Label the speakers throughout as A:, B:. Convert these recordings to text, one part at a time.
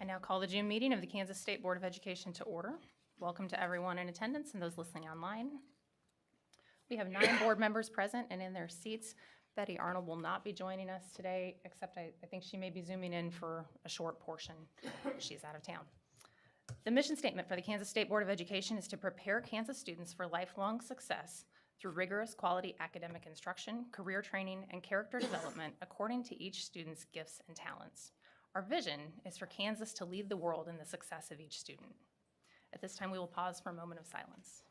A: I now call the June meeting of the Kansas State Board of Education to order. Welcome to everyone in attendance and those listening online. We have 9 board members present and in their seats. Betty Arnold will not be joining us today, except I think she may be zooming in for a short portion. She's out of town. The mission statement for the Kansas State Board of Education is to prepare Kansas students for lifelong success through rigorous quality academic instruction, career training, and character development according to each student's gifts and talents. Our vision is for Kansas to lead the world in the success of each student. At this time, we will pause for a moment of silence.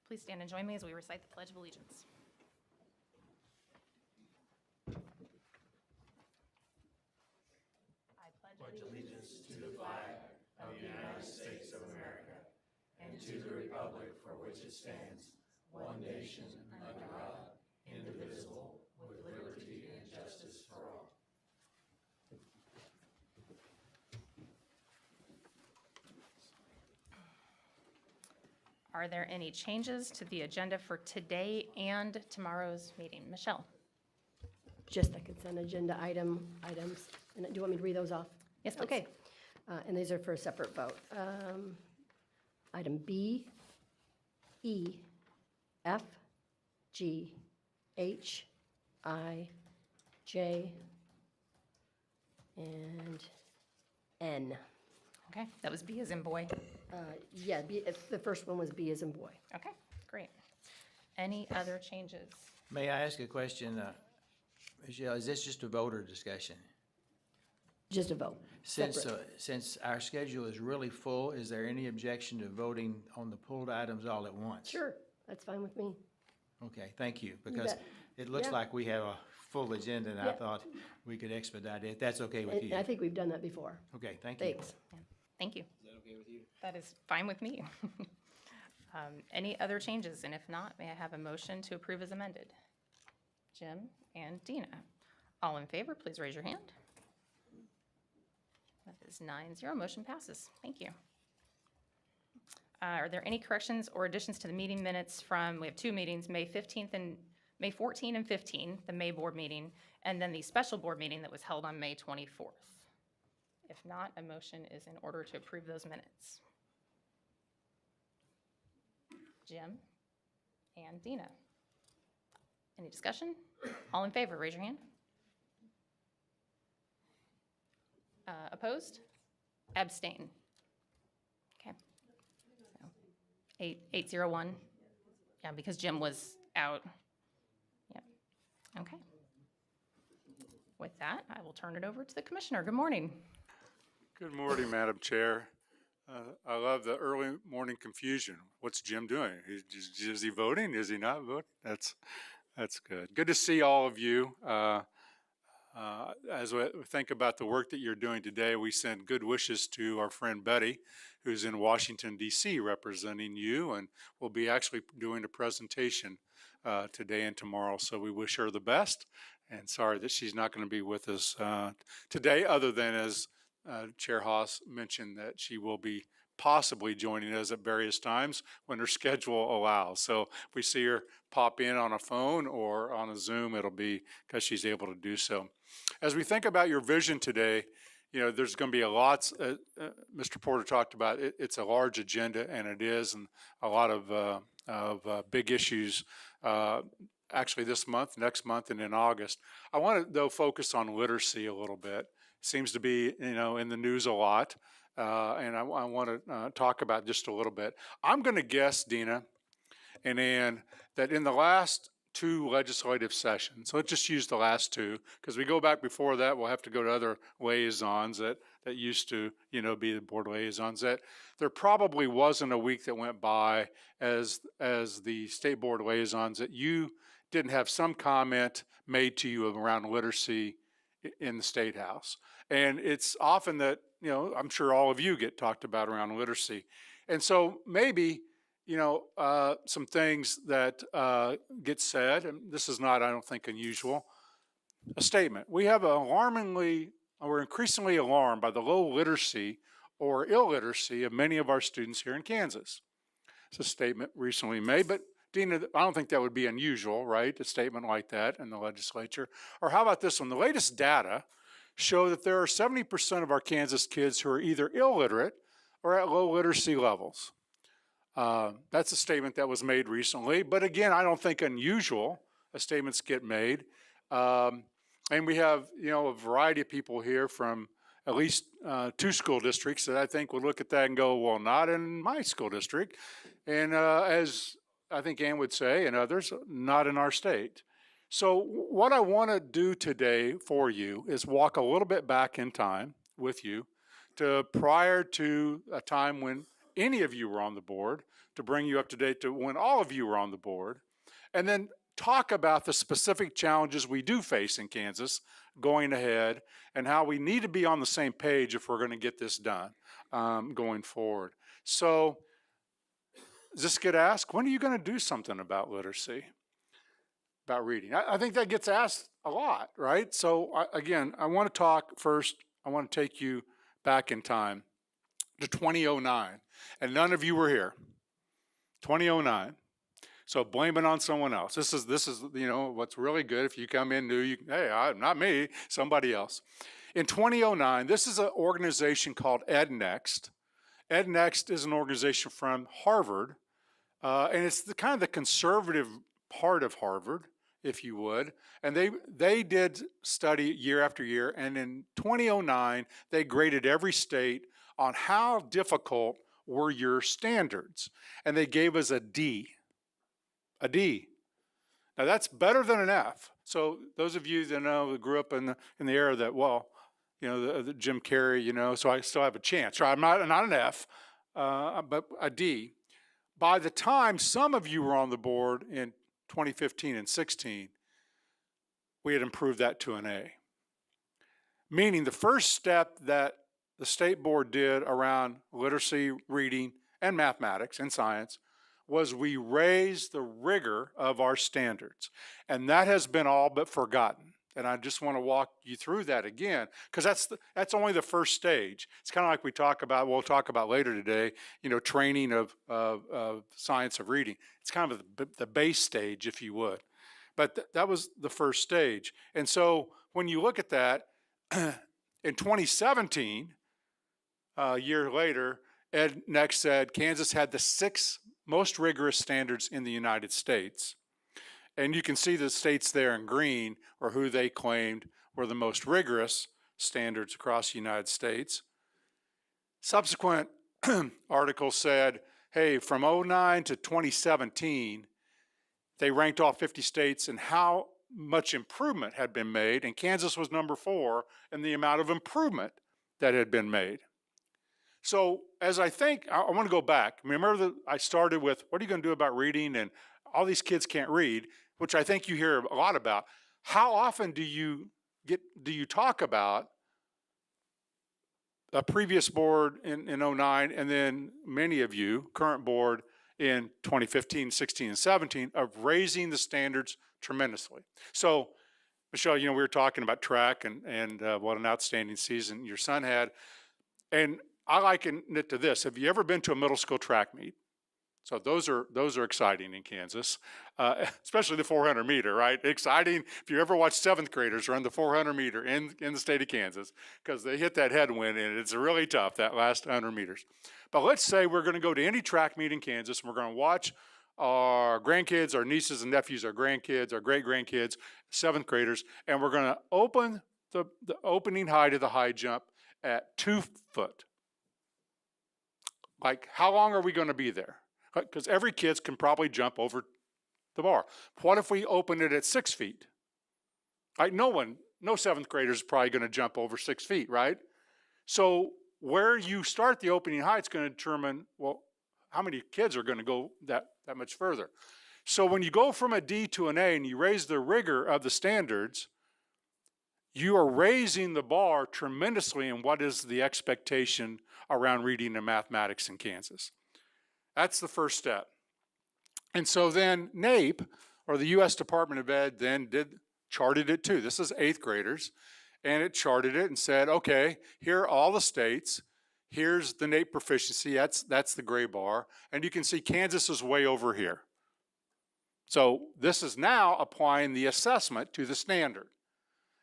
A: Please stand and join me as we recite the Pledge of Allegiance. I pledge
B: allegiance to the flag of the United States of America and to the republic for which it stands, one nation under God, indivisible, with liberty and justice for all.
A: Are there any changes to the agenda for today and tomorrow's meeting? Michelle?
C: Just the consent agenda items. And do you want me to read those off?
A: Yes, please.
C: Okay. And these are for a separate vote. Item B, E, F, G, H, I, J, and N.
A: Okay, that was B as in boy.
C: Yeah, the first one was B as in boy.
A: Okay, great. Any other changes?
D: May I ask a question? Michelle, is this just a voter discussion?
C: Just a vote.
D: Since our schedule is really full, is there any objection to voting on the pulled items all at once?
C: Sure, that's fine with me.
D: Okay, thank you, because
C: bet.
D: it looks
C: Yeah.
D: like we have a full agenda, and I
C: Yeah.
D: thought we could expedite it. That's okay with
C: And
D: you?
C: I think we've done that before.
D: Okay, thank you.
C: Thanks.
A: Thank you.
D: Is that okay with you?
A: That is fine with me. Any other changes? And if not, may I have a motion to approve as amended? Jim and Dina. All in favor, please raise your hand. That is 9-0. Motion passes. Thank you. Are there any corrections or additions to the meeting minutes from, we have 2 meetings, May 15th and May 14 and 15, the May board meeting, and then the special board meeting that was held on May 24th? If not, a motion is in order to approve those minutes. Jim and Dina. Any discussion? All in favor, raise your hand. Opposed? Abstain. Okay. So, 801. Yeah, because Jim was out. Yep. Okay. With that, I will turn it over to the commissioner. Good morning.
E: Good morning, Madam Chair. I love the early morning confusion. What's Jim doing? Is he voting? Is he not voting? That's good. Good to see all of you. As we think about the work that you're doing today, we send good wishes to our friend Betty, who's in Washington, D.C., representing you, and will be actually doing a presentation today and tomorrow. So we wish her the best, and sorry that she's not going to be with us today, other than as Chair Haas mentioned that she will be possibly joining us at various times when her schedule allows. So if we see her pop in on a phone or on a Zoom, it'll be because she's able to do so. As we think about your vision today, you know, there's going to be a lot, Mr. Porter talked about it, it's a large agenda, and it is, and a lot of big issues actually this month, next month, and in August. I want to, though, focus on literacy a little bit. Seems to be, you know, in the news a lot, and I want to talk about just a little bit. I'm going to guess, Dina and Ann, that in the last 2 legislative sessions, so let's just use the last 2, because we go back before that, we'll have to go to other liaisons that used to, you know, be the board liaisons, that there probably wasn't a week that went by as the state board liaisons that you didn't have some comment made to you around literacy in the State House. And it's often that, you know, I'm sure all of you get talked about around literacy. And so maybe, you know, some things that get said, and this is not, I don't think, unusual, a statement. We're increasingly alarmed by the low literacy or illiteracy of many of our students here in Kansas. It's a statement recently made, but Dina, I don't think that would be unusual, right? A statement like that in the legislature. Or how about this one? The latest data show that there are 70% of our Kansas kids who are either illiterate or at low literacy levels. That's a statement that was made recently, but again, I don't think unusual. Statements get made. And we have, you know, a variety of people here from at least 2 school districts that I think would look at that and go, well, not in my school district. And as I think Ann would say, and others, not in our state. So what I want to do today for you is walk a little bit back in time with you to prior to a time when any of you were on the board, to bring you up to date to when all of you were on the board, and then talk about the specific challenges we do face in Kansas going ahead and how we need to be on the same page if we're going to get this done going forward. So does this get asked, when are you going to do something about literacy, about reading? I think that gets asked a lot, right? So again, I want to talk first, I want to take you back in time to 2009. And none of you were here. 2009. So blame it on someone else. This is you know, what's really good. If you come in new, not me, somebody else. In 2009, this is an organization called EdNext. EdNext is an organization from Harvard, and it's the kind of the conservative part of Harvard, if you would. And they did study year after year, and in 2009, they graded every state on how difficult were your standards. And they gave us a D. A D. Now that's better than an F. So those of you that know, that grew up in the era that, well, you know, the Jim Carrey, you know, so I still have a chance. Right? I'm not an F, but a D. By the time some of you were on the board in 2015 and 16, we had improved that to an A. Meaning the first step that the state board did around literacy, reading, and mathematics and science was we raised the rigor of our standards. And that has been all but forgotten. And I just want to walk you through that again, because that's only the first stage. It's kind of like we'll talk about later today, you know, training of science of reading. It's kind of the base stage, if you would. But that was the first stage. And so when you look at that, in 2017, a year later, EdNext said Kansas had the 6 most rigorous standards in the United States. And you can see the states there in green or who they claimed were the most rigorous standards across the United States. Subsequent articles said, hey, from 2009 to 2017, they ranked all 50 states and how much improvement had been made, and Kansas was number 4 in the amount of improvement that had been made. So as I want to go back. Remember that I started with, what are you going to do about reading? And all these kids can't read, which I think you hear a lot about. How often do you talk about a previous board in 2009, and then many of you, current board in 2015, 16, and 17, of raising the standards tremendously? So Michelle, you know, we were talking about track and what an outstanding season your son had. And I liken it to this. Have you ever been to a middle school track meet? So those are exciting in Kansas, especially the 400 meter, right? Exciting if you ever watch 7th graders run the 400 meter in the state of Kansas, because they hit that headwind and it's really tough, that last 100 meters. But let's say we're going to go to any track meet in Kansas and we're going to watch our grandkids, our nieces and nephews, our grandkids, our great-grandkids, 7th graders, and we're going to open the opening height of the high jump at 2 foot. Like, how long are we going to be there? Because every kid can probably jump over the bar. What if we open it at 6 feet? Like, no 7th grader is probably going to jump over 6 feet, right? So where you start the opening height is going to determine, well, how many kids are going to go that much further. So when you go from a D to an A and you raise the rigor of the standards, you are raising the bar tremendously in what is the expectation around reading and mathematics in Kansas. That's the first step. And so then NAEP, or the U.S. Department of Ed, then charted it too. This is 8th graders, and it charted it and said, okay, here are all the states. Here's the NAEP proficiency. That's the gray bar. And you can see Kansas is way over here. So this is now applying the assessment to the standard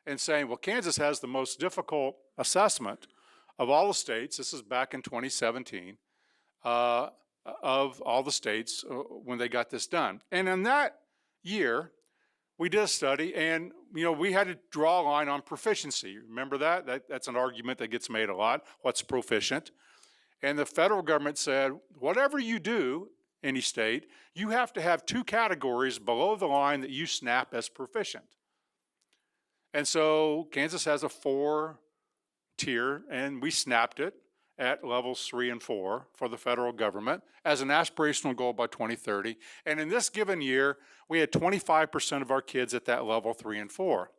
E: and saying, well, Kansas has the most difficult assessment of all the states. This is back in 2017, of all the states when they got this done. And in that year, we did a study, and we had to draw a line on proficiency. Remember that? That's an argument that gets made a lot. What's proficient? And the federal government said, whatever you do, any state, you have to have 2 categories below the line that you snap as proficient. And so Kansas has a 4-tier, and we snapped it at levels 3 and 4 for the federal government as an aspirational goal by 2030. And in this given year, we had 25% of our kids at that level 3 and 4.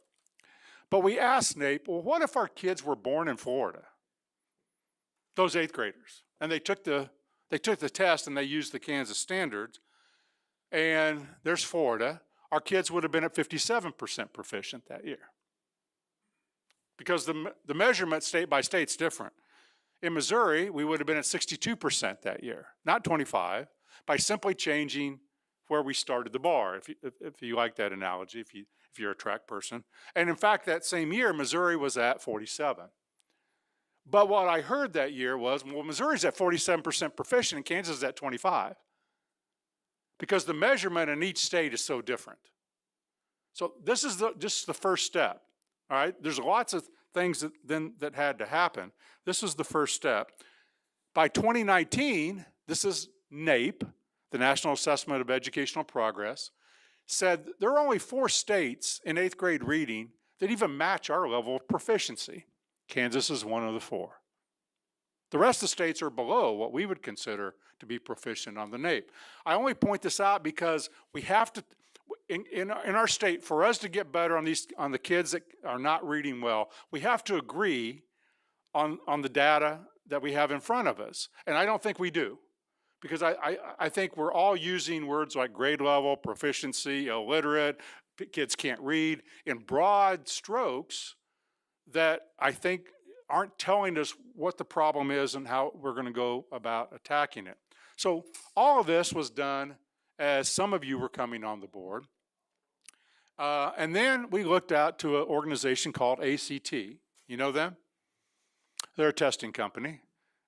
E: But we asked NAEP, well, what if our kids were born in Florida? Those 8th graders. And they took the test and they used the Kansas standards. And there's Florida. Our kids would have been at 57% proficient that year. Because the measurement state by state is different. In Missouri, we would have been at 62% that year, not 25, by simply changing where we started the bar, if you like that analogy, if you're a track person. And in fact, that same year, Missouri was at 47. But what I heard that year was, well, Missouri's at 47% proficient and Kansas is at 25. Because the measurement in each state is so different. So this is just the first step, all right? There's lots of things that had to happen. This is the first step. By 2019, this is NAEP, the National Assessment of Educational Progress, said there are only 4 states in 8th grade reading that even match our level of proficiency. Kansas is one of the 4. The rest of the states are below what we would consider to be proficient on the NAEP. I only point this out because we have to, in our state, for us to get better on the kids that are not reading well, we have to agree on the data that we have in front of us. And I don't think we do. Because I think we're all using words like grade level, proficiency, illiterate, kids can't read, in broad strokes that I think aren't telling us what the problem is and how we're going to go about attacking it. So all of this was done as some of you were coming on the board. And then we looked out to an organization called ACT. You know them? They're a testing company,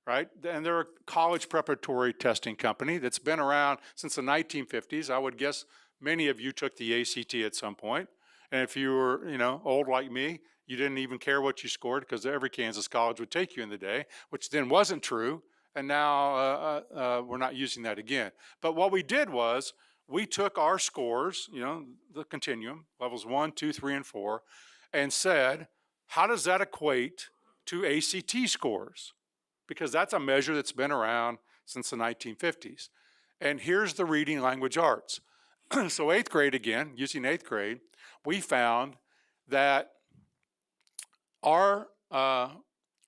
E: right? And they're a college preparatory testing company that's been around since the 1950s. I would guess many of you took the ACT at some point. And if you were, old like me, you didn't even care what you scored because every Kansas college would take you in the day, which then wasn't true. And now we're not using that again. But what we did was we took our scores, the continuum, levels 1, 2, 3, and 4, and said, how does that equate to ACT scores? Because that's a measure that's been around since the 1950s. And here's the reading language arts. So 8th grade again, using 8th grade, we found that our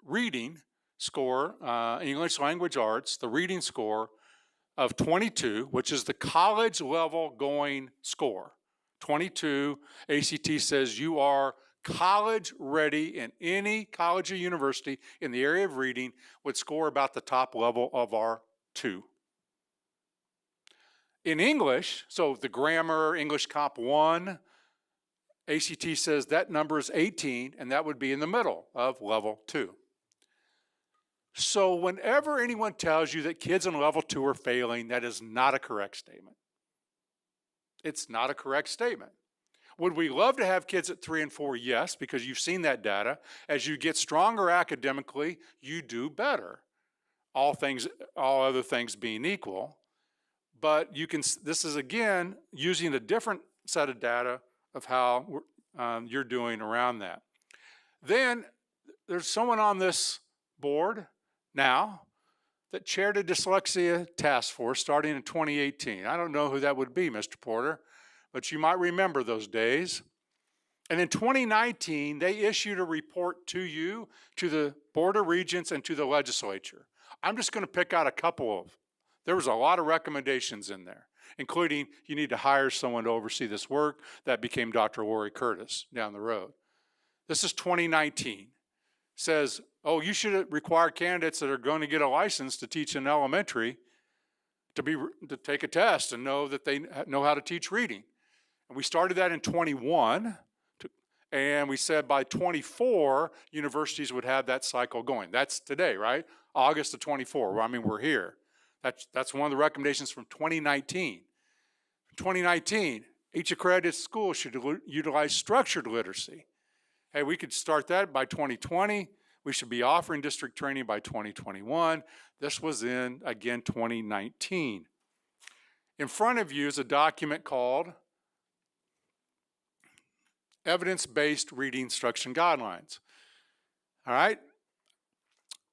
E: reading score, English language arts, the reading score of 22, which is the college level going score. 22, ACT says you are college ready in any college or university in the area of reading would score about the top level of our 2. In English, so the grammar, English Comp 1, ACT says that number is 18, and that would be in the middle of level 2. So whenever anyone tells you that kids in level 2 are failing, that is not a correct statement. It's not a correct statement. Would we love to have kids at 3 and 4? Yes, because you've seen that data. As you get stronger academically, you do better. All other things being equal. But this is again using a different set of data of how you're doing around that. Then there's someone on this board now that chaired a dyslexia task force starting in 2018. I don't know who that would be, Mr. Porter, but you might remember those days. And in 2019, they issued a report to you, to the Board of Regents, and to the legislature. I'm just going to pick out a couple of. There was a lot of recommendations in there, including you need to hire someone to oversee this work. That became Dr. Lori Curtis down the road. This is 2019. Says, oh, you should require candidates that are going to get a license to teach in elementary to take a test and know that they know how to teach reading. And we started that in 21. And we said by 24, universities would have that cycle going. That's today, right? August of 24. Well, I mean, we're here. That's one of the recommendations from 2019. 2019, each accredited school should utilize structured literacy. Hey, we could start that by 2020. We should be offering district training by 2021. This was in, again, 2019. In front of you is a document called Evidence-Based Reading Instruction Guidelines. All right?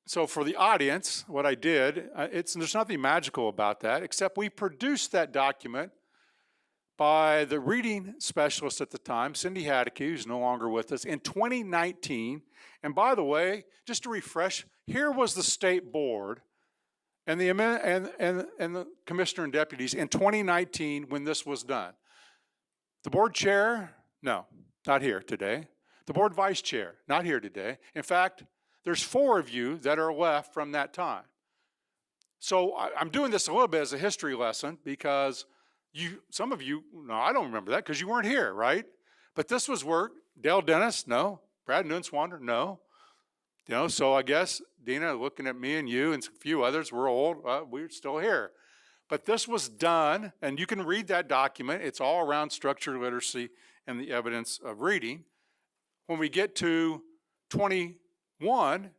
E: So for the audience, what I did, there's nothing magical about that, except we produced that document by the reading specialist at the time, Cindy Hadeke, who's no longer with us, in 2019. And by the way, just to refresh, here was the state board and the commissioner and deputies in 2019 when this was done. The board chair, no, not here today. The board vice chair, not here today. In fact, there's 4 of you that are left from that time. So I'm doing this a little bit as a history lesson because some of you, no, I don't remember that because you weren't here, right? But this was work. Dale Dennis, no. Brad Nunswander, no. You know, so I guess, Dina, looking at me and you and a few others, we're old, we're still here. But this was done, and you can read that document. It's all around structured literacy and the evidence of reading. When we get to 21,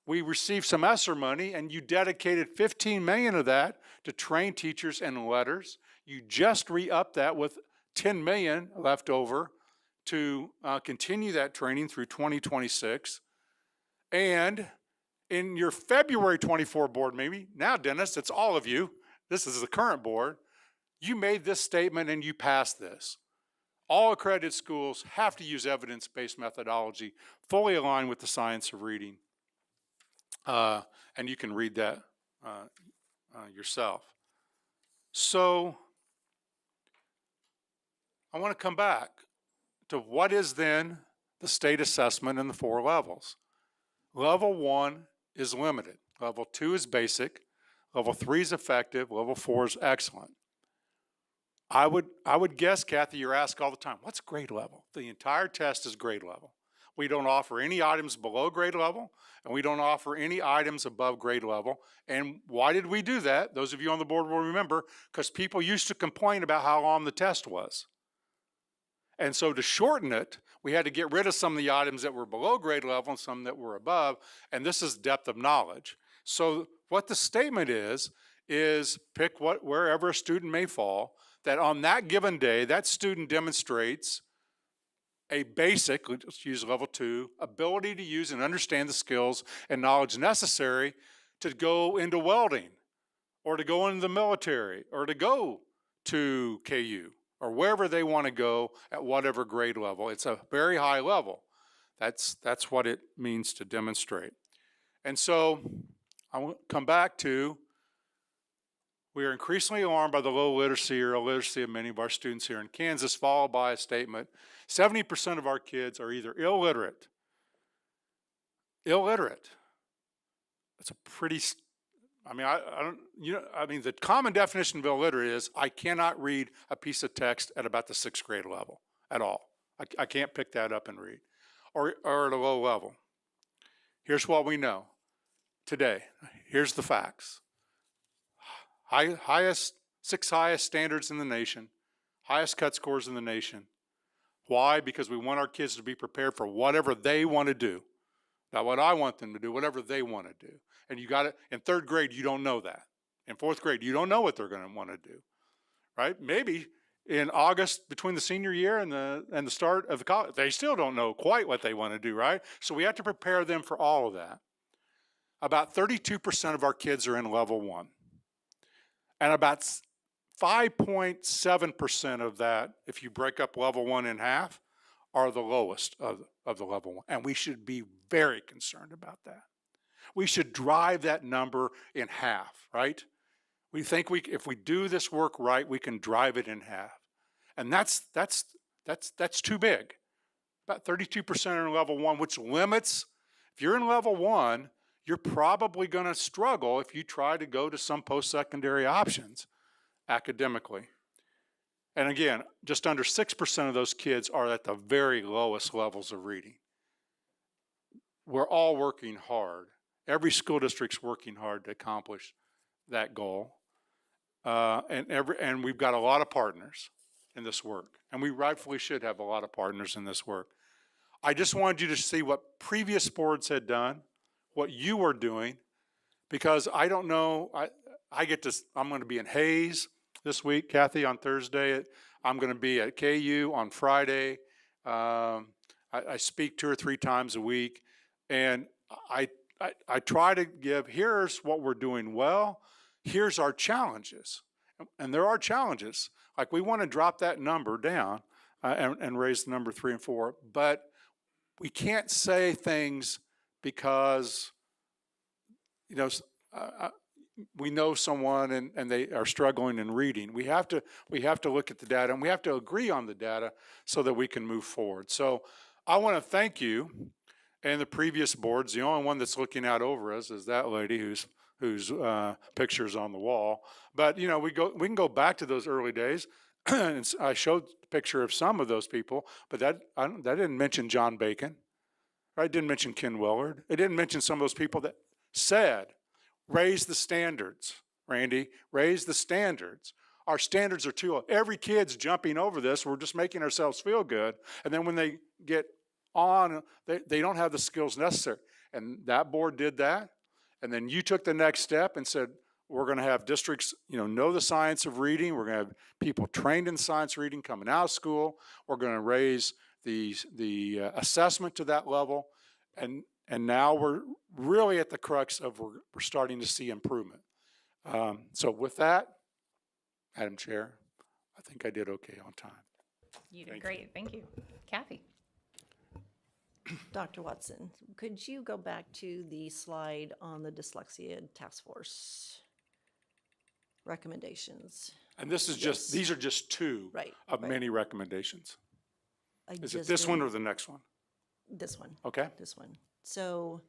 E: we received some ESSER money, and you dedicated $15 million of that to train teachers in letters. You just re-upped that with $10 million left over to continue that training through 2026. And in your February 24 board meeting, now Dennis, it's all of you, this is the current board, you made this statement and you passed this. All accredited schools have to use evidence-based methodology, fully aligned with the science of reading. And you can read that yourself. So I want to come back to what is then the state assessment in the 4 levels. Level 1 is limited. Level 2 is basic. Level 3 is effective. Level 4 is excellent. I would guess, Kathy, you're asked all the time, what's grade level? The entire test is grade level. We don't offer any items below grade level, and we don't offer any items above grade level. And why did we do that? Those of you on the board will remember, because people used to complain about how long the test was. And so to shorten it, we had to get rid of some of the items that were below grade level and some that were above, and this is depth of knowledge. So what the statement is pick wherever a student may fall, that on that given day, that student demonstrates a basic, let's use level 2, ability to use and understand the skills and knowledge necessary to go into welding, or to go into the military, or to go to KU, or wherever they want to go at whatever grade level. It's a very high level. That's what it means to demonstrate. And so I want to come back to, we are increasingly alarmed by the low literacy or illiteracy of many of our students here in Kansas, followed by a statement, 70% of our kids are either illiterate. Illiterate. That's a pretty, the common definition of illiterate is I cannot read a piece of text at about the 6th grade level at all. I can't pick that up and read, or at a low level. Here's what we know today. Here's the facts. Six highest standards in the nation, highest cut scores in the nation. Why? Because we want our kids to be prepared for whatever they want to do. Not what I want them to do, whatever they want to do. And you got it, in 3rd grade, you don't know that. In 4th grade, you don't know what they're going to want to do, right? Maybe in August, between the senior year and the start of the college, they still don't know quite what they want to do, right? So we have to prepare them for all of that. About 32% of our kids are in level 1. And about 5.7% of that, if you break up level 1 in half, are the lowest of the level one. And we should be very concerned about that. We should drive that number in half, right? We think if we do this work right, we can drive it in half. And that's too big. About 32% are in level one, which limits, if you're in level one, you're probably going to struggle if you try to go to some post-secondary options academically. And again, just under 6% of those kids are at the very lowest levels of reading. We're all working hard. Every school district's working hard to accomplish that goal. And we've got a lot of partners in this work. And we rightfully should have a lot of partners in this work. I just wanted you to see what previous boards had done, what you were doing, because I don't know, I'm going to be in Hayes this week, Kathy, on Thursday. I'm going to be at KU on Friday. I speak 2 or 3 times a week, and I try to give, here's what we're doing well, here's our challenges. And there are challenges. Like, we want to drop that number down and raise the number 3 and 4, but we can't say things because, you know, we know someone and they are struggling in reading. We have to look at the data, and we have to agree on the data so that we can move forward. So I want to thank you and the previous boards. The only one that's looking out over us is that lady whose picture's on the wall. But you know, we can go back to those early days. And I showed the picture of some of those people, but that didn't mention John Bacon. Right? It didn't mention Ken Willard. It didn't mention some of those people that said, raise the standards, Randy, raise the standards. Our standards are too low. Every kid's jumping over this. We're just making ourselves feel good. And then when they get on, they don't have the skills necessary. And that board did that. And then you took the next step and said, we're going to have districts, know the science of reading. We're going to have people trained in science reading coming out of school. We're going to raise the assessment to that level. And now we're really at the crux of we're starting to see improvement. So with that, Madam Chair, I think I did okay on time.
A: You did great. Thank you. Kathy?
F: Dr. Watson, could you go back to the slide on the dyslexia task force recommendations?
E: And this is
F: Yes.
E: these are just 2
F: Right,
E: of
F: right.
E: many recommendations.
F: I
E: Is it
F: just
E: this one
F: didn't-
E: or the next one?
F: This one,
E: Okay.
F: this one. So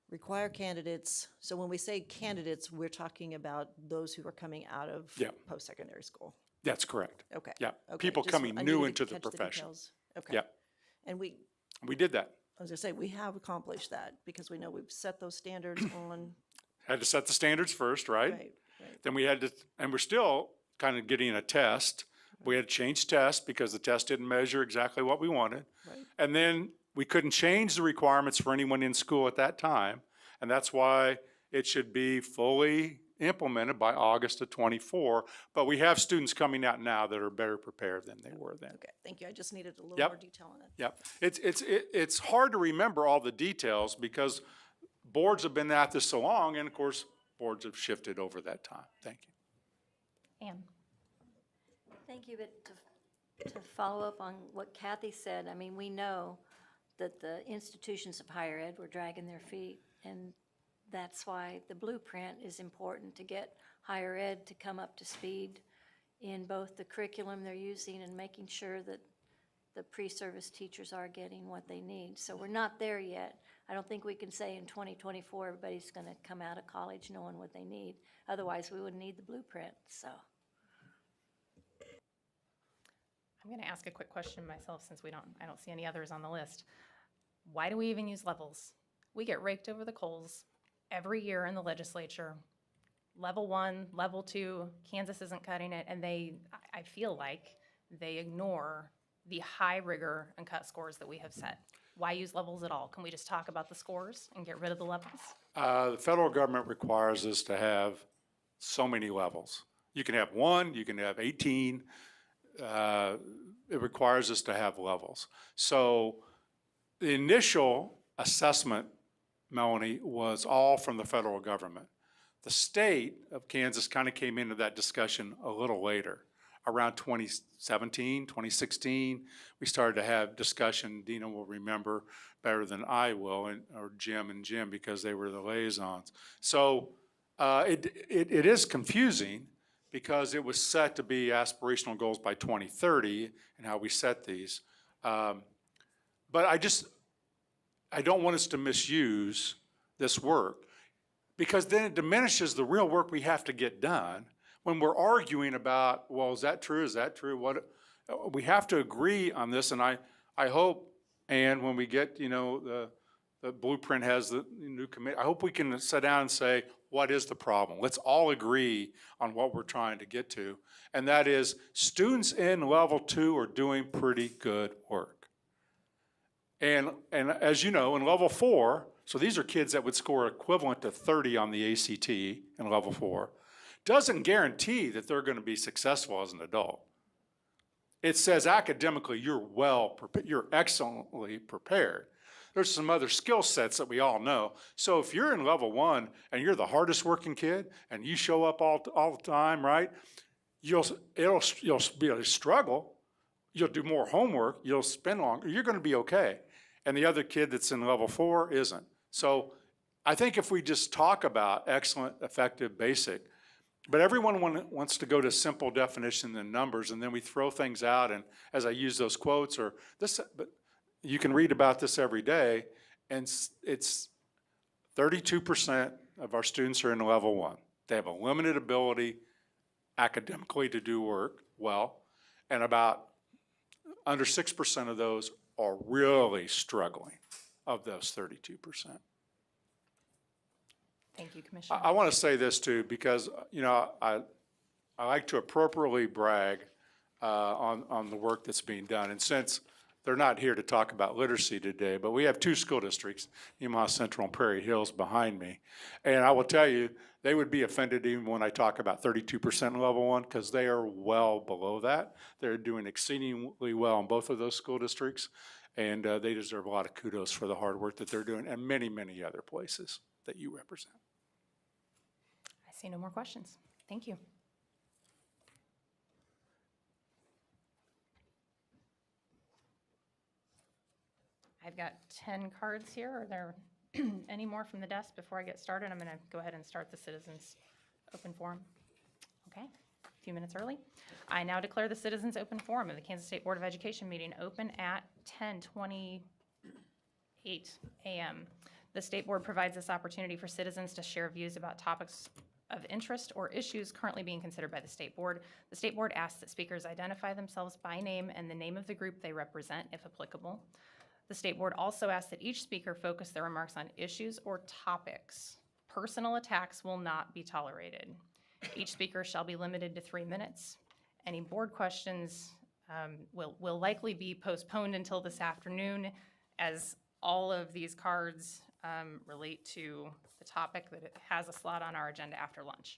F: require candidates, so when we say candidates, we're talking about those who are coming out of
E: Yeah.
F: post-secondary school.
E: That's correct.
F: Okay.
E: Yeah.
F: Okay,
E: People
F: just-
E: coming
F: I
E: new
F: needed
E: into
F: to
E: the
F: catch
E: profession.
F: details. Okay.
E: Yeah.
F: And
E: We did that.
F: I was gonna say, we have accomplished that because we know we've set those standards on,
E: Had to set the standards first, right?
F: right.
E: Then we had to, and we're still kind of getting a test. We had to change tests because the test didn't measure exactly what we wanted.
F: Right.
E: And then we couldn't change the requirements for anyone in school at that time. And that's why it should be fully implemented by August of '24. But we have students coming out now that are better prepared than they were then.
F: Okay, thank you. I just needed a little
E: Yep.
F: more detail on it.
E: Yep. It's hard to remember all the details because boards have been at this so long, and of course, boards have shifted over that time. Thank you.
A: Anne?
G: Thank you, but to follow up on what Kathy said, I mean, we know that the institutions of higher ed were dragging their feet, and that's why the blueprint is important to get higher ed to come up to speed in both the curriculum they're using and making sure that the pre-service teachers are getting what they need. So we're not there yet. I don't think we can say in 2024 everybody's going to come out of college knowing what they need. Otherwise, we wouldn't need the blueprint, so.
A: I'm going to ask a quick question myself since I don't see any others on the list. Why do we even use levels? We get raked over the coals every year in the legislature. Level 1, level 2, Kansas isn't cutting it, and I feel like they ignore the high rigor and cut scores that we have set. Why use levels at all? Can we just talk about the scores and get rid of the levels?
E: The federal government requires us to have so many levels. You can have 1, you can have 18. It requires us to have levels. So the initial assessment, Melanie, was all from the federal government. The state of Kansas kind of came into that discussion a little later. around 2017, 2016, we started to have discussion. Dina will remember better than I will, or Jim and Jim, because they were the liaisons. So it is confusing because it was set to be aspirational goals by 2030 and how we set these. But I don't want us to misuse this work, because then it diminishes the real work we have to get done when we're arguing about, well, is that true? Is that true? What we have to agree on this, and I hope, and when we get, the blueprint has the new committee, I hope we can sit down and say, what is the problem? Let's all agree on what we're trying to get to, and that is students in level 2 are doing pretty good work. And as you know, in level 4, so these are kids that would score equivalent to 30 on the ACT in level 4, doesn't guarantee that they're going to be successful as an adult. It says academically you're excellently prepared. There's some other skill sets that we all know. So if you're in level 1 and you're the hardest working kid and you show up all the time, right? You'll be able to struggle. You'll do more homework. You'll spend longer. You're going to be okay. And the other kid that's in level 4 isn't. So I think if we just talk about excellent, effective, basic, but everyone wants to go to simple definition and numbers, and then we throw things out, and as I use those quotes, or this, but you can read about this every day, and it's 32% of our students are in level 1. They have a limited ability academically to do work well, and about under 6% of those are really struggling, of those 32%.
A: Thank you, Commissioner.
E: I want to say this too, because I like to appropriately brag on the work that's being done. And since they're not here to talk about literacy today, but we have 2 school districts, Omaha Central and Prairie Hills, behind me. And I will tell you, they would be offended even when I talk about 32% in level 1, because they are well below that. They're doing exceedingly well in both of those school districts, and they deserve a lot of kudos for the hard work that they're doing, and many, many other places that you represent.
A: I see no more questions. Thank you. I've got 10 cards here. Are there any more from the desk before I get started? I'm going to go ahead and start the citizens open forum. Okay, a few minutes early. I now declare the citizens open forum of the Kansas State Board of Education meeting open at 10:28 a.m. The State Board provides this opportunity for citizens to share views about topics of interest or issues currently being considered by the State Board. The State Board asks that speakers identify themselves by name and the name of the group they represent, if applicable. The State Board also asks that each speaker focus their remarks on issues or topics. Personal attacks will not be tolerated. Each speaker shall be limited to 3 minutes. Any board questions will likely be postponed until this afternoon, as all of these cards relate to the topic that it has a slot on our agenda after lunch.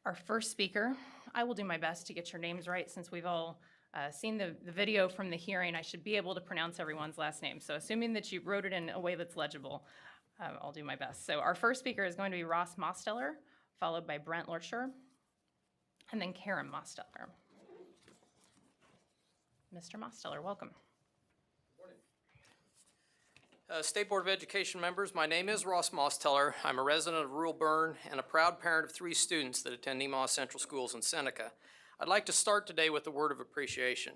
A: Our first speaker, I will do my best to get your names right, since we've all seen the video from the hearing. I should be able to pronounce everyone's last name. So assuming that you wrote it in a way that's legible, I'll do my best. So our first speaker is going to be Ross Mosteller, followed by Brent Lurcher, and then Karen Mosteller. Mr. Mosteller, welcome.
H: State Board of Education members, my name is Ross Mosteller. I'm a resident of rural Bern and a proud parent of 3 students that attend Omaha Central Schools in Seneca. I'd like to start today with a word of appreciation.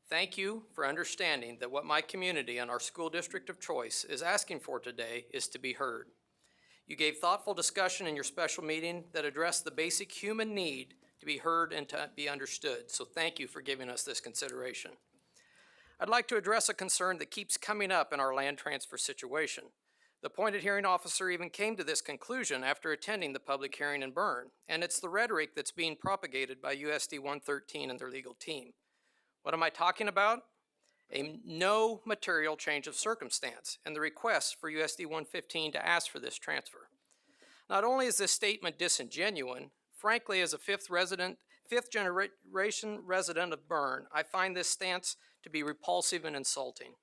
H: Thank you for understanding that what my community and our school district of choice is asking for today is to be heard. You gave thoughtful discussion in your special meeting that addressed the basic human need to be heard and to be understood, so thank you for giving us this consideration. I'd like to address a concern that keeps coming up in our land transfer situation. The appointed hearing officer even came to this conclusion after attending the public hearing in Bern, and it's the rhetoric that's being propagated by USD 113 and their legal team. What am I talking about? A no material change of circumstance and the request for USD 115 to ask for this transfer. Not only is this statement disingenuous, frankly, as a fifth generation resident of Bern, I find this stance to be repulsive and insulting.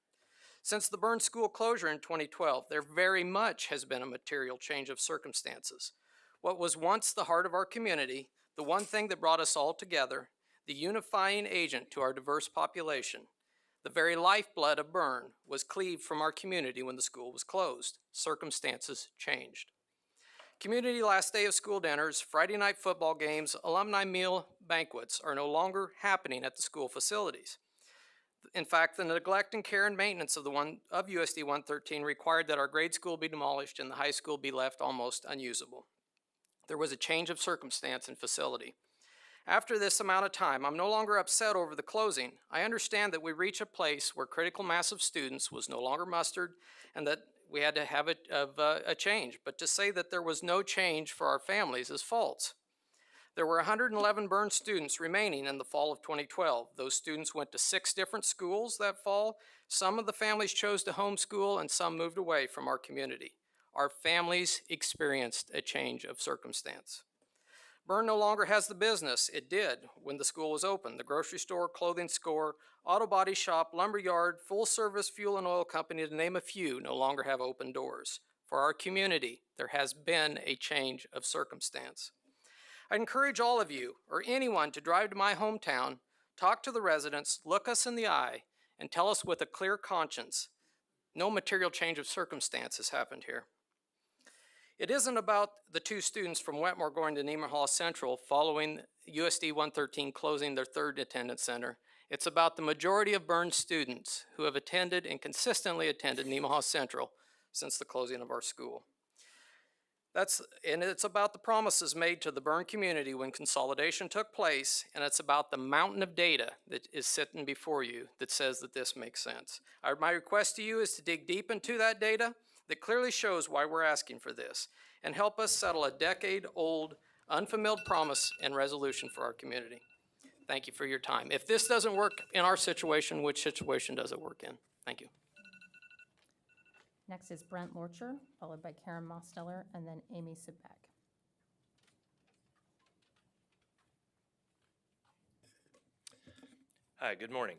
H: Since the Bern school closure in 2012, there very much has been a material change of circumstances. What was once the heart of our community, the one thing that brought us all together, the unifying agent to our diverse population. The very lifeblood of Bern was cleaved from our community when the school was closed. Circumstances changed. Community last day of school dinners, Friday night football games, alumni meal banquets are no longer happening at the school facilities. In fact, the neglect and care and maintenance of USD 113 required that our grade school be demolished and the high school be left almost unusable. There was a change of circumstance and facility. After this amount of time, I'm no longer upset over the closing. I understand that we reach a place where critical mass of students was no longer mustered and that we had to have a change. But to say that there was no change for our families is false. There were 111 Bern students remaining in the fall of 2012. Those students went to 6 different schools that fall. Some of the families chose to homeschool and some moved away from our community. Our families experienced a change of circumstance. Bern no longer has the business it did when the school was open. The grocery store, clothing store, auto body shop, lumber yard, full service fuel and oil company, to name a few, no longer have open doors. For our community, there has been a change of circumstance. I encourage all of you or anyone to drive to my hometown, talk to the residents, look us in the eye, and tell us with a clear conscience, no material change of circumstance has happened here. It isn't about the 2 students from Wetmore going to Nemaha Central following USD 113 closing their 3rd attendance center. It's about the majority of Bern students who have attended and consistently attended Nemaha Central since the closing of our school. And it's about the promises made to the Bern community when consolidation took place, and it's about the mountain of data that is sitting before you that says that this makes sense. My request to you is to dig deep into that data that clearly shows why we're asking for this and help us settle a decade-old, unfulfilled promise and resolution for our community. Thank you for your time. If this doesn't work in our situation, which situation does it work in? Thank you.
A: Next is Brent Lorcher, followed by Karen Mosteller, and then Amy Subak.
I: Hi, good morning.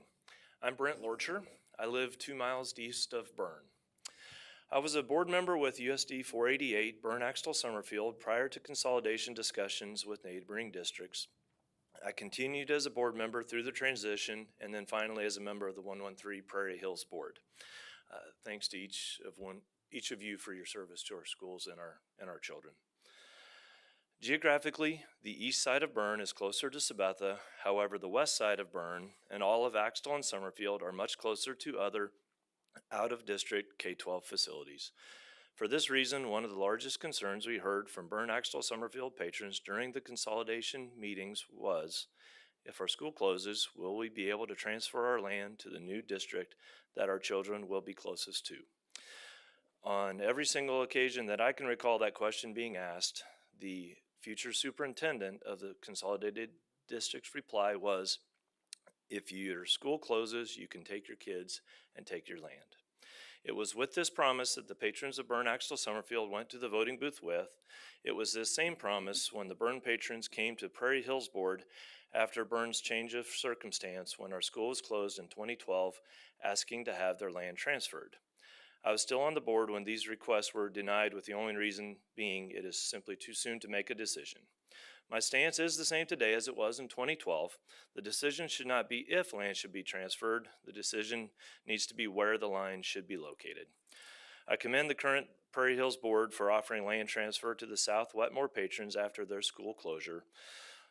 I: I'm Brent Lorcher. I live 2 miles east of Bern. I was a board member with USD 488 Bern Axtell Summerfield prior to consolidation discussions with neighboring districts. I continued as a board member through the transition and then finally as a member of the 113 Prairie Hills Board. Thanks to each of you for your service to our schools and our children. Geographically, the east side of Bern is closer to Sabetha. However, the west side of Bern and all of Axtell and Summerfield are much closer to other out-of-district K-12 facilities. For this reason, one of the largest concerns we heard from Bern Axtell Summerfield patrons during the consolidation meetings was, if our school closes, will we be able to transfer our land to the new district that our children will be closest to? On every single occasion that I can recall that question being asked, the future superintendent of the consolidated district's reply was, if your school closes, you can take your kids and take your land. It was with this promise that the patrons of Bern Axtell Summerfield went to the voting booth with. It was this same promise when the Bern patrons came to Prairie Hills Board after Bern's change of circumstance when our school was closed in 2012, asking to have their land transferred. I was still on the board when these requests were denied, with the only reason being it is simply too soon to make a decision. My stance is the same today as it was in 2012. The decision should not be if land should be transferred. The decision needs to be where the line should be located. I commend the current Prairie Hills Board for offering land transfer to the South Wetmore patrons after their school closure.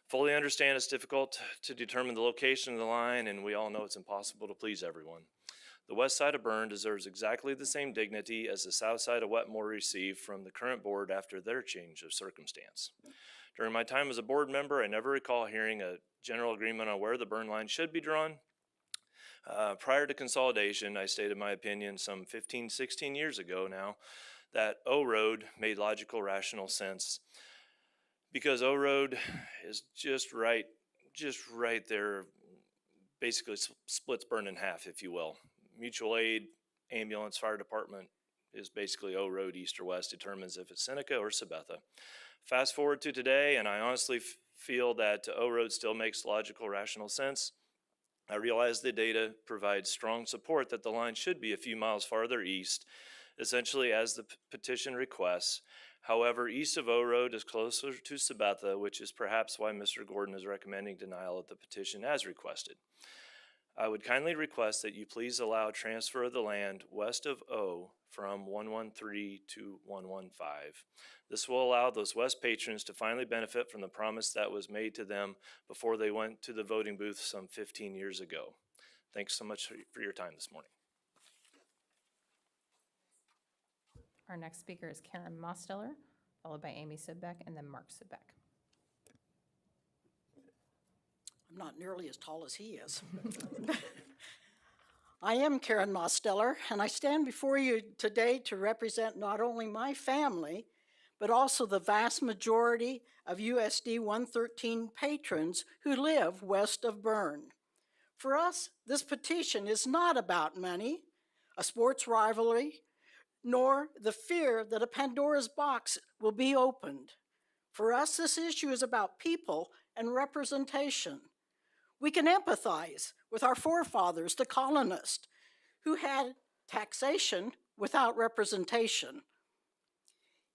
I: Fully understand it's difficult to determine the location of the line, and we all know it's impossible to please everyone. The west side of Bern deserves exactly the same dignity as the south side of Wetmore received from the current board after their change of circumstance. During my time as a board member, I never recall hearing a general agreement on where the Bern line should be drawn. Prior to consolidation, I stated my opinion some 15, 16 years ago now that O Road made logical, rational sense because O Road is just right there, basically splits Bern in half, if you will. Mutual aid, ambulance, fire department is basically O Road, east or west, determines if it's Seneca or Sabetha. Fast forward to today, and I honestly feel that O Road still makes logical, rational sense. I realize the data provides strong support that the line should be a few miles farther east, essentially as the petition requests. However, east of O Road is closer to Sabetha, which is perhaps why Mr. Gordon is recommending denial of the petition as requested. I would kindly request that you please allow transfer of the land west of O from 113 to 115. This will allow those west patrons to finally benefit from the promise that was made to them before they went to the voting booth some 15 years ago. Thanks so much for your time this morning.
A: Our next speaker is Karen Mosteller, followed by Amy Sidbeck, and then Mark Sidbeck.
J: I'm not nearly as tall as he is. I am Karen Mosteller, and I stand before you today to represent not only my family, but also the vast majority of USD 113 patrons who live west of Bern. For us, this petition is not about money, a sports rivalry, nor the fear that a Pandora's box will be opened. For us, this issue is about people and representation. We can empathize with our forefathers, the colonists, who had taxation without representation.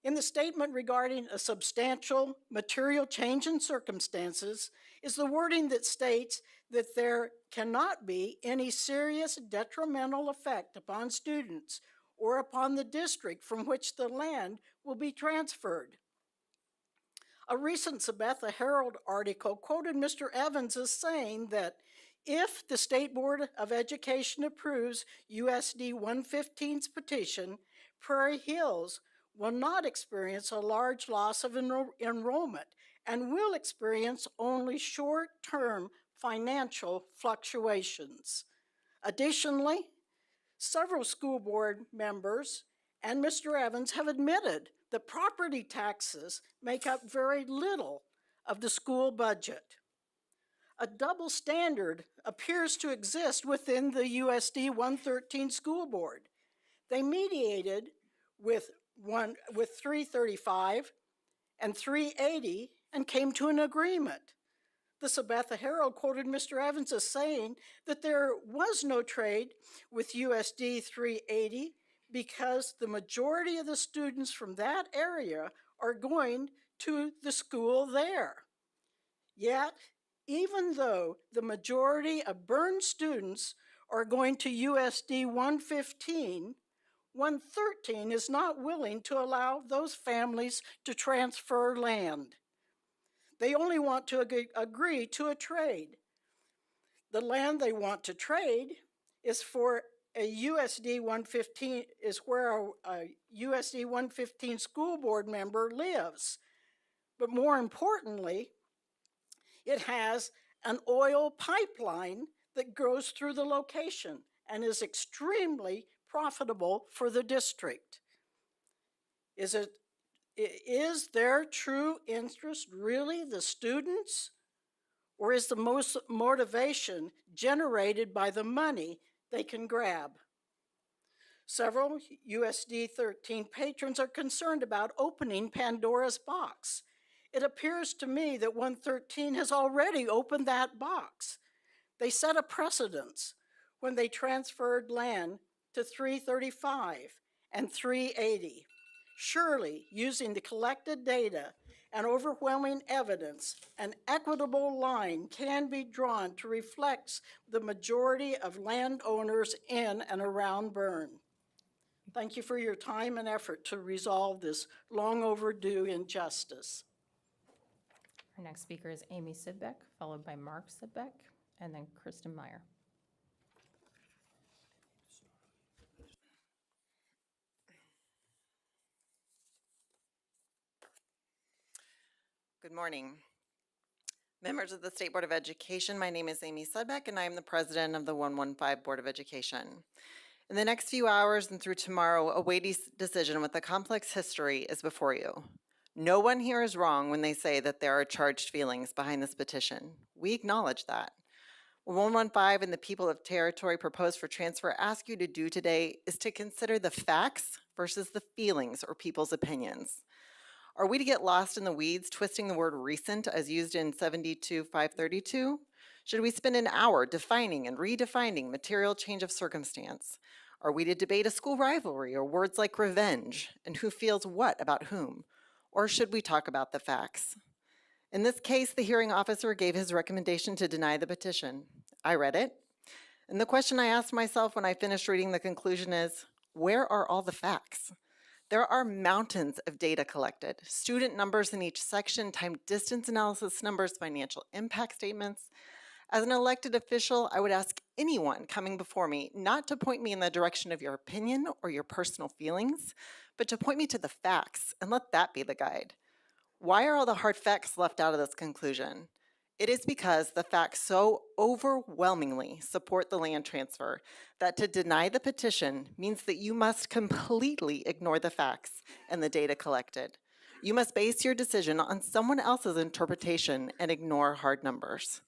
J: In the statement regarding a substantial material change in circumstances is the wording that states that there cannot be any serious detrimental effect upon students or upon the district from which the land will be transferred. A recent Sabetha Herald article quoted Mr. Evans as saying that if the State Board of Education approves USD 115's petition, Prairie Hills will not experience a large loss of enrollment and will experience only short-term financial fluctuations. Additionally, several school board members and Mr. Evans have admitted that property taxes make up very little of the school budget. A double standard appears to exist within the USD 113 school board. They mediated with 335 and 380 and came to an agreement. The Sabetha Herald quoted Mr. Evans as saying that there was no trade with USD 380 because the majority of the students from that area are going to the school there. Yet, even though the majority of Bern students are going to USD 115, 113 is not willing to allow those families to transfer land. They only want to agree to a trade. The land they want to trade is for a USD 115, is where a USD 115 school board member lives. But more importantly, it has an oil pipeline that goes through the location and is extremely profitable for the district. Is their true interest really the students, or is the most motivation generated by the money they can grab? Several USD 13 patrons are concerned about opening Pandora's box. It appears to me that 113 has already opened that box. They set a precedence when they transferred land to 335 and 380. Surely, using the collected data and overwhelming evidence, an equitable line can be drawn to reflect the majority of landowners in and around Bern. Thank you for your time and effort to resolve this long overdue injustice.
A: Our next speaker is Amy Sidbeck, followed by Mark Sidbeck, and then Kristen Meyer.
K: Good morning. Members of the State Board of Education, my name is Amy Sidbeck, and I am the president of the 115 Board of Education. In the next few hours and through tomorrow, a weighty decision with a complex history is before you. No one here is wrong when they say that there are charged feelings behind this petition. We acknowledge that. What 115 and the people of territory proposed for transfer ask you to do today is to consider the facts versus the feelings or people's opinions. Are we to get lost in the weeds, twisting the word recent as used in 72-532? Should we spend an hour defining and redefining material change of circumstance? Are we to debate a school rivalry or words like revenge and who feels what about whom? Or should we talk about the facts? In this case, the hearing officer gave his recommendation to deny the petition. I read it, and the question I asked myself when I finished reading the conclusion is, where are all the facts? There are mountains of data collected, student numbers in each section, time distance analysis numbers, financial impact statements. As an elected official, I would ask anyone coming before me not to point me in the direction of your opinion or your personal feelings, but to point me to the facts and let that be the guide. Why are all the hard facts left out of this conclusion? It is because the facts so overwhelmingly support the land transfer that to deny the petition means that you must completely ignore the facts and the data collected. You must base your decision on someone else's interpretation and ignore hard numbers.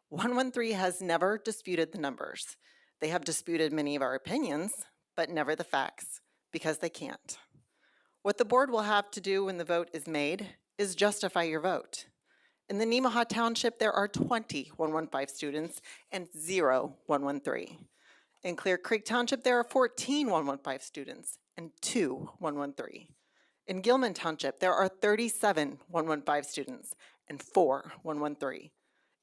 K: 113 has never disputed the numbers. They have disputed many of our opinions, but never the facts, because they can't. What the board will have to do when the vote is made is justify your vote. In the Nemaha Township, there are 20 115 students and 0 113. In Clear Creek Township, there are 14 115 students and 2 113. In Gilman Township, there are 37 115 students and 4 113.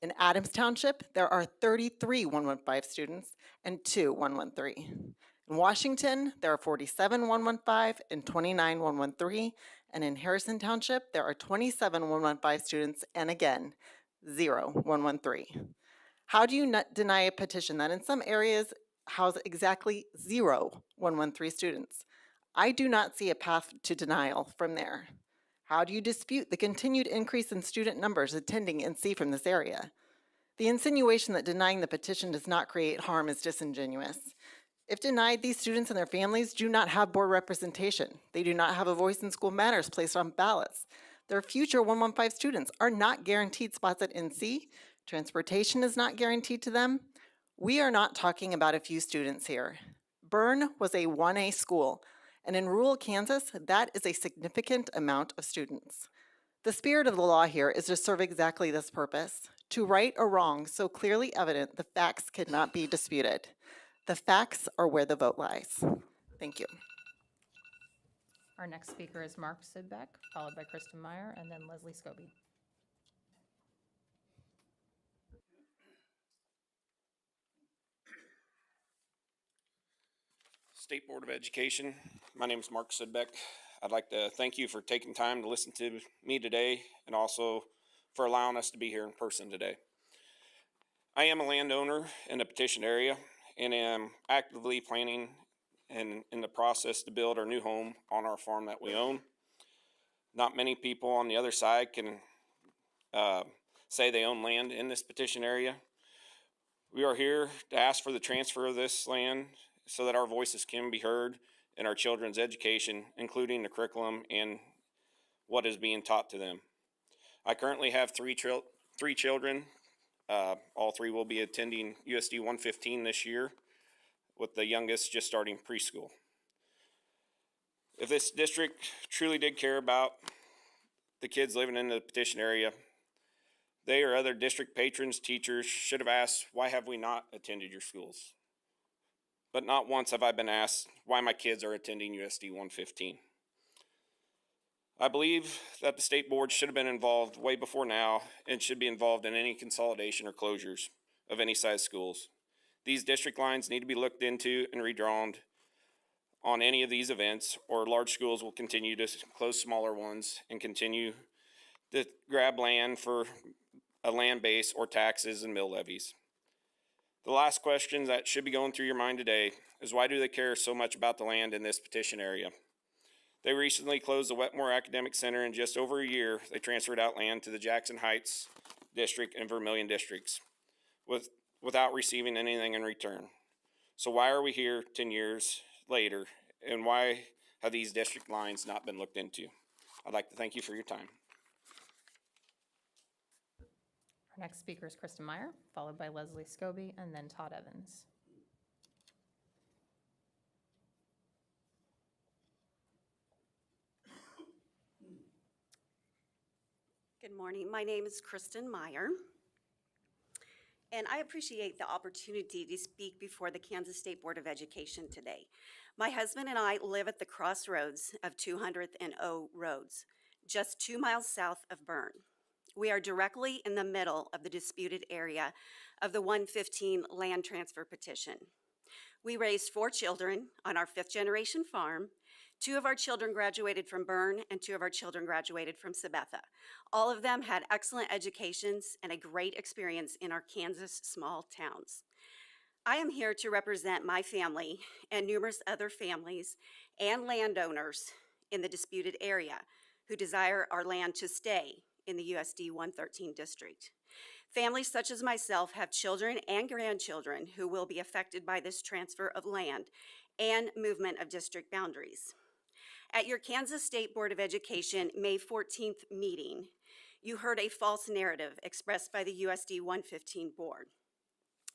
K: In Adams Township, there are 33 115 students and 2 113. In Washington, there are 47 115 and 29 113. And in Harrison Township, there are 27 115 students and again, 0 113. How do you not deny a petition that in some areas house exactly 0 113 students? I do not see a path to denial from there. How do you dispute the continued increase in student numbers attending NC from this area? The insinuation that denying the petition does not create harm is disingenuous. If denied, these students and their families do not have board representation. They do not have a voice in school matters placed on ballots. Their future 115 students are not guaranteed spots at NC. Transportation is not guaranteed to them. We are not talking about a few students here. Bern was a 1A school, and in rural Kansas, that is a significant amount of students. The spirit of the law here is to serve exactly this purpose, to right a wrong so clearly evident the facts cannot be disputed. The facts are where the vote lies. Thank you.
A: Our next speaker is Mark Sidbeck, followed by Kristen Meyer, and then Leslie Scobie.
L: State Board of Education, my name is Mark Sidbeck. I'd like to thank you for taking time to listen to me today and also for allowing us to be here in person today. I am a landowner in the petition area and am actively planning and in the process to build our new home on our farm that we own. Not many people on the other side can say they own land in this petition area. We are here to ask for the transfer of this land so that our voices can be heard in our children's education, including the curriculum and what is being taught to them. I currently have three children. All three will be attending USD 115 this year, with the youngest just starting preschool. If this district truly did care about the kids living in the petition area, they or other district patrons, teachers should have asked, why have we not attended your schools? But not once have I been asked why my kids are attending USD 115. I believe that the state board should have been involved way before now and should be involved in any consolidation or closures of any size schools. These district lines need to be looked into and redrawn on any of these events, or large schools will continue to close smaller ones and continue to grab land for a land base or taxes and mill levies. The last question that should be going through your mind today is, why do they care so much about the land in this petition area? They recently closed the Wetmore Academic Center. In just over a year, they transferred out land to the Jackson Heights District and Vermilion Districts without receiving anything in return. So why are we here 10 years later, and why have these district lines not been looked into? I'd like to thank you for your time.
A: Our next speaker is Kristen Meyer, followed by Leslie Scobie, and then Todd Evans.
M: Good morning. My name is Kristen Meyer, and I appreciate the opportunity to speak before the Kansas State Board of Education today. My husband and I live at the crossroads of 200th and O roads. just 2 miles south of Bern. We are directly in the middle of the disputed area of the 115 land transfer petition. We raised 4 children on our 5th-generation farm. 2 of our children graduated from Bern, and 2 of our children graduated from Sabetha. All of them had excellent educations and a great experience in our Kansas small towns. I am here to represent my family and numerous other families and landowners in the disputed area who desire our land to stay in the USD 113 district. Families such as myself have children and grandchildren who will be affected by this transfer of land and movement of district boundaries. At your Kansas State Board of Education May 14th meeting, you heard a false narrative expressed by the USD 115 board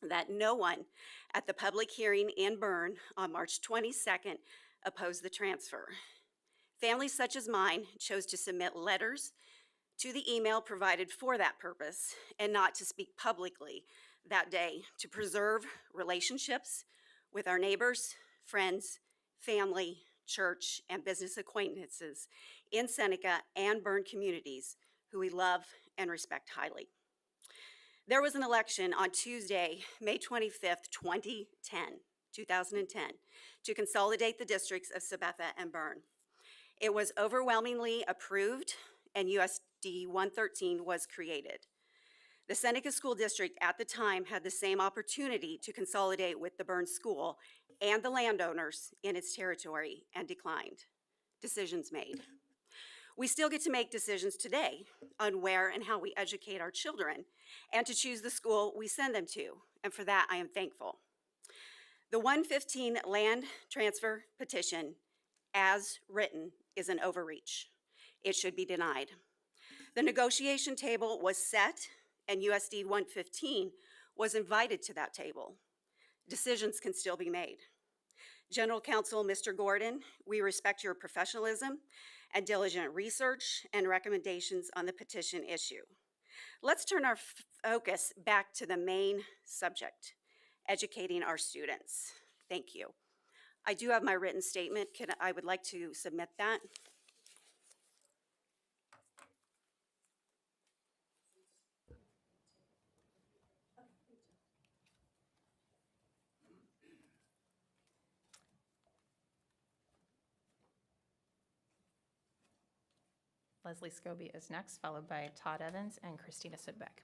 M: that no one at the public hearing in Bern on March 22nd opposed the transfer. Families such as mine chose to submit letters to the email provided for that purpose and not to speak publicly that day to preserve relationships with our neighbors, friends, family, church, and business acquaintances in Seneca and Bern communities who we love and respect highly. There was an election on Tuesday, May 25th, 2010, to consolidate the districts of Sabetha and Bern. It was overwhelmingly approved, and USD 113 was created. The Seneca School District at the time had the same opportunity to consolidate with the Bern School and the landowners in its territory and declined. Decisions made. We still get to make decisions today on where and how we educate our children and to choose the school we send them to, and for that I am thankful. The 115 land transfer petition, as written, is an overreach. It should be denied. The negotiation table was set and USD 115 was invited to that table. Decisions can still be made. General Counsel, Mr. Gordon, we respect your professionalism and diligent research and recommendations on the petition issue. Let's turn our focus back to the main subject, educating our students. Thank you. I do have my written statement. I would like to submit that.
A: Leslie Scobie is next, followed by Todd Evans and Christina Sudbeck.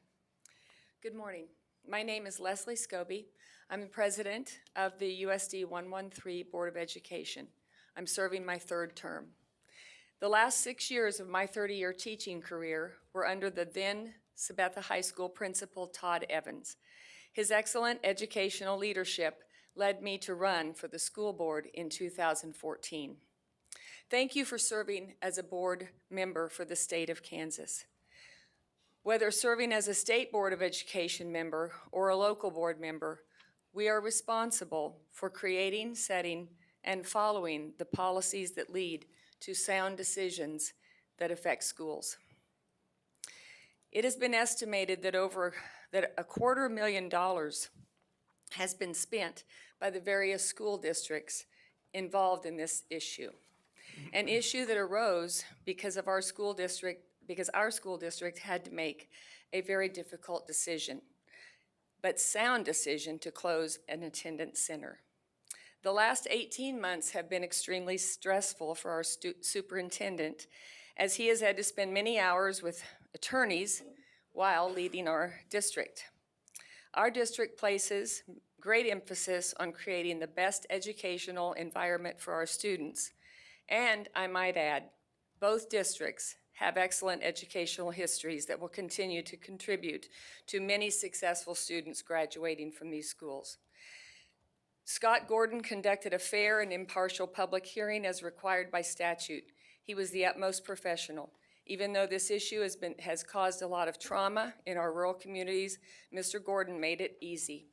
N: Good morning. My name is Leslie Scobie. I'm the president of the USD 113 Board of Education. I'm serving my 3rd term. The last 6 years of my 30-year teaching career were under the then Sabetha High School principal, Todd Evans. His excellent educational leadership led me to run for the school board in 2014. Thank you for serving as a board member for the state of Kansas. Whether serving as a state board of education member or a local board member, we are responsible for creating, setting, and following the policies that lead to sound decisions that affect schools. It has been estimated that $250,000 has been spent by the various school districts involved in this issue. An issue that arose because our school district had to make a very difficult decision, but sound decision to close an attendance center. The last 18 months have been extremely stressful for our superintendent, as he has had to spend many hours with attorneys while leading our district. Our district places great emphasis on creating the best educational environment for our students. And I might add, both districts have excellent educational histories that will continue to contribute to many successful students graduating from these schools. Scott Gordon conducted a fair and impartial public hearing as required by statute. He was the utmost professional. Even though this issue has caused a lot of trauma in our rural communities, Mr. Gordon made it easy.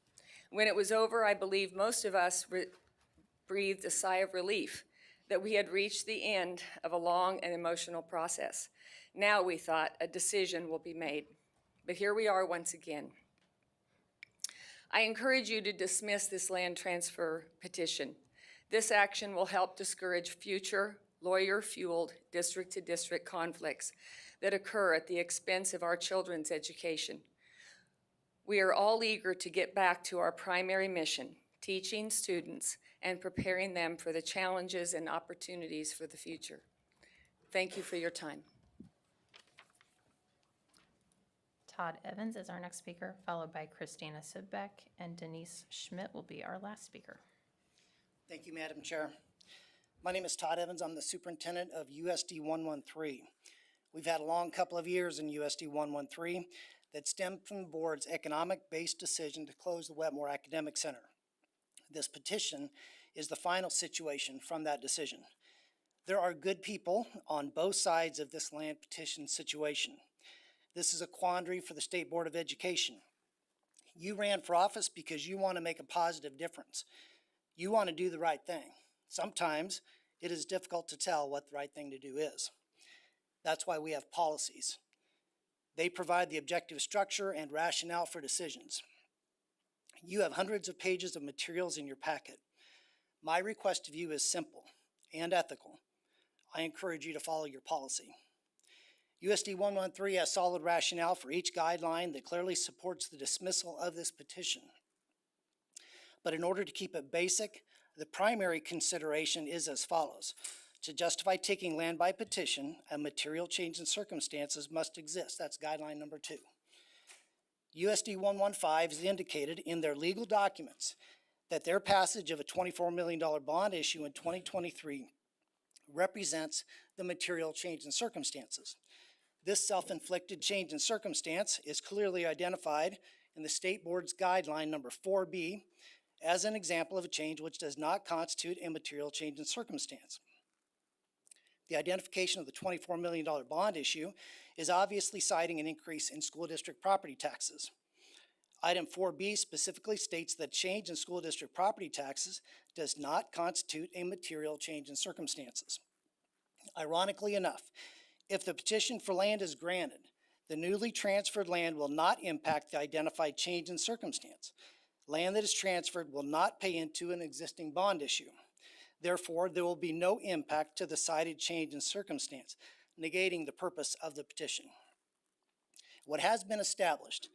N: When it was over, I believe most of us breathed a sigh of relief that we had reached the end of a long and emotional process. Now we thought a decision will be made. But here we are once again. I encourage you to dismiss this land transfer petition. This action will help discourage future lawyer-fueled district-to-district conflicts that occur at the expense of our children's education. We are all eager to get back to our primary mission, teaching students and preparing them for the challenges and opportunities for the future. Thank you for your time.
A: Todd Evans is our next speaker, followed by Christina Sidbeck, and Denise Schmidt will be our last speaker.
O: Thank you, Madam Chair. My name is Todd Evans. I'm the superintendent of USD 113. We've had a long couple of years in USD 113 that stemmed from the board's economic-based decision to close the Wetmore Academic Center. This petition is the final situation from that decision. There are good people on both sides of this land petition situation. This is a quandary for the State Board of Education. You ran for office because you want to make a positive difference. You want to do the right thing. Sometimes it is difficult to tell what the right thing to do is. That's why we have policies. They provide the objective structure and rationale for decisions. You have hundreds of pages of materials in your packet. My request of you is simple and ethical. I encourage you to follow your policy. USD 113 has solid rationale for each guideline that clearly supports the dismissal of this petition. But in order to keep it basic, the primary consideration is as follows. To justify taking land by petition, a material change in circumstances must exist. That's guideline number 2. USD 115 has indicated in their legal documents that their passage of a $24 million bond issue in 2023 represents the material change in circumstances. This self-inflicted change in circumstance is clearly identified in the State Board's guideline number 4B as an example of a change which does not constitute a material change in circumstance. The identification of the $24 million bond issue is obviously citing an increase in school district property taxes. Item 4B specifically states that change in school district property taxes does not constitute a material change in circumstances. Ironically enough, if the petition for land is granted, the newly transferred land will not impact the identified change in circumstance. Land that is transferred will not pay into an existing bond issue. Therefore, there will be no impact to the cited change in circumstance, negating the purpose of the petition. What has been established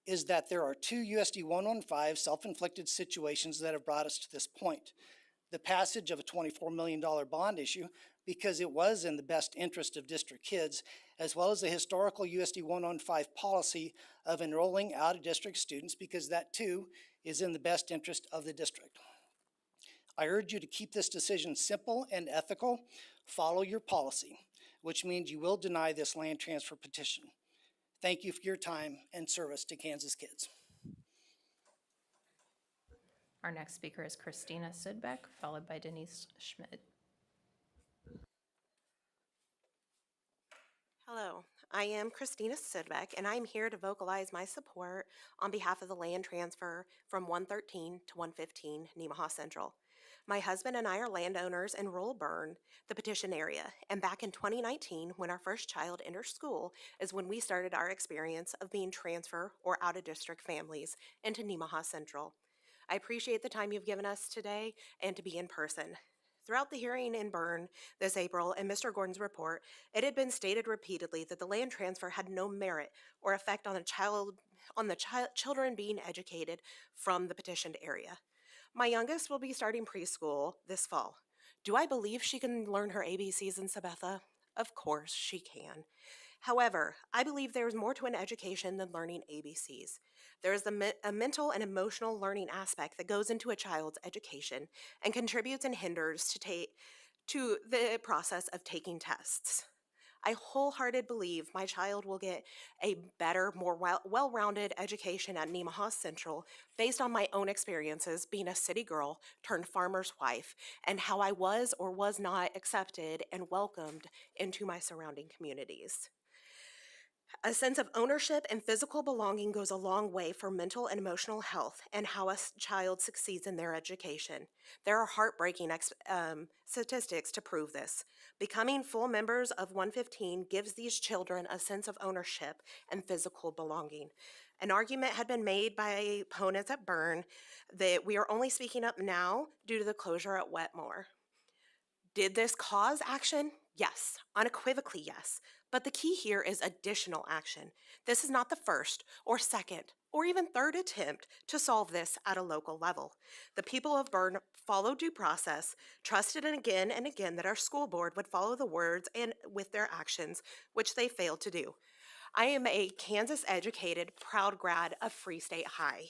O: is that there are 2 USD 115 self-inflicted situations that have brought us to this point. The passage of a $24 million bond issue because it was in the best interest of district kids, as well as the historical USD 115 policy of enrolling out-of-district students because that too is in the best interest of the district. I urge you to keep this decision simple and ethical. Follow your policy, which means you will deny this land transfer petition. Thank you for your time and service to Kansas kids.
A: Our next speaker is Christina Sidbeck, followed by Denise Schmidt.
P: Hello, I am Christina Sidbeck, and I'm here to vocalize my support on behalf of the land transfer from 113 to 115 Nemaha Central. My husband and I are landowners in rural Bern, the petition area, and back in 2019, when our first child entered school, is when we started our experience of being transfer or out-of-district families into Nemaha Central. I appreciate the time you've given us today and to be in person. Throughout the hearing in Bern this April and Mr. Gordon's report, it had been stated repeatedly that the land transfer had no merit or effect on the children being educated from the petitioned area. My youngest will be starting preschool this fall. Do I believe she can learn her ABCs in Sabetha? Of course she can. However, I believe there is more to an education than learning ABCs. There is a mental and emotional learning aspect that goes into a child's education and contributes and hinders to the process of taking tests. I wholeheartedly believe my child will get a better, more well-rounded education at Nemaha Central based on my own experiences being a city girl turned farmer's wife and how I was or was not accepted and welcomed into my surrounding communities. A sense of ownership and physical belonging goes a long way for mental and emotional health and how a child succeeds in their education. There are heartbreaking statistics to prove this. Becoming full members of 115 gives these children a sense of ownership and physical belonging. An argument had been made by opponents at Bern that we are only speaking up now due to the closure at Wetmore. Did this cause action? Yes, unequivocally yes. But the key here is additional action. This is not the first or second or even third attempt to solve this at a local level. The people of Bern followed due process, trusted and again that our school board would follow the words and with their actions, which they failed to do. I am a Kansas-educated, proud grad of Free State High.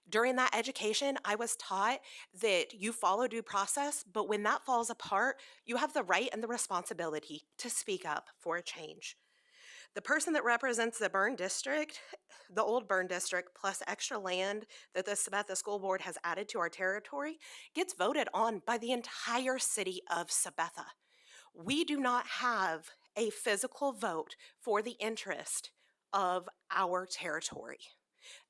P: During that education, I was taught that you follow due process, but when that falls apart, you have the right and the responsibility to speak up for a change. The person that represents the Bern district, the old Bern district, plus extra land that the Sabetha School Board has added to our territory, gets voted on by the entire city of Sabetha. We do not have a physical vote for the interest of our territory.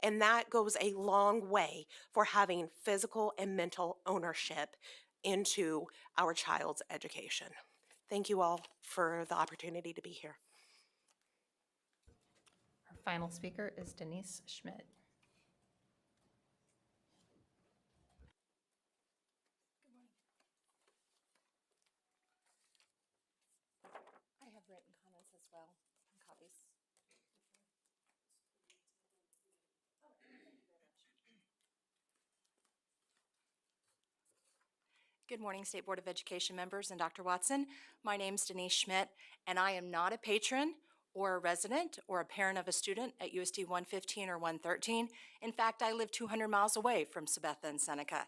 P: And that goes a long way for having physical and mental ownership into our child's education. Thank you all for the opportunity to be here.
A: Our final speaker is Denise Schmidt.
Q: I have written comments as well, and copies. Good morning, State Board of Education members and Dr. Watson. My name's Denise Schmidt, and I am not a patron or a resident or a parent of a student at USD 115 or 113. In fact, I live 200 miles away from Sabetha and Seneca.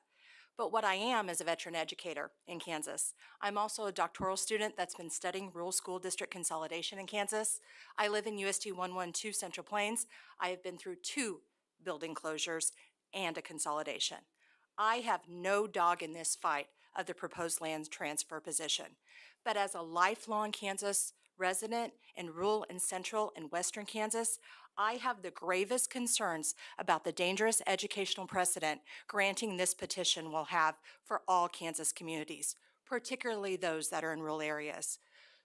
Q: But what I am is a veteran educator in Kansas. I'm also a doctoral student that's been studying rural school district consolidation in Kansas. I live in USD 112 Central Plains. I have been through 2 building closures and a consolidation. I have no dog in this fight of the proposed land transfer position. But as a lifelong Kansas resident in rural and central and western Kansas, I have the gravest concerns about the dangerous educational precedent granting this petition will have for all Kansas communities, particularly those that are in rural areas.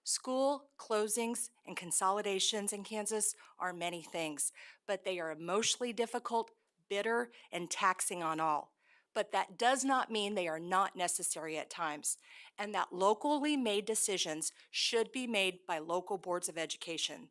Q: School closings and consolidations in Kansas are many things, but they are emotionally difficult, bitter, and taxing on all. But that does not mean they are not necessary at times, and that locally made decisions should be made by local boards of education.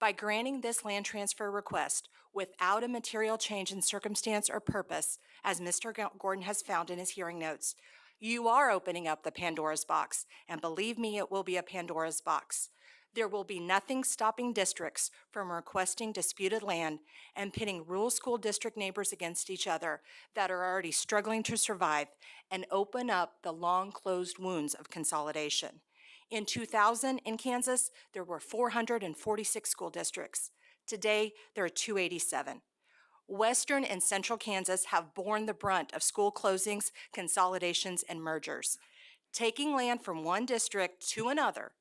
Q: By granting this land transfer request without a material change in circumstance or purpose, as Mr. Gordon has found in his hearing notes, you are opening up the Pandora's box, and believe me, it will be a Pandora's box. There will be nothing stopping districts from requesting disputed land and pitting rural school district neighbors against each other that are already struggling to survive and open up the long-closed wounds of consolidation. In 2000 in Kansas, there were 446 school districts. Today, there are 287. Western and central Kansas have borne the brunt of school closings, consolidations, and mergers. Taking land from one district to another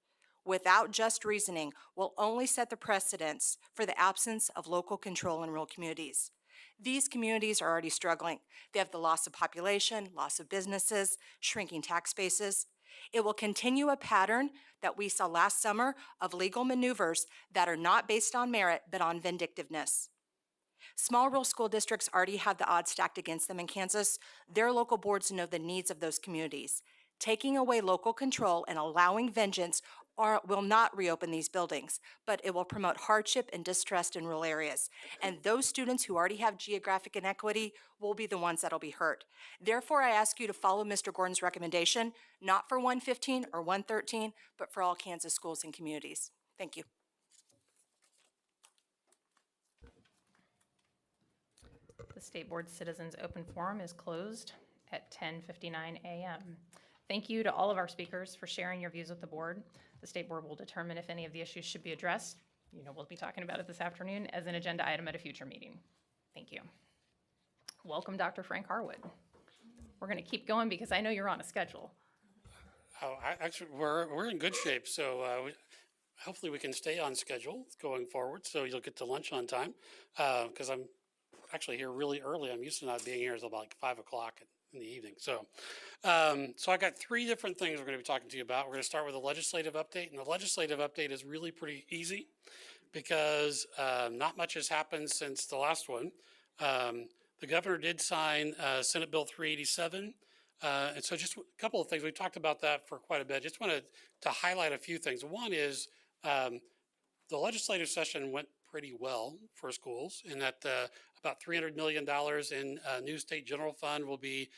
Q: without just reasoning will only set the precedents for the absence of local control in rural communities. These communities are already struggling. They have the loss of population, loss of businesses, shrinking tax bases. It will continue a pattern that we saw last summer of legal maneuvers that are not based on merit but on vindictiveness. Small rural school districts already have the odds stacked against them in Kansas. Their local boards know the needs of those communities. Taking away local control and allowing vengeance will not reopen these buildings, but it will promote hardship and distrust in rural areas. And those students who already have geographic inequity will be the ones that'll be hurt. Therefore, I ask you to follow Mr. Gordon's recommendation, not for 115 or 113, but for all Kansas schools and communities. Thank you.
A: The State Board Citizens Open Forum is closed at 10:59 a.m. Thank you to all of our speakers for sharing your views with the board. The State Board will determine if any of the issues should be addressed. You know, we'll be talking about it this afternoon as an agenda item at a future meeting. Thank you. Welcome, Dr. Frank Harwood. We're going to keep going because I know you're on a schedule.
R: Oh, actually, we're in good shape, so hopefully we can stay on schedule going forward, so you'll get to lunch on time, because I'm actually here really early. I'm used to not being here until about like 5 o'clock in the evening. So I got 3 different things we're going to be talking to you about. We're going to start with a legislative update, and the legislative update is really pretty easy because not much has happened since the last one. The governor did sign Senate Bill 387 And so just a couple of things. We talked about that for quite a bit. Just wanted to highlight a few things. One is the legislative session went pretty well for schools in that about $300 million in new state general fund will be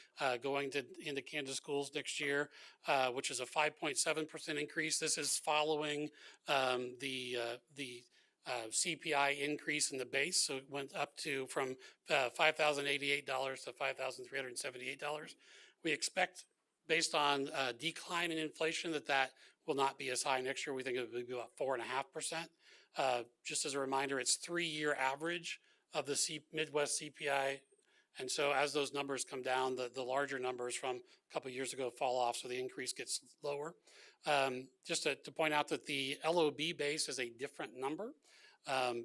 R: going into Kansas schools next year, which is a 5.7% increase. This is following the CPI increase in the base. So it went up from $5,088 to $5,378. We expect, based on decline in inflation, that will not be as high next year. We think it will be about 4.5%. Just as a reminder, it's 3-year average of the Midwest CPI. And so as those numbers come down, the larger numbers from a couple of years ago fall off, so the increase gets lower. Just to point out that the LOB base is a different number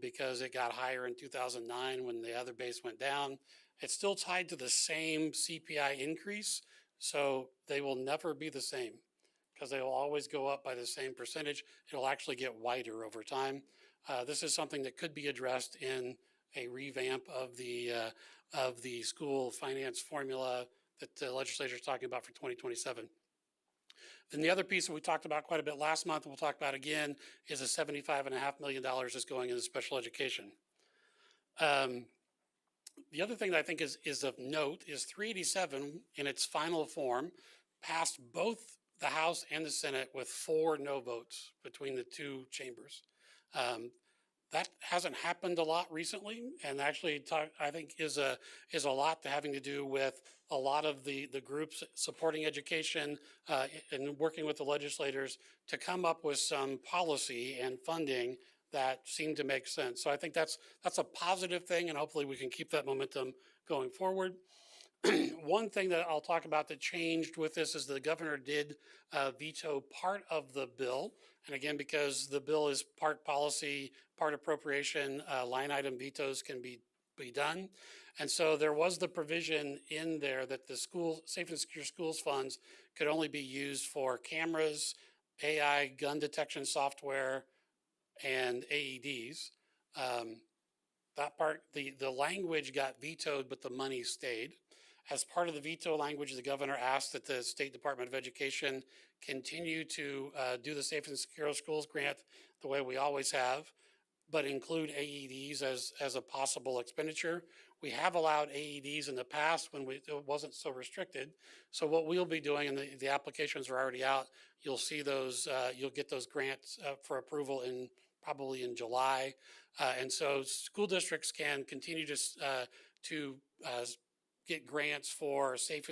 R: because it got higher in 2009 when the other base went down. It's still tied to the same CPI increase, so they will never be the same because they will always go up by the same percentage. It'll actually get wider over time. This is something that could be addressed in a revamp of the school finance formula that the legislature is talking about for 2027. Then the other piece that we talked about quite a bit last month, and we'll talk about again, is a $75.5 million that's going into special education. The other thing that I think is of note is 387 in its final form passed both the House and the Senate with 4 no votes between the 2 chambers. That hasn't happened a lot recently, and actually I think is a lot to having to do with a lot of the groups supporting education and working with the legislators to come up with some policy and funding that seem to make sense. So I think that's a positive thing, and hopefully we can keep that momentum going forward. One thing that I'll talk about that changed with this is the governor did veto part of the bill. And again, because the bill is part policy, part appropriation, line item vetoes can be done. And so there was the provision in there that the Safe and Secure Schools funds could only be used for cameras, AI gun detection software, and AEDs. That part, the language got vetoed, but the money stayed. As part of the veto language, the governor asked that the State Department of Education continue to do the Safe and Secure Schools grant the way we always have, but include AEDs as a possible expenditure. We have allowed AEDs in the past when it wasn't so restricted. So what we'll be doing, and the applications are already out, you'll see those, you'll get those grants for approval probably in July. And so school districts can continue to get grants for safe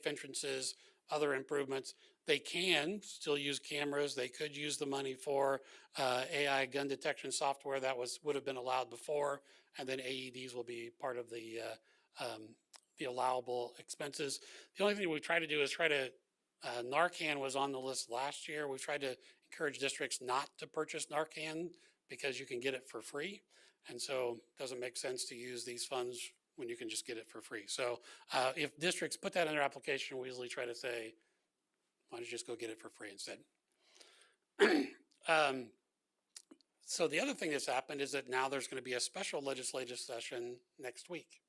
R: entrances, other improvements. They can still use cameras. They could use the money for AI gun detection software that would have been allowed before, and then AEDs will be part of the allowable expenses. The only thing we try to do is Narcan was on the list last year. We've tried to encourage districts not to purchase Narcan because you can get it for free. And so it doesn't make sense to use these funds when you can just get it for free. So if districts put that in their application, we usually try to say, why don't you just go get it for free instead? So the other thing that's happened is that now there's going to be a special legislative session next week.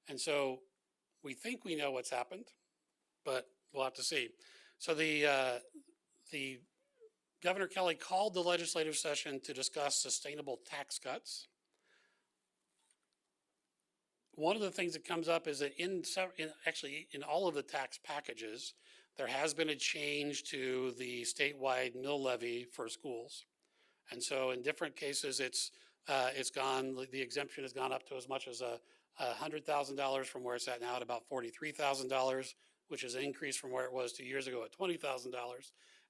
R: And so we think we know what's happened, but we'll have to see. So the Governor Kelly called the legislative session to discuss sustainable tax cuts. One of the things that comes up is that in all of the tax packages, there has been a change to the statewide mill levy for schools. And so in different cases, the exemption has gone up to as much as $100,000 from where it's at now at about $43,000, which is an increase from where it was 2 years ago at $20,000.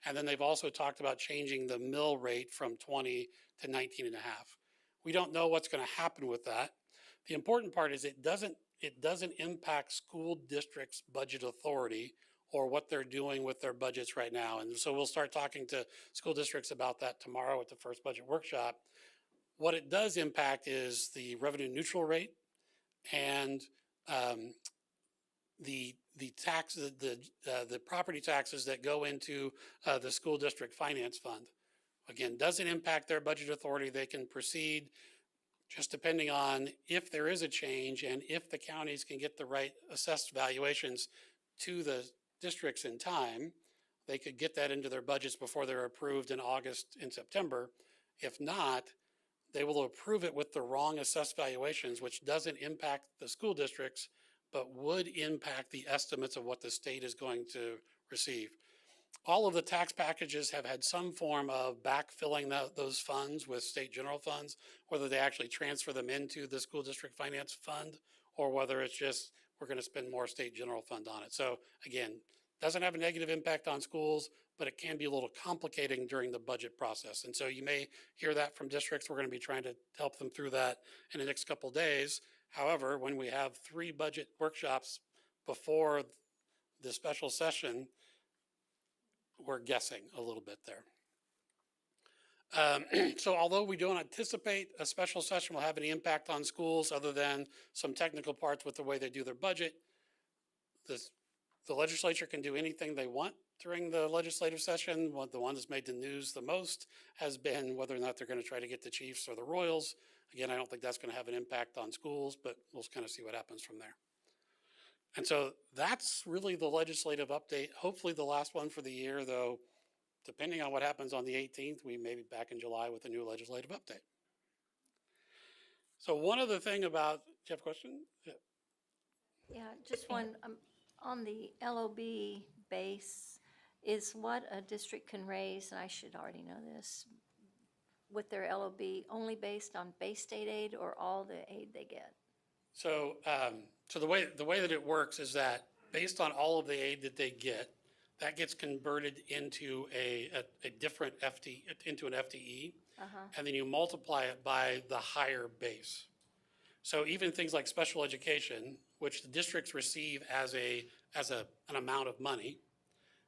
R: And then they've also talked about changing the mill rate from 20 to 19.5. We don't know what's going to happen with that. The important part is it doesn't impact school districts' budget authority or what they're doing with their budgets right now. And so we'll start talking to school districts about that tomorrow at the first budget workshop. What it does impact is the revenue neutral rate and the property taxes that go into the school district finance fund. Again, doesn't impact their budget authority. They can proceed just depending on if there is a change and if the counties can get the right assessed valuations to the districts in time, they could get that into their budgets before they're approved in August and September. If not, they will approve it with the wrong assessed valuations, which doesn't impact the school districts, but would impact the estimates of what the state is going to receive. All of the tax packages have had some form of backfilling those funds with state general funds, whether they actually transfer them into the school district finance fund or whether it's just we're going to spend more state general fund on it. So again, doesn't have a negative impact on schools, but it can be a little complicating during the budget process. And so you may hear that from districts. We're going to be trying to help them through that in the next couple of days. However, when we have 3 budget workshops before the special session, we're guessing a little bit there. So although we don't anticipate a special session will have any impact on schools other than some technical parts with the way they do their budget, the legislature can do anything they want during the legislative session. The one that's made the news the most has been whether or not they're going to try to get the Chiefs or the Royals. Again, I don't think that's going to have an impact on schools, but we'll kind of see what happens from there. And so that's really the legislative update. Hopefully the last one for the year, though, depending on what happens on the 18th, we may be back in July with a new legislative update. So one other thing about, do you have a question?
G: Yeah, just one, on the LOB base, is what a district can raise, and I should already know this, with their LOB only based on base state aid or all the aid they get?
R: So, so the way that it works is that based on all of the aid that they get, that gets converted into a different into an FTE, and then you multiply it by the higher base. So even things like special education, which the districts receive as an amount of money,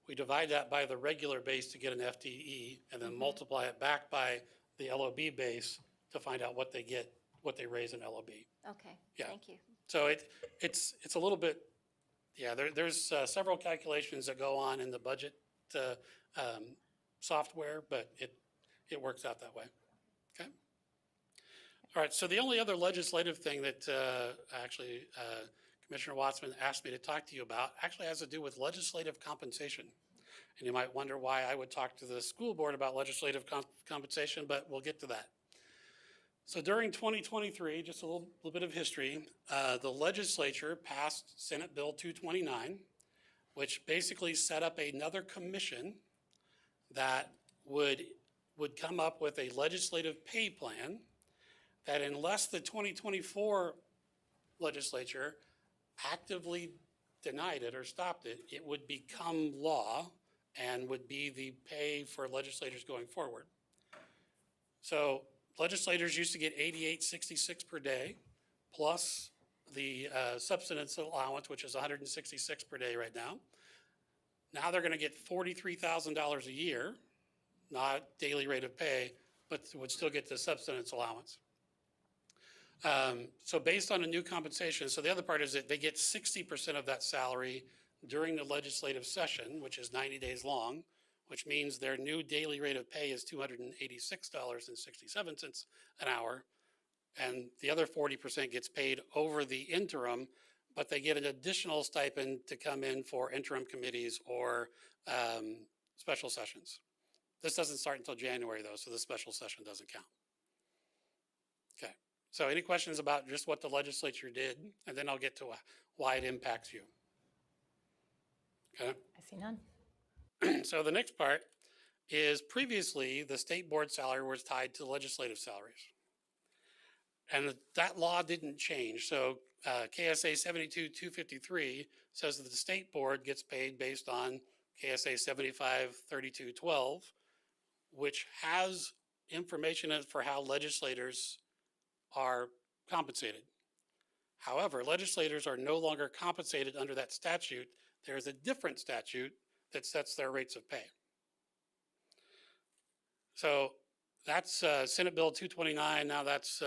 R: we divide that by the regular base to get an FTE, and then multiply it back by the LOB base to find out what they get, what they raise in LOB.
G: Okay,
R: Yeah.
G: thank you.
R: So it's a little bit, yeah, there's several calculations that go on in the budget software, but it works out that way. Okay. All right, so the only other legislative thing that actually Commissioner Watson asked me to talk to you about actually has to do with legislative compensation. And you might wonder why I would talk to the school board about legislative compensation, but we'll get to that. So during 2023, just a little bit of history, the legislature passed Senate Bill 229, which basically set up another commission that would come up with a legislative pay plan that, unless the 2024 legislature actively denied it or stopped it, it would become law and would be the pay for legislators going forward. So legislators used to get $88.66 per day, plus the subsistence allowance, which is $166 per day right now. Now they're going to get $43,000 a year, not daily rate of pay, but would still get the subsistence allowance. So based on a new compensation, so the other part is that they get 60% of that salary during the legislative session, which is 90 days long, which means their new daily rate of pay is $286.67 an hour. And the other 40% gets paid over the interim, but they get an additional stipend to come in for interim committees or special sessions. This doesn't start until January though, so the special session doesn't count. Okay, so any questions about just what the legislature did? And then I'll get to why it impacts you. Okay.
A: I see none.
R: So the next part is previously the state board salary was tied to legislative salaries. And that law didn't change. So KSA 72-253 says that the state board gets paid based on KSA 75-32-12, which has information in it for how legislators are compensated. However, legislators are no longer compensated under that statute. There's a different statute that sets their rates of pay. So that's Senate Bill 229. Now that's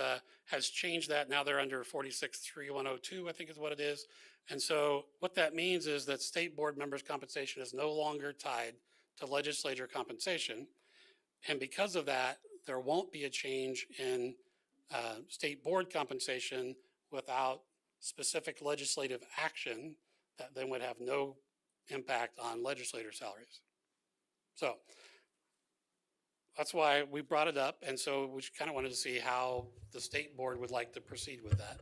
R: has changed that. Now they're under 46.3102, I think is what it is. And so what that means is that state board members' compensation is no longer tied to legislature compensation. And because of that, there won't be a change in state board compensation without specific legislative action that then would have no impact on legislator salaries. So that's why we brought it up, and so we kind of wanted to see how the state board would like to proceed with that.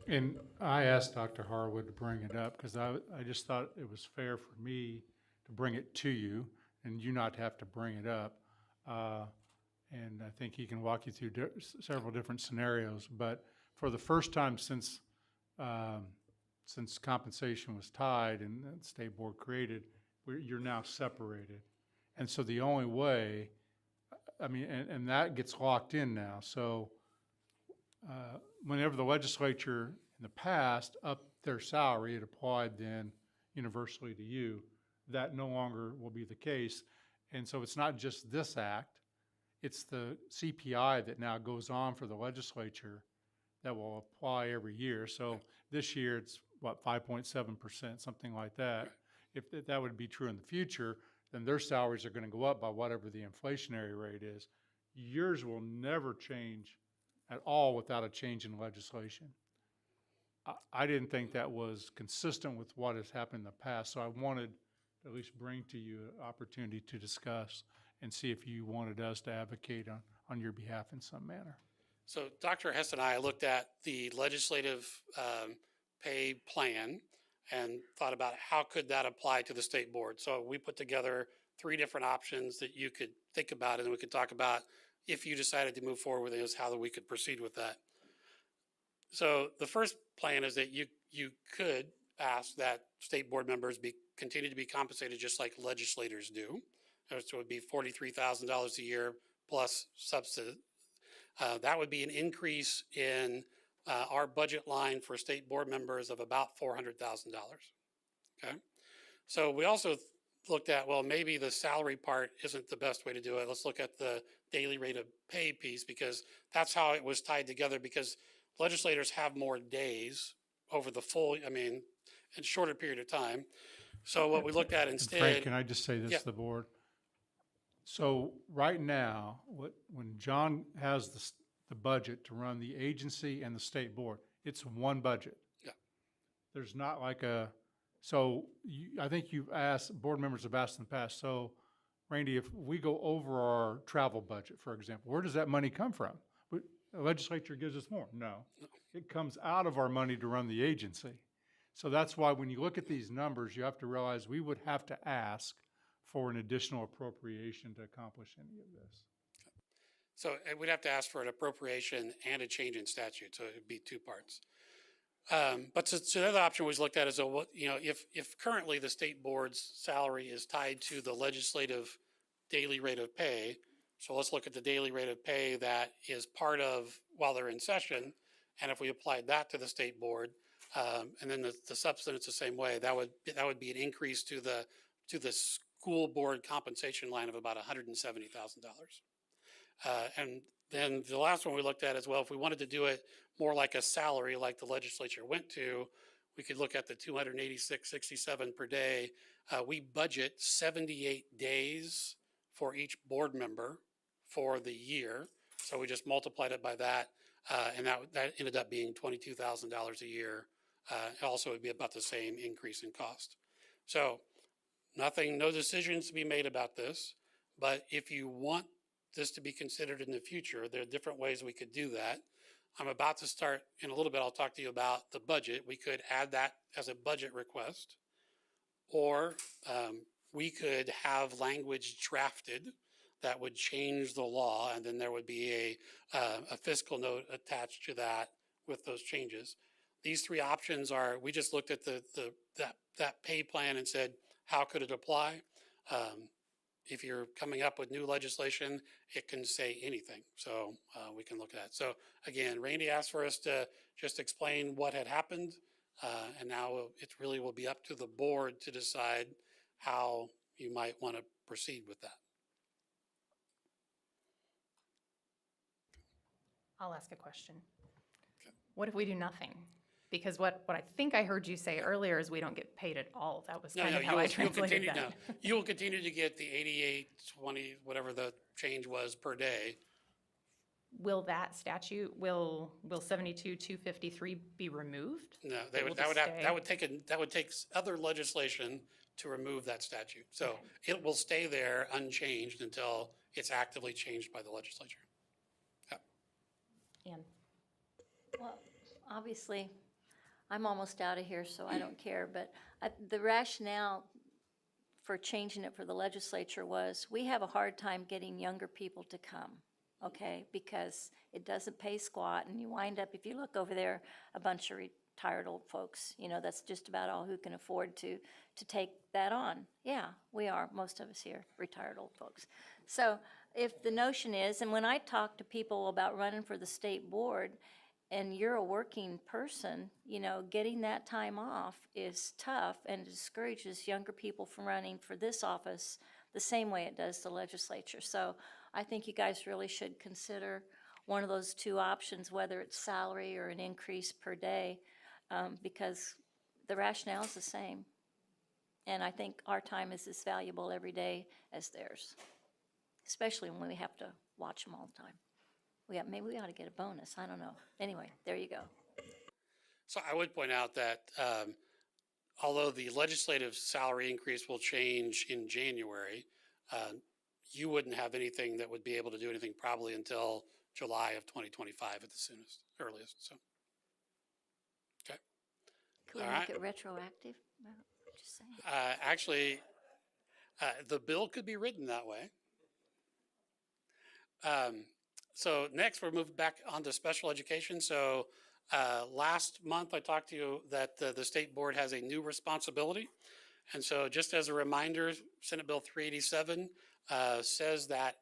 S: And I asked Dr. Harwood to bring it up because I just thought it was fair for me to bring it to you and you not have to bring it up. And I think he can walk you through several different scenarios. But for the first time since compensation was tied and the state board created, you're now separated. And so the only way, I mean, and that gets locked in now. So whenever the legislature in the past upped their salary, it applied then universally to you. That no longer will be the case. And so it's not just this act, it's the CPI that now goes on for the legislature that will apply every year. So this year it's what, 5.7%, something like that. If that would be true in the future, then their salaries are going to go up by whatever the inflationary rate is. Yours will never change at all without a change in legislation. I didn't think that was consistent with what has happened in the past, so I wanted to at least bring to you an opportunity to discuss and see if you wanted us to advocate on your behalf in some manner.
R: So Dr. Hess and I looked at the legislative pay plan and thought about how could that apply to the state board. So we put together 3 different options that you could think about, and we could talk about if you decided to move forward with it, is how we could proceed with that. So the first plan is that you could ask that state board members continue to be compensated just like legislators do. So it would be $43,000 a year plus subsidy. That would be an increase in our budget line for state board members of about $400,000. Okay. So we also looked at, well, maybe the salary part isn't the best way to do it. Let's look at the daily rate of pay piece, because that's how it was tied together, because legislators have more days over the full, in a shorter period of time. So what we looked at instead.
S: Frank, can I just say this
R: Yeah.
S: to the board? So right now, when John has the budget to run the agency and the state board, it's one budget.
R: Yeah.
S: There's not like I think board members have asked in the past, so Randy, if we go over our travel budget, for example, where does that money come from? The legislature gives us more. No, it comes out of our money to run the agency. So that's why when you look at these numbers, you have to realize we would have to ask for an additional appropriation to accomplish any of this.
R: So we'd have to ask for an appropriation and a change in statute, so it'd be 2 parts. But so the other option was looked at as if currently the state board's salary is tied to the legislative daily rate of pay. So let's look at the daily rate of pay that is part of while they're in session, and if we applied that to the state board, and then the substance the same way, that would be an increase to the school board compensation line of about $170,000. And then the last one we looked at as well, if we wanted to do it more like a salary, like the legislature went to, we could look at the $286.67 per day. We budget 78 days for each board member for the year. So we just multiplied it by that, and that ended up being $22,000 a year. Also, it would be about the same increase in cost. So no decisions to be made about this, but if you want this to be considered in the future, there are different ways we could do that. I'm about to start, in a little bit, I'll talk to you about the budget. We could add that as a budget request, or we could have language drafted that would change the law, and then there would be a fiscal note attached to that with those changes. These 3 options are, we just looked at that pay plan and said, how could it apply? If you're coming up with new legislation, it can say anything. So we can look at that. So again, Randy asked for us to just explain what had happened. And now it really will be up to the board to decide how you might want to proceed with that.
A: I'll ask a question. What if we do nothing? Because what I think I heard you say earlier is we don't get paid at all. That was kind of how I translated that.
R: You will continue to get the $88.20, whatever the change was per day.
A: Will that statute, will 72-253 be removed?
R: No, that would take other legislation to remove that statute. So it will stay there unchanged until it's actively changed by the legislature.
A: Ann?
G: Well, obviously, I'm almost out of here, so I don't care, but the rationale for changing it for the legislature was, we have a hard time getting younger people to come, okay? Because it doesn't pay squat, and you wind up, if you look over there, a bunch of retired old folks, you know, that's just about all who can afford to take that on. Yeah, we are, most of us here, retired old folks. So if the notion is, and when I talk to people about running for the state board, and you're a working person, you know, getting that time off is tough and discourages younger people from running for this office the same way it does the legislature. So I think you guys really should consider one of those two options, whether it's salary or an increase per day, because the rationale is the same. And I think our time is as valuable every day as theirs, especially when we have to watch them all the time. Maybe we ought to get a bonus. I don't know. Anyway, there you go.
R: So I would point out that although the legislative salary increase will change in January, you wouldn't have anything that would be able to do anything probably until July of 2025 at the soonest, earliest. So, okay.
G: Could we make it retroactive? No, just saying.
R: Actually, the bill could be written that way. So next, we're moving back onto special education. So last month, I talked to you that the state board has a new responsibility. And so just as a reminder, Senate Bill 387 says that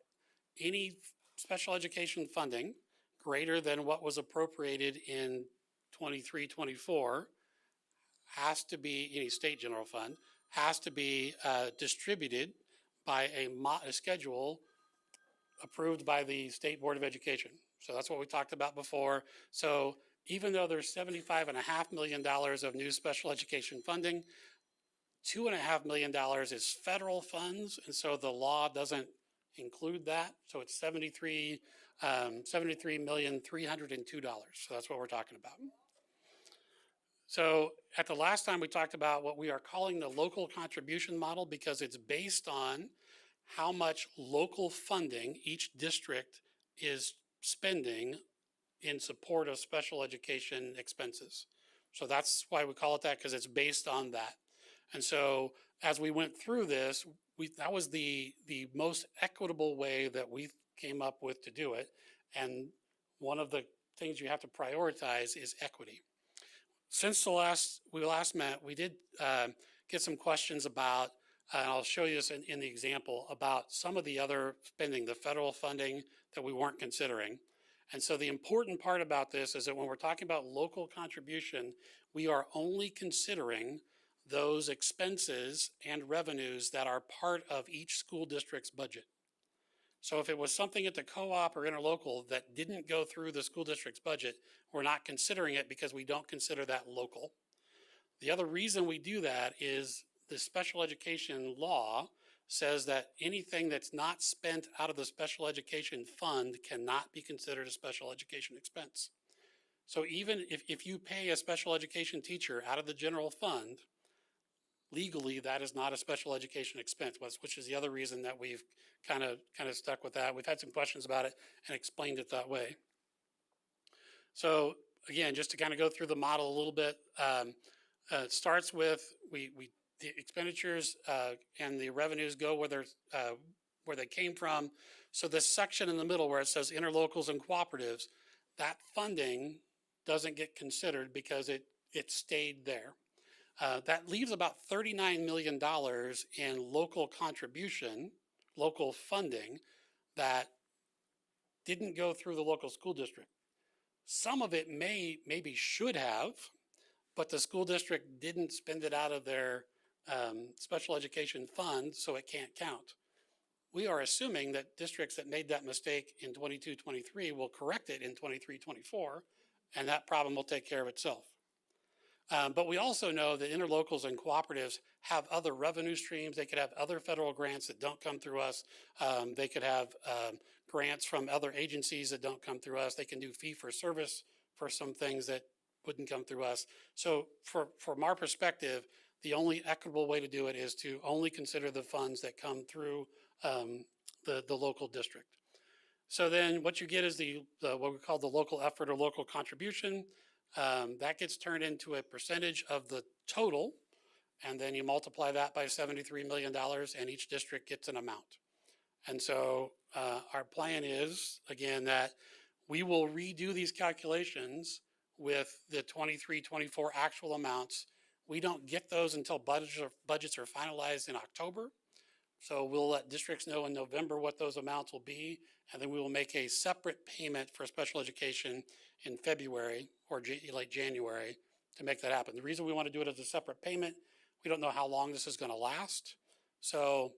R: any special education funding greater than what was appropriated in 23-24 has to be, any state general fund, has to be distributed by a schedule approved by the State Board of Education. So that's what we talked about before. So even though there's $75.5 million of new special education funding, $2.5 million is federal funds, and so the law doesn't include that. So it's $73,302,302. So that's what we're talking about. So at the last time we talked about what we are calling the local contribution model, because it's based on how much local funding each district is spending in support of special education expenses. So that's why we call it that, because it's based on that. And so as we went through this, that was the most equitable way that we came up with to do it. And one of the things you have to prioritize is equity. Since we last met, we did get some questions about, and I'll show you this in the example, about some of the other spending, the federal funding that we weren't considering. And so the important part about this is that when we're talking about local contribution, we are only considering those expenses and revenues that are part of each school district's budget. So if it was something at the co-op or interlocal that didn't go through the school district's budget, we're not considering it because we don't consider that local. The other reason we do that is the special education law says that anything that's not spent out of the special education fund cannot be considered a special education expense. So even if you pay a special education teacher out of the general fund, legally that is not a special education expense, which is the other reason that we've kind of stuck with that. We've had some questions about it and explained it that way. So again, just to kind of go through the model a little bit, it starts with the expenditures and the revenues go where they came from. So this section in the middle where it says interlocals and cooperatives, that funding doesn't get considered because it stayed there. That leaves about $39 million in local contribution, local funding that didn't go through the local school district. Some of it maybe should have, but the school district didn't spend it out of their special education fund, so it can't count. We are assuming that districts that made that mistake in 22-23 will correct it in 23-24, and that problem will take care of itself. But we also know that interlocals and cooperatives have other revenue streams. They could have other federal grants that don't come through us. They could have grants from other agencies that don't come through us. They can do fee for service for some things that wouldn't come through us. So from our perspective, the only equitable way to do it is to only consider the funds that come through the local district. So then what you get is the what we call the local effort or local contribution. That gets turned into a percentage of the total, and then you multiply that by $73 million, and each district gets an amount. And so our plan is, again, that we will redo these calculations with the 23-24 actual amounts. We don't get those until budgets are finalized in October. So we'll let districts know in November what those amounts will be, and then we will make a separate payment for special education in February or late January to make that happen. The reason we want to do it as a separate payment, we don't know how long this is going to last. So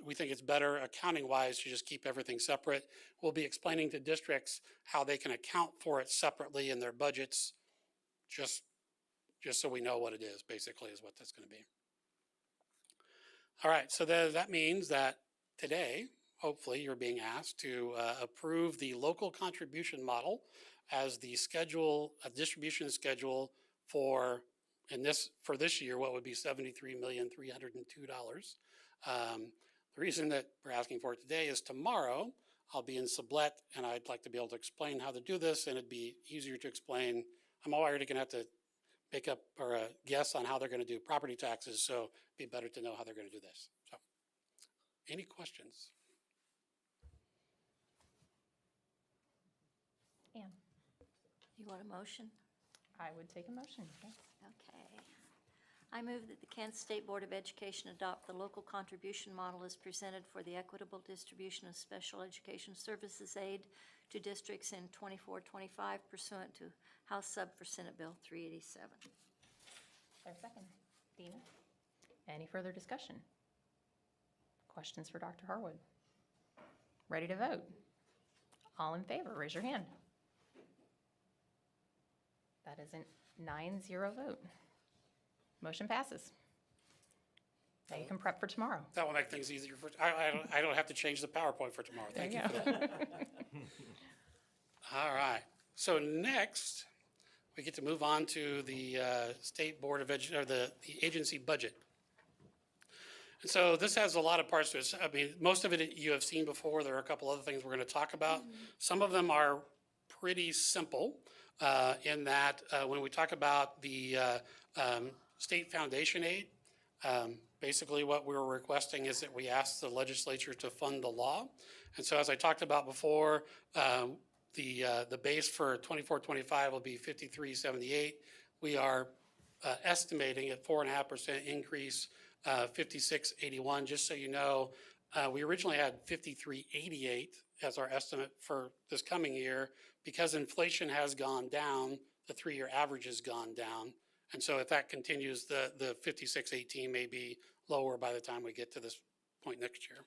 R: we think it's better accounting-wise to just keep everything separate. We'll be explaining to districts how they can account for it separately in their budgets, just so we know what it is, basically, is what that's going to be. All right, so that means that today, hopefully, you're being asked to approve the local contribution model as the schedule, a distribution schedule for this year, what would be $73,302. The reason that we're asking for it today is tomorrow I'll be in Sublette, and I'd like to be able to explain how to do this, and it'd be easier to explain. I'm already going to have to make up or guess on how they're going to do property taxes, so it'd be better to know how they're going to do this. So, any questions?
A: Ann,
G: You want a motion?
A: I would take a motion, yes.
G: Okay. I move that the Kansas State Board of Education adopt the local contribution model as presented for the equitable distribution of special education services aid to districts in 24-25 pursuant to House Sub for Senate Bill 387.
A: There a second? Dina? Any further discussion? Questions for Dr. Harwood? Ready to vote? All in favor, raise your hand. That is a 9-0 vote. Motion passes. Now you can prep for tomorrow.
R: That will make things easier for, I don't have to change the PowerPoint for tomorrow. Thank you for that. All right, so next, we get to move on to the State Board of Education, or the agency budget. And so this has a lot of parts to it. I mean, most of it you have seen before. There are a couple other things we're going to talk about. Some of them are pretty simple in that when we talk about the state foundation aid, basically what we were requesting is that we ask the legislature to fund the law. And so as I talked about before, the base for 24-25 will be 53.78. We are estimating at 4.5% increase, 56.81. Just so you know, we originally had 53.88 as our estimate for this coming year. Because inflation has gone down, the 3-year average has gone down. And so if that continues, the 56.18 may be lower by the time we get to this point next year.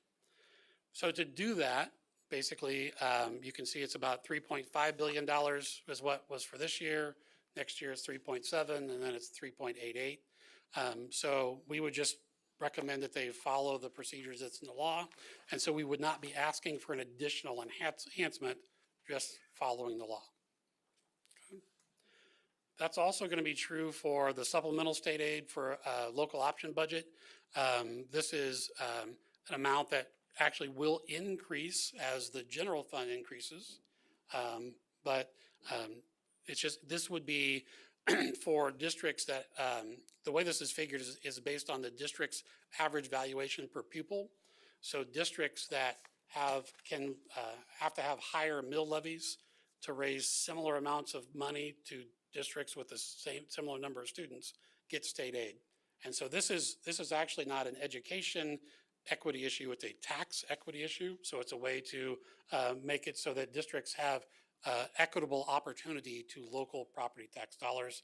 R: So to do that, basically, you can see it's about $3.5 billion is what was for this year. Next year is 3.7, and then it's 3.88. So we would just recommend that they follow the procedures that's in the law. And so we would not be asking for an additional enhancement, just following the law. Okay. That's also going to be true for the supplemental state aid for local option budget. This is an amount that actually will increase as the general fund increases. But it's just, this would be for districts that, the way this is figured is based on the district's average valuation per pupil. So districts that have to have higher mill levies to raise similar amounts of money to districts with the similar number of students get state aid. And so this is actually not an education equity issue, it's a tax equity issue. So it's a way to make it so that districts have equitable opportunity to local property tax dollars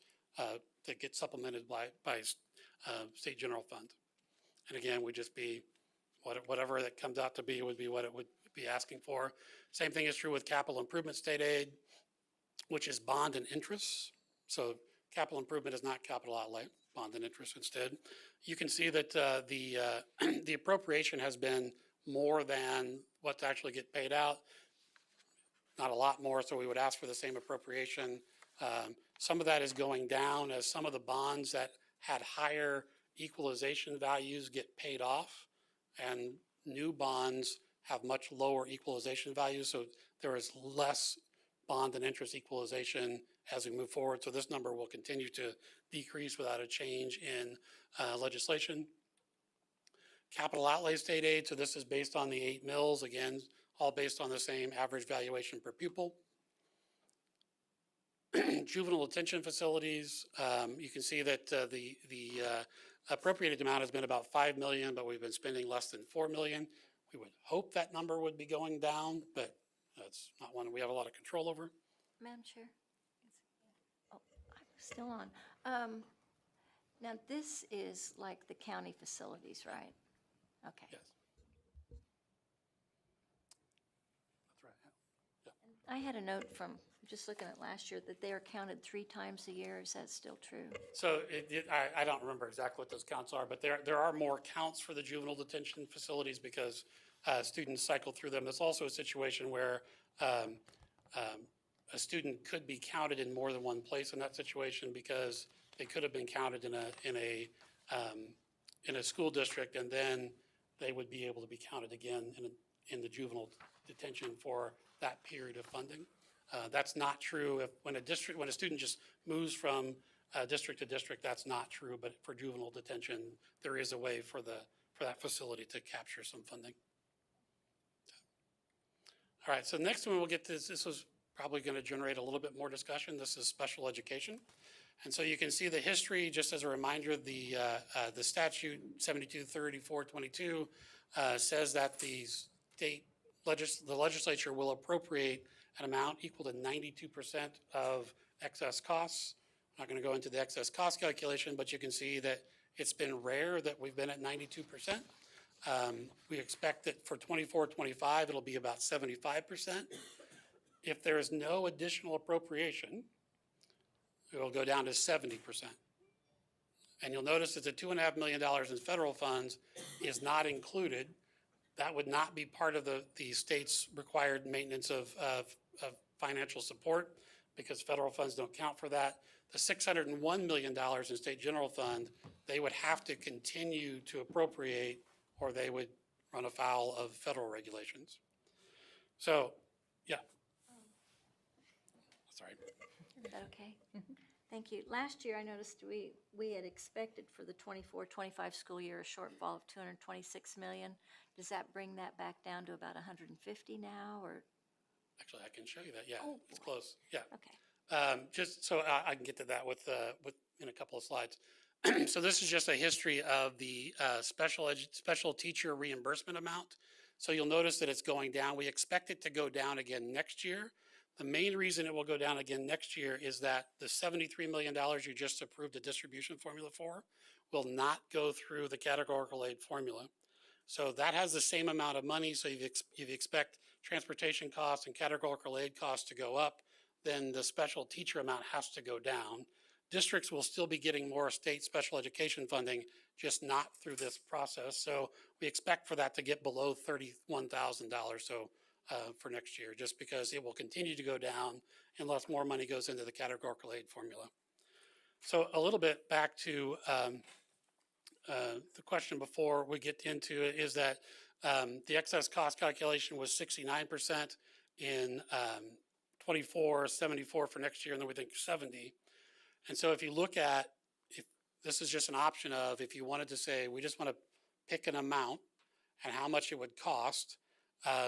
R: that get supplemented by state general fund. And again, we just be, whatever that comes out to be would be what it would be asking for. Same thing is true with capital improvement state aid, which is bond and interest. So capital improvement is not capital outlay, bond and interest instead. You can see that the appropriation has been more than what's actually get paid out. Not a lot more, so we would ask for the same appropriation. Some of that is going down as some of the bonds that had higher equalization values get paid off, and new bonds have much lower equalization values, so there is less bond and interest equalization as we move forward. So this number will continue to decrease without a change in legislation. Capital outlay state aid, so this is based on the 8 mills, again, all based on the same average valuation per pupil. Juvenile detention facilities, you can see that the appropriated amount has been about 5 million, but we've been spending less than 4 million. We would hope that number would be going down, but that's not one we have a lot of control over.
G: Madam Chair? Oh, I'm still on. Now, this is like the county facilities, right? Okay.
R: Yes. That's right. Yeah.
G: I had a note from, just looking at last year, that they are counted 3 times a year. Is that still true?
R: So I don't remember exactly what those counts are, but there are more counts for the juvenile detention facilities because students cycle through them. There's also a situation where a student could be counted in more than one place in that situation because they could have been counted in a school district, and then they would be able to be counted again in the juvenile detention for that period of funding. That's not true when a student just moves from district to district. That's not true. But for juvenile detention, there is a way for that facility to capture some funding. All right. So next one we'll get to this was probably going to generate a little bit more discussion. This is special education. And so you can see the history, just as a reminder, the statute 723422 says that the legislature will appropriate an amount equal to 92% of excess costs. I'm not going to go into the excess cost calculation, but you can see that it's been rare that we've been at 92%. We expect that for 24-25, it'll be about 75%. If there is no additional appropriation, it will go down to 70%. And you'll notice that the $2.5 million in federal funds is not included. That would not be part of the state's required maintenance of financial support because federal funds don't count for that. The $601 million in state general fund, they would have to continue to appropriate or they would run afoul of federal regulations. So, yeah. Sorry.
G: Is that okay? Thank you. Last year, I noticed we had expected for the 24-25 school year a shortfall of $226 million. Does that bring that back down to about 150 now, or?
R: Actually, I can show you that. Yeah,
G: Oh,
R: it's close. Yeah.
G: Okay.
R: Just so I can get to that with in a couple of slides. So this is just a history of the special teacher reimbursement amount. So you'll notice that it's going down. We expect it to go down again next year. The main reason it will go down again next year is that the $73 million you just approved a distribution formula for will not go through the categorical aid formula. So that has the same amount of money. So you expect transportation costs and categorical aid costs to go up, then the special teacher amount has to go down. Districts will still be getting more state special education funding, just not through this process. So we expect for that to get below $31,000. So for next year, just because it will continue to go down unless more money goes into the categorical aid formula. So a little bit back to the question before we get into it is that the excess cost calculation was 69% in 24, 74 for next year, and then we think 70. And so if you look at, if this is just an option of, if you wanted to say, we just want to pick an amount and how much it would cost.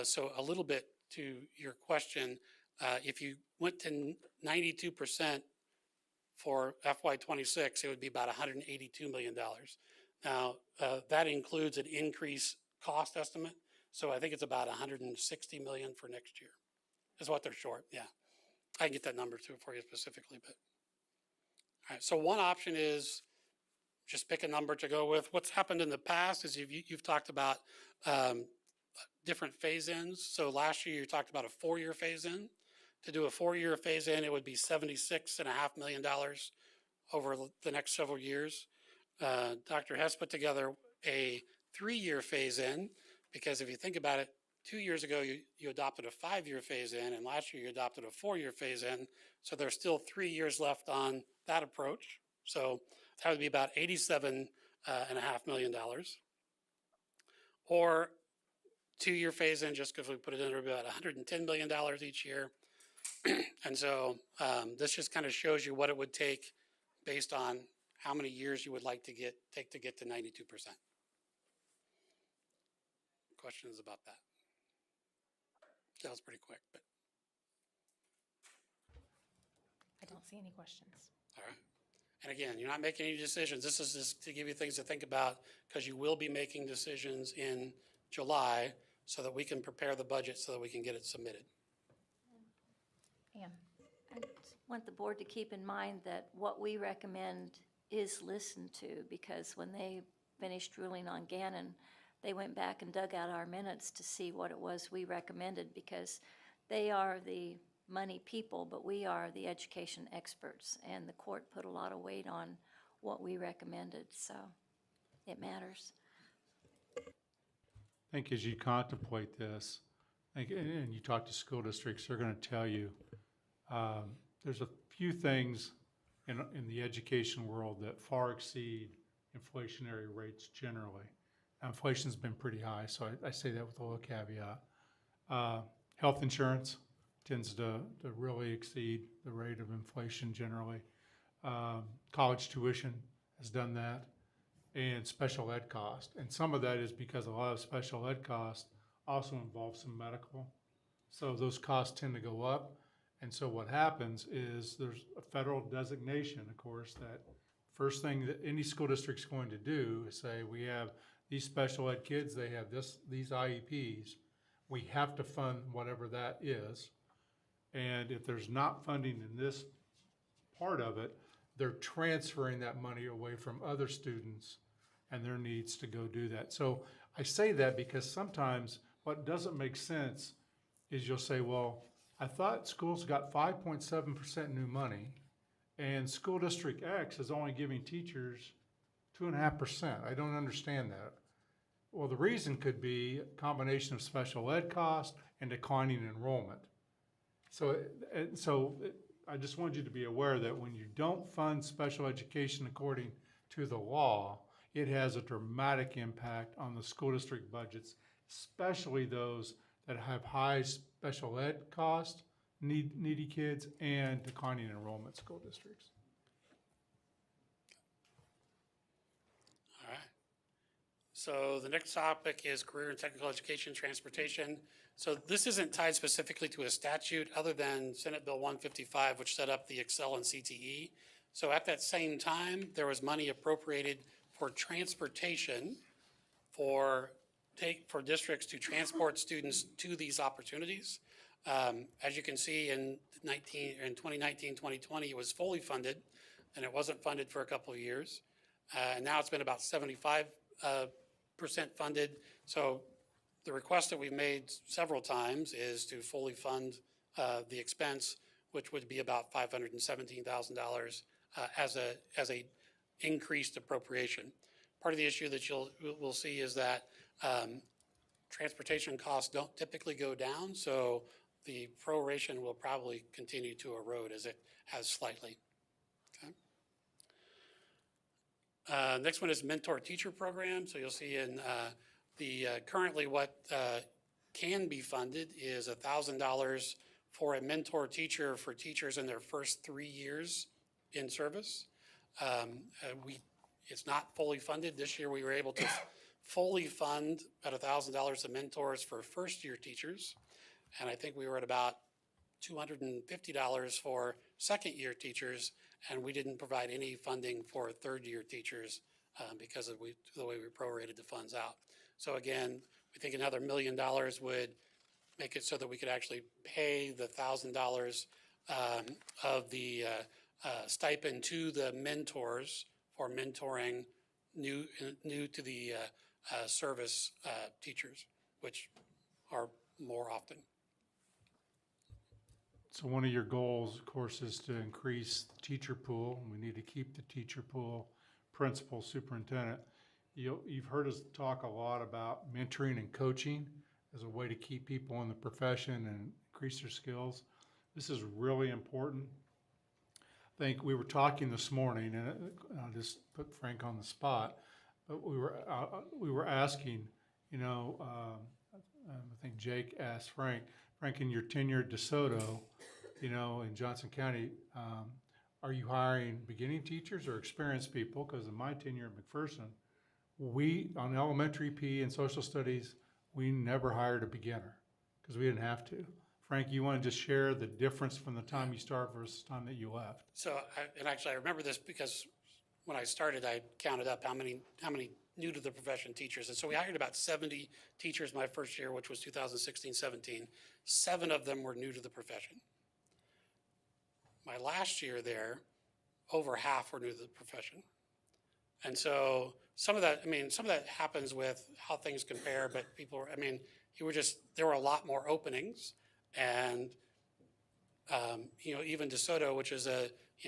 R: So a little bit to your question, if you went to 92% for FY26, it would be about $182 million. Now, that includes an increase cost estimate. So I think it's about $160 million for next year is what they're short. Yeah, I can get that number too for you specifically. But all right, so one option is just pick a number to go with. What's happened in the past is you've talked about different phase-ins. So last year you talked about a 4-year phase-in. To do a 4-year phase-in, it would be $76.5 million over the next several years. Dr. Hess put together a 3-year phase-in because if you think about it, 2 years ago you adopted a 5-year phase-in, and last year you adopted a 4-year phase-in. So there's still 3 years left on that approach. So that would be about $87 $2.5 million. Or 2-year phase-in, just because we put it in about $110 million each year. And so this just kind of shows you what it would take based on how many years you would like to take to get to 92%. Questions about that? That was pretty quick, but
A: I don't see any questions.
R: all right. And again, you're not making any decisions. This is just to give you things to think about, because you will be making decisions in July so that we can prepare the budget so that we can get it submitted.
A: Ann?
G: I just want the board to keep in mind that what we recommend is listened to, because when they finished ruling on Gannon, they went back and dug out our minutes to see what it was we recommended, because they are the money people, but we are the education experts, and the court put a lot of weight on what we recommended, so it matters.
S: I think as you contemplate this, and you talk to school districts, they're going to tell you there's a few things in the education world that far exceed inflationary rates generally. Now, inflation's been pretty high, so I say that with a little caveat. Health insurance tends to really exceed the rate of inflation generally. College tuition has done that, and special ed cost. And some of that is because a lot of special ed costs also involve some medical. So those costs tend to go up. And so what happens is there's a federal designation, of course, that first thing that any school district's going to do is say, we have these special ed kids, they have these IEPs. We have to fund whatever that is. And if there's not funding in this part of it, they're transferring that money away from other students and their needs to go do that. So I say that because sometimes what doesn't make sense is you'll say, well, I thought schools got 5.7% new money and school district X is only giving teachers 2.5%. I don't understand that. Well, the reason could be a combination of special ed cost and declining enrollment. So I just want you to be aware that when you don't fund special education according to the law, it has a dramatic impact on the school district budgets, especially those that have high special ed cost, needy kids, and declining enrollment school districts.
R: all right. So the next topic is career and technical education transportation. So this isn't tied specifically to a statute other than Senate Bill 155, which set up the Excel and CTE. So at that same time, there was money appropriated for transportation for districts to transport students to these opportunities. As you can see in 2019, 2020, it was fully funded, and it wasn't funded for a couple of years. And now it's been about 75% funded. So the request that we've made several times is to fully fund the expense, which would be about $517,000 as a increased appropriation. Part of the issue that we'll see is that transportation costs don't typically go down, so the proration will probably continue to erode as it has slightly. Okay. Next one is mentor teacher program. So you'll see in currently what can be funded is $1,000 for a mentor teacher for teachers in their first 3 years in service. It's not fully funded. This year we were able to fully fund about $1,000 of mentors for first-year teachers. And I think we were at about $250 for second-year teachers, and we didn't provide any funding for third-year teachers because of the way we prorated the funds out. So again, we think another $1 million would make it so that we could actually pay the $1,000 of the stipend to the mentors for mentoring new to the service teachers, which are more often.
S: So one of your goals, of course, is to increase the teacher pool. We need to keep the teacher pool, principal, superintendent. You've heard us talk a lot about mentoring and coaching as a way to keep people in the profession and increase their skills. This is really important. I think we were talking this morning, and I'll just put Frank on the spot. but we were asking, you know, I think Jake asked Frank, in your tenure at DeSoto, you know, in Johnson County, are you hiring beginning teachers or experienced people? Because in my tenure at McPherson, we, on elementary PE and social studies, we never hired a beginner because we didn't have to. Frank, you want to just share the difference from the time you started versus the time that you left?
R: So, I remember this because when I started, I counted up how many new to the profession teachers. And so we hired about 70 teachers my first year, which was 2016-17. 7 of them were new to the profession. My last year there, over half were new to the profession. And so some of that happens with how things compare, but people, there were a lot more openings. And, even DeSoto, which is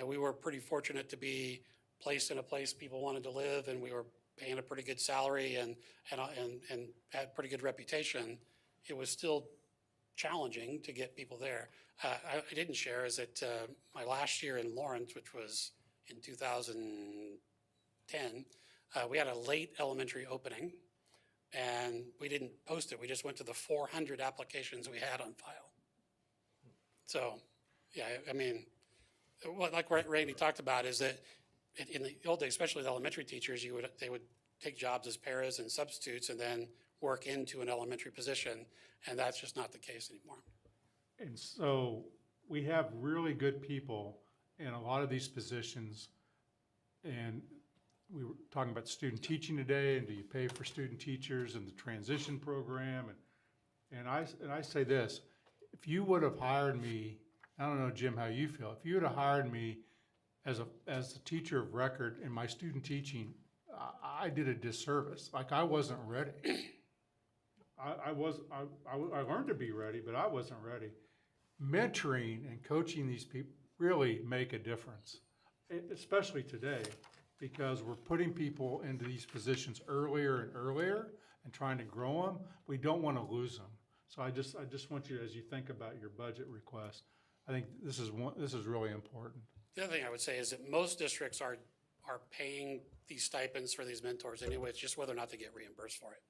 R: we were pretty fortunate to be placed in a place people wanted to live, and we were paying a pretty good salary and had pretty good reputation. It was still challenging to get people there. I didn't share is that my last year in Lawrence, which was in 2010, we had a late elementary opening, and we didn't post it. We just went to the 400 applications we had on file. So, yeah, what like Randy talked about is that in the old days, especially the elementary teachers, they would take jobs as paras and substitutes and then work into an elementary position, and that's just not the case anymore.
S: And so we have really good people in a lot of these positions, and we were talking about student teaching today, and do you pay for student teachers and the transition program, and I say this, if you would have hired me, I don't know, Jim, how you feel, if you would have hired me as a teacher of record in my student teaching, I did a disservice. Like, I wasn't ready. I learned to be ready, but I wasn't ready. Mentoring and coaching these people really make a difference, especially today, because we're putting people into these positions earlier and earlier and trying to grow them. We don't want to lose them. So I just want you, as you think about your budget request, I think this is really important.
R: The other thing I would say is that most districts are paying these stipends for these mentors anyway. It's just whether or not they get reimbursed for it.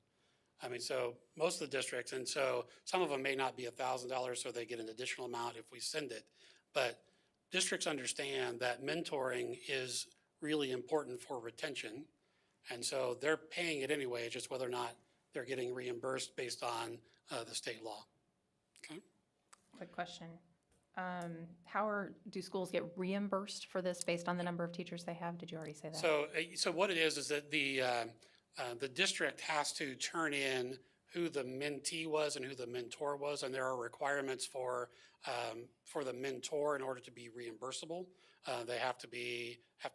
R: So most of the districts, and so some of them may not be $1,000, so they get an additional amount if we send it. But districts understand that mentoring is really important for retention, and so they're paying it anyway. It's just whether or not they're getting reimbursed based on the state law. Okay.
A: Quick question. Do schools get reimbursed for this based on the number of teachers they have? Did you already say that?
R: So what it is that the district has to turn in who the mentee was and who the mentor was, and there are requirements for the mentor in order to be reimbursable. They have to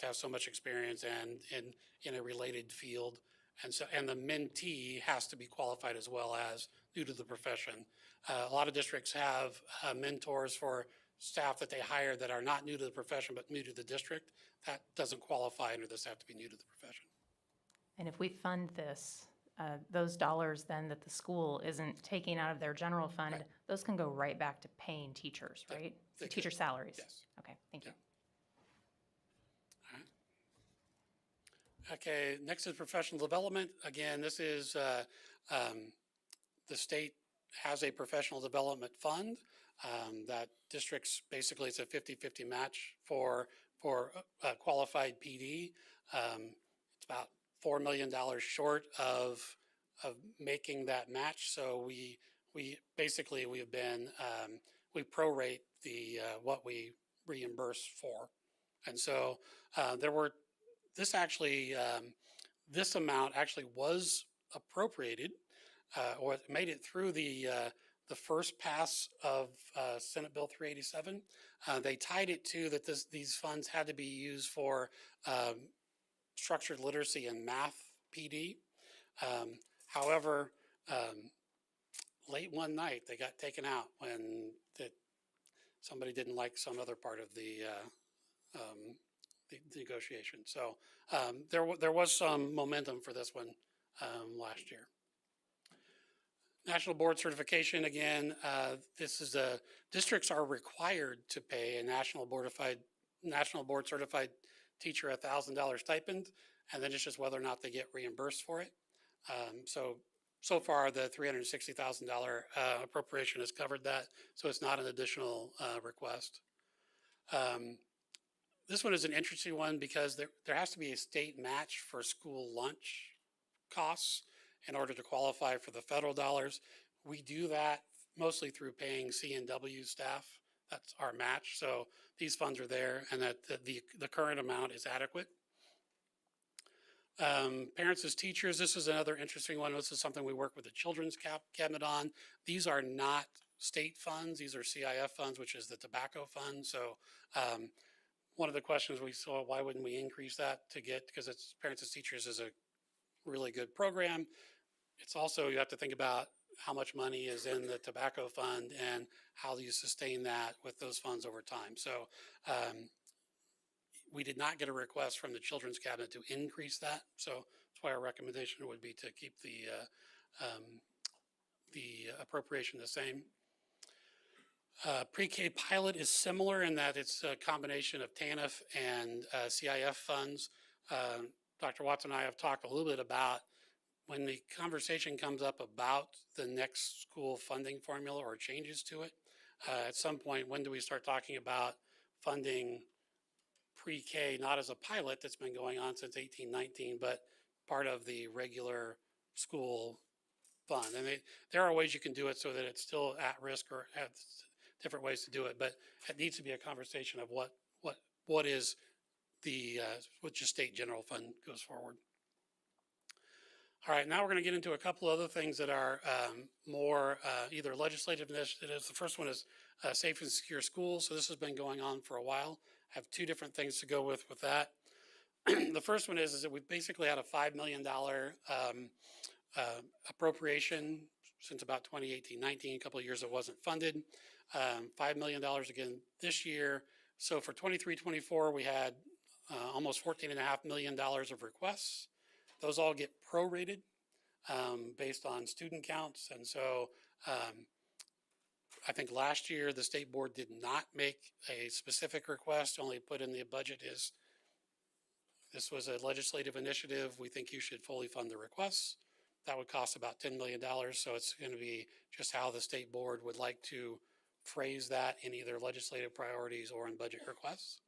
R: have so much experience and in a related field, and the mentee has to be qualified as well as new to the profession. A lot of districts have mentors for staff that they hire that are not new to the profession but new to the district. That doesn't qualify under this, have to be new to the profession.
A: And if we fund this, those dollars then that the school isn't taking out of their general fund,
R: Right.
A: those can go right back to paying teachers, right?
R: They
A: Teacher
R: could.
A: salaries?
R: Yes.
A: Okay, thank you.
R: All right. Okay, next is professional development. Again, this is the state has a professional development fund that districts, basically it's a 50-50 match for qualified PD. It's about $4 million short of making that match. So we have been we prorate the what we reimburse for, and so this amount actually was appropriated or made it through the first pass of Senate Bill 387. They tied it to that these funds had to be used for structured literacy and math PD. However, late one night they got taken out when somebody didn't like some other part of the negotiation. So there was some momentum for this one last year. National board certification, again, districts are required to pay a national board certified teacher $1,000 stipend. and then it's just whether or not they get reimbursed for it. So far, the $360,000 appropriation has covered that, so it's not an additional request. This one is an interesting one because there has to be a state match for school lunch costs in order to qualify for the federal dollars. We do that mostly through paying C&W staff. That's our match. So these funds are there, and that the current amount is adequate. Parents as teachers, this is another interesting one. This is something we work with the Children's Cabinet on. These are not state funds. These are CIF funds, which is the tobacco fund. So one of the questions we saw, why wouldn't we increase that to get, because it's Parents as Teachers is a really good program. It's also, you have to think about how much money is in the tobacco fund and how do you sustain that with those funds over time. So we did not get a request from the Children's Cabinet to increase that. So that's why our recommendation would be to keep the appropriation the same. Pre-K pilot is similar in that it's a combination of TANF and CIF funds. Dr. Watson and I have talked a little bit about when the conversation comes up about the next school funding formula or changes to it. At some point, when do we start talking about funding pre-K, not as a pilot that's been going on since 1819, but part of the regular school fund? And there are ways you can do it so that it's still at risk or have different ways to do it, but it needs to be a conversation of what is the, what your state general fund goes forward. All right, now we're going to get into a couple other things that are more either legislative initiatives. The first one is Safe and Secure Schools. So this has been going on for a while. I have two different things to go with that. The first one is that we've basically had a $5 million appropriation since about 2018-19, a couple of years it wasn't funded. $5 million again this year. So for 23-24, we had almost $14.5 million of requests. Those all get prorated based on student counts. And so I think last year the state board did not make a specific request, only put in the budget is, this was a legislative initiative. We think you should fully fund the requests. That would cost about $10 million. So it's going to be just how the state board would like to phrase that in either legislative priorities or in budget requests.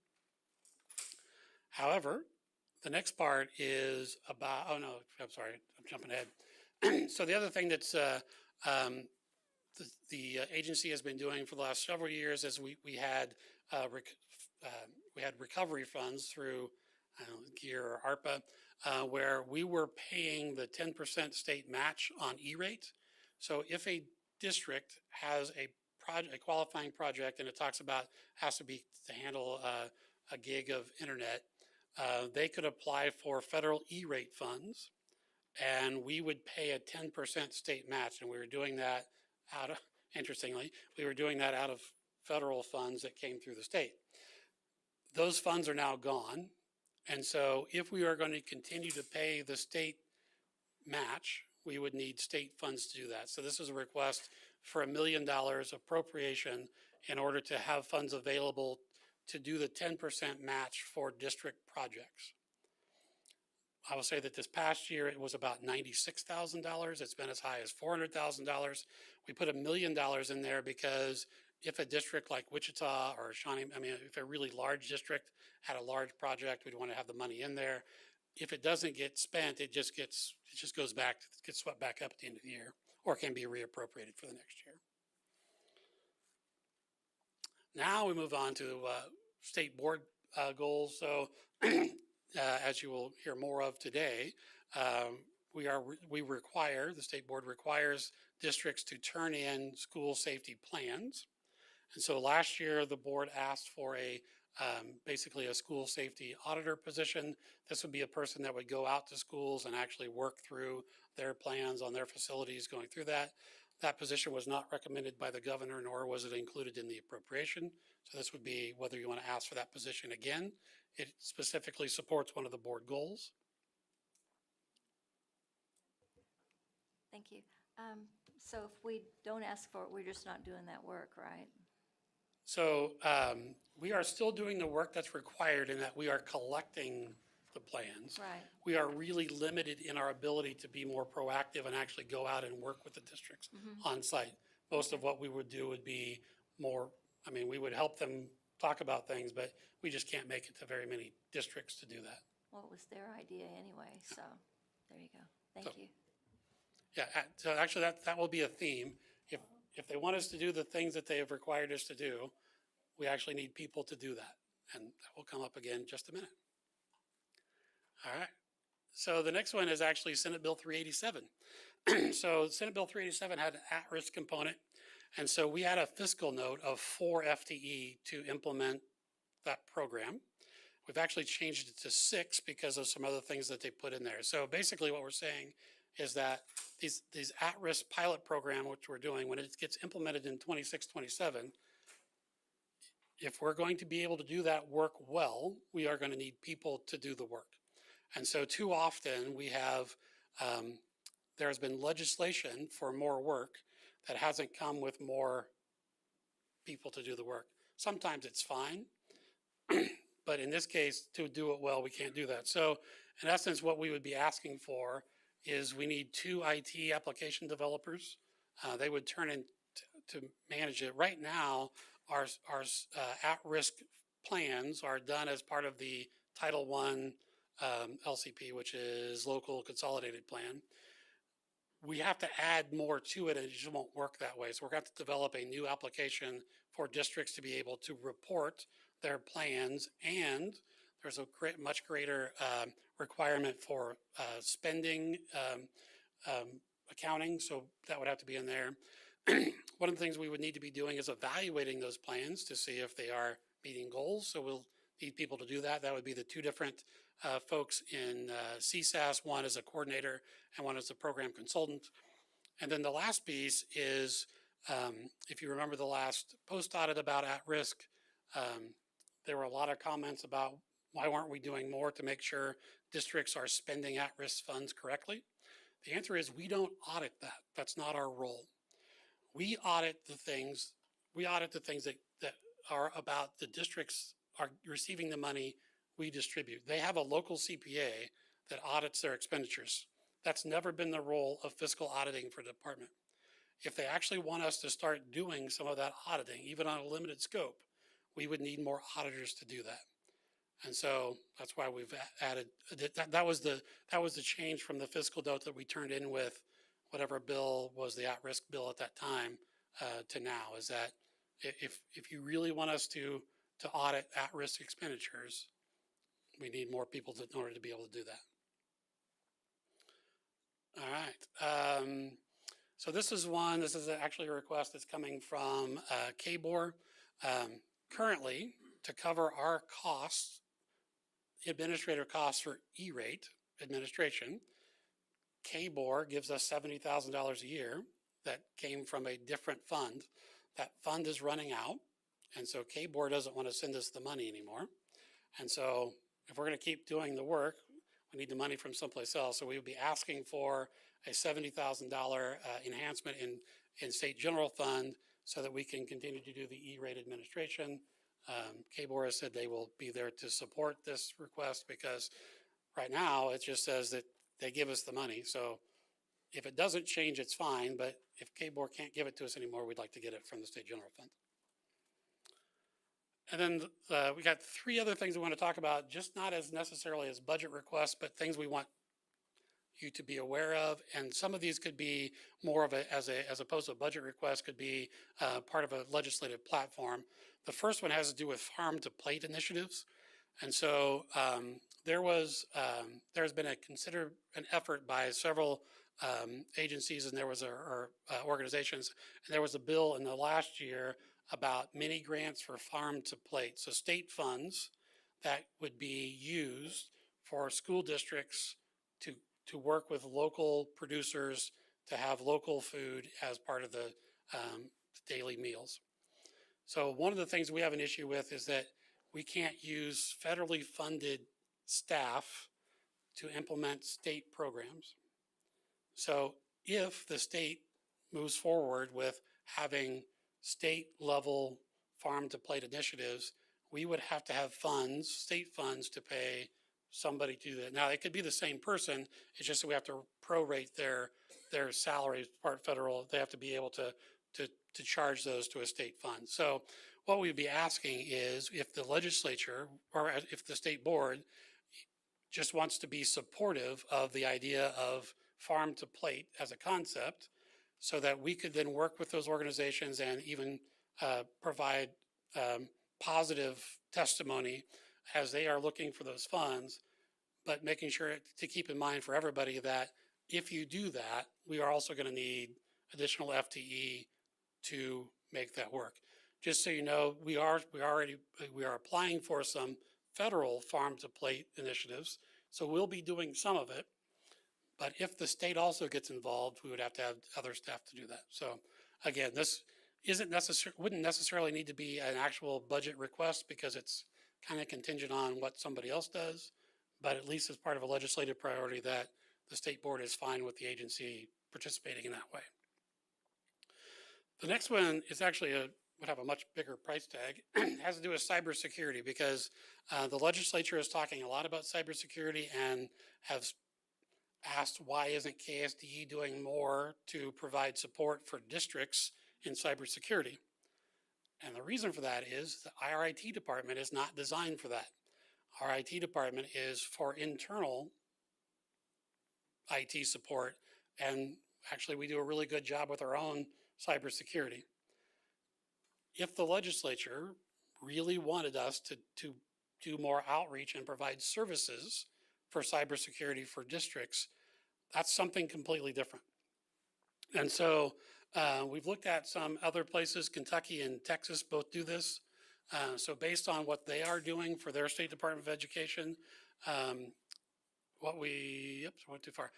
R: However, the next part is about, oh no, I'm sorry, I'm jumping ahead. So the other thing that's the agency has been doing for the last several years is we had recovery funds through GEAR or ARPA, where we were paying the 10% state match on E-rate. So if a district has a qualifying project and it talks about has to be to handle a gig of internet, they could apply for federal E-rate funds, and we would pay a 10% state match. And we were doing that out of, interestingly, we were doing that out of federal funds that came through the state. Those funds are now gone. And so if we are going to continue to pay the state match, we would need state funds to do that. So this is a request for $1 million appropriation in order to have funds available to do the 10% match for district projects. I will say that this past year it was about $96,000. It's been as high as $400,000. We put $1 million in there because if a district like Wichita or Shawnee, I mean, if a really large district had a large project, we'd want to have the money in there. If it doesn't get spent, it just goes back, gets swept back up at the end of the year, or can be reappropriated for the next year. Now we move on to state board goals. So as you will hear more of today, the state board requires districts to turn in school safety plans. And so last year the board asked for basically a school safety auditor position. This would be a person that would go out to schools and actually work through their plans on their facilities going through that. That position was not recommended by the governor, nor was it included in the appropriation. So this would be whether you want to ask for that position again. It specifically supports one of the board goals.
G: Thank you. So if we don't ask for it, we're just not doing that work, right?
R: So we are still doing the work that's required in that we are collecting the plans.
G: Right.
R: We are really limited in our ability to be more proactive and actually go out and work with the districts on site. Most of what we would do would be more, I mean, we would help them talk about things, but we just can't make it to very many districts to do that.
G: Well, it was their idea anyway, so there you go. Thank
R: So-
G: you.
R: Yeah, so actually that will be a theme. If they want us to do the things that they have required us to do, we actually need people to do that. And that will come up again in just a minute. All right. So the next one is actually Senate Bill 387. So Senate Bill 387 had an at-risk component. And so we had a fiscal note of 4 FTE to implement that program. We've actually changed it to 6 because of some other things that they put in there. So basically what we're saying is that these at-risk pilot program, which we're doing, when it gets implemented in 26, 27, if we're going to be able to do that work well, we are going to need people to do the work. And so too often we have, there's been legislation for more work that hasn't come with more people to do the work. Sometimes it's fine, but in this case, to do it well, we can't do that. So in essence, what we would be asking for is we need 2 IT application developers. They would turn in to manage it. Right now, our at-risk plans are done as part of the Title I LCP, which is Local Consolidated Plan. We have to add more to it, and it just won't work that way. So we're going to have to develop a new application for districts to be able to report their plans, and there's a much greater requirement for spending accounting, so that would have to be in there. One of the things we would need to be doing is evaluating those plans to see if they are meeting goals, so we'll need people to do that. That would be the 2 different folks in CSAS, one as a coordinator and one as a program consultant. And then the last piece is, if you remember the last post-audit about at-risk, there were a lot of comments about why weren't we doing more to make sure districts are spending at-risk funds correctly? The answer is we don't audit that. That's not our role. We audit the things that are about the districts are receiving the money we distribute. They have a local CPA that audits their expenditures. That's never been the role of fiscal auditing for the department. If they actually want us to start doing some of that auditing, even on a limited scope, we would need more auditors to do that. And so that's why we've added, that was the change from the fiscal note that we turned in with whatever bill was the at-risk bill at that time to now, is that if you really want us to audit at-risk expenditures, we need more people in order to be able to do that. All right. So this is actually a request that's coming from KBOR. Currently, to cover our costs, administrator costs for E-rate administration, KBOR gives us $70,000 a year that came from a different fund. That fund is running out, and so KBOR doesn't want to send us the money anymore. And so if we're going to keep doing the work, we need the money from someplace else. So we would be asking for a $70,000 enhancement in state general fund so that we can continue to do the E-rate administration. KBOR has said they will be there to support this request because right now it just says that they give us the money. So if it doesn't change, it's fine. But if KBOR can't give it to us anymore, we'd like to get it from the state general fund. And then we got 3 other things we want to talk about, just not as necessarily as budget requests, but things we want you to be aware of. And some of these could be more of as opposed to a budget request, could be part of a legislative platform. The first one has to do with farm to plate initiatives. And so there's been an effort by several agencies and or organizations, and there was a bill in the last year about mini grants for farm to plate. So state funds that would be used for school districts to work with local producers to have local food as part of the daily meals. So one of the things we have an issue with is that we can't use federally funded staff to implement state programs. So if the state moves forward with having state level farm to plate initiatives, we would have to have funds, state funds, to pay somebody to do that. Now, it could be the same person, it's just that we have to prorate their salary, part federal, they have to be able to charge those to a state fund. So what we'd be asking is if the legislature or if the state board just wants to be supportive of the idea of farm to plate as a concept, so that we could then work with those organizations and even provide positive testimony as they are looking for those funds, but making sure to keep in mind for everybody that if you do that, we are also going to need additional FTE to make that work. Just so you know, we are applying for some federal farm to plate initiatives, so we'll be doing some of it. But if the state also gets involved, we would have to have other staff to do that. So again, this wouldn't necessarily need to be an actual budget request because it's kind of contingent on what somebody else does, but at least as part of a legislative priority that the state board is fine with the agency participating in that way. The next one is actually would have a much bigger price tag. It has to do with cybersecurity because the legislature is talking a lot about cybersecurity and have asked why isn't KSDE doing more to provide support for districts in cybersecurity. And the reason for that is the our IT department is not designed for that. Our IT department is for internal IT support, and actually we do a really good job with our own cybersecurity. If the legislature really wanted us to do more outreach and provide services for cybersecurity for districts, that's something completely different. And so we've looked at some other places, Kentucky and Texas both do this. So based on what they are doing for their State Department of Education, went too far.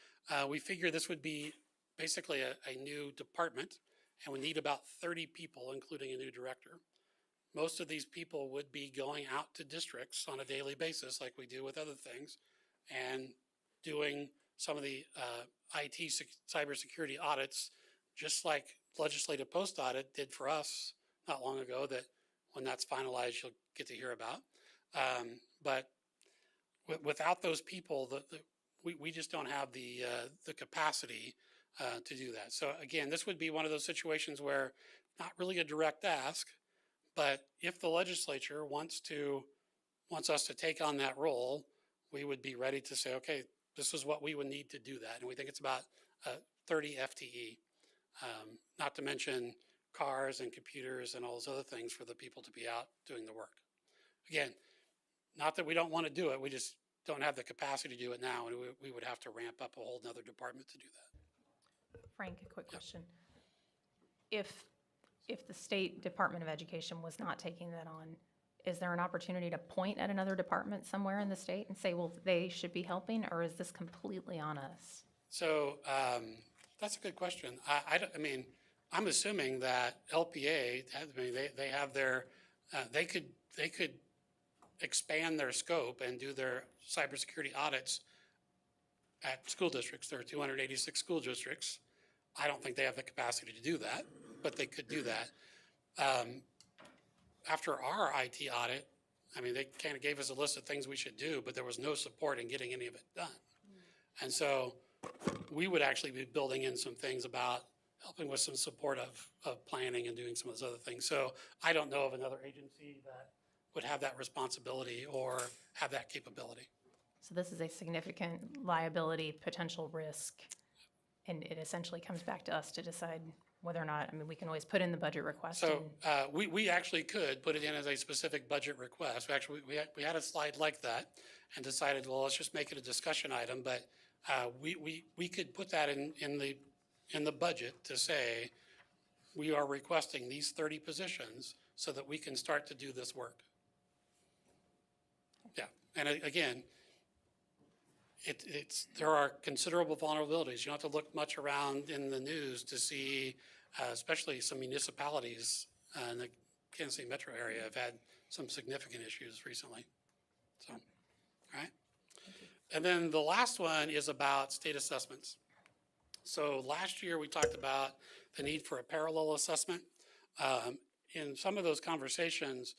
R: We figure this would be basically a new department, and we need about 30 people, including a new director. Most of these people would be going out to districts on a daily basis, like we do with other things, and doing some of the IT cybersecurity audits, just like legislative post audit did for us not long ago, that when that's finalized, you'll get to hear about. But without those people, we just don't have the capacity to do that. So again, this would be one of those situations where not really a direct ask, but if the legislature wants us to take on that role, we would be ready to say, okay, this is what we would need to do that. And we think it's about 30 FTE, not to mention cars and computers and all those other things for the people to be out doing the work. Again, not that we don't want to do it, we just don't have the capacity to do it now, and we would have to ramp up a whole nother department to do that.
A: Frank, a quick question. If the State Department of Education was not taking that on, is there an opportunity to point at another department somewhere in the state and say, well, they should be helping, or is this completely on us?
R: So that's a good question. I mean, I'm assuming that LPA, they have their, they could expand their scope and do their cybersecurity audits at school districts. There are 286 school districts. I don't think they have the capacity to do that, but they could do that. After our IT audit, I mean, they kind of gave us a list of things we should do, but there was no support in getting any of it done. And so we would actually be building in some things about helping with some support of planning and doing some of those other things. So I don't know of another agency that would have that responsibility or have that capability.
A: So this is a significant liability, potential risk, and it essentially comes back to us to decide whether or not, I mean, we can always put in the budget request.
R: So we actually could put it in as a specific budget request. Actually, we had a slide like that and decided, well, let's just make it a discussion item, but we could put that in the budget to say, we are requesting these 30 positions so that we can start to do this work. Yeah, and again, there are considerable vulnerabilities. You don't have to look much around in the news to see, especially some municipalities in the Kansas City metro area have had some significant issues recently. So, all right. And then the last one is about state assessments. So last year we talked about the need for a parallel assessment. In some of those conversations,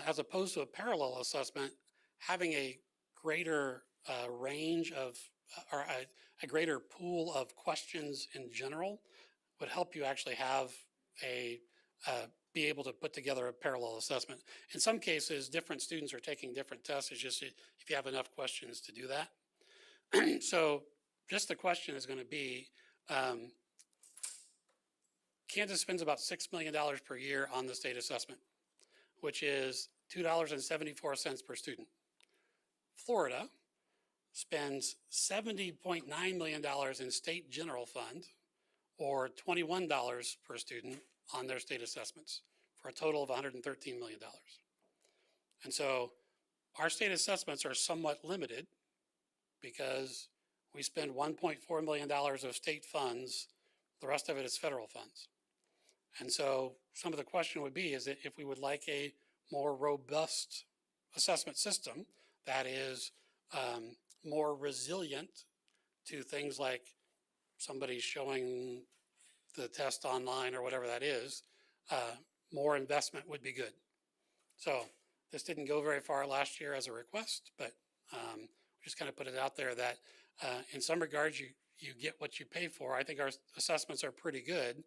R: as opposed to a parallel assessment, having a greater range of, or a greater pool of questions in general would help you actually have be able to put together a parallel assessment. In some cases, different students are taking different tests. It's just if you have enough questions to do that. So just the question is going to be, Kansas spends about $6 million per year on the state assessment, which is $2.74 per student. Florida spends $70.9 million in state general fund, or $21 per student on their state assessments, for a total of $113 million. And so our state assessments are somewhat limited because we spend $1.4 million of state funds. The rest of it is federal funds. And so some of the question would be, is that if we would like a more robust assessment system that is more resilient to things like somebody showing the test online or whatever that is, more investment would be good. So this didn't go very far last year as a request, but just kind of put it out there that in some regards you get what you pay for. I think our assessments are pretty good,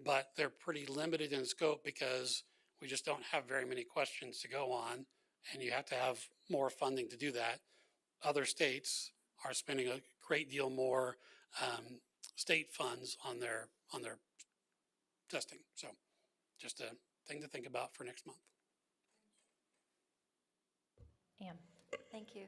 R: but they're pretty limited in scope because we just don't have very many questions to go on, and you have to have more funding to do that. Other states are spending a great deal more state funds on their testing. So just a thing to think about for next month.
A: Ann.
G: Thank you.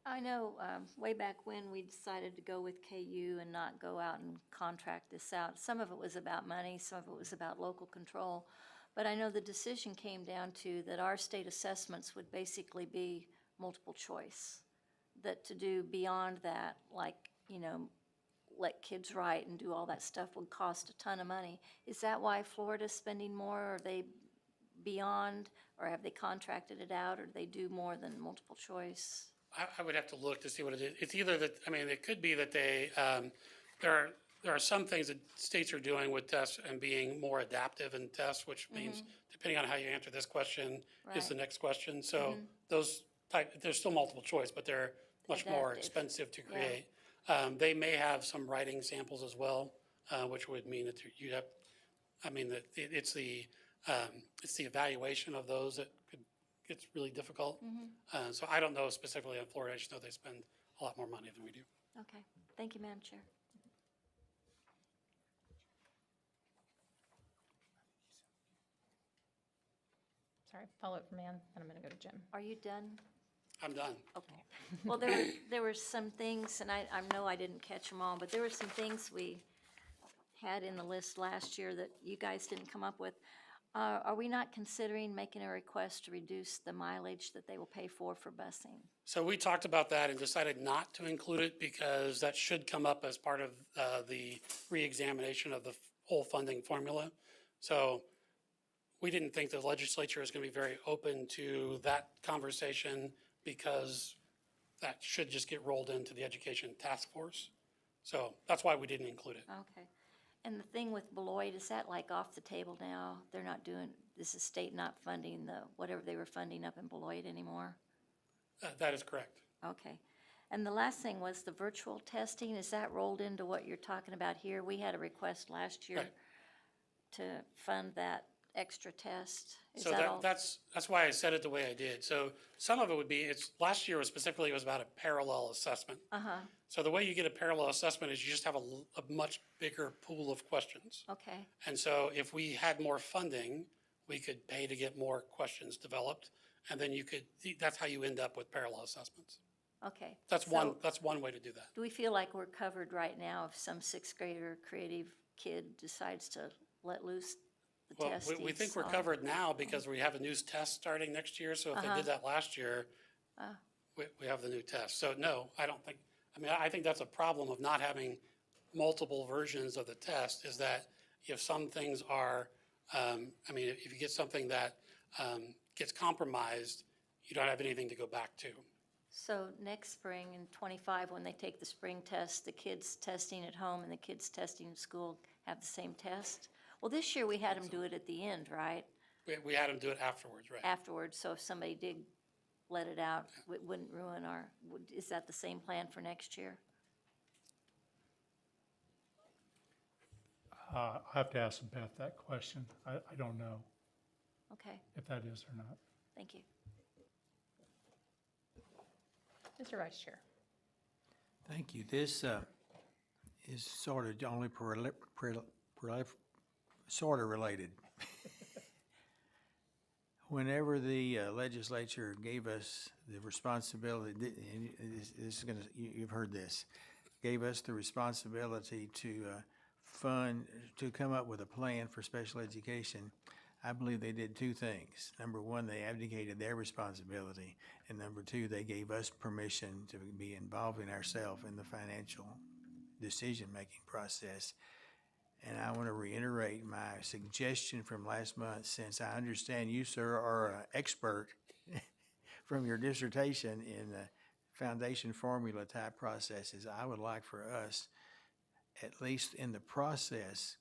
G: I know way back when we decided to go with KU and not go out and contract this out. Some of it was about money, some of it was about local control. But I know the decision came down to that our state assessments would basically be multiple choice. That to do beyond that, like, you know, let kids write and do all that stuff would cost a ton of money. Is that why Florida's spending more? Are they beyond, or have they contracted it out, or do they do more than multiple choice?
R: I would have to look to see what it is. It's either that, I mean, it could be that they, there are some things that states are doing with tests and being more adaptive in tests, which means depending on how you answer this question is the next question. So those there's still multiple choice, but they're much more expensive to create. They may have some writing samples as well, which would mean that you have, I mean, that it's the evaluation of those that gets really difficult. So I don't know specifically on Florida. I just know they spend a lot more money than we do.
G: Okay. Thank you, Madam Chair.
A: Sorry, follow up from Ann, and I'm going to go to Jim.
G: Are you done?
R: I'm done.
G: Okay. Well, there were some things, and I know I didn't catch them all, but there were some things we had in the list last year that you guys didn't come up with. Are we not considering making a request to reduce the mileage that they will pay for busing?
R: So we talked about that and decided not to include it because that should come up as part of the reexamination of the whole funding formula. So we didn't think the legislature is going to be very open to that conversation because that should just get rolled into the education task force. So that's why we didn't include it.
G: Okay. And the thing with Beloit, is that like off the table now? They're not doing, this is state not funding the, whatever they were funding up in Beloit anymore?
R: That is correct.
G: Okay. And the last thing was the virtual testing. Is that rolled into what you're talking about here? We had a request last year to fund that extra test. Is
R: So
G: that all?
R: that's why I said it the way I did. So some of it would be, last year was specifically, it was about a parallel assessment.
G: Uh-huh.
R: So the way you get a parallel assessment is you just have a much bigger pool of questions.
G: Okay.
R: And so if we had more funding, we could pay to get more questions developed. And then that's how you end up with parallel assessments.
G: Okay.
R: That's one way to do that.
G: Do we feel like we're covered right now if some sixth grader creative kid decides to let loose the
R: Well,
G: test?
R: we think we're covered now because we have a new test starting next year. So if they did that last year, we have the new test. So no, I don't think, I think that's a problem of not having multiple versions of the test, is that if some things are, if you get something that gets compromised, you don't have anything to go back to.
G: So next spring in '25, when they take the spring test, the kids testing at home and the kids testing in school have the same test? Well, this year we had them do it at the end, right?
R: We had them do it afterwards, right?
G: Afterwards, so if somebody did let it out. It wouldn't ruin is that the same plan for next year?
S: I have to ask Beth that question. I don't know
G: Okay,
S: if that is or not.
G: thank you.
A: Mr. Vice Chair.
D: Thank you. This is sort of only sort of related. Whenever the legislature gave us the responsibility, and this is going to, you've heard this, gave us the responsibility to to come up with a plan for special education, I believe they did two things. Number one, they abdicated their responsibility, and number two, they gave us permission to be involving ourselves in the financial decision-making process. And I want to reiterate my suggestion from last month, since I understand you, sir, are an expert from your dissertation in foundation formula type processes. I would like for us, at least in the process,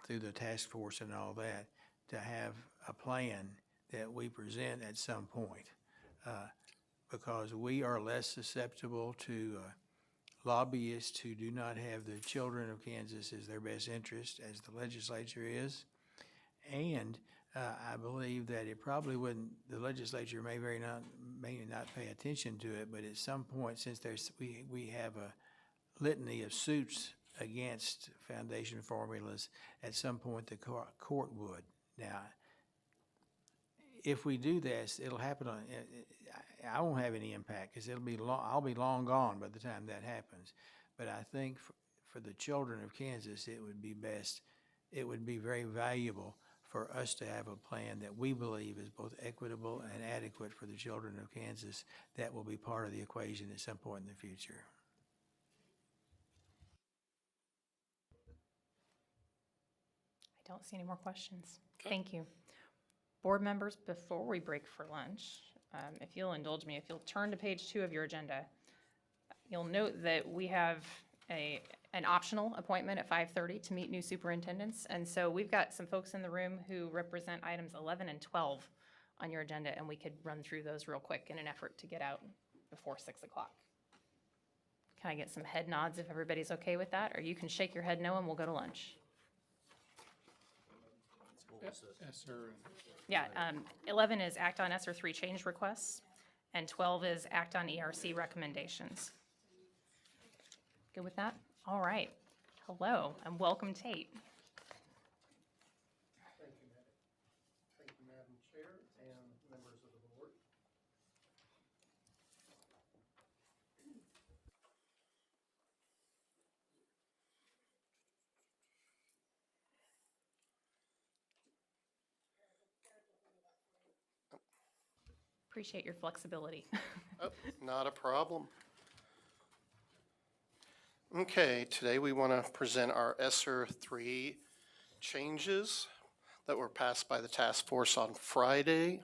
D: through the task force and all that, to have a plan that we present at some point, because we are less susceptible to lobbyists who do not have the children of Kansas as their best interest, as the legislature is. And I believe that it probably wouldn't, the legislature may not pay attention to it, but at some point, since we have a litany of suits against foundation formulas, at some point the court would. Now, if we do this, it'll happen on, I won't have any impact because I'll be long gone by the time that happens. But I think for the children of Kansas, it would be very valuable for us to have a plan that we believe is both equitable and adequate for the children of Kansas that will be part of the equation at some point in the future.
A: I don't see any more questions. Thank you. Board members, before we break for lunch, if you'll indulge me, if you'll turn to page 2 of your agenda, you'll note that we have an optional appointment at 5:30 to meet new superintendents. And so we've got some folks in the room who represent items 11 and 12 on your agenda, and we could run through those real quick in an effort to get out before 6 o'clock. Can I get some head nods if everybody's okay with that? Or you can shake your head no and we'll go to lunch. Yeah, 11 is act on ESSER 3 change requests, and 12 is act on ERC recommendations. Good with that? All right. Hello, and welcome, Tate.
T: Thank you, Madam Chair and members of the board.
A: Appreciate your flexibility.
T: Oh, not a problem. Okay, today we want to present our ESSER 3 changes that were passed by the task force on Friday.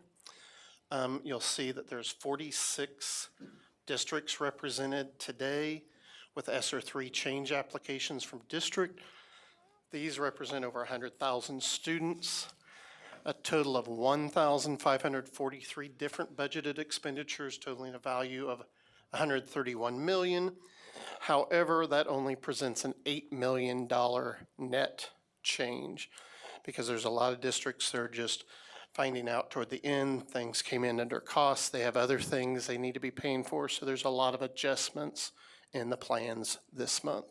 T: You'll see that there's 46 districts represented today with ESSER 3 change applications from district. These represent over 100,000 students. A total of 1,543 different budgeted expenditures totaling a value of $131 million. However, that only presents an $8 million net change because there's a lot of districts that are just finding out toward the end, things came in under costs. They have other things they need to be paying for, so there's a lot of adjustments in the plans this month.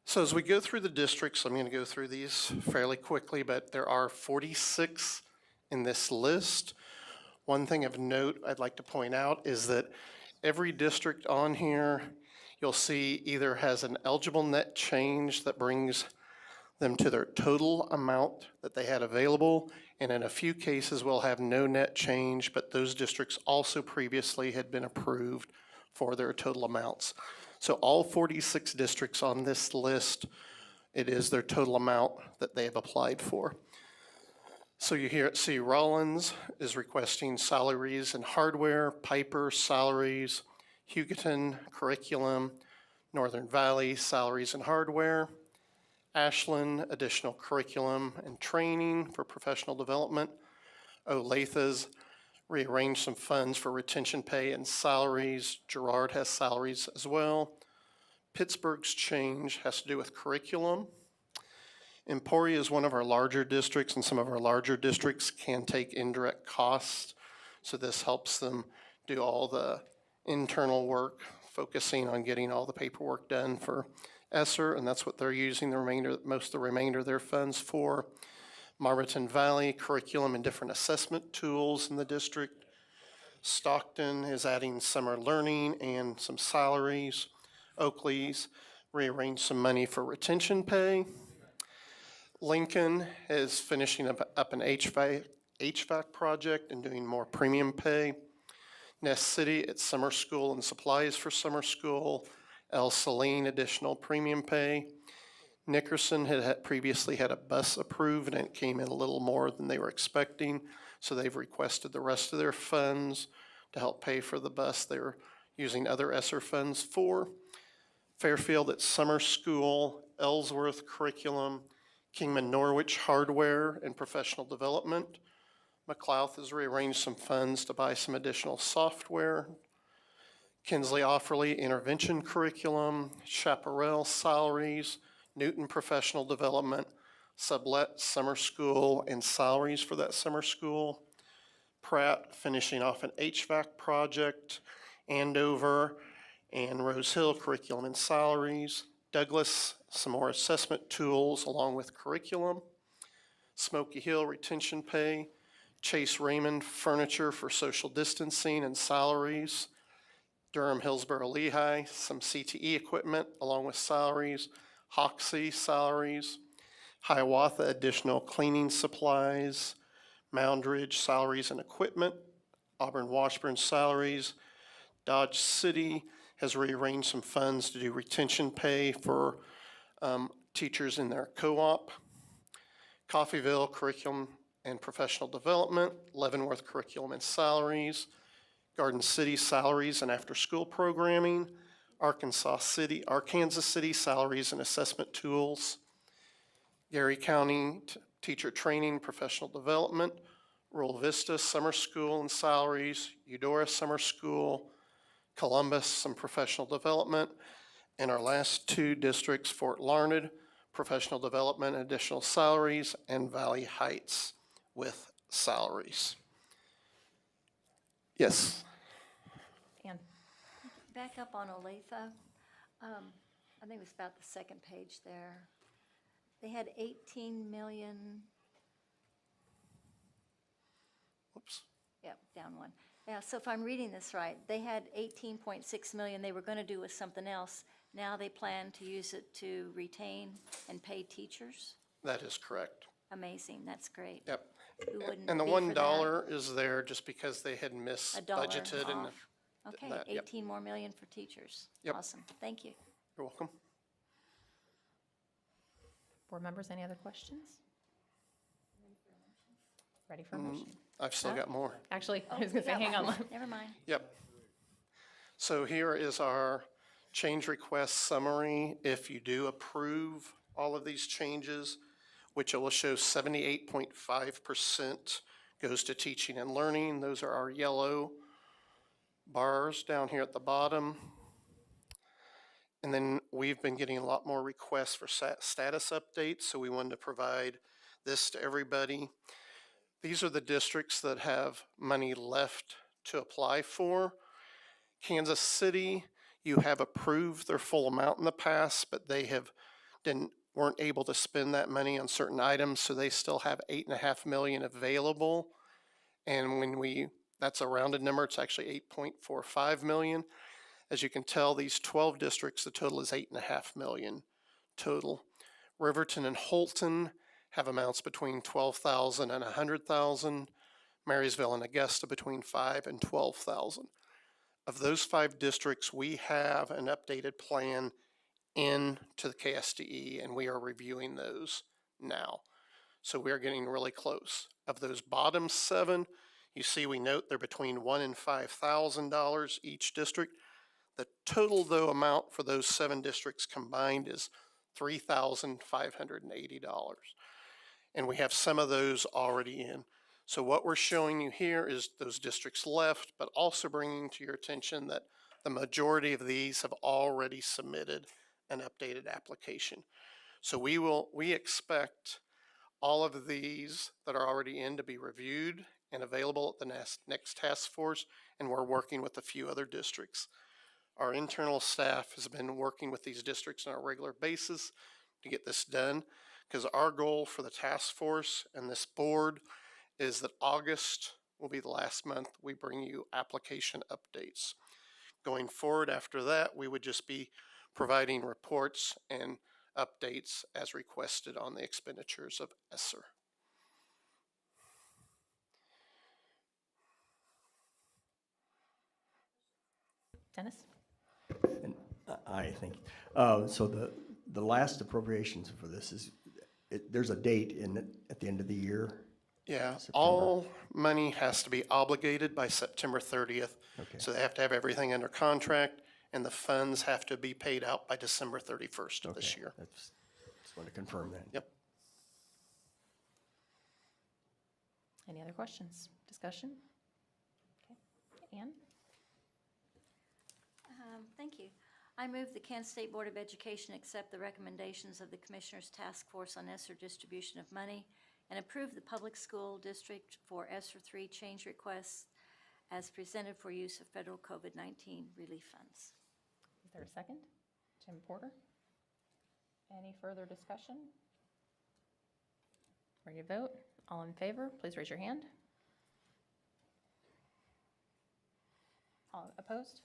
T: So as we go through the districts, I'm going to go through these fairly quickly, but there are 46 in this list. One thing of note I'd like to point out is that every district on here, you'll see either has an eligible net change that brings them to their total amount that they had available, and in a few cases will have no net change, but those districts also previously had been approved for their total amounts. So all 46 districts on this list, it is their total amount that they have applied for. So you see Rollins is requesting salaries and hardware, Piper salaries, Hugoton curriculum, Northern Valley salaries and hardware, Ashland additional curriculum and training for professional development, Olathe's rearrange some funds for retention pay and salaries. Girard has salaries as well. Pittsburgh's change has to do with curriculum. Emporia is one of our larger districts, and some of our larger districts can take indirect costs. So this helps them do all the internal work, focusing on getting all the paperwork done for ESSER, and that's what they're using most of the remainder of their funds for. Marmaton Valley, curriculum and different assessment tools in the district. Stockton is adding summer learning and some salaries. Oakley's rearranged some money for retention pay. Lincoln is finishing up an HVAC project and doing more premium pay. Nest City, it's summer school and supplies for summer school. El Saline, additional premium pay. Nickerson had previously had a bus approved, and it came in a little more than they were expecting, so they've requested the rest of their funds to help pay for the bus they're using other ESSER funds for. Fairfield, it's summer school, Ellsworth curriculum, Kingman Norwich hardware and professional development. McLeod has rearranged some funds to buy some additional software. Kinsley Offerly intervention curriculum, Chaparral salaries, Newton professional development, sublet summer school and salaries for that summer school. Pratt finishing off an HVAC project, Andover and Rose Hill curriculum and salaries. Douglas, some more assessment tools along with curriculum. Smoky Hill retention pay. Chase Raymond furniture for social distancing and salaries. Durham Hillsborough Lehigh, some CTE equipment along with salaries. Hoxie salaries. Hiawatha additional cleaning supplies. Mound Ridge salaries and equipment. Auburn Washburn salaries. Dodge City has rearranged some funds to do retention pay for teachers in their co-op. Coffeyville curriculum and professional development. Leavenworth curriculum and salaries. Garden City salaries and after-school programming. Arkansas City salaries and assessment tools. Gary County teacher training, professional development. Rural Vista summer school and salaries. Eudora summer school. Columbus, some professional development. And our last two districts, Fort Larned, professional development, additional salaries, and Valley Heights with salaries. Yes.
A: Ann?
G: Back up on Olathe, I think it was about the second page there. They had 18 million.
T: Whoops.
G: Yep, down one. Yeah, so if I'm reading this right, they had 18.6 million they were going to do with something else. Now they plan to use it to retain and pay teachers?
T: That is correct.
G: Amazing, that's great.
T: Yep.
G: Who wouldn't
T: And the
G: be for
T: $1 is there just because they had
G: $1
T: misbudgeted. And
G: off. Okay,
T: that, yep.
G: 18 more million for teachers.
T: Yep.
G: Awesome, thank you.
T: You're welcome.
A: Board members, any other questions? Ready for a motion?
T: I've still got more.
A: Actually, I was gonna say, hang on.
G: Never mind.
T: Yep. So here is our change request summary. If you do approve all of these changes, which it will show 78.5% goes to teaching and learning. Those are our yellow bars down here at the bottom. And then we've been getting a lot more requests for status updates, so we wanted to provide this to everybody. These are the districts that have money left to apply for. Kansas City, you have approved their full amount in the past, but they weren't able to spend that money on certain items, so they still have $8.5 million available. And that's a rounded number, it's actually $8.45 million. As you can tell, these 12 districts, the total is $8.5 million total. Riverton and Holton have amounts between $12,000 and $100,000. Marysville and Augusta between $5,000 and $12,000. Of those 5 districts, we have an updated plan into the KSDE, and we are reviewing those now. So we are getting really close. Of those bottom 7, you see we note they're between $1,000 and $5,000 each district. The total, though, amount for those 7 districts combined is $3,580. And we have some of those already in. So what we're showing you here is those districts left, but also bringing to your attention that the majority of these have already submitted an updated application. So we expect all of these that are already in to be reviewed and available at the next task force, and we're working with a few other districts. Our internal staff has been working with these districts on a regular basis to get this done, because our goal for the task force and this board is that August will be the last month we bring you application updates. Going forward after that, we would just be providing reports and updates as requested on the expenditures of ESSER.
A: Dennis?
U: I think. So the last appropriations for this is, there's a date in it at the end of the year?
T: Yeah,
U: September.
T: all money has to be obligated by September 30th.
U: Okay.
T: So they have to have everything under contract, and the funds have to be paid out by December 31st of this
U: Okay,
T: year.
U: just want to confirm that.
T: Yep.
A: Any other questions, discussion? Okay, Ann?
G: Thank you. I move the Kansas State Board of Education accept the recommendations of the Commissioners' Task Force on ESSER distribution of money and approve the public school district for ESSER 3 change requests as presented for use of federal COVID-19 relief funds.
A: Is there a second? Jim Porter? Any further discussion? Ready to vote? All in favor, please raise your hand. All opposed?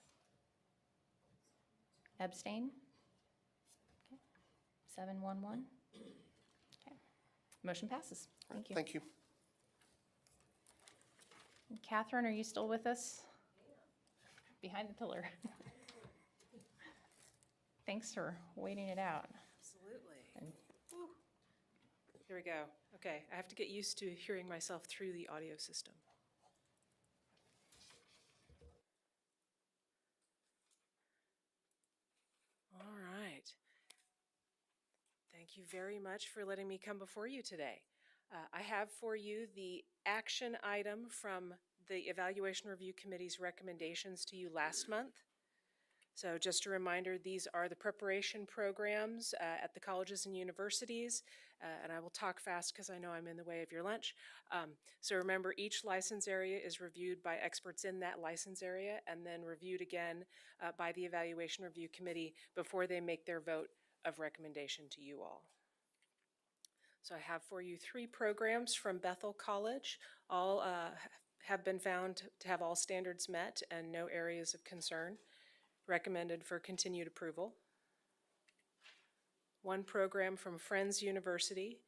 A: Abstain? Okay. 711. Okay. Motion passes. Thank you.
T: Thank you.
A: Catherine, are you still with us? Behind the pillar. Thanks for waiting it out.
V: Absolutely.
A: And
V: Whew. Here we go. Okay, I have to get used to hearing myself through the audio system. All right. Thank you very much for letting me come before you today. I have for you the action item from the Evaluation Review Committee's recommendations to you last month. So just a reminder, these are the preparation programs at the colleges and universities, and I will talk fast because I know I'm in the way of your lunch. So remember, each license area is reviewed by experts in that license area and then reviewed again by the Evaluation Review Committee before they make their vote of recommendation to you all. So I have for you 3 programs from Bethel College. All have been found to have all standards met and no areas of concern. Recommended for continued approval. 1 program from Friends University,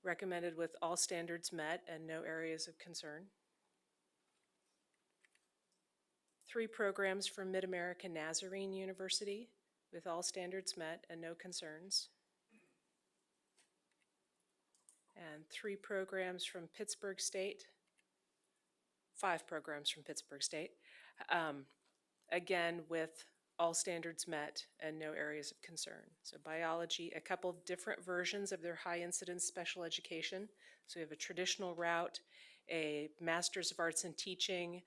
V: recommended with all standards met and no areas of concern. 3 programs from Mid-American Nazarene University, with all standards met and no concerns. And 3 programs from Pittsburgh State, 5 programs from Pittsburgh State, again with all standards met and no areas of concern. So biology, a couple of different versions of their high incidence special education. So we have a traditional route, a Master's of Arts in Teaching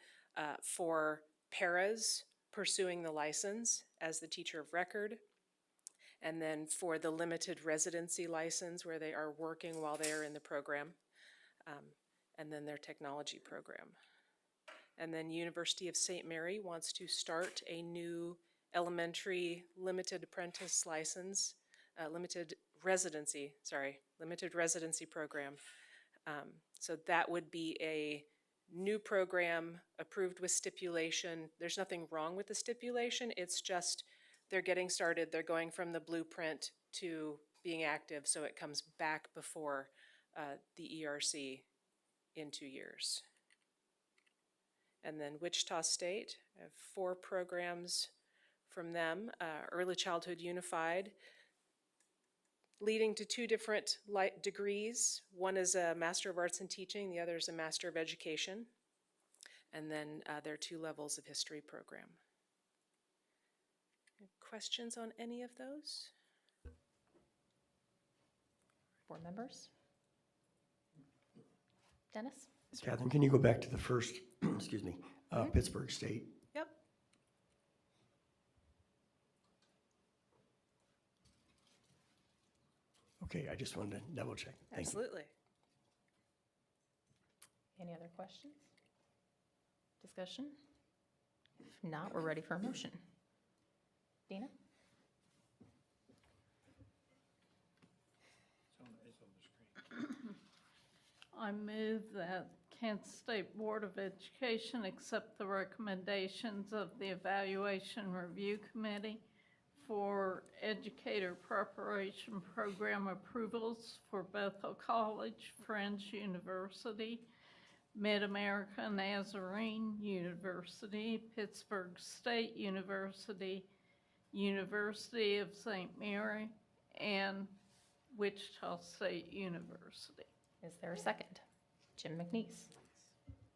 V: for paras pursuing the license as the teacher of record, and then for the limited residency license where they are working while they are in the program, and then their technology program. And then University of St. Mary wants to start a new elementary limited apprentice license, limited residency program. So that would be a new program approved with stipulation. There's nothing wrong with the stipulation. It's just they're getting started. They're going from the blueprint to being active, so it comes back before the ERC in 2 years. And then Wichita State, I have 4 programs from them. Early Childhood Unified, leading to 2 different degrees. One is a Master of Arts in Teaching, the other is a Master of Education. And then their 2 levels of history program. Questions on any of those?
A: Board members? Dennis?
U: Catherine, can you go back to the first, excuse me, Pittsburgh State?
F: Yep.
U: Okay, I just wanted to double check. Thank you.
F: Absolutely.
A: Any other questions? Discussion? If not, we're ready for a motion. Dina?
B: I move that Kansas State Board of Education accept the recommendations of the Evaluation Review Committee for educator preparation program approvals for Bethel College, Friends University, Mid-America Nazarene University, Pittsburgh State University, University of St. Mary, and Wichita State University.
A: Is there a second? Jim McNeese.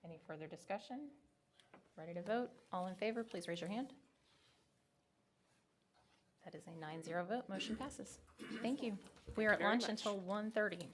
A: Any further discussion? Ready to vote? All in favor, please raise your hand. That is a 9-0 vote. Motion passes. Thank you. We are at
F: very
A: lunch
F: much.
A: until 1:30.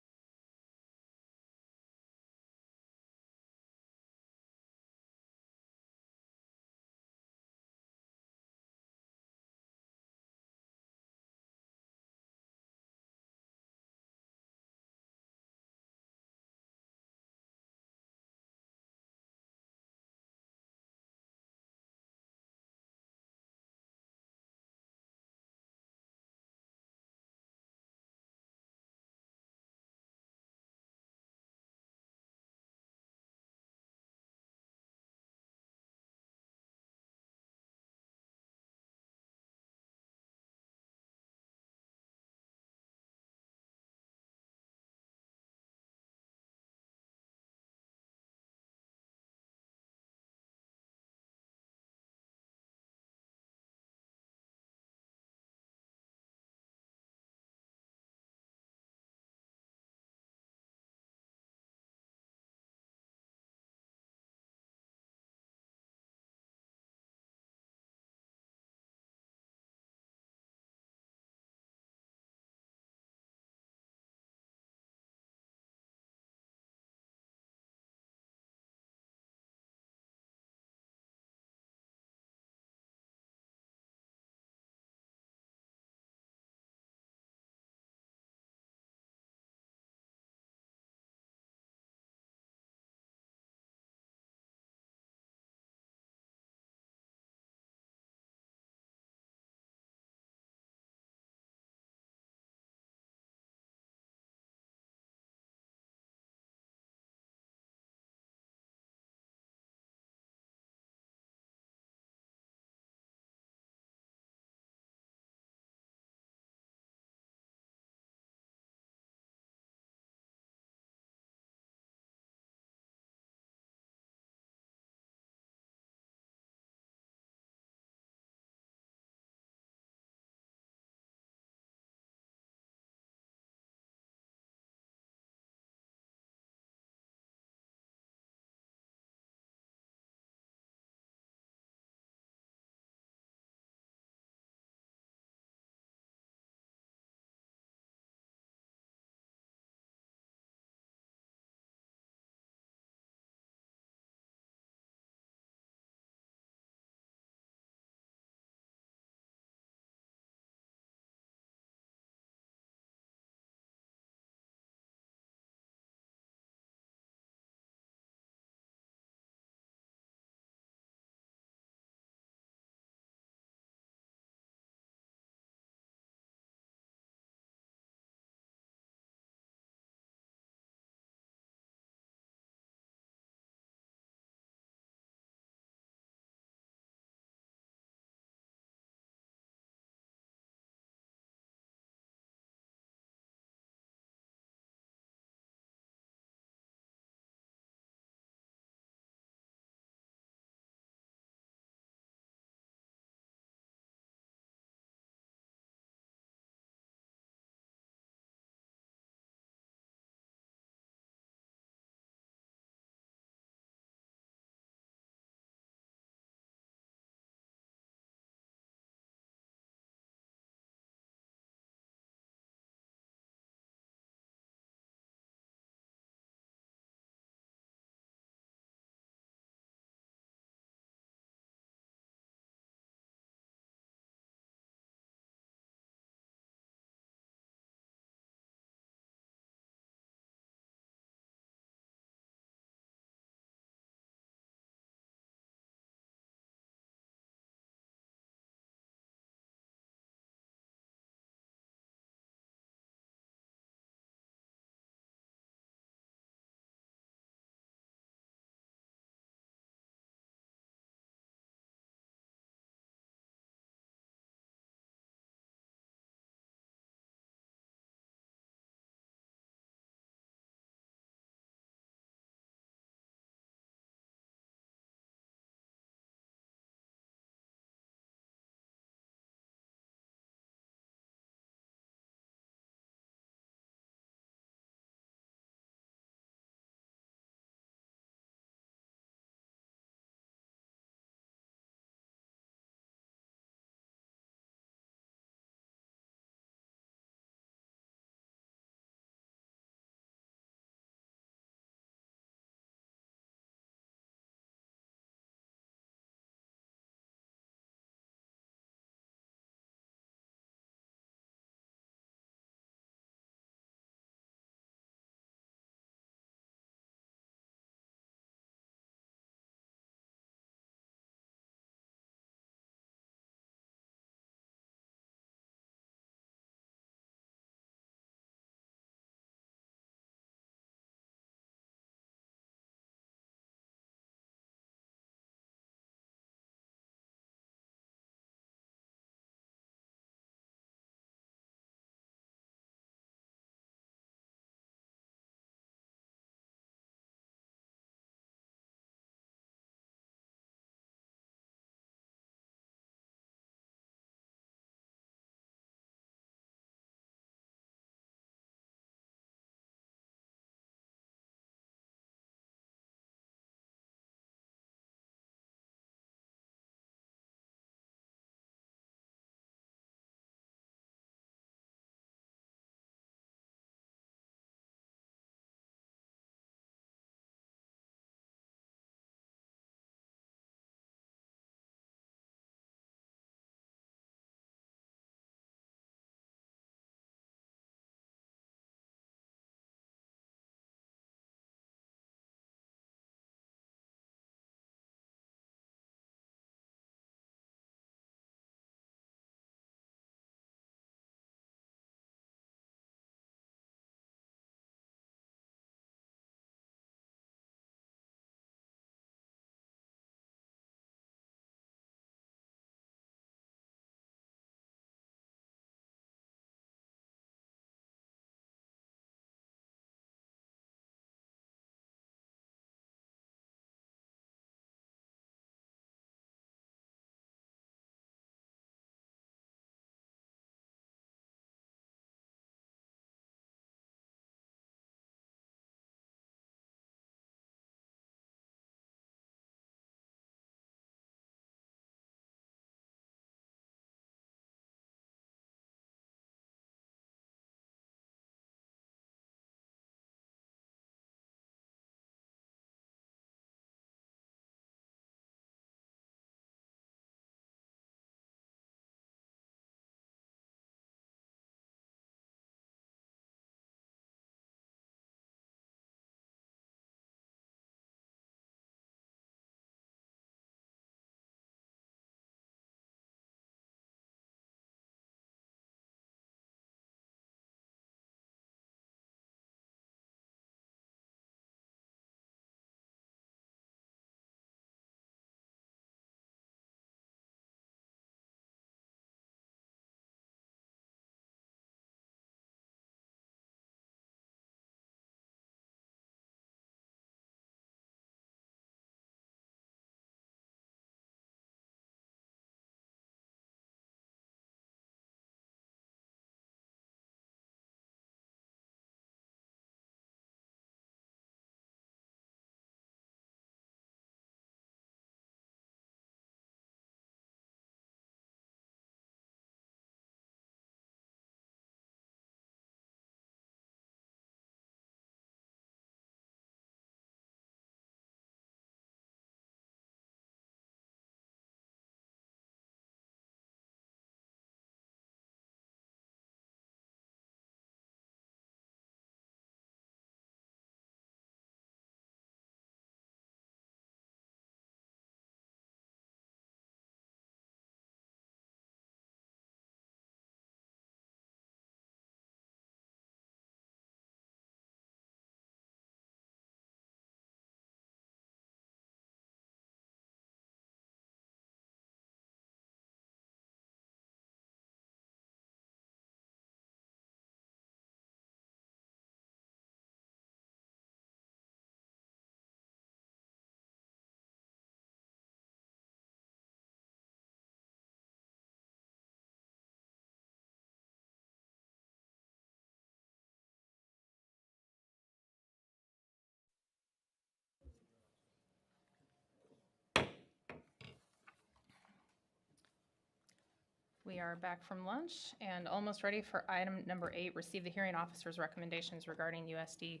A: We are back from lunch and almost ready for item number 8, receive the hearing officer's recommendations regarding USD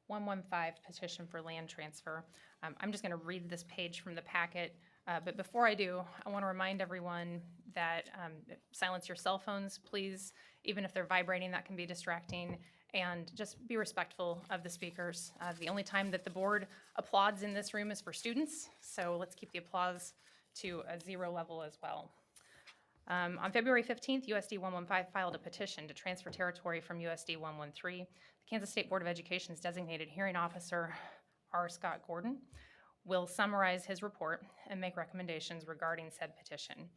A: 115 petition for land transfer. I'm just going to read this page from the packet, but before I do, I want to remind everyone that silence your cell phones, please. Even if they're vibrating, that can be distracting, and just be respectful of the speakers. The only time that the board applauds in this room is for students, so let's keep the applause to a 0 level as well. On February 15th, USD 115 filed a petition to transfer territory from USD 113. The Kansas State Board of Education's designated hearing officer, R. Scott Gordon, will summarize his report and make recommendations regarding said petition.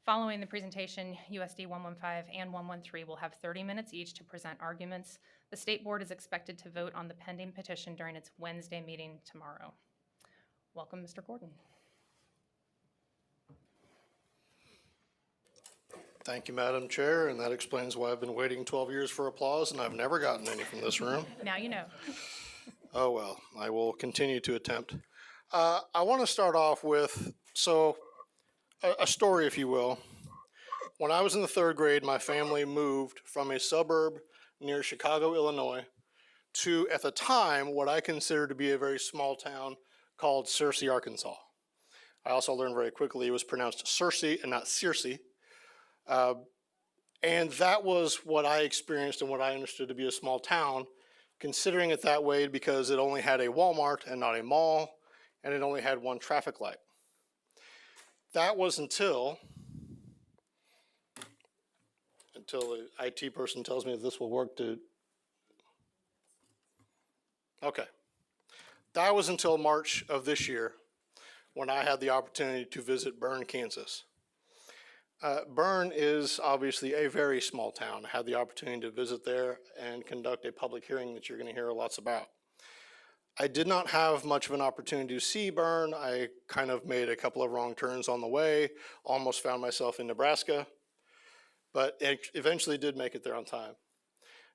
A: Following the presentation, USD 115 and 113 will have 30 minutes each to present arguments. The State Board is expected to vote on the pending petition during its Wednesday meeting tomorrow. Welcome, Mr. Gordon.
C: Thank you, Madam Chair, and that explains why I've been waiting 12 years for applause and I've never gotten any from this room.
A: Now you know.
C: Oh, well, I will continue to attempt. I want to start off with, a story, if you will. When I was in the 3rd grade, my family moved from a suburb near Chicago, Illinois, to, at the time, what I consider to be a very small town called Searcy, Arkansas. I also learned very quickly it was pronounced Searcy and not Searcy. And that was what I experienced and what I understood to be a small town, considering it that way because it only had a Walmart and not a mall, and it only had one traffic light. That was until the IT person tells me that this will work to... Okay. That was until March of this year when I had the opportunity to visit Bern, Kansas. Bern is obviously a very small town. I had the opportunity to visit there and conduct a public hearing that you're going to hear lots about. I did not have much of an opportunity to see Bern. I kind of made a couple of wrong turns on the way, almost found myself in Nebraska, but eventually did make it there on time.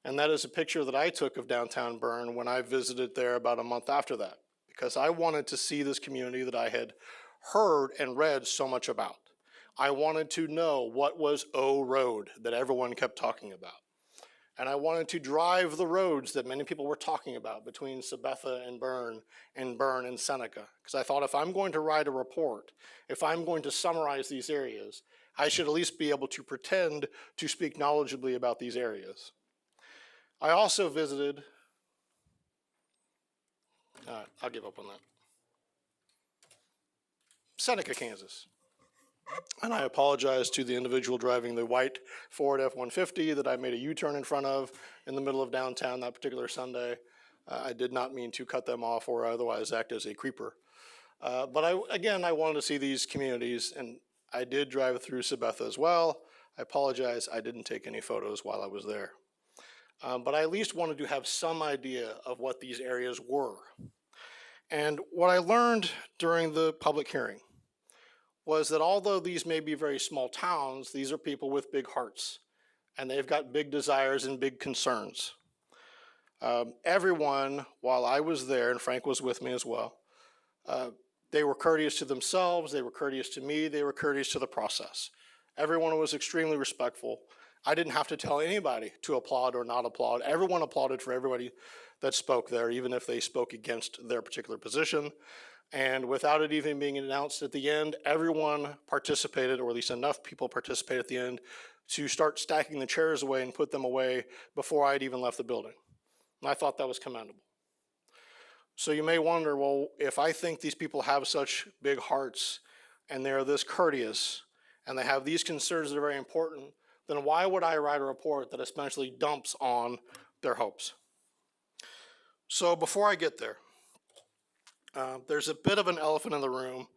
C: And that is a picture that I took of downtown Bern when I visited there about a month after that, because I wanted to see this community that I had heard and read so much about. I wanted to know what was O Road that everyone kept talking about. And I wanted to drive the roads that many people were talking about between Sabetha and Bern and Seneca. Because I thought if I'm going to write a report, if I'm going to summarize these areas, I should at least be able to pretend to speak knowledgeably about these areas. I also visited, I'll give up on that, Seneca, Kansas. And I apologize to the individual driving the white Ford F-150 that I made a U-turn in front of in the middle of downtown that particular Sunday. I did not mean to cut them off or otherwise act as a creeper. But I wanted to see these communities, and I did drive through Sabetha as well. I apologize, I didn't take any photos while I was there. But I at least wanted to have some idea of what these areas were. And what I learned during the public hearing was that although these may be very small towns, these are people with big hearts, and they've got big desires and big concerns. Everyone, while I was there, and Frank was with me as well, they were courteous to themselves, they were courteous to me, they were courteous to the process. Everyone was extremely respectful. I didn't have to tell anybody to applaud or not applaud. Everyone applauded for everybody that spoke there, even if they spoke against their particular position. And without it even being announced at the end, everyone participated, or at least enough people participated at the end to start stacking the chairs away and put them away before I'd even left the building. And I thought that was commendable. So you may wonder, well, if I think these people have such big hearts and they're this courteous and they have these concerns that are very important, then why would I write a report that essentially dumps on their hopes? So before I get there, there's a bit of an elephant in the room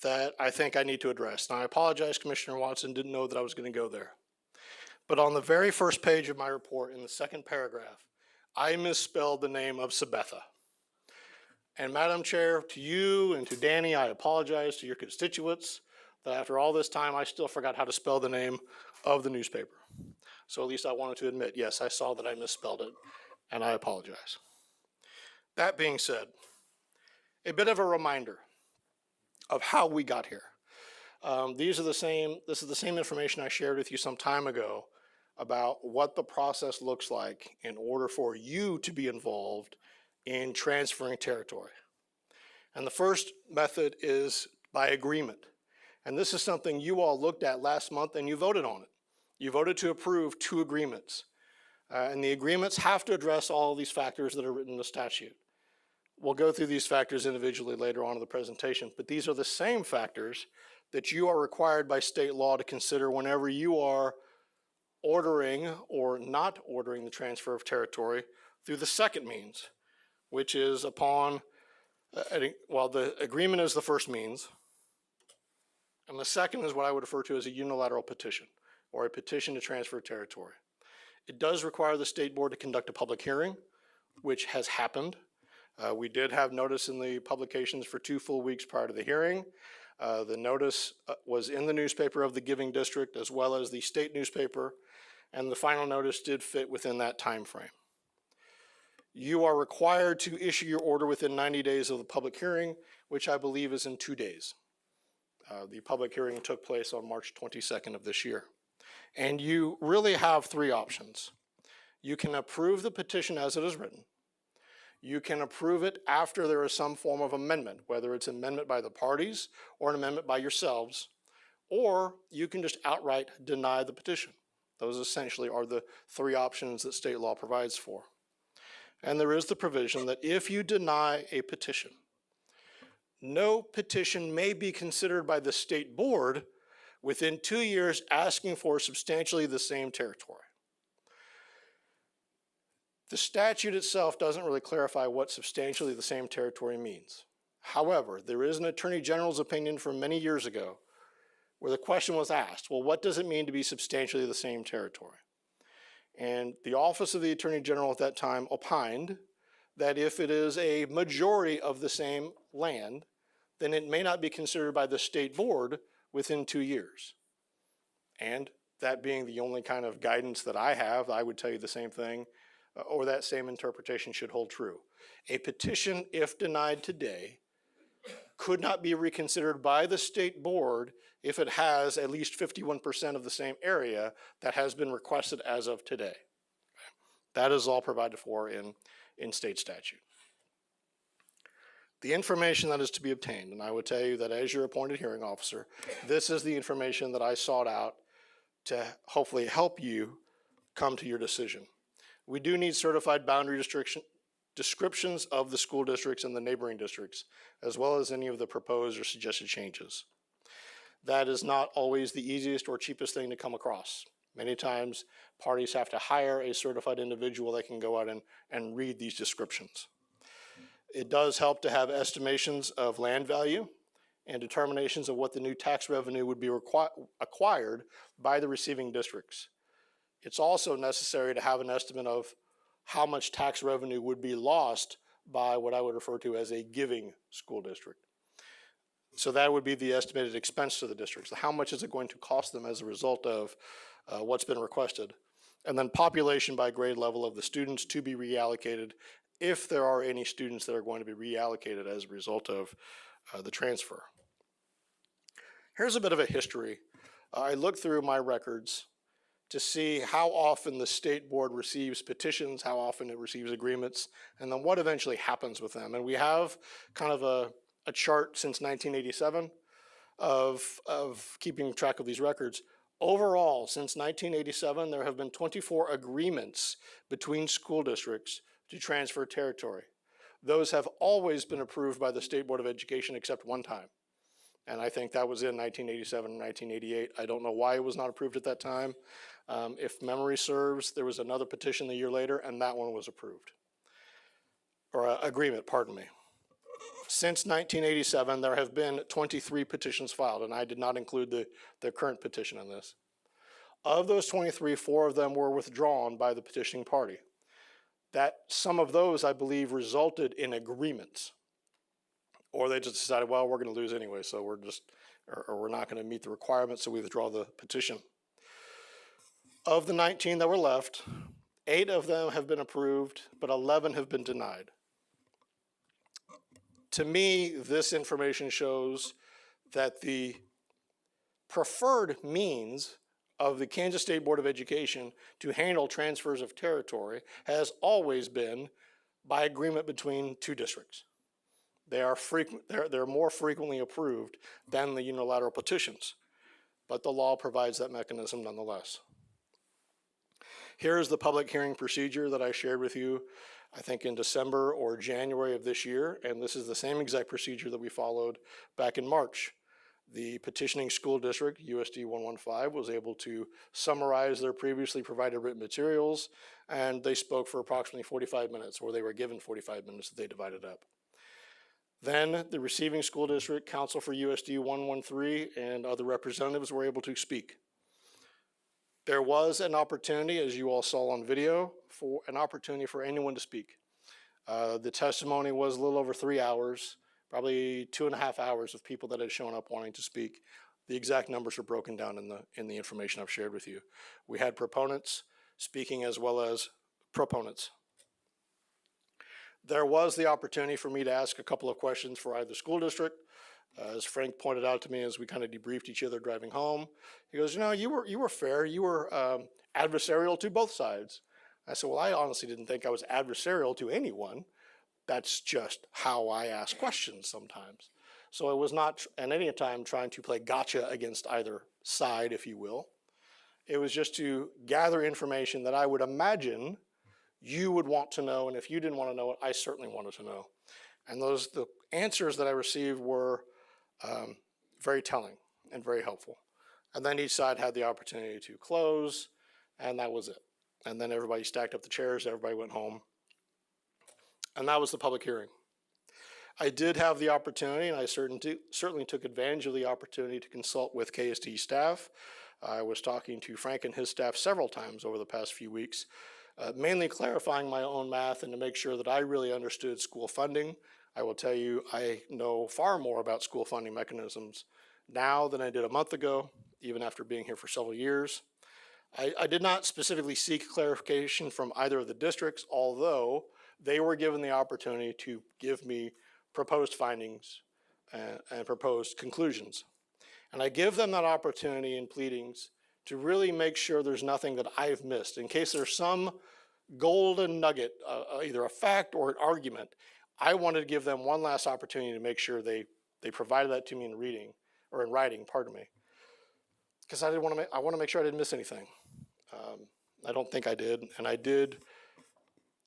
C: that I think I need to address. Now, I apologize, Commissioner Watson, didn't know that I was going to go there. But on the very first page of my report, in the second paragraph, I misspelled the name of Sabetha. And Madam Chair, to you and to Danny, I apologize to your constituents that after all this time, I still forgot how to spell the name of the newspaper. So at least I wanted to admit, yes, I saw that I misspelled it, and I apologize. That being said, a bit of a reminder of how we got here. This is the same information I shared with you some time ago about what the process looks like in order for you to be involved in transferring territory. And the first method is by agreement. And this is something you all looked at last month and you voted on it. You voted to approve 2 agreements. And the agreements have to address all of these factors that are written in the statute. We'll go through these factors individually later on in the presentation, but these are the same factors that you are required by state law to consider whenever you are ordering or not ordering the transfer of territory through the second means, which is upon, the agreement is the first means, and the second is what I would refer to as a unilateral petition, or a petition to transfer territory. It does require the state board to conduct a public hearing, which has happened. We did have notice in the publications for 2 full weeks prior to the hearing. The notice was in the newspaper of the giving district as well as the state newspaper, and the final notice did fit within that time frame. You are required to issue your order within 90 days of the public hearing, which I believe is in 2 days. The public hearing took place on March 22nd of this year. And you really have 3 options. You can approve the petition as it is written. You can approve it after there is some form of amendment, whether it's an amendment by the parties or an amendment by yourselves, or you can just outright deny the petition. Those essentially are the 3 options that state law provides for. And there is the provision that if you deny a petition, no petition may be considered by the state board within 2 years asking for substantially the same territory. The statute itself doesn't really clarify what substantially the same territory means. However, there is an Attorney General's opinion from many years ago where the question was asked, well, what does it mean to be substantially the same territory? And the Office of the Attorney General at that time opined that if it is a majority of the same land, then it may not be considered by the state board within 2 years. And that being the only kind of guidance that I have, I would tell you the same thing, or that same interpretation should hold true. A petition, if denied today, could not be reconsidered by the state board if it has at least 51% of the same area that has been requested as of today. That is all provided for in state statute. The information that is to be obtained, and I would tell you that as your appointed hearing officer, this is the information that I sought out to hopefully help you come to your decision. We do need certified boundary descriptions of the school districts and the neighboring districts, as well as any of the proposed or suggested changes. That is not always the easiest or cheapest thing to come across. Many times, parties have to hire a certified individual that can go out and read these descriptions. It does help to have estimations of land value and determinations of what the new tax revenue would be acquired by the receiving districts. It's also necessary to have an estimate of how much tax revenue would be lost by what I would refer to as a giving school district. So that would be the estimated expense to the districts. So how much is it going to cost them as a result of what's been requested? And then population by grade level of the students to be reallocated if there are any students that are going to be reallocated as a result of the transfer. Here's a bit of a history. I looked through my records to see how often the state board receives petitions, how often it receives agreements, and then what eventually happens with them. And we have kind of a chart since 1987 of keeping track of these records. Overall, since 1987, there have been 24 agreements between school districts to transfer territory. Those have always been approved by the State Board of Education except one time. And I think that was in 1987 and 1988. I don't know why it was not approved at that time. If memory serves, there was another petition a year later, and that one was approved. Or agreement, pardon me. Since 1987, there have been 23 petitions filed, and I did not include the current petition in this. Of those 23, 4 of them were withdrawn by the petitioning party. That some of those, I believe, resulted in agreements. Or they just decided, well, we're going to lose anyway, so we're not going to meet the requirements, so we withdraw the petition. Of the 19 that were left, 8 of them have been approved, but 11 have been denied. To me, this information shows that the preferred means of the Kansas State Board of Education to handle transfers of territory has always been by agreement between two districts. They're more frequently approved than the unilateral petitions, but the law provides that mechanism nonetheless. Here is the public hearing procedure that I shared with you, I think in December or January of this year, and this is the same exact procedure that we followed back in March. The petitioning school district, USD 115, was able to summarize their previously provided written materials, and they spoke for approximately 45 minutes, or they were given 45 minutes that they divided up. Then the receiving school district, counsel for USD 113, and other representatives were able to speak. There was an opportunity, as you all saw on video, for an opportunity for anyone to speak. The testimony was a little over 3 hours, probably 2.5 hours of people that had shown up wanting to speak. The exact numbers are broken down in the information I've shared with you. We had proponents speaking as well as proponents. There was the opportunity for me to ask a couple of questions for either school district. As Frank pointed out to me as we kind of debriefed each other driving home, he goes, you were fair, you were adversarial to both sides. I said, well, I honestly didn't think I was adversarial to anyone. That's just how I ask questions sometimes. So it was not at any time trying to play gotcha against either side, if you will. It was just to gather information that I would imagine you would want to know, and if you didn't want to know it, I certainly wanted to know. And the answers that I received were very telling and very helpful. And then each side had the opportunity to close, and that was it. And then everybody stacked up the chairs, everybody went home. And that was the public hearing. I did have the opportunity, and I certainly took advantage of the opportunity to consult with KSDE staff. I was talking to Frank and his staff several times over the past few weeks, mainly clarifying my own math and to make sure that I really understood school funding. I will tell you, I know far more about school funding mechanisms now than I did a month ago, even after being here for several years. I did not specifically seek clarification from either of the districts, although they were given the opportunity to give me proposed findings and proposed conclusions. And I give them that opportunity in pleadings to really make sure there's nothing that I've missed. In case there's some golden nugget, either a fact or an argument, I wanted to give them one last opportunity to make sure they provided that to me in writing, pardon me. Because I want to make sure I didn't miss anything. I don't think I did, and I did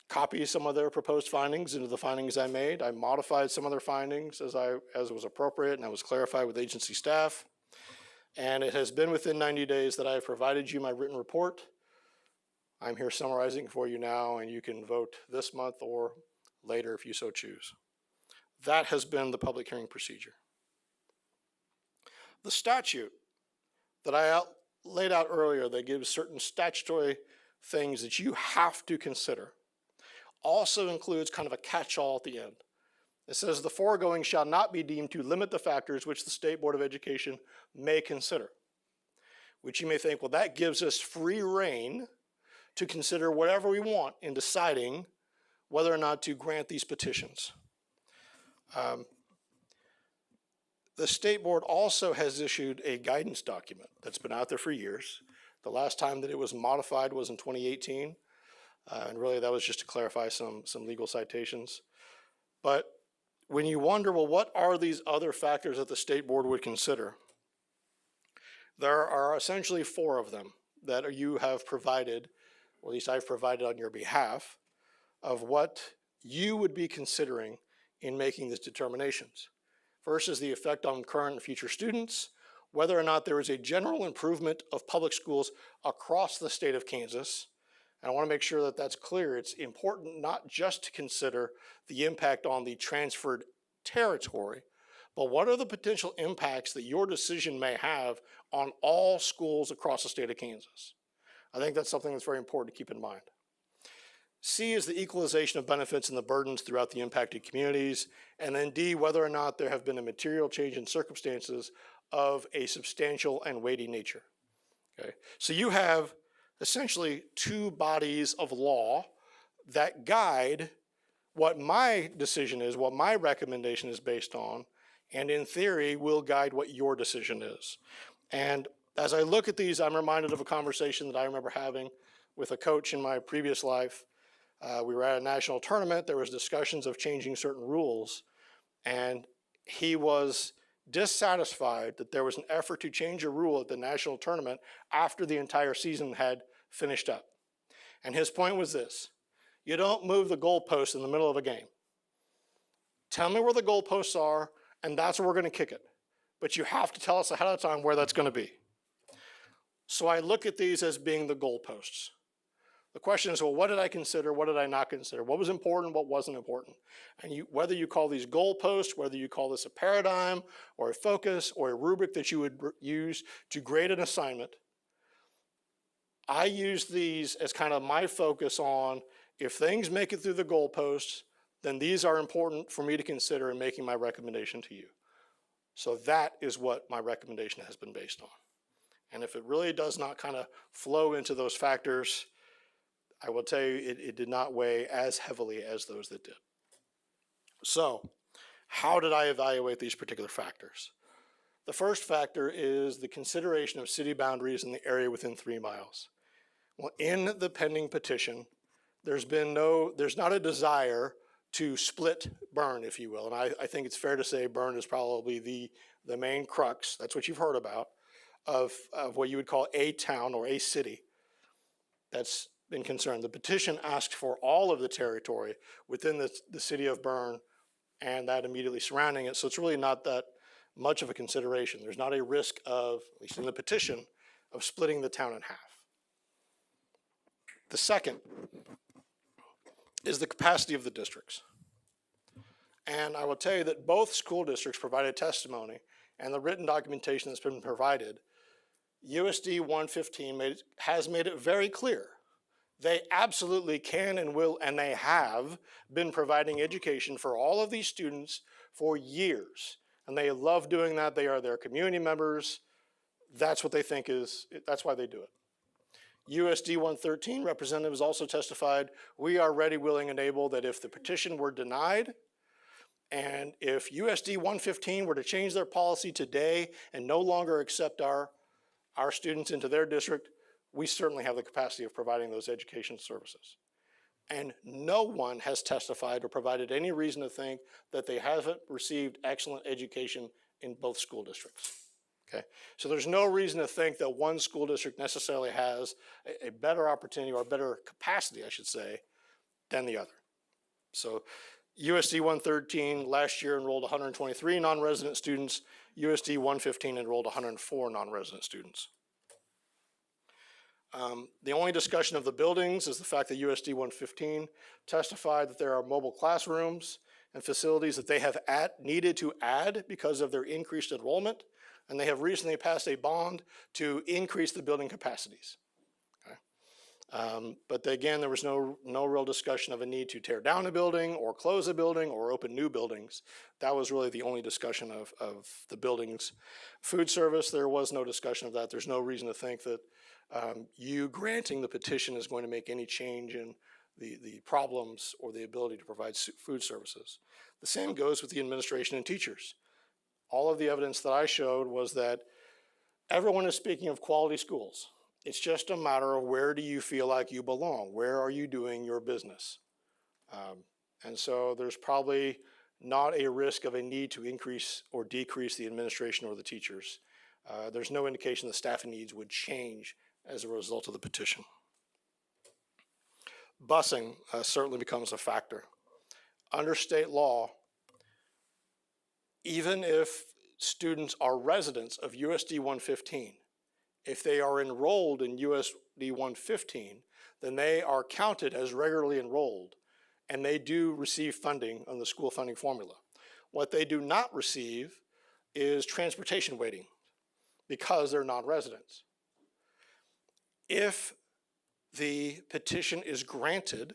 C: copy some of their proposed findings into the findings I made. I modified some of their findings as was appropriate, and I was clarified with agency staff. And it has been within 90 days that I have provided you my written report. I'm here summarizing for you now, and you can vote this month or later if you so choose. That has been the public hearing procedure. The statute that I laid out earlier that gives certain statutory things that you have to consider also includes kind of a catch-all at the end. It says the foregoing shall not be deemed to limit the factors which the State Board of Education may consider. Which you may think, well, that gives us free rein to consider whatever we want in deciding whether or not to grant these petitions. The State Board also has issued a guidance document that's been out there for years. The last time that it was modified was in 2018. And really that was just to clarify some legal citations. But when you wonder, well, what are these other factors that the State Board would consider? There are essentially 4 of them that you have provided, or at least I've provided on your behalf, of what you would be considering in making these determinations. First is the effect on current and future students, whether or not there is a general improvement of public schools across the state of Kansas. And I want to make sure that that's clear. It's important not just to consider the impact on the transferred territory, but what are the potential impacts that your decision may have on all schools across the state of Kansas? I think that's something that's very important to keep in mind. C is the equalization of benefits and the burdens throughout the impacted communities. And then D, whether or not there have been a material change in circumstances of a substantial and weighty nature. Okay, so you have essentially 2 bodies of law that guide what my decision is, what my recommendation is based on, and in theory will guide what your decision is. And as I look at these, I'm reminded of a conversation that I remember having with a coach in my previous life. We were at a national tournament. There was discussions of changing certain rules, and he was dissatisfied that there was an effort to change a rule at the national tournament after the entire season had finished up. And his point was this: you don't move the goalpost in the middle of a game. Tell me where the goalposts are, and that's where we're going to kick it. But you have to tell us ahead of time where that's going to be. So I look at these as being the goalposts. The question is, well, what did I consider? What did I not consider? What was important? What wasn't important? And whether you call these goalposts, whether you call this a paradigm or a focus or a rubric that you would use to grade an assignment, I use these as kind of my focus on, if things make it through the goalposts, then these are important for me to consider in making my recommendation to you. So that is what my recommendation has been based on. And if it really does not kind of flow into those factors, I will tell you it did not weigh as heavily as those that did. So how did I evaluate these particular factors? The first factor is the consideration of city boundaries in the area within 3 miles. Well, in the pending petition, there's not a desire to split Bern, if you will. And I think it's fair to say Bern is probably the main crux, that's what you've heard about, of what you would call a town or a city that's been concerned. The petition asked for all of the territory within the city of Bern and that immediately surrounding it. So it's really not that much of a consideration. There's not a risk of, at least in the petition, of splitting the town in half. The second is the capacity of the districts. And I will tell you that both school districts provided testimony, and the written documentation that's been provided, USD 115 has made it very clear they absolutely can and will, and they have been providing education for all of these students for years. And they love doing that. They are their community members. That's what they think that's why they do it. USD 113 representatives also testified, we are ready, willing, and able that if the petition were denied, and if USD 115 were to change their policy today and no longer accept our students into their district, we certainly have the capacity of providing those education services. And no one has testified or provided any reason to think that they haven't received excellent education in both school districts. Okay, so there's no reason to think that one school district necessarily has a better opportunity or a better capacity, I should say, than the other. So USD 113 last year enrolled 123 non-resident students. USD 115 enrolled 104 non-resident students. The only discussion of the buildings is the fact that USD 115 testified that there are mobile classrooms and facilities that they have needed to add because of their increased enrollment, and they have recently passed a bond to increase the building capacities. Okay. But again, there was no real discussion of a need to tear down a building or close a building or open new buildings. That was really the only discussion of the buildings. Food service, there was no discussion of that. There's no reason to think that you granting the petition is going to make any change in the problems or the ability to provide food services. The same goes with the administration and teachers. All of the evidence that I showed was that everyone is speaking of quality schools. It's just a matter of where do you feel like you belong? Where are you doing your business? And so there's probably not a risk of a need to increase or decrease the administration or the teachers. There's no indication the staffing needs would change as a result of the petition. Busing certainly becomes a factor. Under state law, even if students are residents of USD 115, if they are enrolled in USD 115, then they are counted as regularly enrolled, and they do receive funding on the school funding formula. What they do not receive is transportation weighting because they're non-residents. If the petition is granted,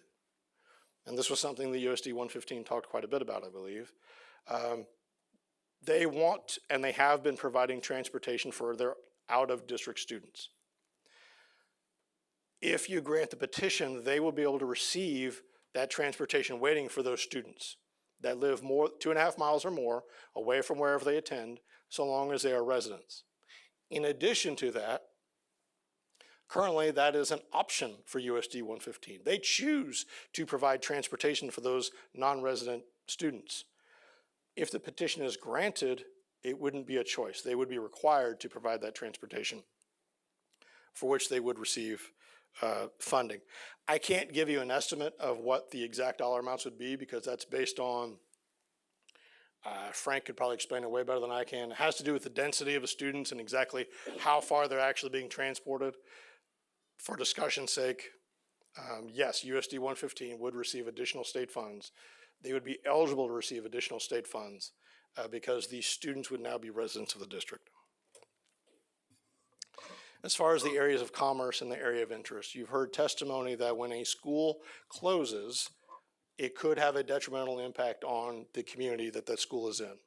C: and this was something the USD 115 talked quite a bit about, I believe, they want and they have been providing transportation for their out-of-district students. If you grant the petition, they will be able to receive that transportation weighting for those students that live 2.5 miles or more away from wherever they attend, so long as they are residents. In addition to that, currently that is an option for USD 115. They choose to provide transportation for those non-resident students. If the petition is granted, it wouldn't be a choice. They would be required to provide that transportation, for which they would receive funding. I can't give you an estimate of what the exact dollar amounts would be because that's based on, Frank could probably explain it way better than I can. It has to do with the density of the students and exactly how far they're actually being transported. For discussion's sake, yes, USD 115 would receive additional state funds. They would be eligible to receive additional state funds because these students would now be residents of the district. As far as the areas of commerce and the area of interest, you've heard testimony that when a school closes, it could have a detrimental impact on the community that that school is in.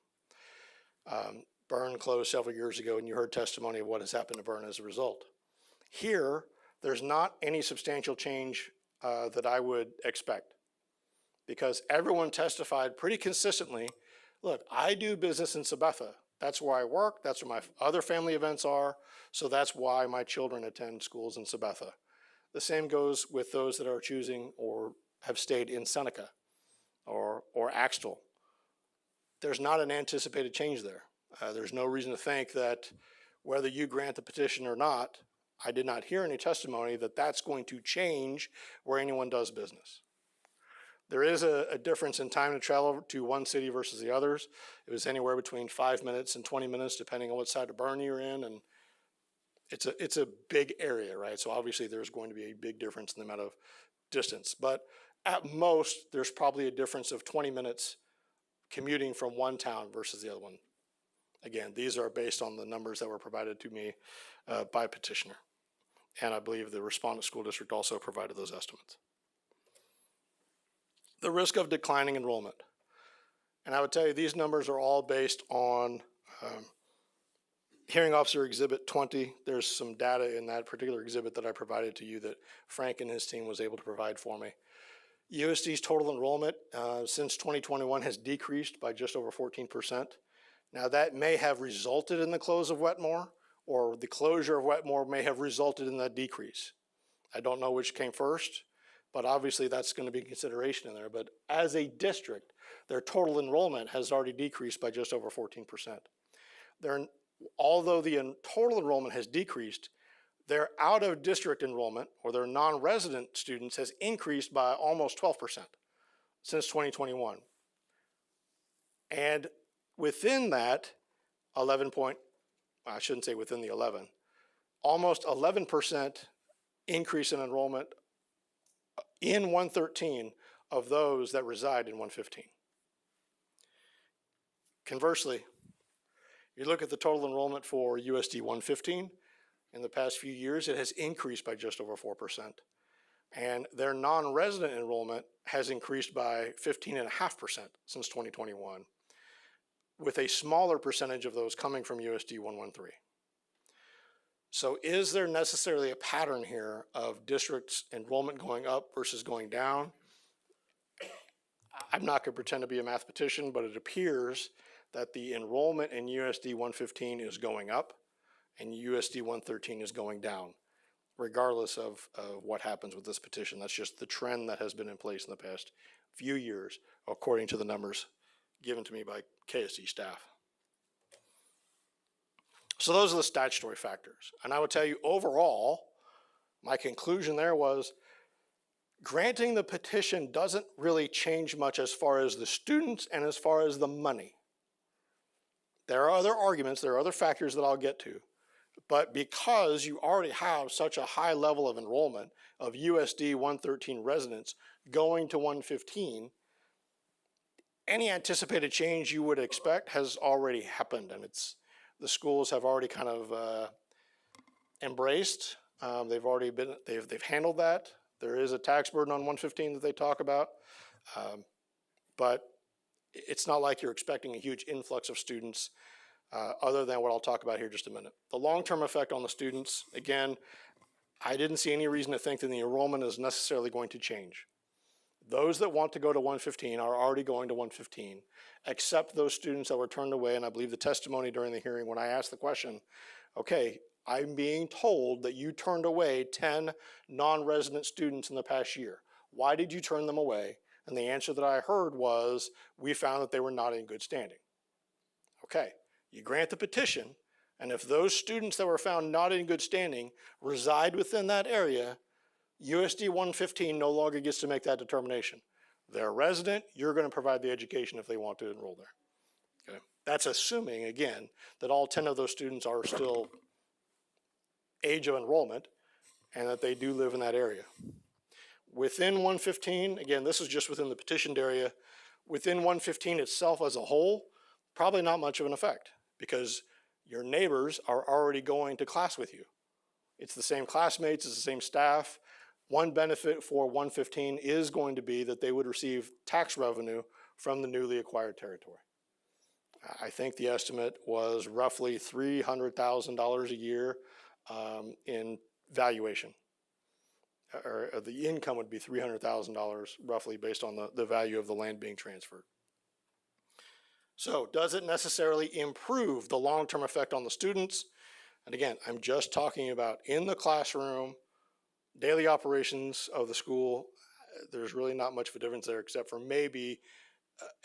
C: Bern closed several years ago, and you heard testimony of what has happened to Bern as a result. Here, there's not any substantial change that I would expect because everyone testified pretty consistently, look, I do business in Sabetha. That's where I work, that's where my other family events are, so that's why my children attend schools in Sabetha. The same goes with those that are choosing or have stayed in Seneca or Axtell. There's not an anticipated change there. There's no reason to think that whether you grant the petition or not, I did not hear any testimony that that's going to change where anyone does business. There is a difference in time to travel to one city versus the others. It was anywhere between 5 minutes and 20 minutes, depending on what side of Bern you're in, and it's a big area, right? So obviously there's going to be a big difference in the amount of distance. But at most, there's probably a difference of 20 minutes commuting from one town versus the other one. Again, these are based on the numbers that were provided to me by petitioner. And I believe the respondent school district also provided those estimates. The risk of declining enrollment. And I would tell you these numbers are all based on Hearing Officer Exhibit 20. There's some data in that particular exhibit that I provided to you that Frank and his team was able to provide for me. USD's total enrollment since 2021 has decreased by just over 14%. Now that may have resulted in the close of Wetmore, or the closure of Wetmore may have resulted in that decrease. I don't know which came first, but obviously that's going to be a consideration in there. But as a district, their total enrollment has already decreased by just over 14%. Although the total enrollment has decreased, their out-of-district enrollment, or their non-resident students, has increased by almost 12% since 2021. And within that, I shouldn't say within the 11, almost 11% increase in enrollment in 113 of those that reside in 115. Conversely, you look at the total enrollment for USD 115, in the past few years, it has increased by just over 4%. And their non-resident enrollment has increased by 15.5% since 2021, with a smaller percentage of those coming from USD 113. So is there necessarily a pattern here of districts enrollment going up versus going down? I'm not going to pretend to be a mathematician, but it appears that the enrollment in USD 115 is going up and USD 113 is going down, regardless of what happens with this petition. That's just the trend that has been in place in the past few years, according to the numbers given to me by KSDE staff. So those are the statutory factors. And I would tell you overall, my conclusion there was granting the petition doesn't really change much as far as the students and as far as the money. There are other arguments, there are other factors that I'll get to, but because you already have such a high level of enrollment of USD 113 residents going to 115, any anticipated change you would expect has already happened, and the schools have already kind of embraced. They've handled that. There is a tax burden on 115 that they talk about, but it's not like you're expecting a huge influx of students other than what I'll talk about here in just a minute. The long-term effect on the students, again, I didn't see any reason to think that the enrollment is necessarily going to change. Those that want to go to 115 are already going to 115, except those students that were turned away, and I believe the testimony during the hearing when I asked the question Okay, I'm being told that you turned away 10 non-resident students in the past year. Why did you turn them away? And the answer that I heard was, we found that they were not in good standing. Okay, you grant the petition, and if those students that were found not in good standing reside within that area, USD 115 no longer gets to make that determination. They're a resident, you're going to provide the education if they want to enroll there. Okay. That's assuming, again, that all 10 of those students are still age of enrollment and that they do live in that area. Within 115, again, this is just within the petitioned area, within 115 itself as a whole, probably not much of an effect because your neighbors are already going to class with you. It's the same classmates, it's the same staff. One benefit for 115 is going to be that they would receive tax revenue from the newly acquired territory. I think the estimate was roughly $300,000 a year in valuation. Or the income would be $300,000 roughly based on the value of the land being transferred. So does it necessarily improve the long-term effect on the students? And again, I'm just talking about in the classroom, daily operations of the school. There's really not much of a difference there except for maybe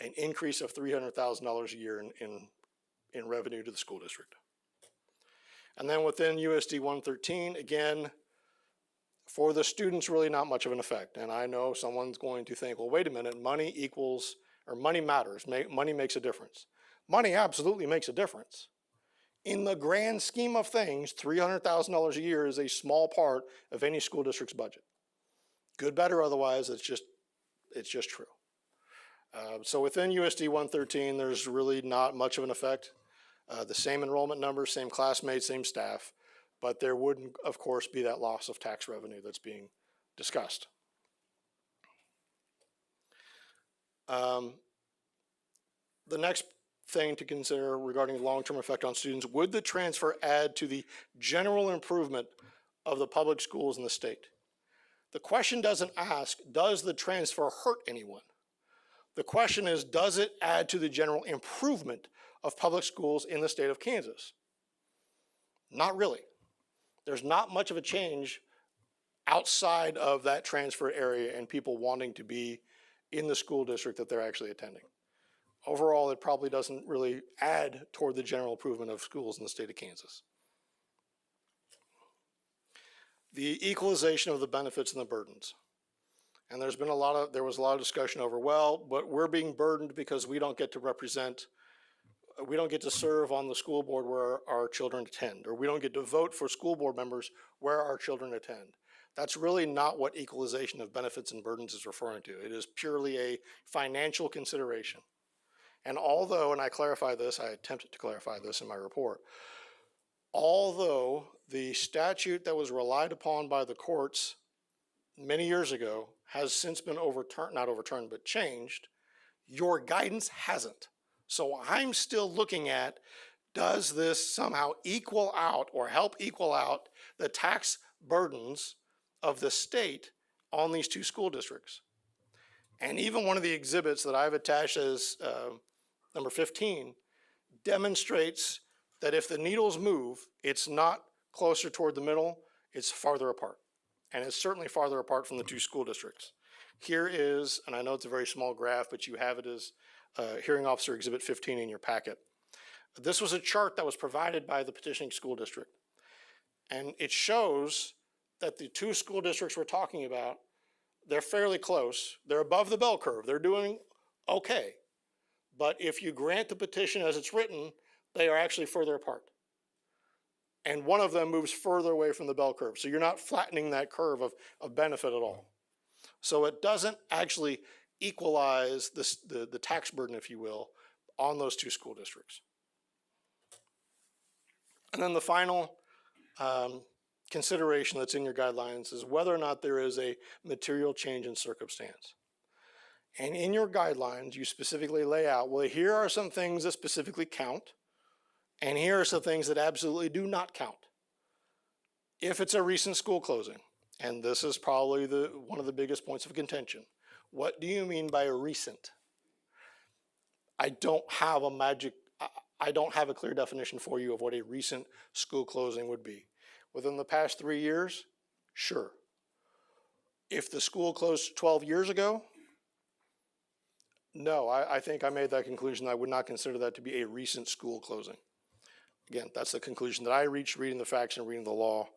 C: an increase of $300,000 a year in revenue to the school district. And then within USD 113, again, for the students, really not much of an effect. And I know someone's going to think, well, wait a minute, money equals, or money matters, money makes a difference. Money absolutely makes a difference. In the grand scheme of things, $300,000 a year is a small part of any school district's budget. Good, bad, or otherwise, it's just true. So within USD 113, there's really not much of an effect. The same enrollment numbers, same classmates, same staff, but there wouldn't, of course, be that loss of tax revenue that's being discussed. The next thing to consider regarding long-term effect on students, would the transfer add to the general improvement of the public schools in the state? The question doesn't ask, does the transfer hurt anyone? The question is, does it add to the general improvement of public schools in the state of Kansas? Not really. There's not much of a change outside of that transfer area and people wanting to be in the school district that they're actually attending. Overall, it probably doesn't really add toward the general improvement of schools in the state of Kansas. The equalization of the benefits and the burdens. And there was a lot of discussion over, well, but we're being burdened because we don't get to represent, we don't get to serve on the school board where our children attend, or we don't get to vote for school board members where our children attend. That's really not what equalization of benefits and burdens is referring to. It is purely a financial consideration. And although, and I clarify this, I attempted to clarify this in my report, although the statute that was relied upon by the courts many years ago has since been overturned, not overturned, but changed, your guidance hasn't. So I'm still looking at, does this somehow equal out or help equal out the tax burdens of the state on these two school districts? And even one of the exhibits that I've attached as number 15 demonstrates that if the needles move, it's not closer toward the middle, it's farther apart. And it's certainly farther apart from the two school districts. Here is, and I know it's a very small graph, but you have it as Hearing Officer Exhibit 15 in your packet. This was a chart that was provided by the petitioning school district. And it shows that the two school districts we're talking about, they're fairly close. They're above the bell curve. They're doing okay. But if you grant the petition as it's written, they are actually further apart. And one of them moves further away from the bell curve. So you're not flattening that curve of benefit at all. So it doesn't actually equalize the tax burden, if you will, on those two school districts. And then the final consideration that's in your guidelines is whether or not there is a material change in circumstance. And in your guidelines, you specifically lay out, well, here are some things that specifically count, and here are some things that absolutely do not count. If it's a recent school closing, and this is probably one of the biggest points of contention, what do you mean by a recent? I don't have a magic, I don't have a clear definition for you of what a recent school closing would be. Within the past 3 years, sure. If the school closed 12 years ago, no, I think I made that conclusion. I would not consider that to be a recent school closing. Again, that's the conclusion that I reached reading the facts and reading the law.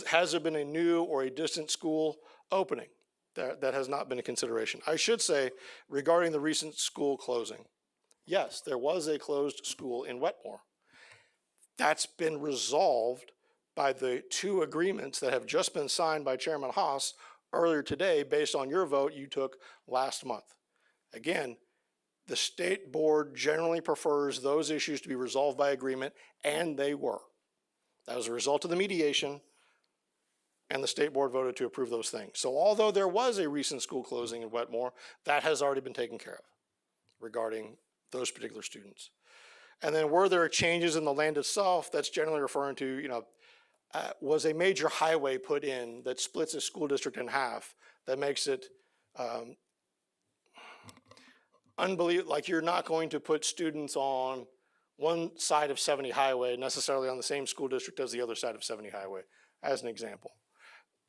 C: Has there been a new or a distant school opening? That has not been a consideration. I should say, regarding the recent school closing, yes, there was a closed school in Wetmore. That's been resolved by the 2 agreements that have just been signed by Chairman Haas earlier today based on your vote you took last month. Again, the state board generally prefers those issues to be resolved by agreement, and they were. That was a result of the mediation, and the state board voted to approve those things. So although there was a recent school closing in Wetmore, that has already been taken care of regarding those particular students. And then were there changes in the land itself? That's generally referring to, was a major highway put in that splits a school district in half that makes it unbelievable. Like, you're not going to put students on one side of 70 highway necessarily on the same school district as the other side of 70 highway, as an example.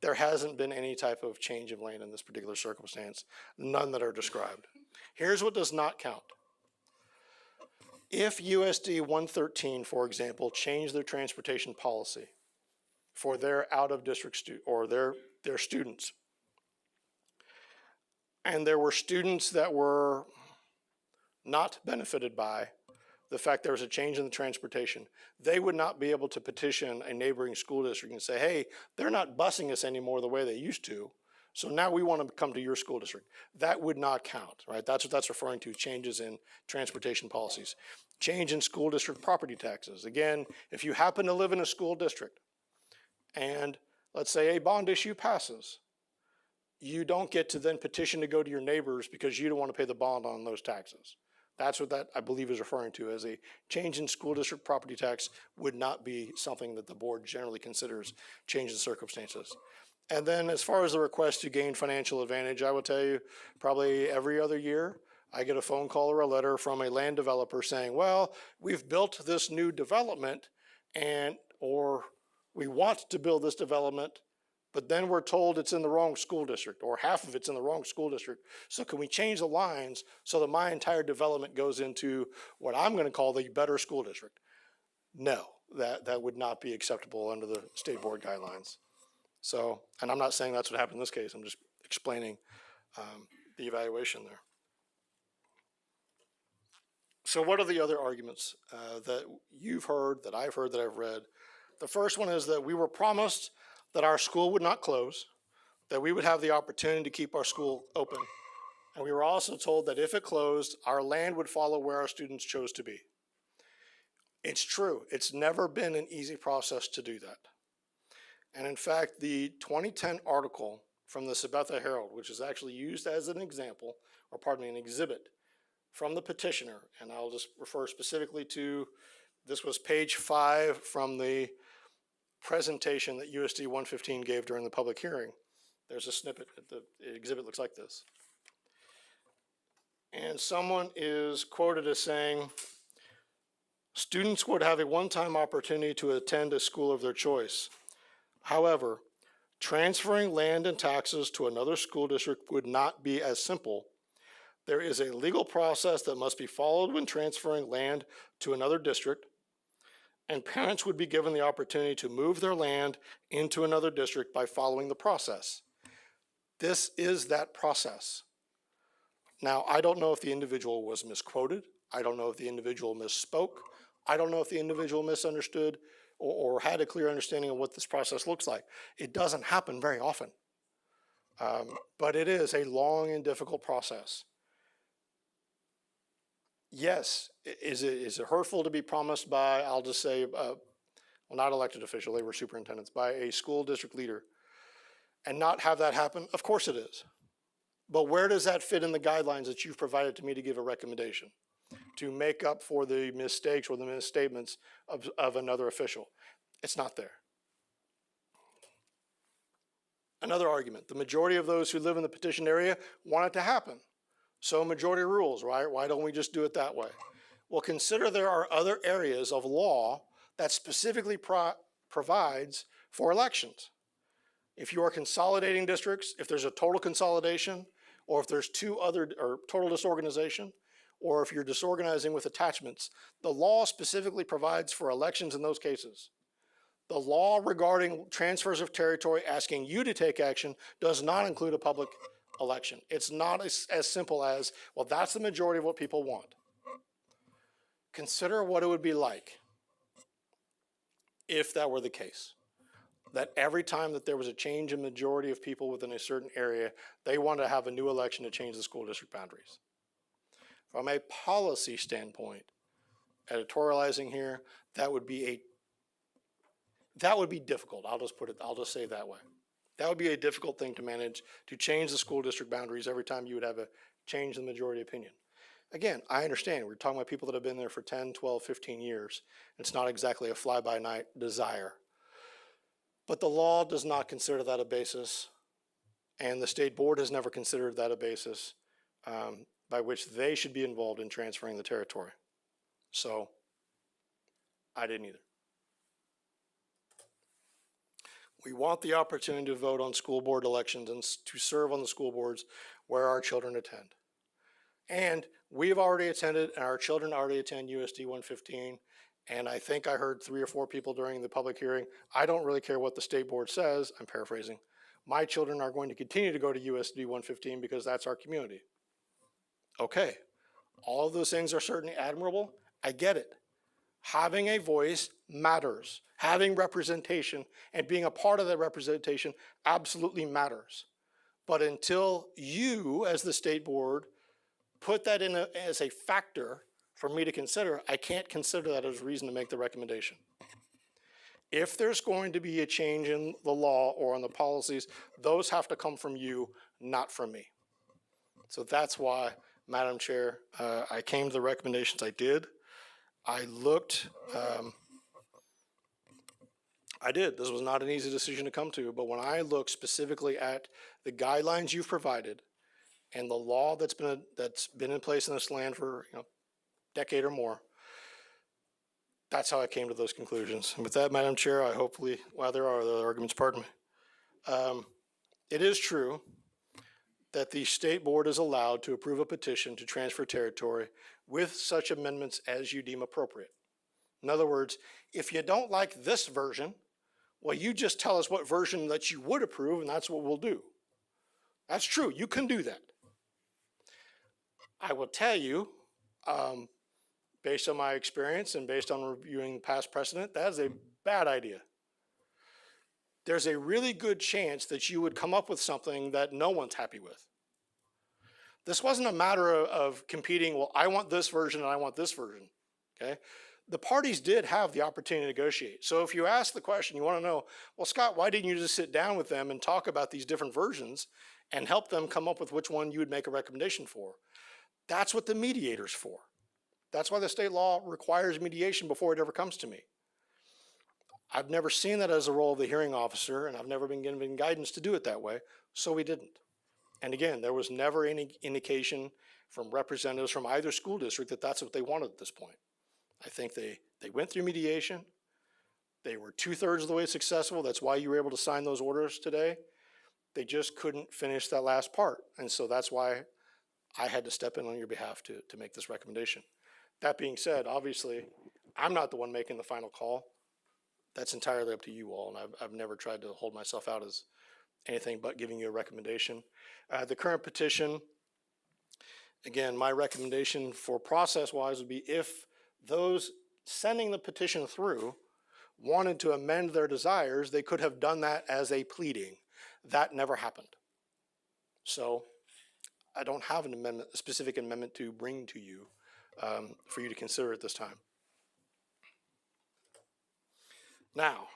C: There hasn't been any type of change of land in this particular circumstance, none that are described. Here's what does not count. If USD 113, for example, changed their transportation policy for their out-of-district or their students, and there were students that were not benefited by the fact there was a change in the transportation, they would not be able to petition a neighboring school district and say, hey, they're not busing us anymore the way they used to, so now we want to come to your school district. That would not count, right? That's what that's referring to, changes in transportation policies. Change in school district property taxes. Again, if you happen to live in a school district and let's say a bond issue passes, you don't get to then petition to go to your neighbors because you don't want to pay the bond on those taxes. That's what that, I believe, is referring to as a change in school district property tax would not be something that the board generally considers change in circumstances. And then as far as the request to gain financial advantage, I will tell you probably every other year, I get a phone call or a letter from a land developer saying, well, we've built this new development or we want to build this development, but then we're told it's in the wrong school district or half of it's in the wrong school district. So can we change the lines so that my entire development goes into what I'm going to call the better school district? No, that would not be acceptable under the state board guidelines. So, and I'm not saying that's what happened in this case. I'm just explaining the evaluation there. So what are the other arguments that you've heard, that I've heard, that I've read? The first one is that we were promised that our school would not close, that we would have the opportunity to keep our school open. And we were also told that if it closed, our land would follow where our students chose to be. It's true. It's never been an easy process to do that. And in fact, the 2010 article from the Sabetha Herald, which is actually used as an example, or pardon me, an exhibit from the petitioner, and I'll just refer specifically to, this was page 5 from the presentation that USD 115 gave during the public hearing. There's a snippet, the exhibit looks like this. And someone is quoted as saying, students would have a one-time opportunity to attend a school of their choice. However, transferring land and taxes to another school district would not be as simple. There is a legal process that must be followed when transferring land to another district, and parents would be given the opportunity to move their land into another district by following the process. This is that process. Now, I don't know if the individual was misquoted. I don't know if the individual misspoke. I don't know if the individual misunderstood or had a clear understanding of what this process looks like. It doesn't happen very often, but it is a long and difficult process. Yes, is it hurtful to be promised by, I'll just say, well, not elected official, they were superintendents, by a school district leader, and not have that happen? Of course it is. But where does that fit in the guidelines that you've provided to me to give a recommendation to make up for the mistakes or the misstatements of another official? It's not there. Another argument, the majority of those who live in the petitioned area want it to happen. So majority rules, right? Why don't we just do it that way? well, consider there are other areas of law that specifically provides for elections. If you are consolidating districts, if there's a total consolidation, or if there's two other, or total disorganization, or if you're disorganizing with attachments, the law specifically provides for elections in those cases. The law regarding transfers of territory asking you to take action does not include a public election. It's not as simple as, well, that's the majority of what people want. Consider what it would be like if that were the case. That every time that there was a change in majority of people within a certain area, they wanted to have a new election to change the school district boundaries. From a policy standpoint, editorializing here, that would be difficult. I'll just say it that way. That would be a difficult thing to manage, to change the school district boundaries every time you would have a change in the majority opinion. Again, I understand. We're talking about people that have been there for 10, 12, 15 years. It's not exactly a fly-by-night desire. But the law does not consider that a basis, and the state board has never considered that a basis by which they should be involved in transferring the territory. So I didn't either. We want the opportunity to vote on school board elections and to serve on the school boards where our children attend. And we've already attended, and our children already attend USD 115. And I think I heard 3 or 4 people during the public hearing. I don't really care what the state board says. I'm paraphrasing. My children are going to continue to go to USD 115 because that's our community. Okay, all of those things are certainly admirable. I get it. Having a voice matters. Having representation and being a part of that representation absolutely matters. But until you, as the state board, put that in as a factor for me to consider, I can't consider that as a reason to make the recommendation. If there's going to be a change in the law or on the policies, those have to come from you, not from me. So that's why, Madam Chair, I came to the recommendations I did. I looked, this was not an easy decision to come to, but when I looked specifically at the guidelines you've provided and the law that's been in place in this land for decade or more, that's how I came to those conclusions. And with that, Madam Chair, I hopefully, while there are other arguments, pardon me. It is true that the state board is allowed to approve a petition to transfer territory with such amendments as you deem appropriate. In other words, if you don't like this version, well, you just tell us what version that you would approve, and that's what we'll do. That's true. You can do that. I will tell you, based on my experience and based on reviewing past precedent, that is a bad idea. There's a really good chance that you would come up with something that no one's happy with. This wasn't a matter of competing, well, I want this version and I want this version, okay? The parties did have the opportunity to negotiate. So if you ask the question, you want to know, well, Scott, why didn't you just sit down with them and talk about these different versions and help them come up with which one you would make a recommendation for? That's what the mediator's for. That's why the state law requires mediation before it ever comes to me. I've never seen that as a role of the hearing officer, and I've never been given guidance to do it that way, so we didn't. And again, there was never any indication from representatives from either school district that that's what they wanted at this point. I think they went through mediation. They were 2/3 of the way successful. That's why you were able to sign those orders today. They just couldn't finish that last part. And so that's why I had to step in on your behalf to make this recommendation. That being said, obviously, I'm not the one making the final call. That's entirely up to you all, and I've never tried to hold myself out as anything but giving you a recommendation. The current petition, again, my recommendation for process-wise would be if those sending the petition through wanted to amend their desires, they could have done that as a pleading. That never happened. So I don't have an amendment, a specific amendment to bring to you for you to consider at this time. Now,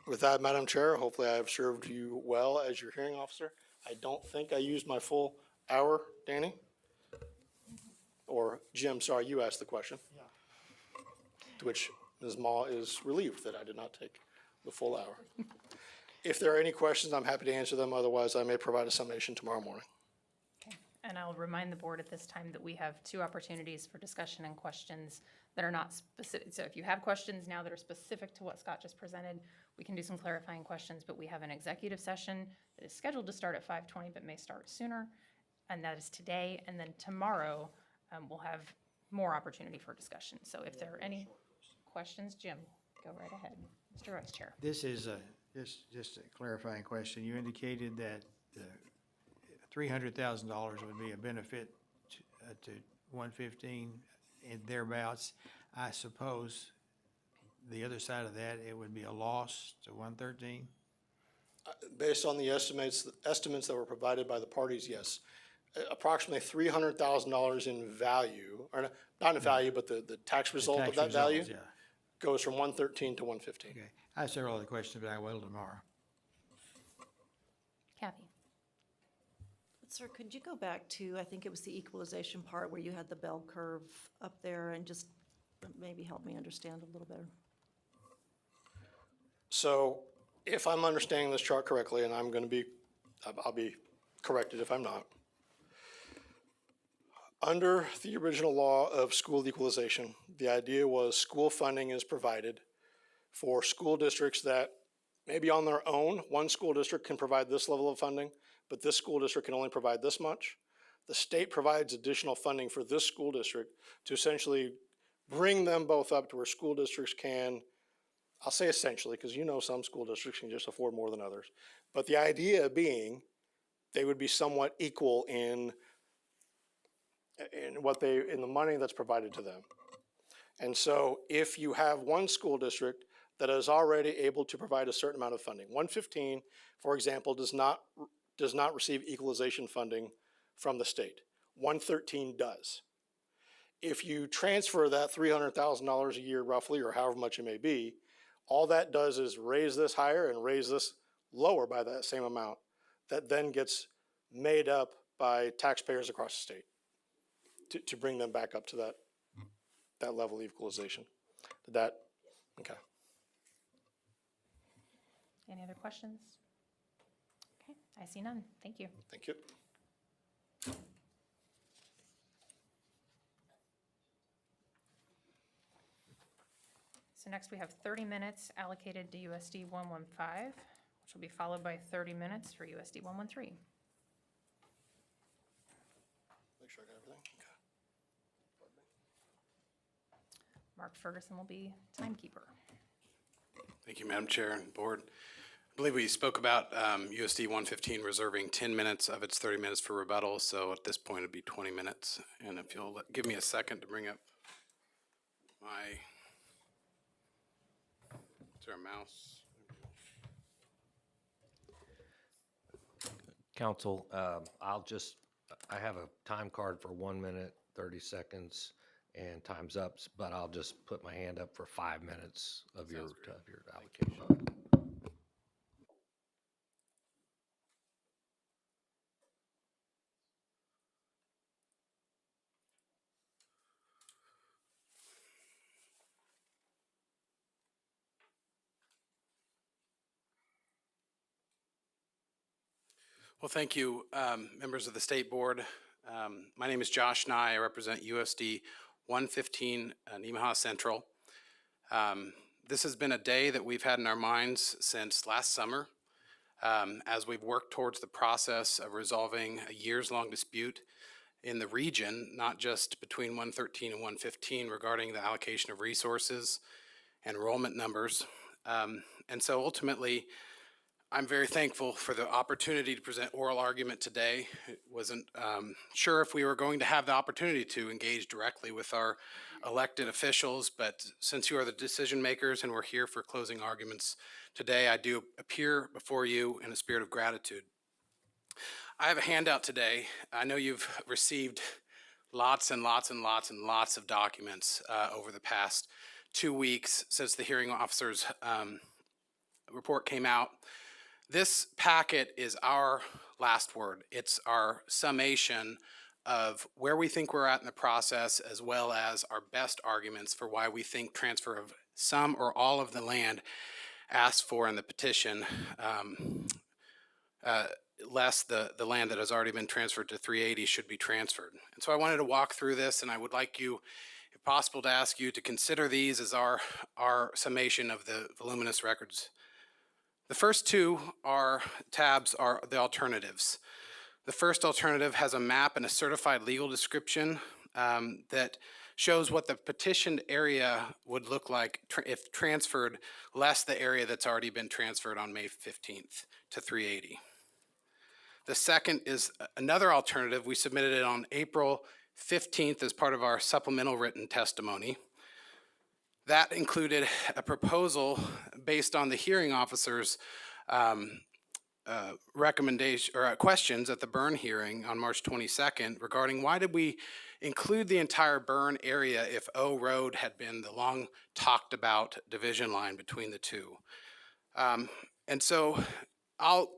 C: with that, Madam Chair, hopefully I have served you well as your hearing officer. I don't think I used my full hour, Danny. Or Jim, sorry, you asked the question. Yeah. To which Ms. Ma is relieved that I did not take the full hour. If there are any questions, I'm happy to answer them. Otherwise, I may provide a summation tomorrow morning.
A: And I'll remind the board at this time that we have 2 opportunities for discussion and questions that are not specific. So if you have questions now that are specific to what Scott just presented, we can do some clarifying questions, but we have an executive session that is scheduled to start at 5:20 but may start sooner, and that is today. And then tomorrow, we'll have more opportunity for discussion. So if there are any questions, Jim, go right ahead. Mr. Vice Chair.
D: This is just a clarifying question. You indicated that $300,000 would be a benefit to 115 and thereabouts. I suppose the other side of that, it would be a loss to 113?
C: Based on the estimates that were provided by the parties, yes. Approximately $300,000 in value, or not in value, but the tax result of
D: tax
C: that value
D: results, yeah.
C: goes from 113 to 115.
D: Okay. I have several other questions, but I will tomorrow.
A: Kathy.
F: Sir, could you go back to, I think it was the equalization part where you had the bell curve up there and just maybe help me understand a little better?
C: So if I'm understanding this chart correctly, and I'll be corrected if I'm not. Under the original law of school equalization, the idea was school funding is provided for school districts that maybe on their own, one school district can provide this level of funding, but this school district can only provide this much. The state provides additional funding for this school district to essentially bring them both up to where school districts can, I'll say essentially, because some school districts can just afford more than others. But the idea being they would be somewhat equal in the money that's provided to them. And so if you have one school district that is already able to provide a certain amount of funding, 115, for example, does not receive equalization funding from the state. 113 does. If you transfer that $300,000 a year roughly, or however much it may be, all that does is raise this higher and raise this lower by that same amount. That then gets made up by taxpayers across the state to bring them back up to that level of equalization. Okay.
A: Any other questions? Okay, I see none. Thank you.
C: Thank you.
A: So next we have 30 minutes allocated to USD 115, which will be followed by 30 minutes for USD 113.
C: Make sure I got everything. Okay.
A: Mark Ferguson will be timekeeper.
E: Thank you, Madam Chair and Board. I believe we spoke about USD 115 reserving 10 minutes of its 30 minutes for rebuttal, so at this point it'd be 20 minutes. And if you'll give me a second to bring up my, is there a mouse?
H: Council, I have a time card for 1 minute, 30 seconds, and time's up, but I'll just put my hand up for 5 minutes of your allocation.
E: Well, thank you, members of the State Board. My name is Josh Nye. I represent USD 115 Nemaha Central. This has been a day that we've had in our minds since last summer as we've worked towards the process of resolving a years-long dispute in the region, not just between 113 and 115 regarding the allocation of resources and enrollment numbers. And so ultimately, I'm very thankful for the opportunity to present oral argument today. It wasn't sure if we were going to have the opportunity to engage directly with our elected officials, but since you are the decision makers and we're here for closing arguments today, I do appear before you in a spirit of gratitude. I have a handout today. I know you've received lots and lots and lots and lots of documents over the past 2 weeks since the hearing officer's report came out. This packet is our last word. It's our summation of where we think we're at in the process, as well as our best arguments for why we think transfer of some or all of the land asked for in the petition, less the land that has already been transferred to 380 should be transferred. And so I wanted to walk through this, and I would like you, if possible, to ask you to consider these as our summation of the voluminous records. The first two tabs are the alternatives. The first alternative has a map and a certified legal description that shows what the petitioned area would look like if transferred, less the area that's already been transferred on May 15th to 380. The second is another alternative. We submitted it on April 15th as part of our supplemental written testimony. That included a proposal based on the hearing officer's recommendation or questions at the Byrne hearing on March 22nd regarding why did we include the entire Byrne area if O Road had been the long talked about division line between the two. And so I'll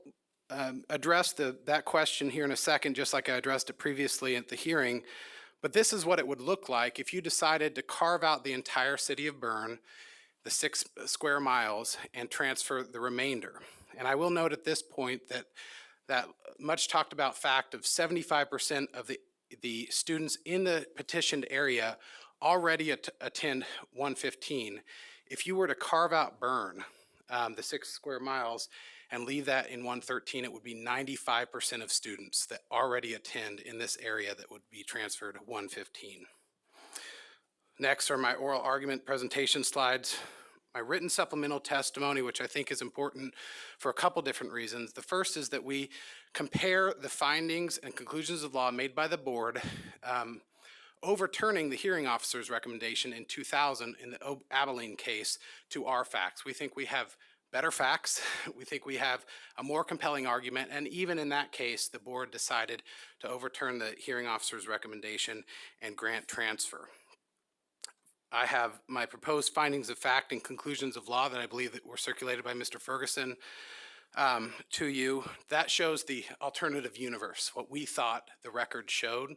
E: address that question here in a second, just like I addressed it previously at the hearing. But this is what it would look like if you decided to carve out the entire city of Byrne, the 6 square miles, and transfer the remainder. And I will note at this point that much talked about fact of 75% of the students in the petitioned area already attend 115. If you were to carve out Byrne, the 6 square miles, and leave that in 113, it would be 95% of students that already attend in this area that would be transferred to 115. Next are my oral argument presentation slides. My written supplemental testimony, which I think is important for a couple different reasons. The first is that we compare the findings and conclusions of law made by the board overturning the hearing officer's recommendation in 2000 in the Abilene case to our facts. We think we have better facts. We think we have a more compelling argument, and even in that case, the board decided to overturn the hearing officer's recommendation and grant transfer. I have my proposed findings of fact and conclusions of law that I believe that were circulated by Mr. Ferguson to you. That shows the alternative universe, what we thought the record showed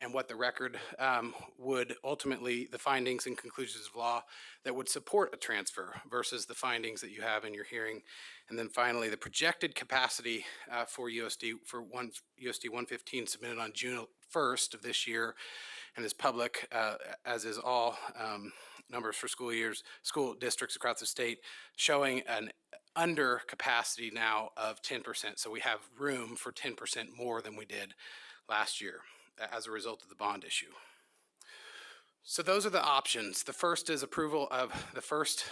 E: and what the record would ultimately, the findings and conclusions of law that would support a transfer versus the findings that you have in your hearing. And then finally, the projected capacity for USD 115 submitted on June 1st of this year and is public, as is all numbers for school districts across the state, showing an under capacity now of 10%. So we have room for 10% more than we did last year as a result of the bond issue. So those are the options. The first is approval of the first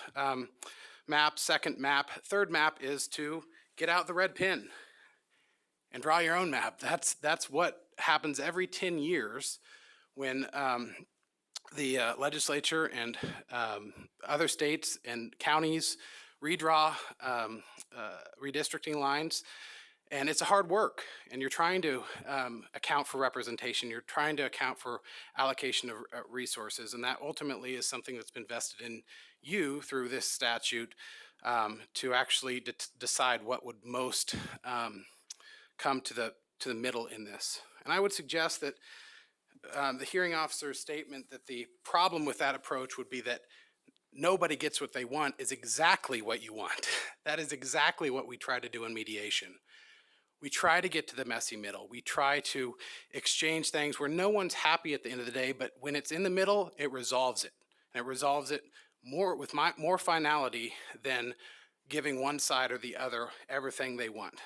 E: map, second map. Third map is to get out the red pen and draw your own map. That's what happens every 10 years when the legislature and other states and counties redraw redistricting lines. And it's a hard work, and you're trying to account for representation. You're trying to account for allocation of resources, and that ultimately is something that's been vested in you through this statute to actually decide what would most come to the middle in this. And I would suggest that the hearing officer's statement that the problem with that approach would be that nobody gets what they want is exactly what you want. That is exactly what we try to do in mediation. We try to get to the messy middle. We try to exchange things where no one's happy at the end of the day, but when it's in the middle, it resolves it. And it resolves it with more finality than giving one side or the other everything they want.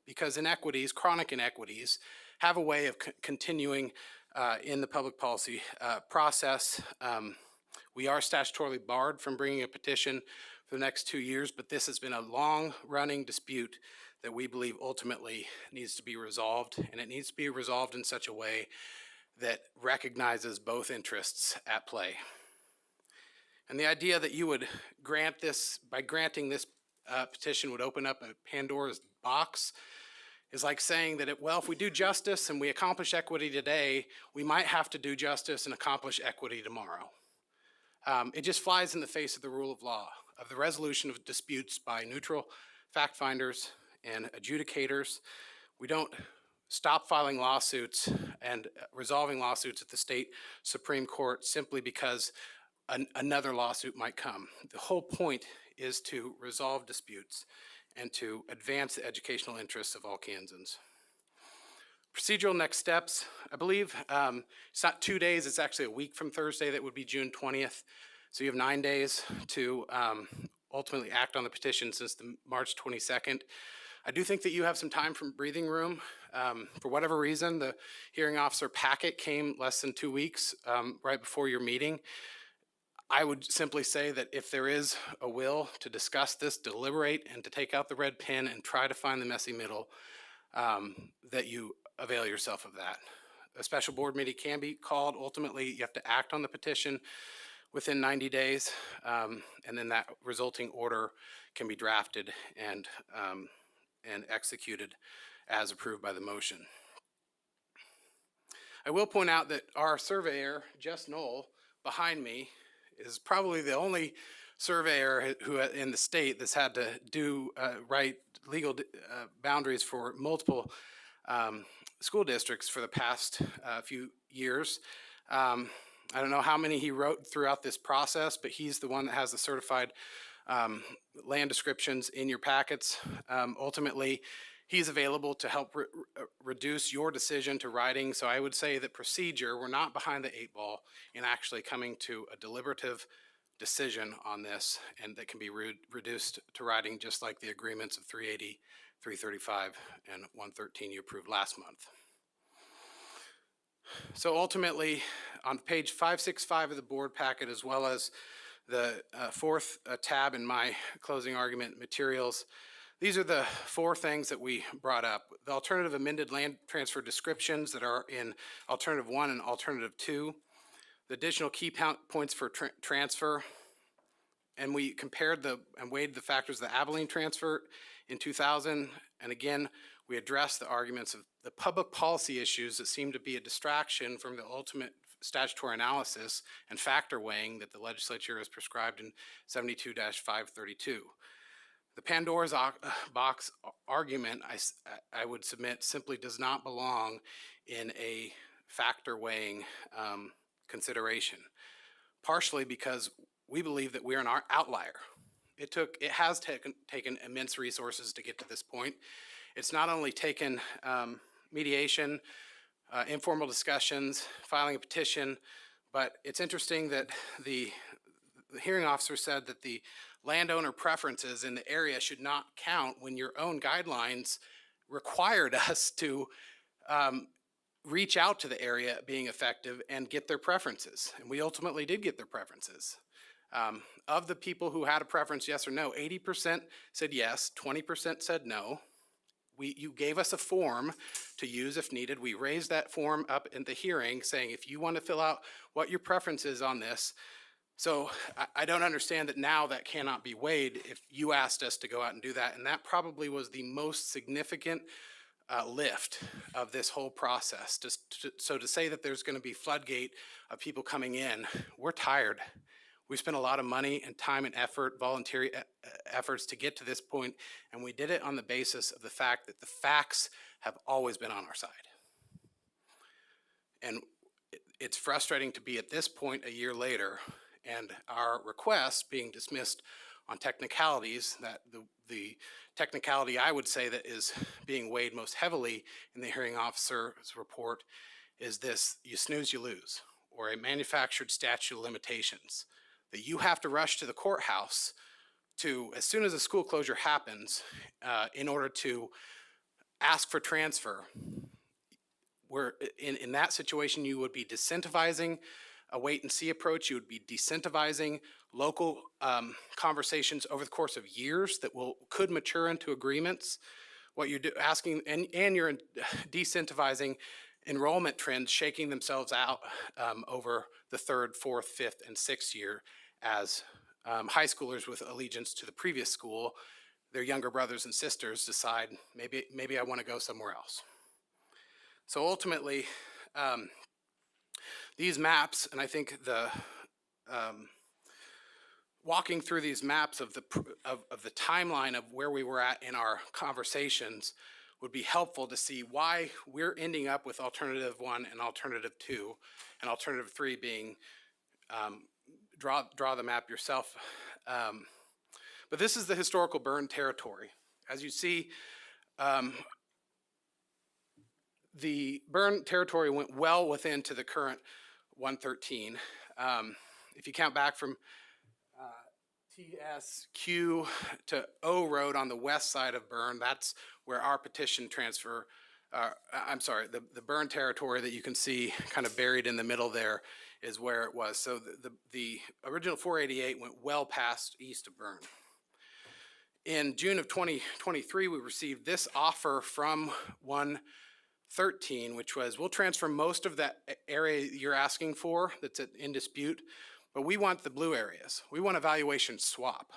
E: Because inequities, chronic inequities, have a way of continuing in the public policy process. We are statutorily barred from bringing a petition for the next 2 years, but this has been a long-running dispute that we believe ultimately needs to be resolved, and it needs to be resolved in such a way that recognizes both interests at play. And the idea that you would grant this, by granting this petition would open up a Pandora's box is like saying that, if we do justice and we accomplish equity today, we might have to do justice and accomplish equity tomorrow. It just flies in the face of the rule of law, of the resolution of disputes by neutral fact finders and adjudicators. We don't stop filing lawsuits and resolving lawsuits at the state Supreme Court simply because another lawsuit might come. The whole point is to resolve disputes and to advance the educational interests of all Kansans. Procedural next steps, I believe, it's not 2 days, it's actually a week from Thursday. That would be June 20th. So you have 9 days to ultimately act on the petition since the March 22nd. I do think that you have some time from breathing room. For whatever reason, the hearing officer packet came less than 2 weeks right before your meeting. I would simply say that if there is a will to discuss this, deliberate, and to take out the red pen and try to find the messy middle, that you avail yourself of that. A special board meeting can be called. Ultimately, you have to act on the petition within 90 days, and then that resulting order can be drafted and executed as approved by the motion. I will point out that our surveyor, Jess Knoll, behind me, is probably the only surveyor who in the state that's had to do write legal boundaries for multiple school districts for the past few years. I don't know how many he wrote throughout this process, but he's the one that has the certified land descriptions in your packets. Ultimately, he's available to help reduce your decision to writing. So I would say that procedure, we're not behind the 8 ball in actually coming to a deliberative decision on this, and that can be reduced to writing just like the agreements of 380, 335, and 113 you approved last month. So ultimately, on page 565 of the board packet, as well as the fourth tab in my closing argument materials, these are the 4 things that we brought up. The alternative amended land transfer descriptions that are in alternative 1 and alternative 2, the additional key points for transfer, and we compared and weighed the factors of the Abilene transfer in 2000, and again, we addressed the arguments of the public policy issues that seem to be a distraction from the ultimate statutory analysis and factor weighing that the legislature has prescribed in 72-532. The Pandora's box argument, I would submit, simply does not belong in a factor weighing consideration, partially because we believe that we're an outlier. It has taken immense resources to get to this point. It's not only taken mediation, informal discussions, filing a petition, but it's interesting that the hearing officer said that the landowner preferences in the area should not count when your own guidelines required us to reach out to the area being effective and get their preferences. And we ultimately did get their preferences. Of the people who had a preference, yes or no, 80% said yes, 20% said no. You gave us a form to use if needed. We raised that form up in the hearing saying, if you want to fill out what your preference is on this. So I don't understand that now that cannot be weighed if you asked us to go out and do that. And that probably was the most significant lift of this whole process. So to say that there's going to be floodgate of people coming in, we're tired. We spent a lot of money and time and effort, voluntary efforts to get to this point, and we did it on the basis of the fact that the facts have always been on our side. And it's frustrating to be at this point a year later, and our requests being dismissed on technicalities, that the technicality I would say that is being weighed most heavily in the hearing officer's report is this: you snooze, you lose, or a manufactured statute of limitations. That you have to rush to the courthouse to, as soon as a school closure happens, in order to ask for transfer. Where in that situation, you would be disincentivizing a wait and see approach. You would be disincentivizing local conversations over the course of years that could mature into agreements. What you're asking, and you're disincentivizing enrollment trends shaking themselves out over the 3rd, 4th, 5th, and 6th year as high schoolers with allegiance to the previous school, their younger brothers and sisters decide, maybe I want to go somewhere else. So ultimately, these maps, and I think the walking through these maps of the timeline of where we were at in our conversations would be helpful to see why we're ending up with alternative 1 and alternative 2, and alternative 3 being draw the map yourself. But this is the historical burn territory. As you see, the burn territory went well within to the current 113. If you count back from TSQ to O Road on the west side of Burn, that's where our petition transfer, I'm sorry, the burn territory that you can see kind of buried in the middle there is where it was. So the original 488 went well past east of Burn. In June of 2023, we received this offer from 113, which was, we'll transfer most of that area you're asking for that's in dispute, but we want the blue areas. We want evaluation swap.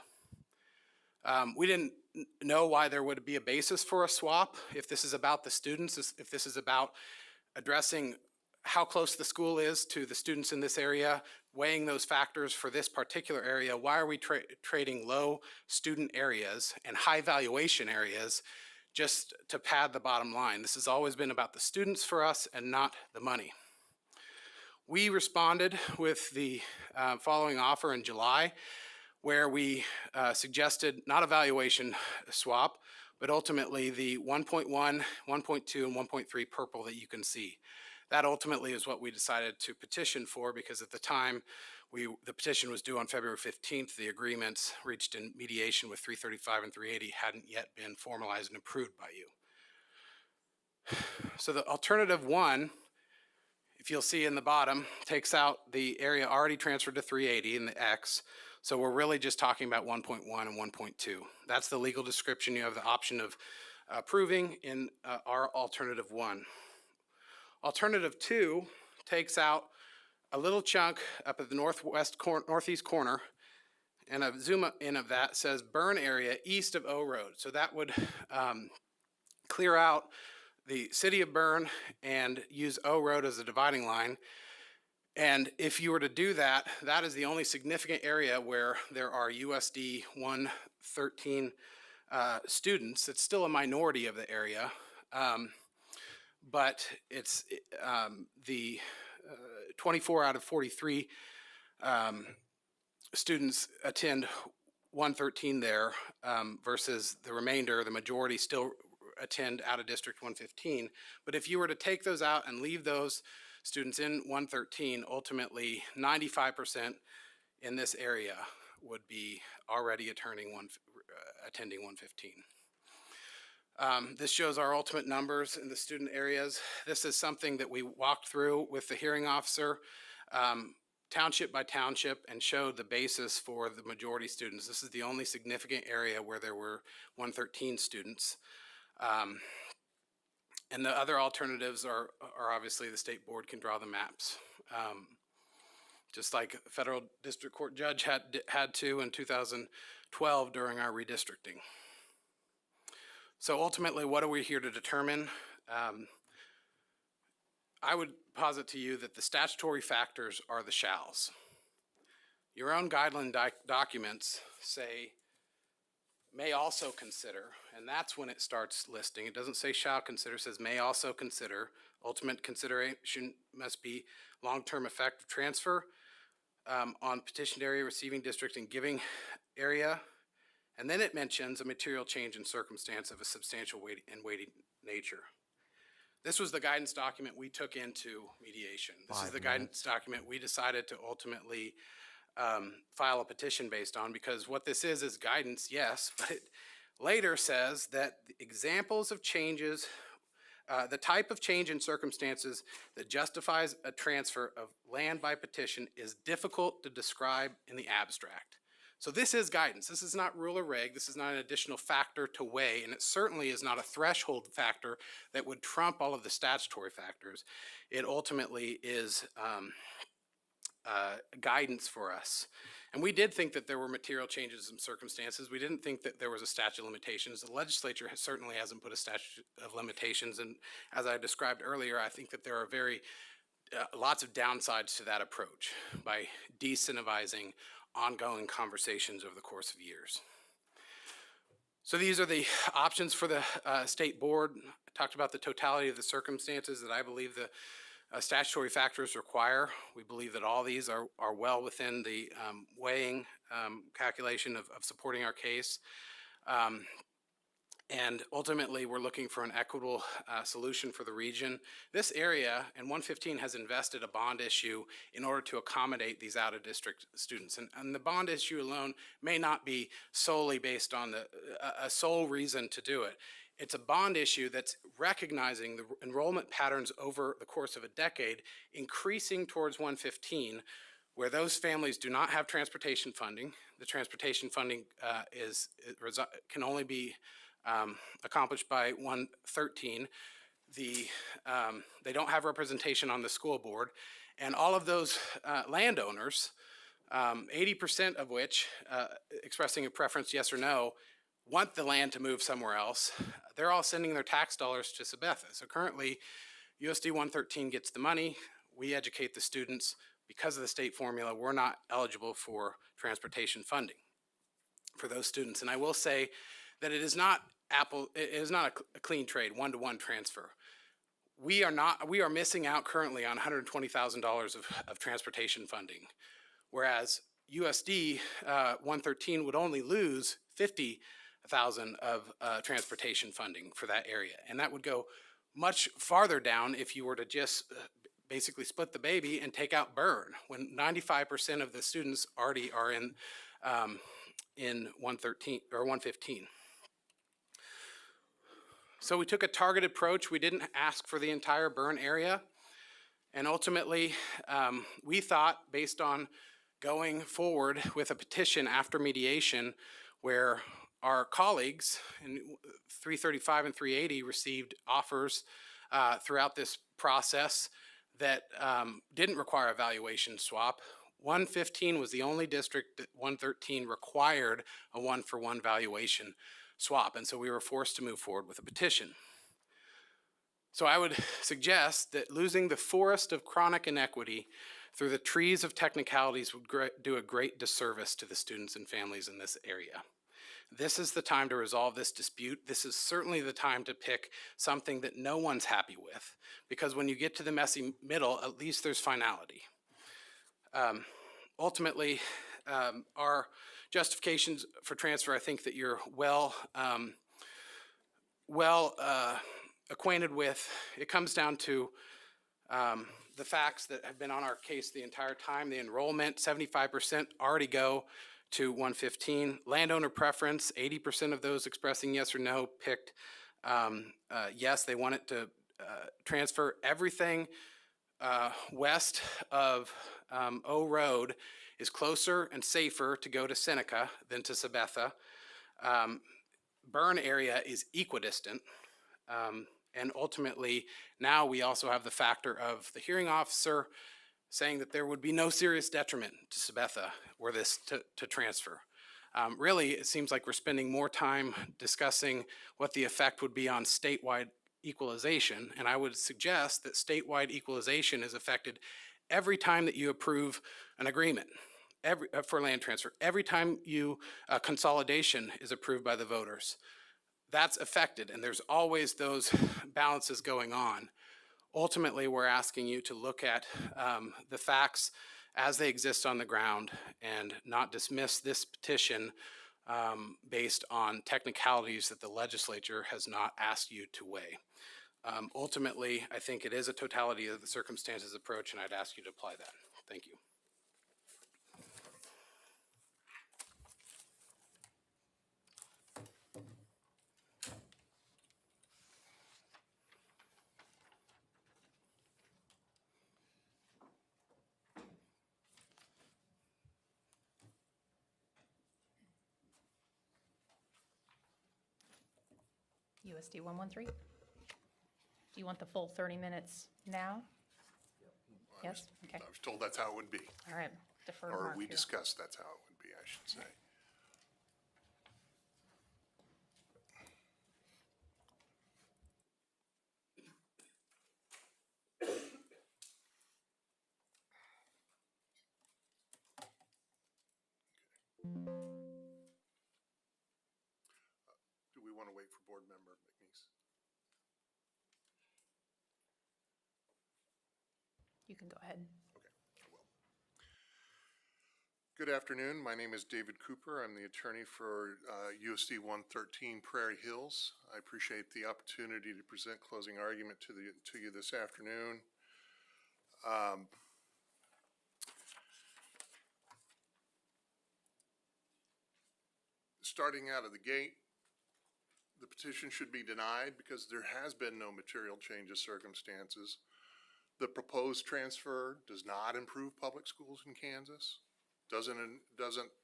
E: We didn't know why there would be a basis for a swap. If this is about the students, if this is about addressing how close the school is to the students in this area, weighing those factors for this particular area, why are we trading low student areas and high valuation areas just to pad the bottom line? This has always been about the students for us and not the money. We responded with the following offer in July, where we suggested not a valuation swap, but ultimately the 1.1, 1.2, and 1.3 purple that you can see. That ultimately is what we decided to petition for, because at the time the petition was due on February 15th. The agreements reached in mediation with 335 and 380 hadn't yet been formalized and approved by you. So the alternative one, if you'll see in the bottom, takes out the area already transferred to 380 in the X. So we're really just talking about 1.1 and 1.2. That's the legal description. You have the option of approving in our alternative one. Alternative two takes out a little chunk up at the northeast corner, and a zoom in of that says burn area east of O Road. So that would clear out the city of Burn and use O Road as a dividing line. And if you were to do that, that is the only significant area where there are USD 113 students. It's still a minority of the area, but it's the 24 out of 43 students attend 113 there, versus the remainder, the majority, still attend out of District 115. But if you were to take those out and leave those students in 113, ultimately 95% in this area would be already attending 115. This shows our ultimate numbers in the student areas. This is something that we walked through with the hearing officer, township by township, and showed the basis for the majority students. This is the only significant area where there were 113 students. And the other alternatives are obviously the state board can draw the maps. Just like a federal district court judge had to in 2012 during our redistricting. So ultimately, what are we here to determine? I would posit to you that the statutory factors are the shalls. Your own guideline documents say may also consider, and that's when it starts listing. It doesn't say shall consider, it says may also consider. Ultimate consideration must be long-term effect of transfer on petitioned area, receiving district, and giving area. And then it mentions a material change in circumstance of a substantial weight and weighty nature. This was the guidance document we took into mediation. This is the guidance document we decided to ultimately file a petition based on, because what this is guidance, yes, but it later says that the examples of changes, the type of change in circumstances that justifies a transfer of land by petition is difficult to describe in the abstract. So this is guidance. This is not rule or reg. This is not an additional factor to weigh, and it certainly is not a threshold factor that would trump all of the statutory factors. It ultimately is guidance for us. And we did think that there were material changes in circumstances. We didn't think that there was a statute of limitations. The legislature certainly hasn't put a statute of limitations. And as I described earlier, I think that there are lots of downsides to that approach by decentivizing ongoing conversations over the course of years. So these are the options for the state board. I talked about the totality of the circumstances that I believe the statutory factors require. We believe that all these are well within the weighing calculation of supporting our case. And ultimately, we're looking for an equitable solution for the region. This area, and 115 has invested a bond issue in order to accommodate these out-of-district students. And the bond issue alone may not be solely based on a sole reason to do it. It's a bond issue that's recognizing the enrollment patterns over the course of a decade, increasing towards 115, where those families do not have transportation funding. The transportation funding can only be accomplished by 113. They don't have representation on the school board, and all of those landowners, 80% of which, expressing a preference yes or no, want the land to move somewhere else. They're all sending their tax dollars to Sabetha. So currently, USD 113 gets the money. We educate the students. Because of the state formula, we're not eligible for transportation funding for those students. And I will say that it is not a clean trade, one-to-one transfer. We are missing out currently on $120,000 of transportation funding, whereas USD 113 would only lose $50,000 of transportation funding for that area. And that would go much farther down if you were to just basically split the baby and take out burn, when 95% of the students already are in 113 or 115. So we took a targeted approach. We didn't ask for the entire burn area. And ultimately, we thought, based on going forward with a petition after mediation, where our colleagues in 335 and 380 received offers throughout this process that didn't require a valuation swap. 115 was the only district that 113 required a one-for-one valuation swap, and so we were forced to move forward with a petition. So I would suggest that losing the forest of chronic inequity through the trees of technicalities would do a great disservice to the students and families in this area. This is the time to resolve this dispute. This is certainly the time to pick something that no one's happy with, because when you get to the messy middle, at least there's finality. Ultimately, our justifications for transfer, I think that you're well acquainted with. It comes down to the facts that have been on our case the entire time. The enrollment, 75% already go to 115. Landowner preference, 80% of those expressing yes or no picked yes, they want it to transfer. Everything west of O Road is closer and safer to go to Seneca than to Sabetha. Burn area is equidistant. And ultimately, now we also have the factor of the hearing officer saying that there would be no serious detriment to Sabetha were this to transfer. Really, it seems like we're spending more time discussing what the effect would be on statewide equalization, and I would suggest that statewide equalization is affected every time that you approve an agreement for land transfer, every time you consolidation is approved by the voters. That's affected, and there's always those balances going on. Ultimately, we're asking you to look at the facts as they exist on the ground and not dismiss this petition based on technicalities that the legislature has not asked you to weigh. Ultimately, I think it is a totality of the circumstances approach, and I'd ask you to apply that. Thank you.
A: USD 113. Do you want the full 30 minutes now? Yes? Okay.
I: I was told that's how it would be.
A: All right. Defer to
I: Or
A: Mark
I: we
A: here.
I: discussed that's how it would be, I should say. Do we want to wait for board member McNeese?
A: You can go ahead.
I: Okay, I will. Good afternoon. My name is David Cooper. I'm the attorney for USD 113 Prairie Hills. I appreciate the opportunity to present closing argument to you this afternoon. Starting out of the gate, the petition should be denied because there has been no material change of circumstances. The proposed transfer does not improve public schools in Kansas, doesn't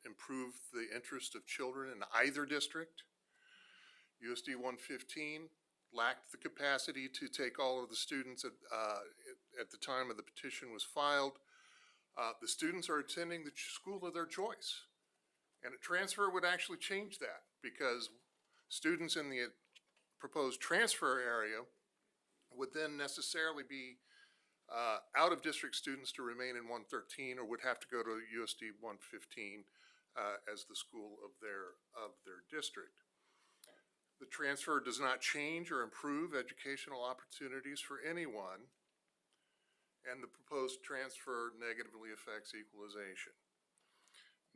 I: improve the interest of children in either district. USD 115 lacked the capacity to take all of the students at the time of the petition was filed. The students are attending the school of their choice. And a transfer would actually change that because students in the proposed transfer area would then necessarily be out-of-district students to remain in 113 or would have to go to USD 115 as the school of their district. The transfer does not change or improve educational opportunities for anyone, and the proposed transfer negatively affects equalization.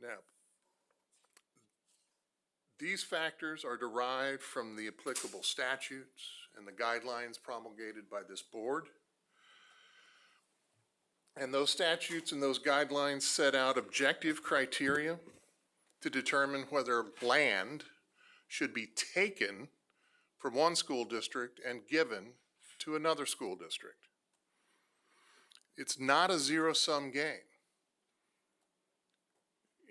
I: Now, these factors are derived from the applicable statutes and the guidelines promulgated by this board. And those statutes and those guidelines set out objective criteria to determine whether land should be taken from one school district and given to another school district. It's not a zero-sum game.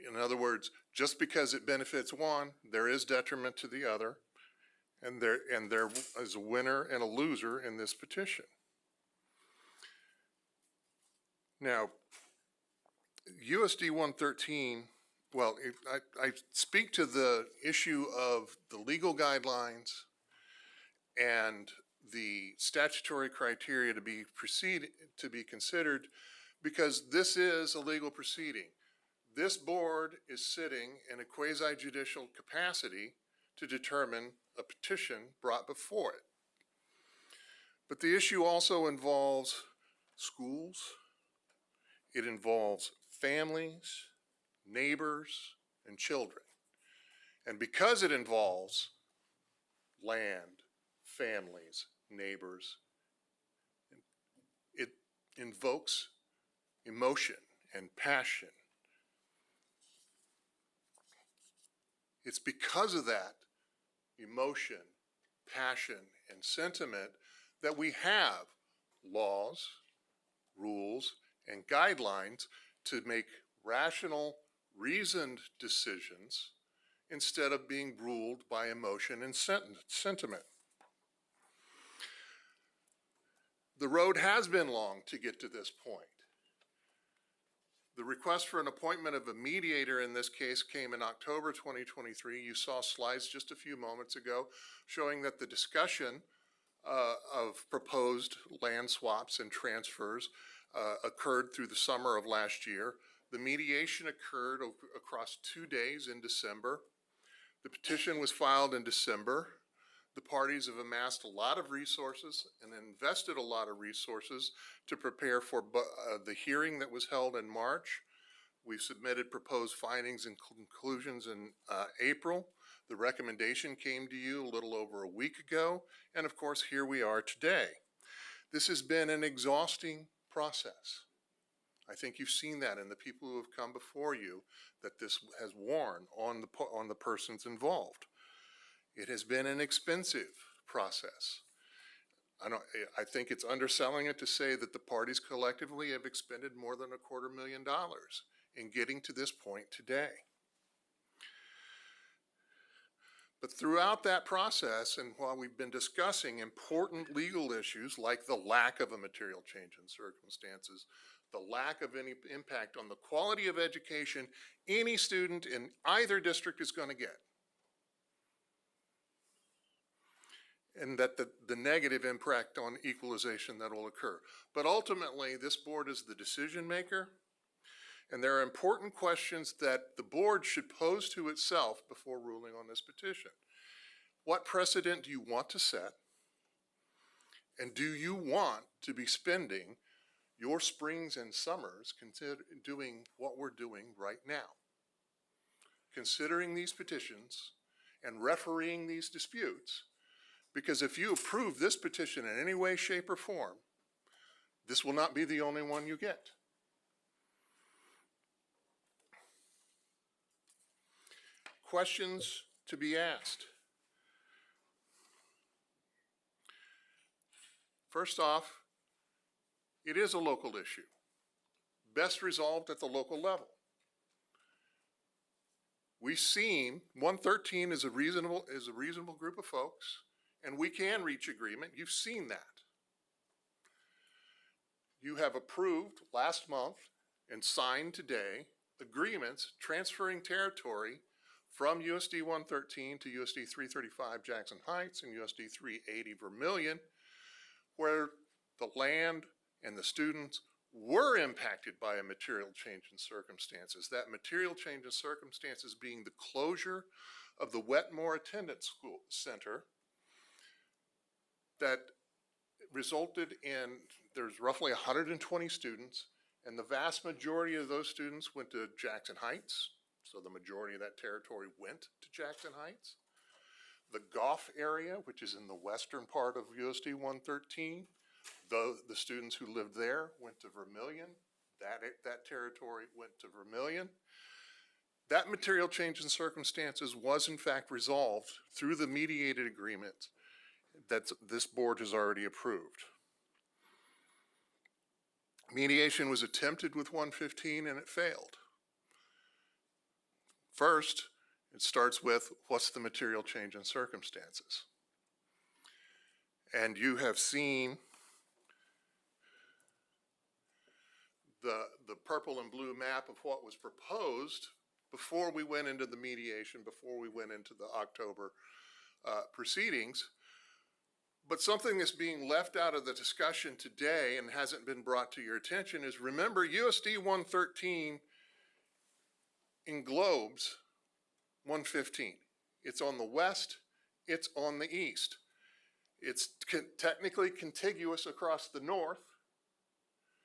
I: In other words, just because it benefits one, there is detriment to the other, and there is a winner and a loser in this petition. Now, USD 113, well, I speak to the issue of the legal guidelines and the statutory criteria to be considered because this is a legal proceeding. This board is sitting in a quasi-judicial capacity to determine a petition brought before it. But the issue also involves schools, it involves families, neighbors, and children. And because it involves land, families, neighbors, it invokes emotion and passion. It's because of that emotion, passion, and sentiment that we have laws, rules, and guidelines to make rational, reasoned decisions instead of being ruled by emotion and sentiment. The road has been long to get to this point. The request for an appointment of a mediator in this case came in October 2023. You saw slides just a few moments ago showing that the discussion of proposed land swaps and transfers occurred through the summer of last year. The mediation occurred across 2 days in December. The petition was filed in December. The parties have amassed a lot of resources and invested a lot of resources to prepare for the hearing that was held in March. We've submitted proposed findings and conclusions in April. The recommendation came to you a little over a week ago, and of course, here we are today. This has been an exhausting process. I think you've seen that in the people who have come before you, that this has worn on the persons involved. It has been an expensive process. I think it's underselling it to say that the parties collectively have expended more than $250,000 in getting to this point today. But throughout that process, and while we've been discussing important legal issues like the lack of a material change in circumstances, the lack of any impact on the quality of education any student in either district is going to get, and that the negative impact on equalization that will occur. But ultimately, this board is the decision maker, and there are important questions that the board should pose to itself before ruling on this petition. What precedent do you want to set? And do you want to be spending your springs and summers doing what we're doing right now? considering these petitions and refereeing these disputes, because if you approve this petition in any way, shape, or form, this will not be the only one you get. Questions to be asked. First off, it is a local issue, best resolved at the local level. We've seen 113 is a reasonable group of folks, and we can reach agreement. You've seen that. You have approved last month and signed today agreements transferring territory from USD 113 to USD 335 Jackson Heights and USD 380 Vermillion, where the land and the students were impacted by a material change in circumstances. That material change in circumstances being the closure of the Wetmore Attendance School Center that resulted in, there's roughly 120 students, and the vast majority of those students went to Jackson Heights, so the majority of that territory went to Jackson Heights. The Goff area, which is in the western part of USD 113, the students who lived there went to Vermillion. That territory went to Vermillion. That material change in circumstances was in fact resolved through the mediated agreement that this board has already approved. Mediation was attempted with 115 and it failed. First, it starts with what's the material change in circumstances? And you have seen the purple and blue map of what was proposed before we went into the mediation, before we went into the October proceedings. But something that's being left out of the discussion today and hasn't been brought to your attention is, remember, USD 113 englobes 115. It's on the west, it's on the east. It's technically contiguous across the north,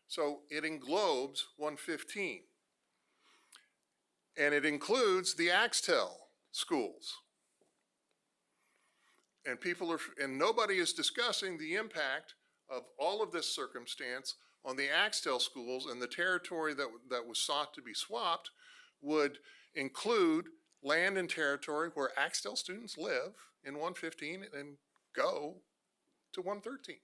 I: so it englobes 115. And it includes the Axtell schools. And nobody is discussing the impact of all of this circumstance on the Axtell schools, and the territory that was sought to be swapped would include land and territory where Axtell students live in 115 and go to 113.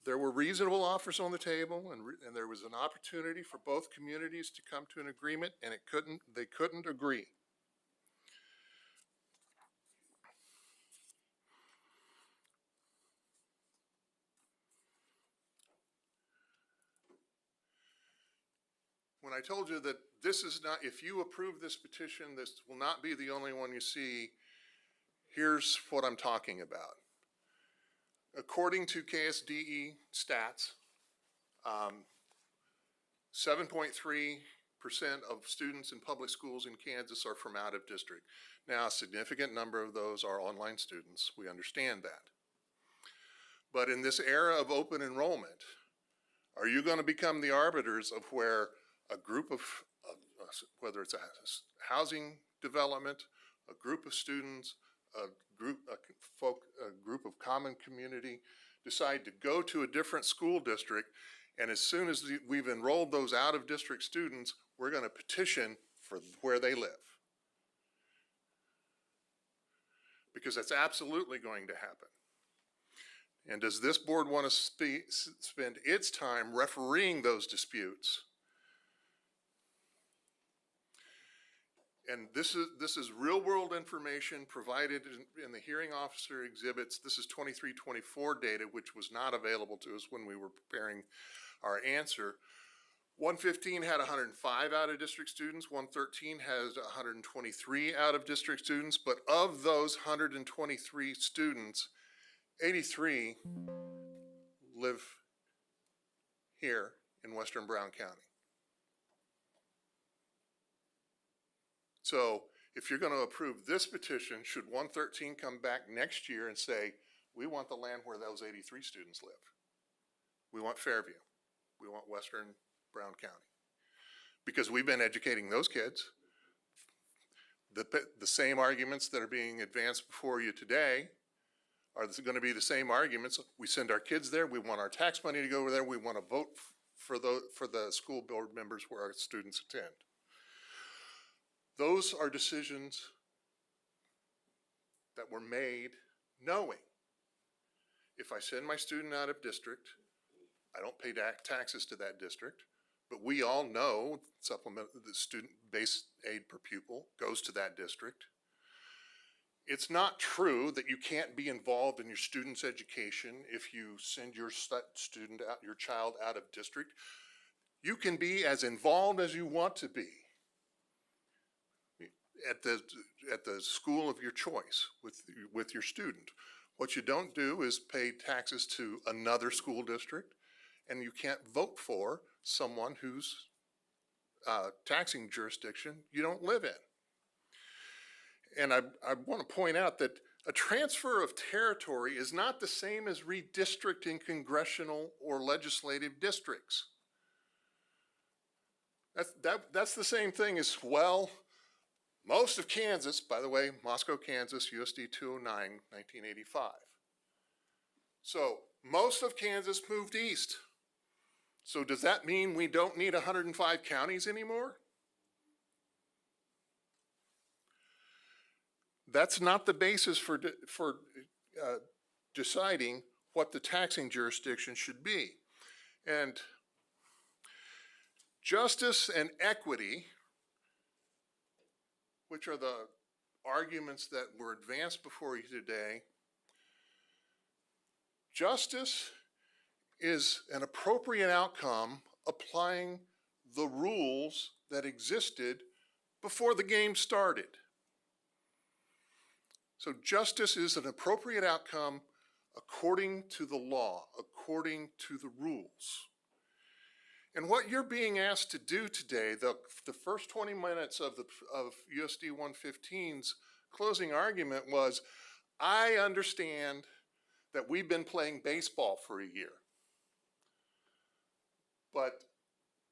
I: There were reasonable offers on the table, and there was an opportunity for both communities to come to an agreement, and they couldn't agree. When I told you that this is not, if you approve this petition, this will not be the only one you see, here's what I'm talking about. According to KSDE stats, 7.3% of students in public schools in Kansas are from out of district. Now, a significant number of those are online students. We understand that. But in this era of open enrollment, are you going to become the arbiters of where a group of, whether it's a housing development, a group of students, a group of common community decide to go to a different school district, and as soon as we've enrolled those out-of-district students, we're going to petition for where they live? Because that's absolutely going to happen. And does this board want to spend its time refereeing those disputes? And this is real-world information provided in the hearing officer exhibits. This is 23-24 data, which was not available to us when we were preparing our answer. 115 had 105 out-of-district students. 113 has 123 out-of-district students. But of those 123 students, 83 live here in Western Brown County. So if you're going to approve this petition, should 113 come back next year and say, we want the land where those 83 students live. We want Fairview. We want Western Brown County. because we've been educating those kids. The same arguments that are being advanced before you today are going to be the same arguments. We send our kids there. We want our tax money to go over there. We want to vote for the school board members where our students attend. Those are decisions that were made knowing if I send my student out of district, I don't pay taxes to that district, but we all know the student-based aid per pupil goes to that district. It's not true that you can't be involved in your student's education if you send your your child out of district. You can be as involved as you want to be at the school of your choice with your student. What you don't do is pay taxes to another school district, and you can't vote for someone whose taxing jurisdiction you don't live in. And I want to point out that a transfer of territory is not the same as redistricting congressional or legislative districts. That's the same thing as, well, most of Kansas, by the way, Moscow, Kansas, USD 209, 1985. So most of Kansas moved east. So does that mean we don't need 105 counties anymore? That's not the basis for deciding what the taxing jurisdiction should be. And justice and equity, which are the arguments that were advanced before you today, justice is an appropriate outcome applying the rules that existed before the game started. So justice is an appropriate outcome according to the law, according to the rules. And what you're being asked to do today, the first 20 minutes of USD 115's closing argument was, I understand that we've been playing baseball for a year, but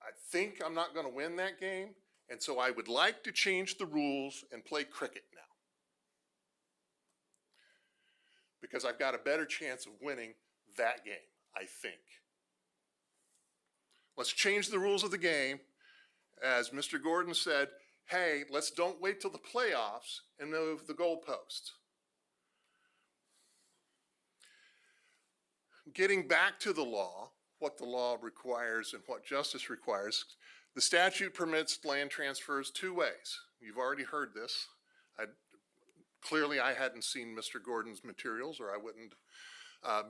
I: I think I'm not going to win that game, and so I would like to change the rules and play cricket now, because I've got a better chance of winning that game, I think. Let's change the rules of the game. As Mr. Gordon said, hey, let's don't wait till the playoffs and move the goalposts. Getting back to the law, what the law requires and what justice requires, the statute permits land transfers two ways. You've already heard this. Clearly, I hadn't seen Mr. Gordon's materials, or I wouldn't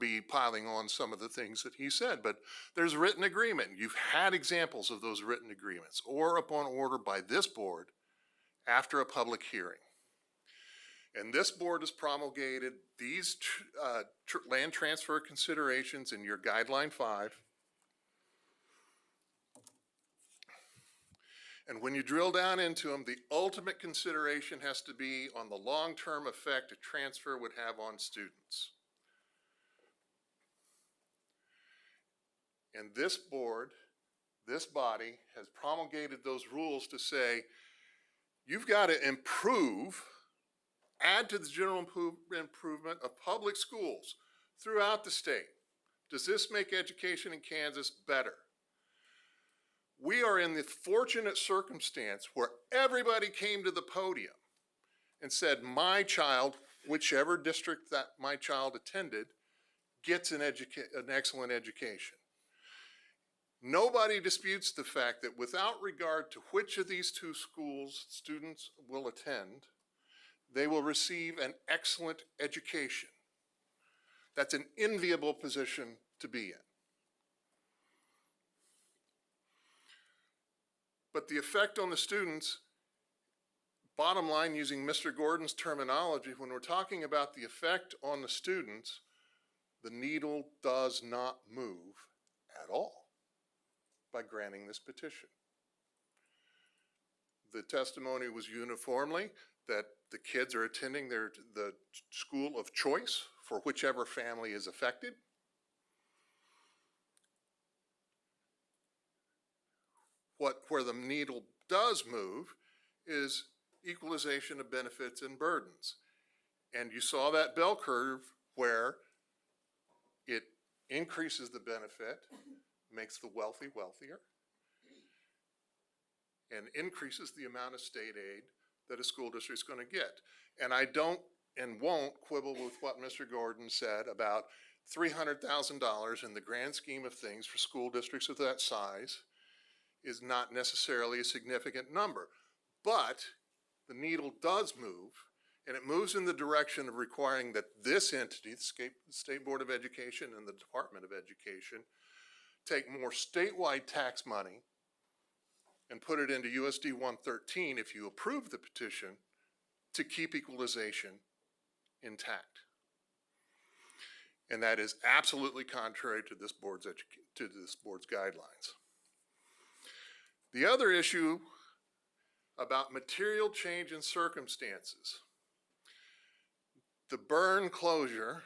I: be piling on some of the things that he said, but there's written agreement. You've had examples of those written agreements, or upon order by this board after a public hearing. And this board has promulgated these land transfer considerations in your Guideline 5. And when you drill down into them, the ultimate consideration has to be on the long-term effect a transfer would have on students. And this board, this body, has promulgated those rules to say, you've got to improve, add to the general improvement of public schools throughout the state. Does this make education in Kansas better? We are in the fortunate circumstance where everybody came to the podium and said, my child, whichever district that my child attended, gets an excellent education. Nobody disputes the fact that without regard to which of these two schools students will attend, they will receive an excellent education. That's an enviable position to be in. But the effect on the students, bottom line, using Mr. Gordon's terminology, when we're talking about the effect on the students, the needle does not move at all by granting this petition. The testimony was uniformly that the kids are attending the school of choice for whichever family is affected. Where the needle does move is equalization of benefits and burdens. And you saw that bell curve where it increases the benefit, makes the wealthy wealthier, and increases the amount of state aid that a school district's going to get. And I don't and won't quibble with what Mr. Gordon said about $300,000 in the grand scheme of things for school districts of that size is not necessarily a significant number. But the needle does move, and it moves in the direction of requiring that this entity, the State Board of Education and the Department of Education, take more statewide tax money and put it into USD 113 if you approve the petition to keep equalization intact. And that is absolutely contrary to this board's guidelines. The other issue about material change in circumstances. The burn closure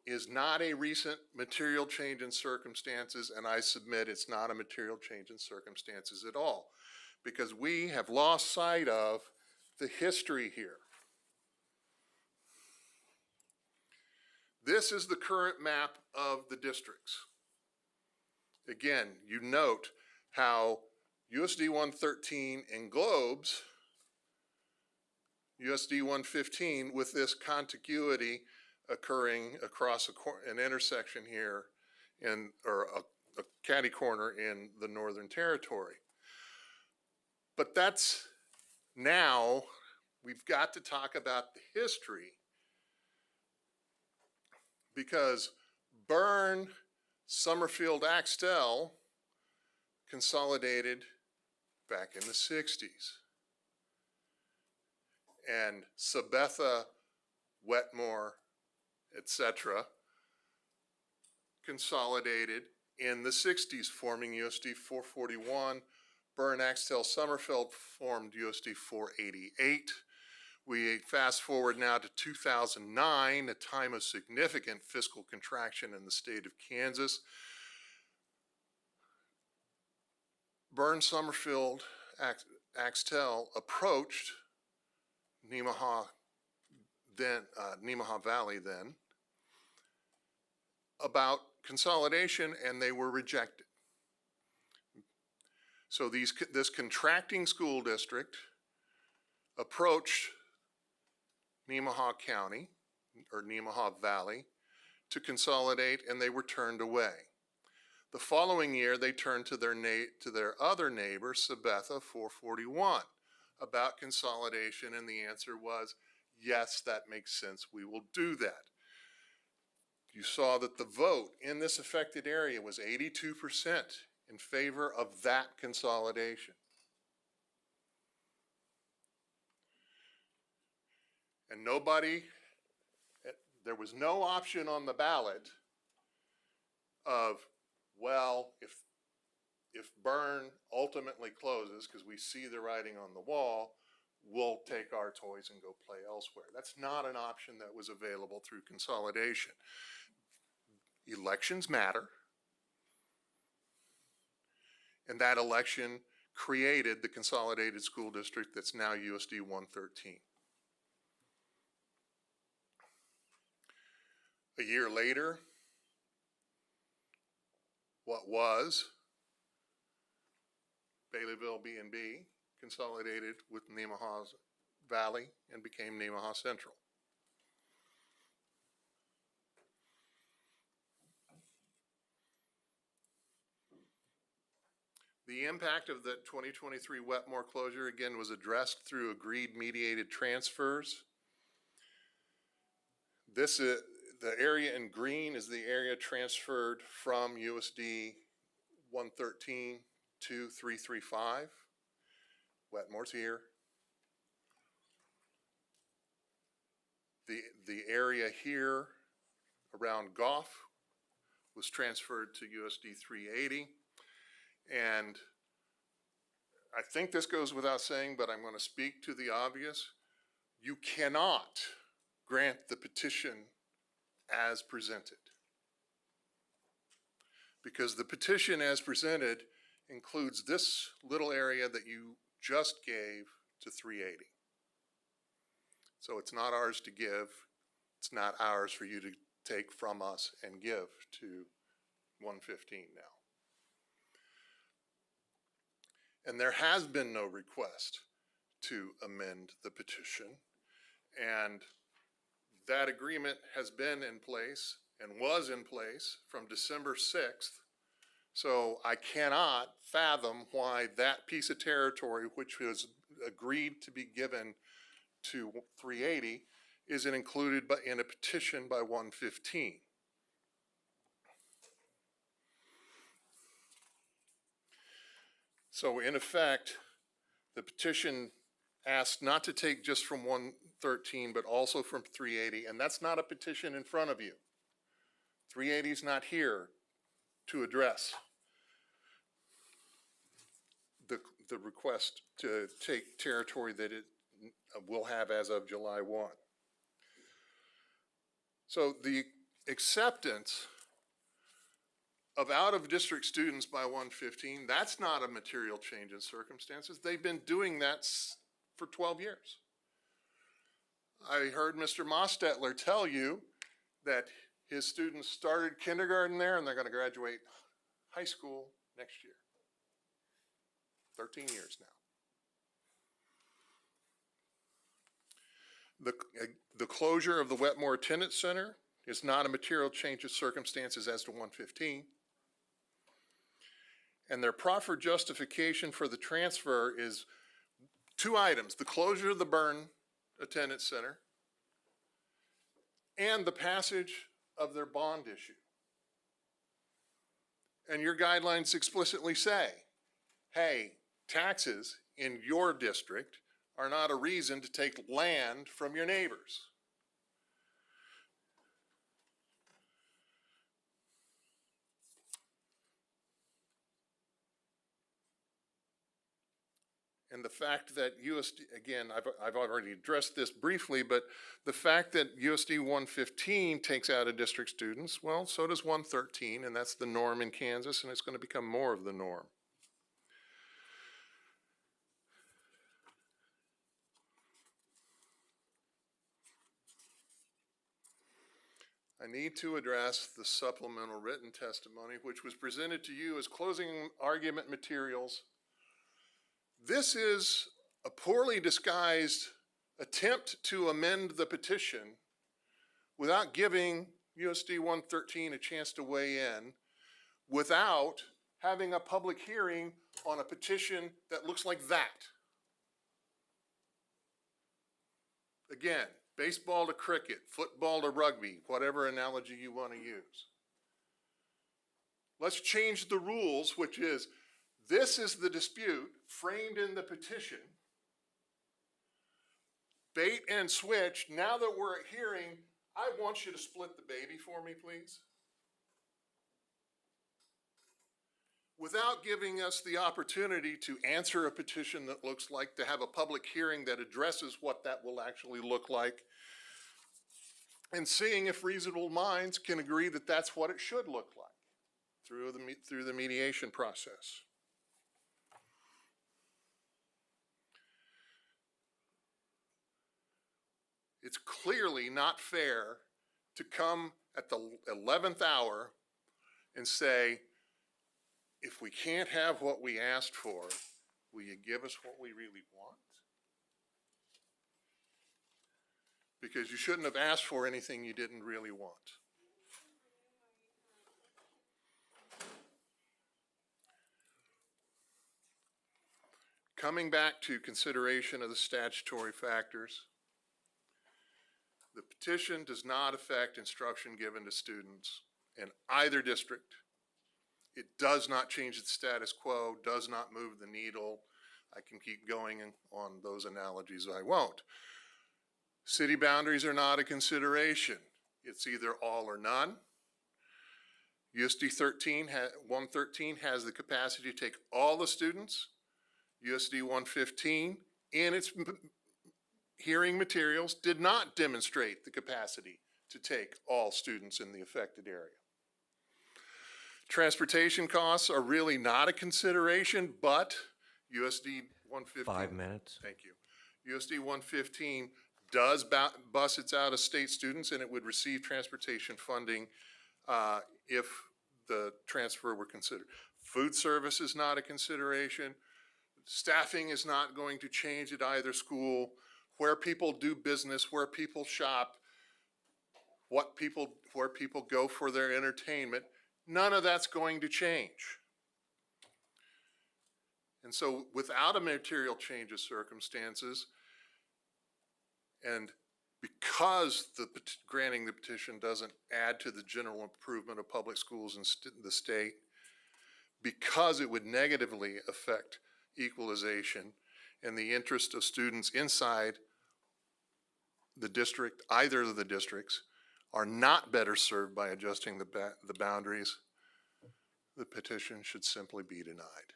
I: is not a recent material change in circumstances, and I submit it's not a material change in circumstances at all, because we have lost sight of the history here. This is the current map of the districts. Again, you note how USD 113 englobes USD 115 with this contiguity occurring across an intersection here or a catty corner in the Northern Territory. But that's now, we've got to talk about the history, because Bern, Summerfield, Axtell consolidated back in the 60s. And Sabetha, Wetmore, etc., consolidated in the 60s, forming USD 441. Bern, Axtell, Summerfield formed USD 488. We fast forward now to 2009, a time of significant fiscal contraction in the state of Kansas. Bern, Summerfield, Axtell approached Nemaha Valley then about consolidation, and they were rejected. So this contracting school district approached Nemaha County or Nemaha Valley to consolidate, and they were turned away. The following year, they turned to their other neighbor, Sabetha 441, about consolidation, and the answer was, yes, that makes sense, we will do that. You saw that the vote in this affected area was 82% in favor of that consolidation. And there was no option on the ballot of, well, if Bern ultimately closes, because we see the writing on the wall, we'll take our toys and go play elsewhere. That's not an option that was available through consolidation. Elections matter, and that election created the consolidated school district that's now USD 113. A year later, what was Baileyville B&B consolidated with Nemaha Valley and became Nemaha Central. The impact of the 2023 Wetmore closure, again, was addressed through agreed mediated transfers. The area in green is the area transferred from USD 113 to 335. Wetmore's here. The area here around Goff was transferred to USD 380. And I think this goes without saying, but I'm going to speak to the obvious. You cannot grant the petition as presented, because the petition as presented includes this little area that you just gave to 380. So it's not ours to give. It's not ours for you to take from us and give to 115 now. And there has been no request to amend the petition. And that agreement has been in place and was in place from December 6th. So I cannot fathom why that piece of territory, which was agreed to be given to 380, isn't included in a petition by 115. So in effect, the petition asks not to take just from 113, but also from 380, and that's not a petition in front of you. 380 is not here to address the request to take territory that it will have as of July 1. So the acceptance of out-of-district students by 115, that's not a material change in circumstances. They've been doing that for 12 years. I heard Mr. Mostetler tell you that his students started kindergarten there and they're going to graduate high school next year. 13 years now. The closure of the Wetmore Attendance Center is not a material change of circumstances as to 115. And their proffered justification for the transfer is two items: the closure of the Byrne Attendance Center and the passage of their bond issue. And your guidelines explicitly say, hey, taxes in your district are not a reason to take land from your neighbors. And the fact that USD, again, I've already addressed this briefly, but the fact that USD 115 takes out of district students, well, so does 113, and that's the norm in Kansas, and it's going to become more of the norm. I need to address the supplemental written testimony, which was presented to you as closing argument materials. This is a poorly disguised attempt to amend the petition without giving USD 113 a chance to weigh in, without having a public hearing on a petition that looks like that. Again, baseball to cricket, football to rugby, whatever analogy you want to use. Let's change the rules, which is, this is the dispute framed in the petition. Bait and switch. Now that we're at hearing, I want you to split the baby for me, please. Without giving us the opportunity to answer a petition that looks like, to have a public hearing that addresses what that will actually look like, and seeing if reasonable minds can agree that that's what it should look like through the mediation process. It's clearly not fair to come at the 11th hour and say, if we can't have what we asked for, will you give us what we really want? Because you shouldn't have asked for anything you didn't really want. Coming back to consideration of the statutory factors, the petition does not affect instruction given to students in either district. It does not change the status quo, does not move the needle. I can keep going on those analogies, I won't. City boundaries are not a consideration. It's either all or none. USD 113 has the capacity to take all the students. USD 115, in its hearing materials, did not demonstrate the capacity to take all students in the affected area. Transportation costs are really not a consideration, but USD 115.
H: 5 minutes.
I: Thank you. USD 115 does bus its out-of-state students, and it would receive transportation funding if the transfer were considered. Food service is not a consideration. Staffing is not going to change at either school. Where people do business, where people shop, where people go for their entertainment, none of that's going to change. And so without a material change of circumstances, and because granting the petition doesn't add to the general improvement of public schools in the state, because it would negatively affect equalization and the interest of students inside the district, either of the districts, are not better served by adjusting the boundaries, the petition should simply be denied.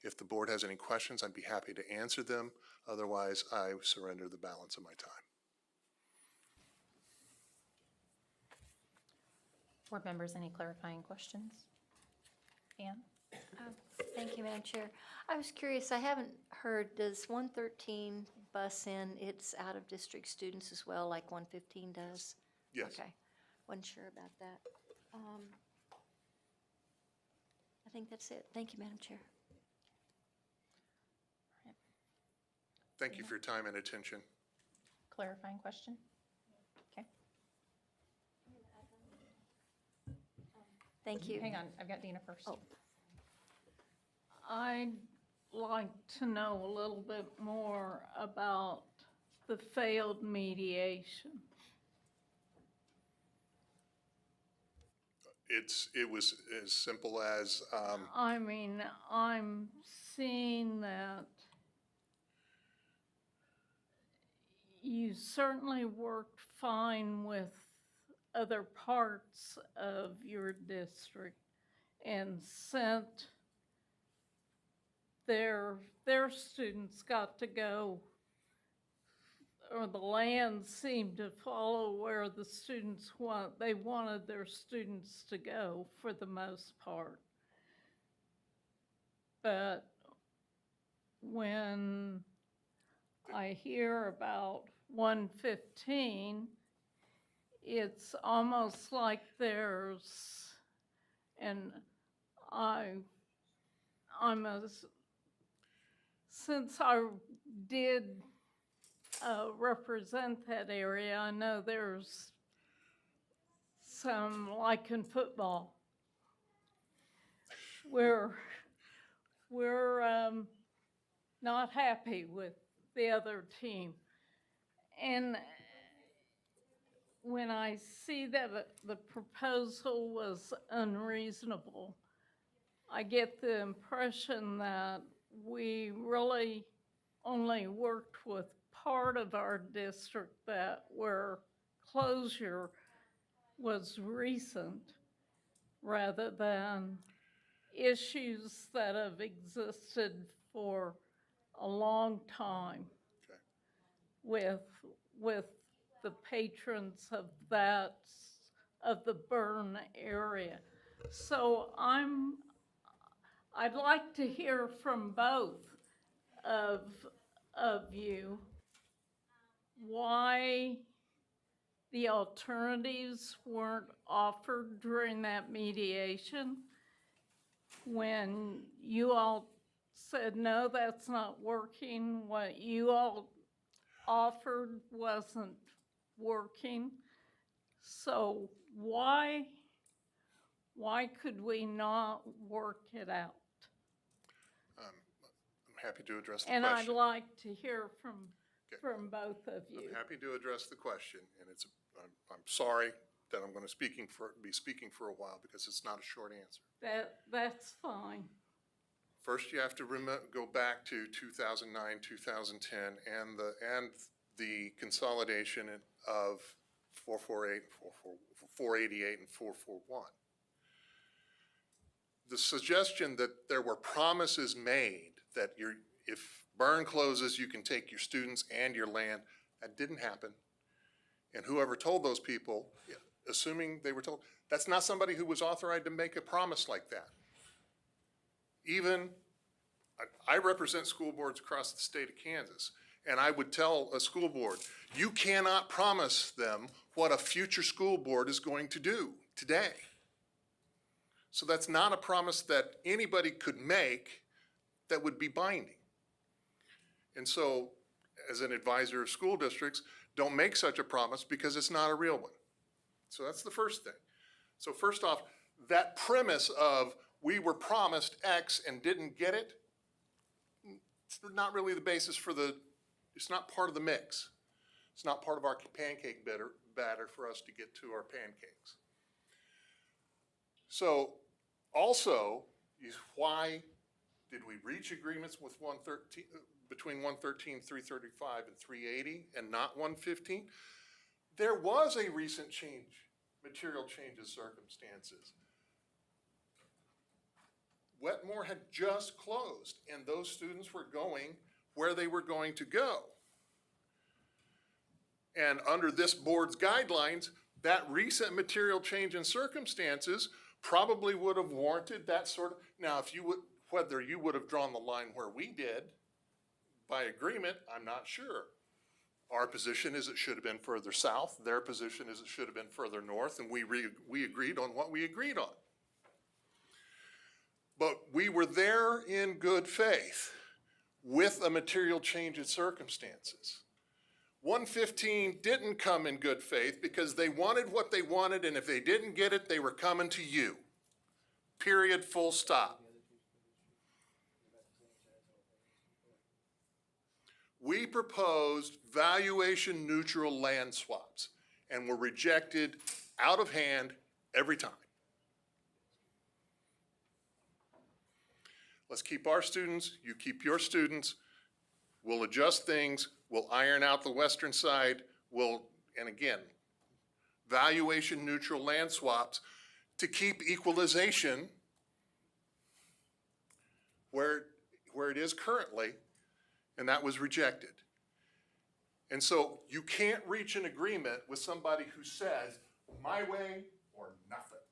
I: If the board has any questions, I'd be happy to answer them. Otherwise, I surrender the balance of my time.
A: Board members, any clarifying questions? Ann?
G: Thank you, Madam Chair. I was curious, I haven't heard, does 113 bus in its out-of-district students as well, like 115 does?
I: Yes.
G: Okay, wasn't sure about that. I think that's it. Thank you, Madam Chair.
I: Thank you for your time and attention.
A: Clarifying question? Okay.
G: Thank you.
A: Hang on, I've got Dina first.
B: Oh. I'd like to know a little bit more about the failed mediation.
I: It was as simple as,
B: I mean, I'm seeing that you certainly worked fine with other parts of your district and sent their students got to go, or the land seemed to follow where the students they wanted their students to go for the most part. But when I hear about 115, it's almost like there's, and since I did represent that area, I know there's some, like in football, we're not happy with the other team. And when I see that the proposal was unreasonable, I get the impression that we really only worked with part of our district where closure was recent, rather than issues that have existed for a long time with the patrons of the Bern area. So I'd like to hear from both of you why the alternatives weren't offered during that mediation when you all said, no, that's not working. What you all offered wasn't working. So why could we not work it out?
I: I'm happy to address the
B: And
I: question.
B: I'd like to hear from both of you.
I: I'm happy to address the question, and I'm sorry that I'm going to be speaking for a while because it's not a short answer.
B: That's fine.
I: First, you have to go back to 2009, 2010, and the consolidation of 448, 488, and 441. The suggestion that there were promises made that if Bern closes, you can take your students and your land, that didn't happen. And whoever told those people, assuming they were told. That's not somebody who was authorized to make a promise like that. Even, I represent school boards across the state of Kansas, and I would tell a school board, you cannot promise them what a future school board is going to do today. So that's not a promise that anybody could make that would be binding. And so, as an advisor of school districts, don't make such a promise because it's not a real one. So that's the first thing. So first off, that premise of we were promised X and didn't get it, it's not really the basis for it's not part of the mix. It's not part of our pancake batter for us to get to our pancakes. So also, why did we reach agreements with between 113, 335, and 380 and not 115? There was a recent material change in circumstances. Wetmore had just closed, and those students were going where they were going to go. And under this board's guidelines, that recent material change in circumstances probably would have warranted that sort of, now whether you would have drawn the line where we did by agreement, I'm not sure. Our position is it should have been further south. Their position is it should have been further north, and we agreed on what we agreed on. But we were there in good faith with a material change in circumstances. 115 didn't come in good faith because they wanted what they wanted, and if they didn't get it, they were coming to you. Period, full stop. We proposed valuation neutral land swaps and were rejected out of hand every time. Let's keep our students, you keep your students, we'll adjust things, we'll iron out the western side, and again, valuation neutral land swaps to keep equalization where it is currently, and that was rejected. And so you can't reach an agreement with somebody who says, my way or nothing.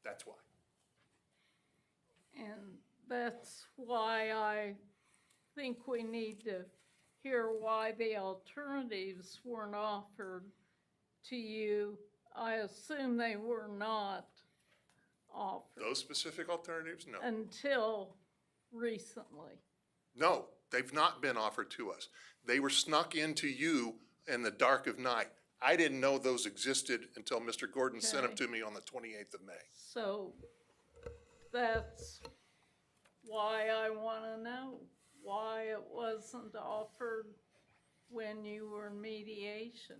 I: That's why.
B: And that's why I think we need to hear why the alternatives weren't offered to you. I assume they were not offered.
I: Those specific alternatives, no.
B: Until recently.
I: No, they've not been offered to us. They were snuck into you in the dark of night. I didn't know those existed until Mr. Gordon sent them to me on the 28th of May.
B: So that's why I want to know why it wasn't offered when you were in mediation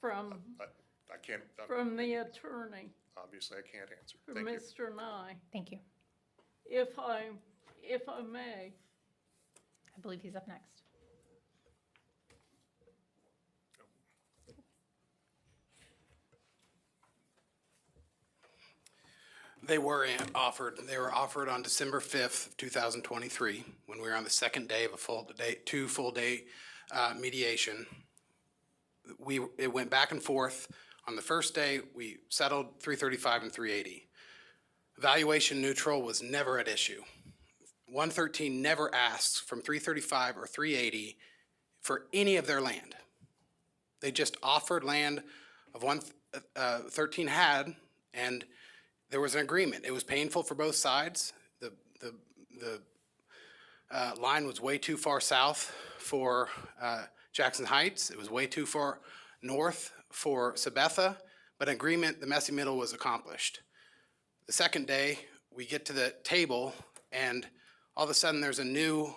B: from
I: I can't.
B: from the attorney,
I: Obviously, I can't answer.
B: from
I: Thank you.
B: Mr. Nye.
A: Thank you.
B: If I may.
A: I believe he's up next.
E: They were offered on December 5th, of 2023, when we were on the second day of a two full day mediation. It went back and forth. On the first day, we settled 335 and 380. Valuation neutral was never at issue. 113 never asks from 335 or 380 for any of their land. They just offered land of 113 had, and there was an agreement. It was painful for both sides. The line was way too far south for Jackson Heights. It was way too far north for Sabetha, but agreement, the messy middle was accomplished. The second day, we get to the table, and all of a sudden there's a new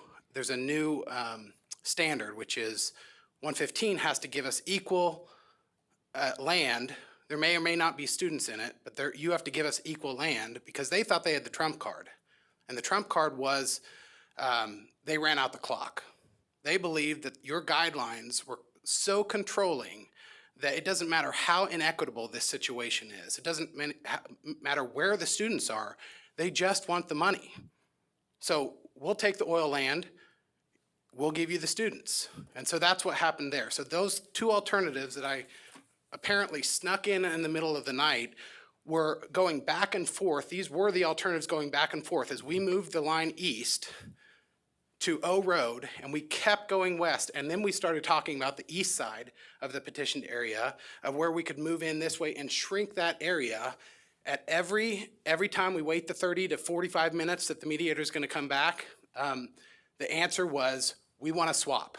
E: standard, which is 115 has to give us equal land. There may or may not be students in it, but you have to give us equal land because they thought they had the trump card. And the trump card was they ran out the clock. They believed that your guidelines were so controlling that it doesn't matter how inequitable this situation is. It doesn't matter where the students are. They just want the money. So we'll take the oil land. we'll give you the students. And so that's what happened there. So those two alternatives that I apparently snuck in the middle of the night were going back and forth. These were the alternatives going back and forth as we moved the line east to O Road, and we kept going west. And then we started talking about the east side of the petitioned area of where we could move in this way and shrink that area. At every time we wait the 30 to 45 minutes that the mediator is going to come back, the answer was, we want to swap.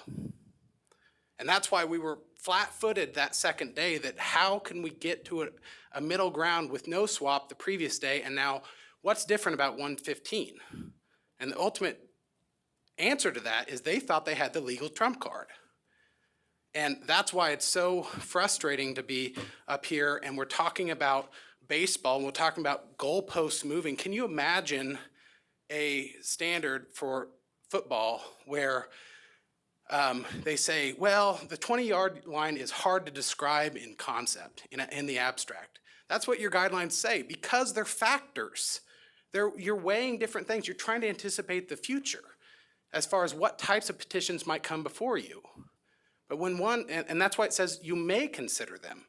E: And that's why we were flat-footed that second day, that how can we get to a middle ground with no swap the previous day, and now what's different about 115? And the ultimate answer to that is they thought they had the legal trump card. And that's why it's so frustrating to be up here and we're talking about baseball and we're talking about goalposts moving. Can you imagine a standard for football where they say, well, the 20-yard line is hard to describe in concept, in the abstract. That's what your guidelines say because they're factors. You're weighing different things. You're trying to anticipate the future as far as what types of petitions might come before you. But when and that's why it says you may consider them.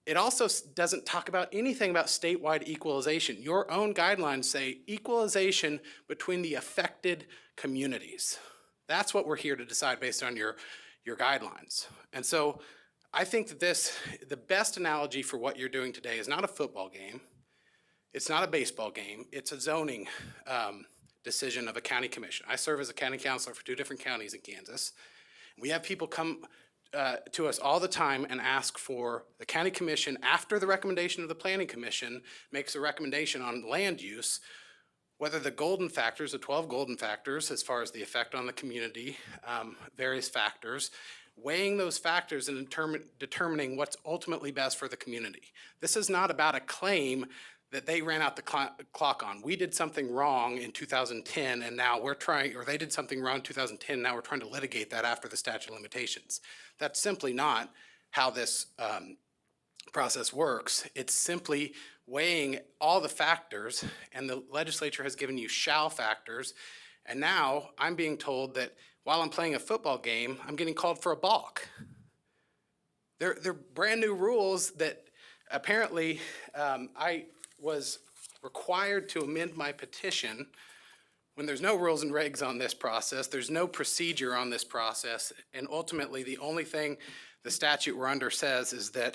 E: It also doesn't talk about anything about statewide equalization. Your own guidelines say equalization between the affected communities. That's what we're here to decide based on your guidelines. And so I think that the best analogy for what you're doing today is not a football game. It's not a baseball game. It's a zoning decision of a county commission. I serve as a county counselor for 2 different counties in Kansas. We have people come to us all the time and ask for the county commission, after the recommendation of the planning commission makes a recommendation on land use, whether the golden factors, the 12 golden factors, as far as the effect on the community, various factors, weighing those factors and determining what's ultimately best for the community. This is not about a claim that they ran out the clock on. We did something wrong in 2010 and now we're trying, or they did something wrong in 2010, now we're trying to litigate that after the statute of limitations. That's simply not how this process works. It's simply weighing all the factors, and the legislature has given you shall factors, and now I'm being told that while I'm playing a football game, I'm getting called for a balk. They're brand new rules that apparently I was required to amend my petition when there's no rules and regs on this process, there's no procedure on this process, and ultimately the only thing the statute we're under says is that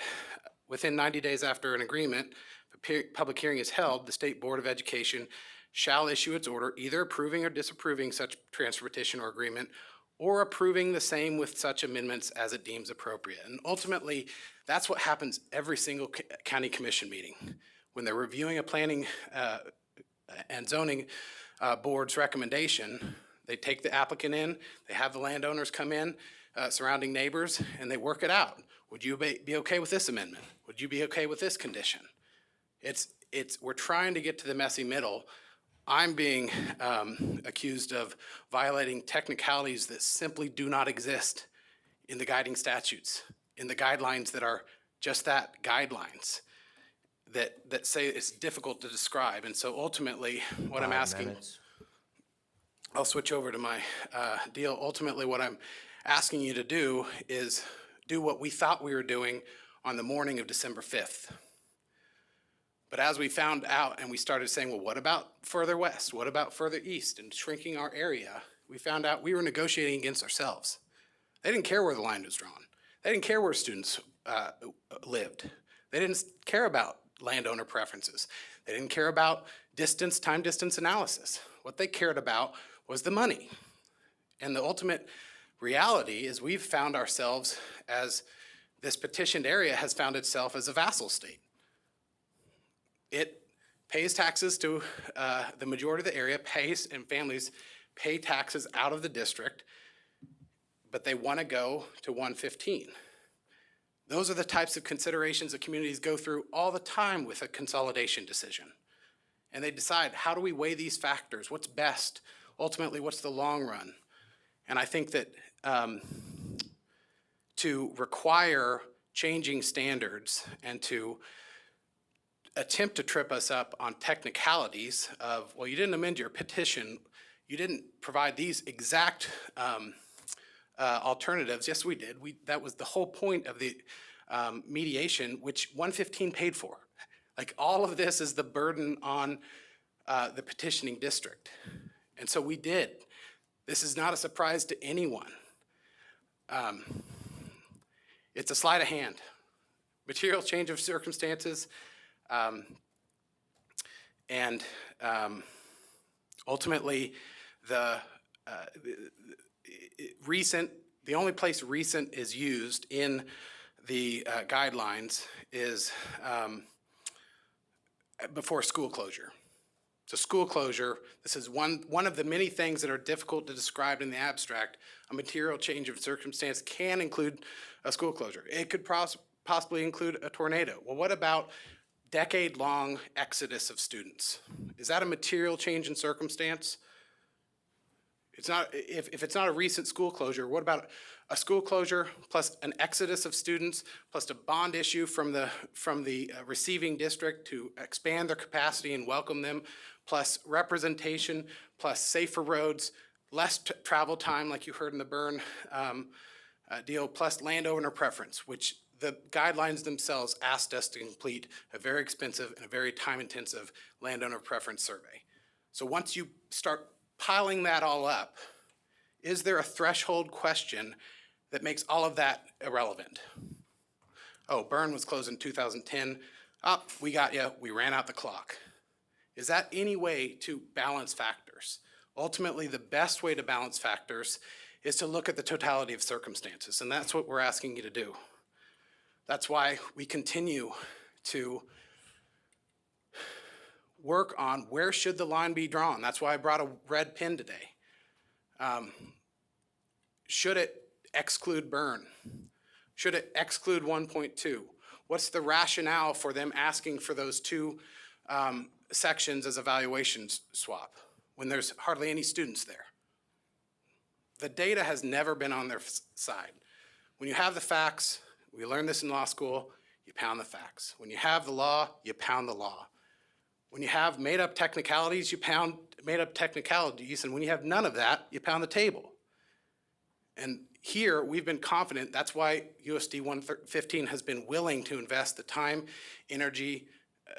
E: within 90 days after an agreement, a public hearing is held, the State Board of Education shall issue its order either approving or disapproving such transfer petition or agreement, or approving the same with such amendments as it deems appropriate. And ultimately, that's what happens every single county commission meeting. When they're reviewing a planning and zoning board's recommendation, they take the applicant in, they have the landowners come in, surrounding neighbors, and they work it out. Would you be okay with this amendment? Would you be okay with this condition? We're trying to get to the messy middle. I'm being accused of violating technicalities that simply do not exist in the guiding statutes, in the guidelines that are just that, guidelines, that say it's difficult to describe. And so ultimately, what I'm asking, I'll switch over to my deal. Ultimately, what I'm asking you to do is do what we thought we were doing on the morning of December 5th. But as we found out and we started saying, well, what about further west? What about further east and shrinking our area? We found out we were negotiating against ourselves. They didn't care where the line was drawn. They didn't care where students lived. They didn't care about landowner preferences. They didn't care about distance, time distance analysis. What they cared about was the money. And the ultimate reality is we've found ourselves as this petitioned area has found itself as a vassal state. It pays taxes to the majority of the area, and families pay taxes out of the district, but they want to go to 115. Those are the types of considerations that communities go through all the time with a consolidation decision. And they decide, how do we weigh these factors? What's best? Ultimately, what's the long run? And I think that to require changing standards and to attempt to trip us up on technicalities of, well, you didn't amend your petition, You didn't provide these exact alternatives. Yes, we did. That was the whole point of the mediation, which 115 paid for. Like, all of this is the burden on the petitioning district. And so we did. This is not a surprise to anyone. It's a sleight of hand. Material change of circumstances, and ultimately the only place recent is used in the guidelines is before school closure. So school closure, this is one of the many things that are difficult to describe in the abstract. A material change of circumstance can include a school closure. It could possibly include a tornado. Well, what about decade-long exodus of students? Is that a material change in circumstance? It's not. If it's not a recent school closure, what about a school closure plus an exodus of students plus a bond issue from the receiving district to expand their capacity and welcome them, plus representation, plus safer roads, less travel time like you heard in the Byrne deal, plus landowner preference, which the guidelines themselves asked us to complete a very expensive and a very time-intensive landowner preference survey. So once you start piling that all up, is there a threshold question that makes all of that irrelevant? Oh, Byrne was closed in 2010. Oh, we got you. We ran out the clock. Is that any way to balance factors? Ultimately, the best way to balance factors is to look at the totality of circumstances, and that's what we're asking you to do. That's why we continue to work on where should the line be drawn. That's why I brought a red pen today. Should it exclude Byrne? Should it exclude 1.2? What's the rationale for them asking for those two sections as evaluation swap when there's hardly any students there? The data has never been on their side. When you have the facts, we learned this in law school, you pound the facts. When you have the law, you pound the law. When you have made-up technicalities, you pound made-up technicalities, and when you have none of that, you pound the table. And here, we've been confident. That's why USD 115 has been willing to invest the time, energy,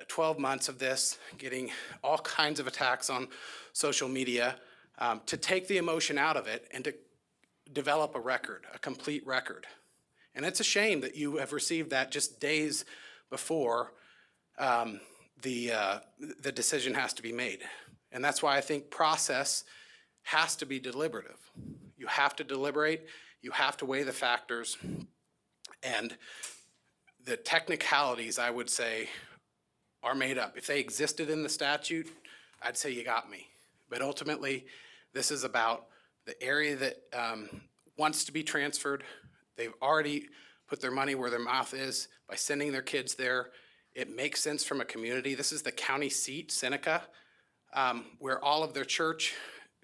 E: 12 months of this, getting all kinds of attacks on social media, to take the emotion out of it and to develop a record, a complete record. And it's a shame that you have received that just days before the decision has to be made. And that's why I think process has to be deliberative. You have to deliberate, you have to weigh the factors, and the technicalities, I would say, are made up. If they existed in the statute, I'd say you got me. But ultimately, this is about the area that wants to be transferred. They've already put their money where their mouth is by sending their kids there. It makes sense from a community. This is the county seat, Seneca, where all of their church,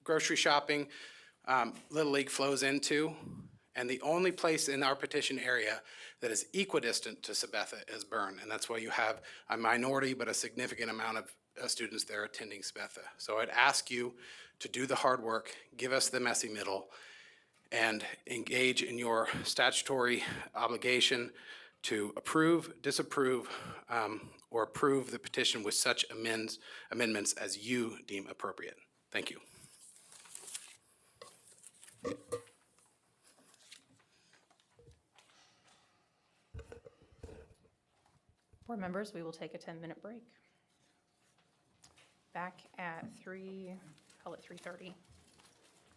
E: grocery shopping, Little League flows into. And the only place in our petition area that is equidistant to Sabetha is Byrne. And that's why you have a minority but a significant amount of students there attending Sabetha. So I'd ask you to do the hard work, give us the messy middle, and engage in your statutory obligation to approve, disapprove, or approve the petition with such amendments as you deem appropriate. Thank you.
A: Board members, we will take a 10-minute break. Back at 3:30,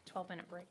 A: 12-minute break.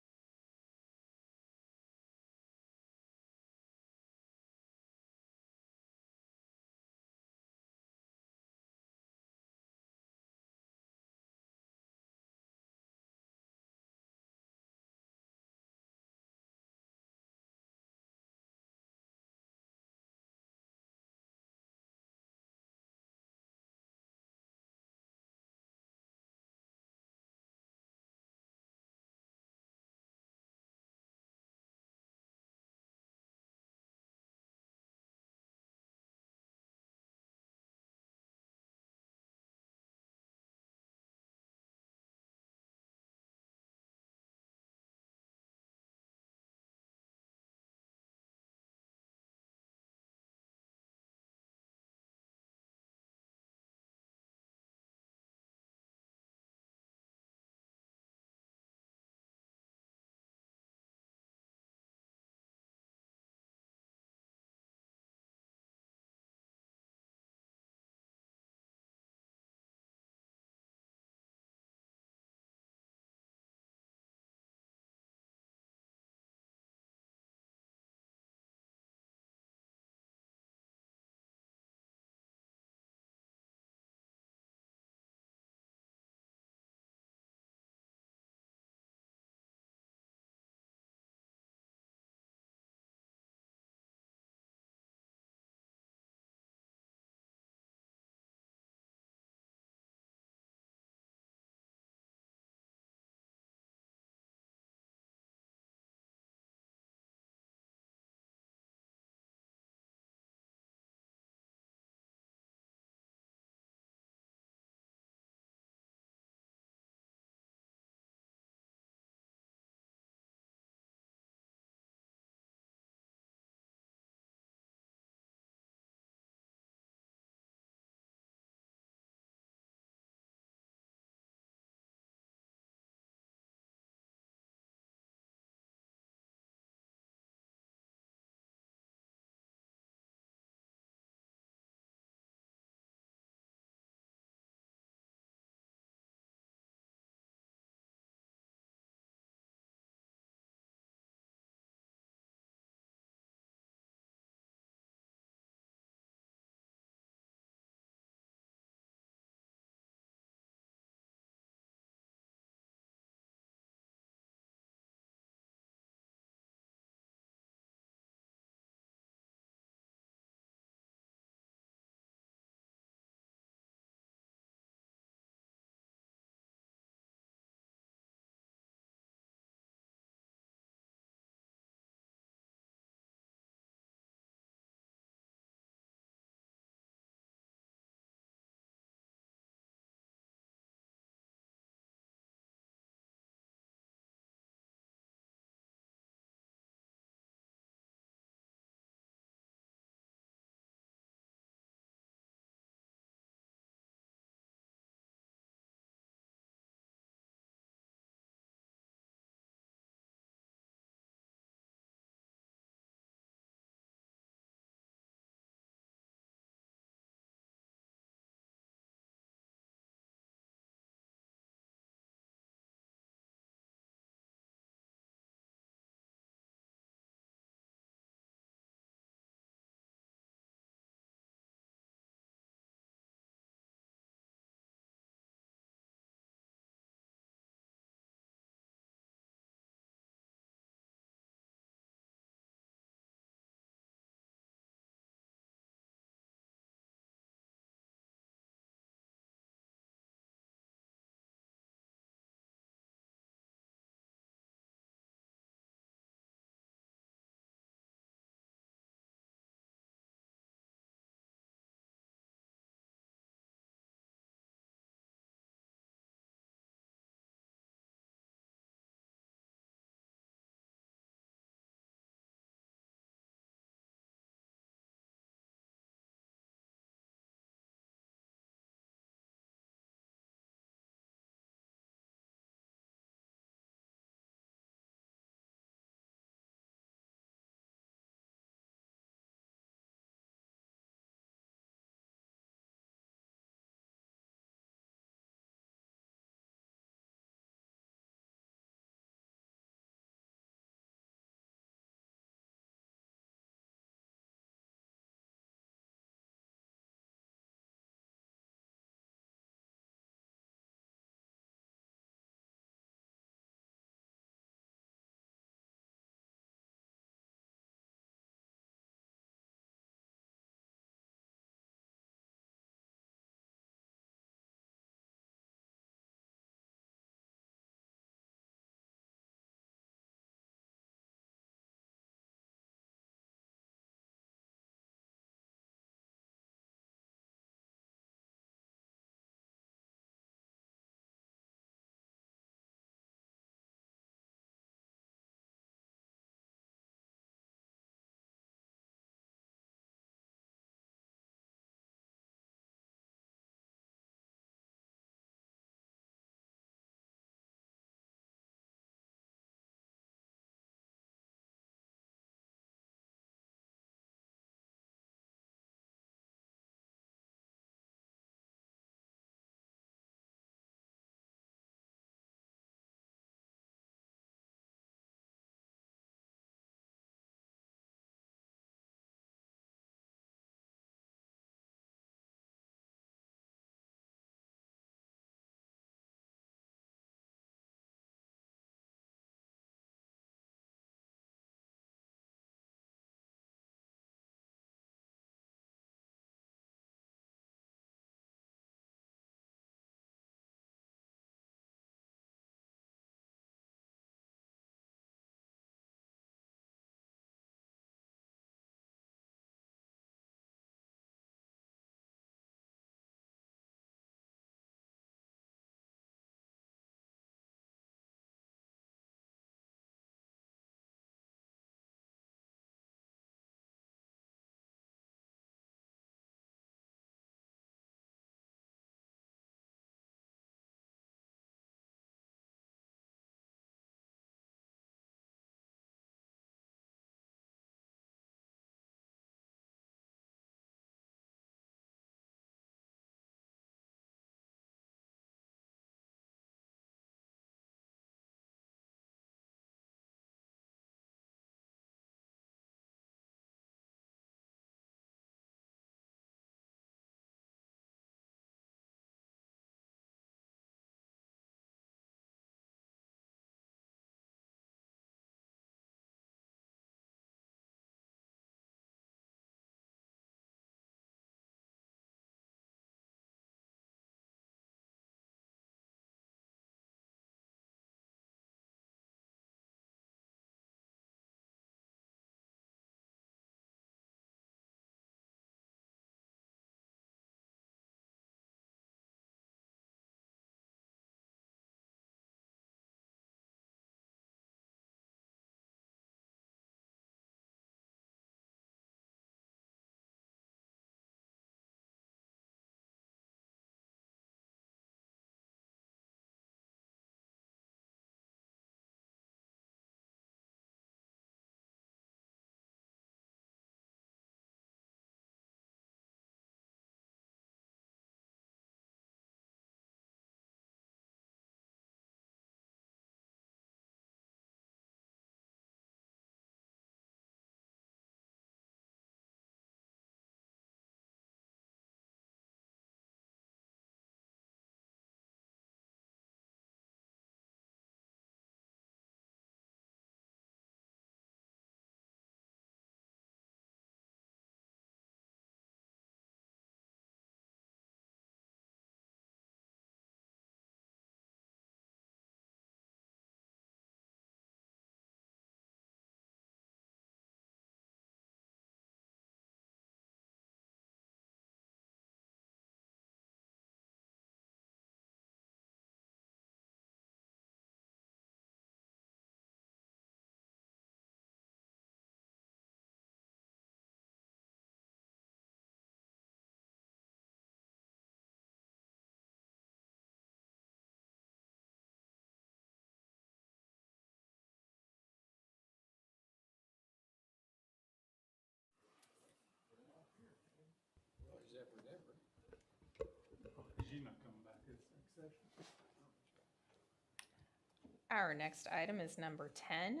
A: Our next item is number 10,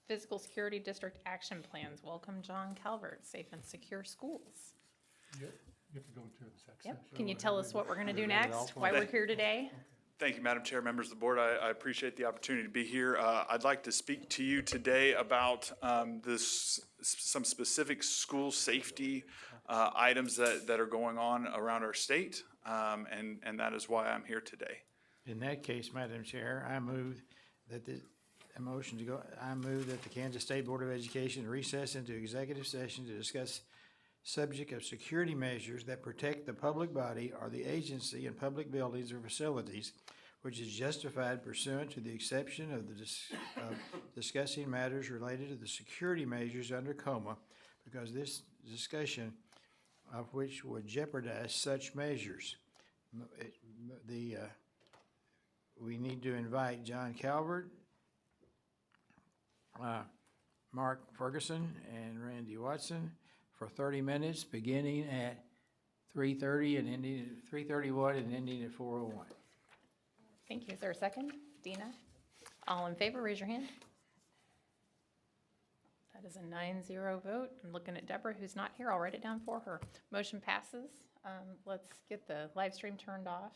A: Physical Security District Action Plans. Welcome, John Calvert, Safe and Secure Schools.
S: You have to go into exec
A: Yep.
S: session.
A: Can you tell us what we're going to do next, why we're here today?
J: Thank you, Madam Chair, members of the board. I appreciate the opportunity to be here. I'd like to speak to you today about some specific school safety items that are going on around our state, and that is why I'm here today.
D: In that case, Madam Chair, I move that I move that the Kansas State Board of Education recess into executive session to discuss subject of security measures that protect the public body or the agency in public buildings or facilities, which is justified pursuant to the exception of discussing matters related to the security measures under coma, because this discussion of which would jeopardize such measures. We need to invite John Calvert, Mark Ferguson, and Randy Watson for 30 minutes, beginning at 3:30 and ending at 3:31 and ending at 4:01.
A: Thank you. Is there a second? Dina? All in favor, raise your hand. That is a 9-0 vote. I'm looking at Deborah, who's not here. I'll write it down for her. Motion passes. Let's get the live stream turned off.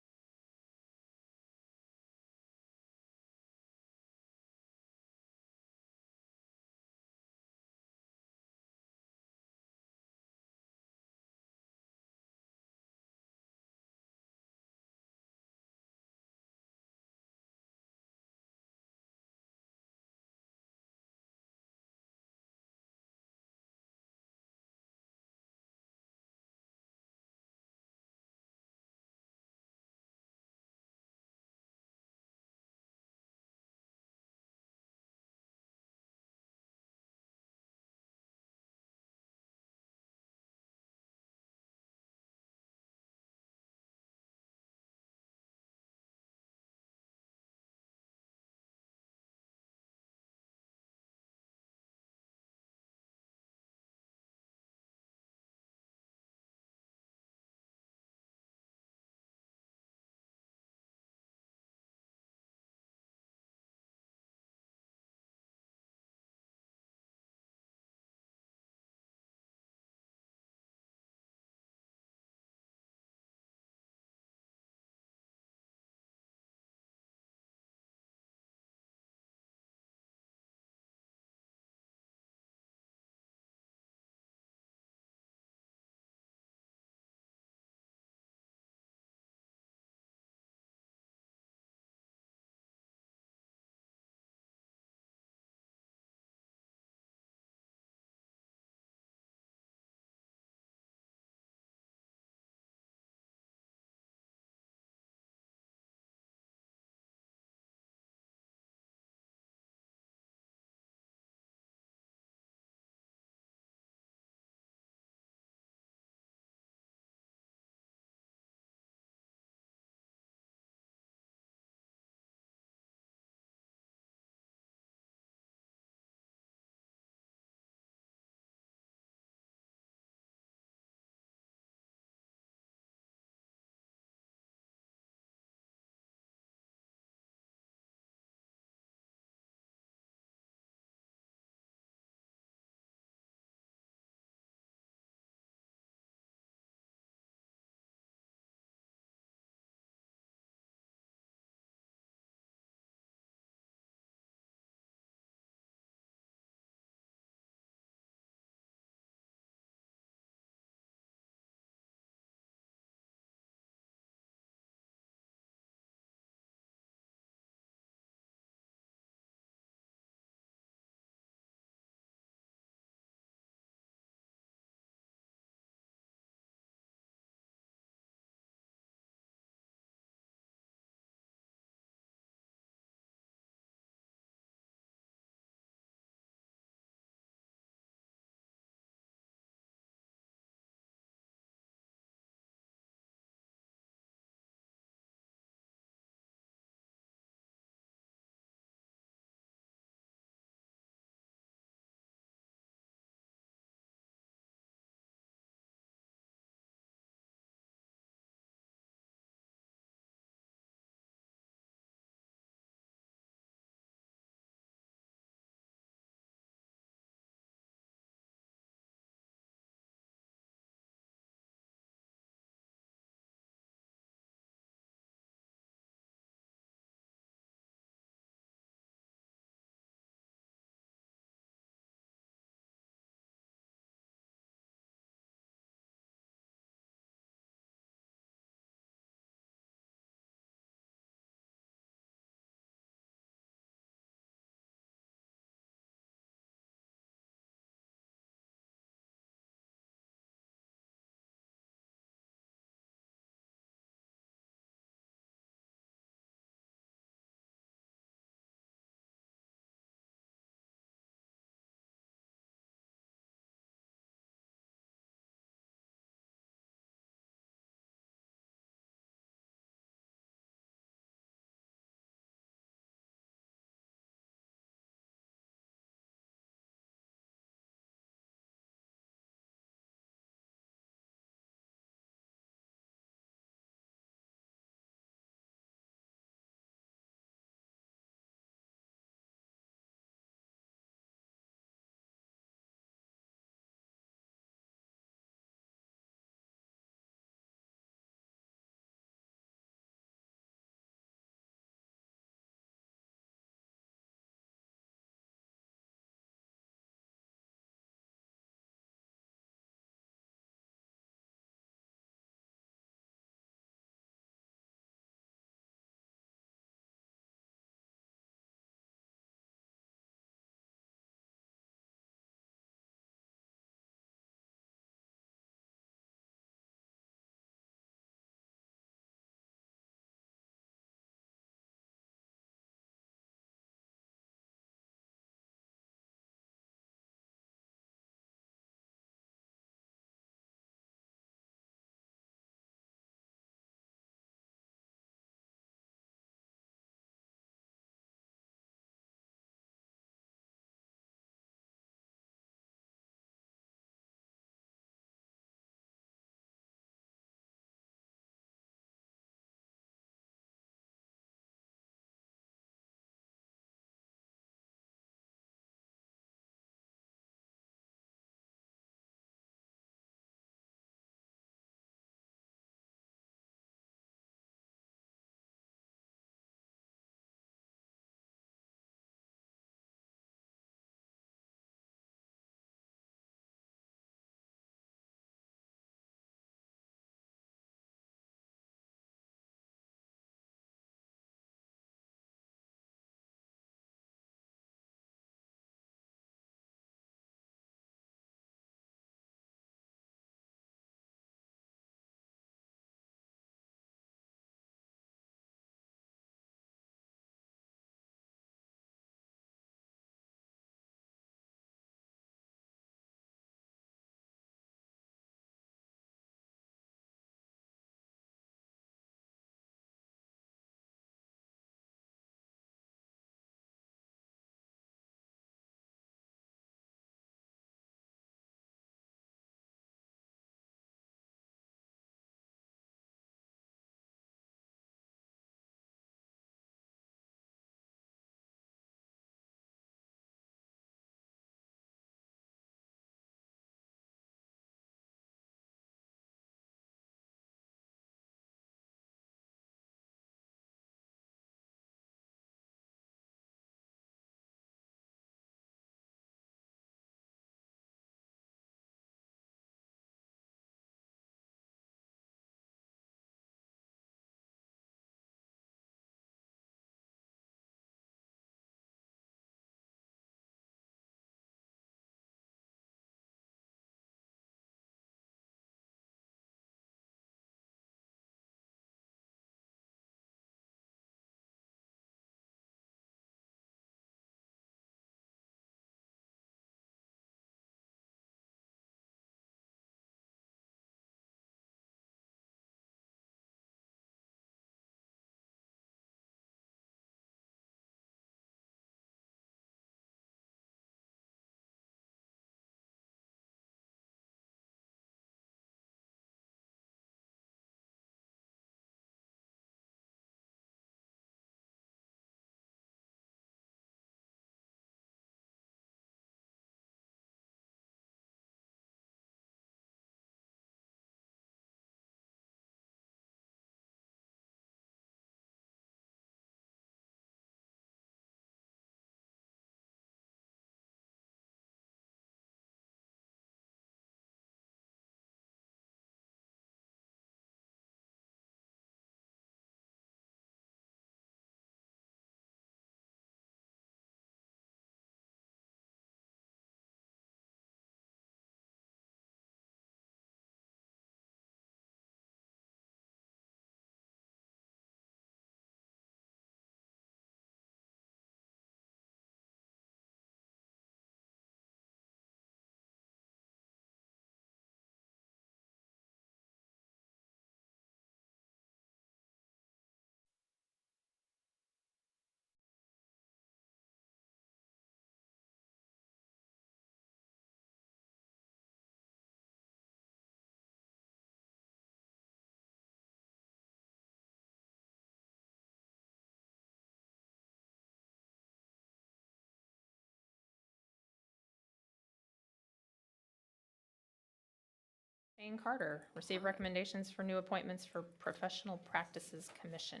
A: Jane Carter, receive recommendations for new appointments for Professional Practices Commission.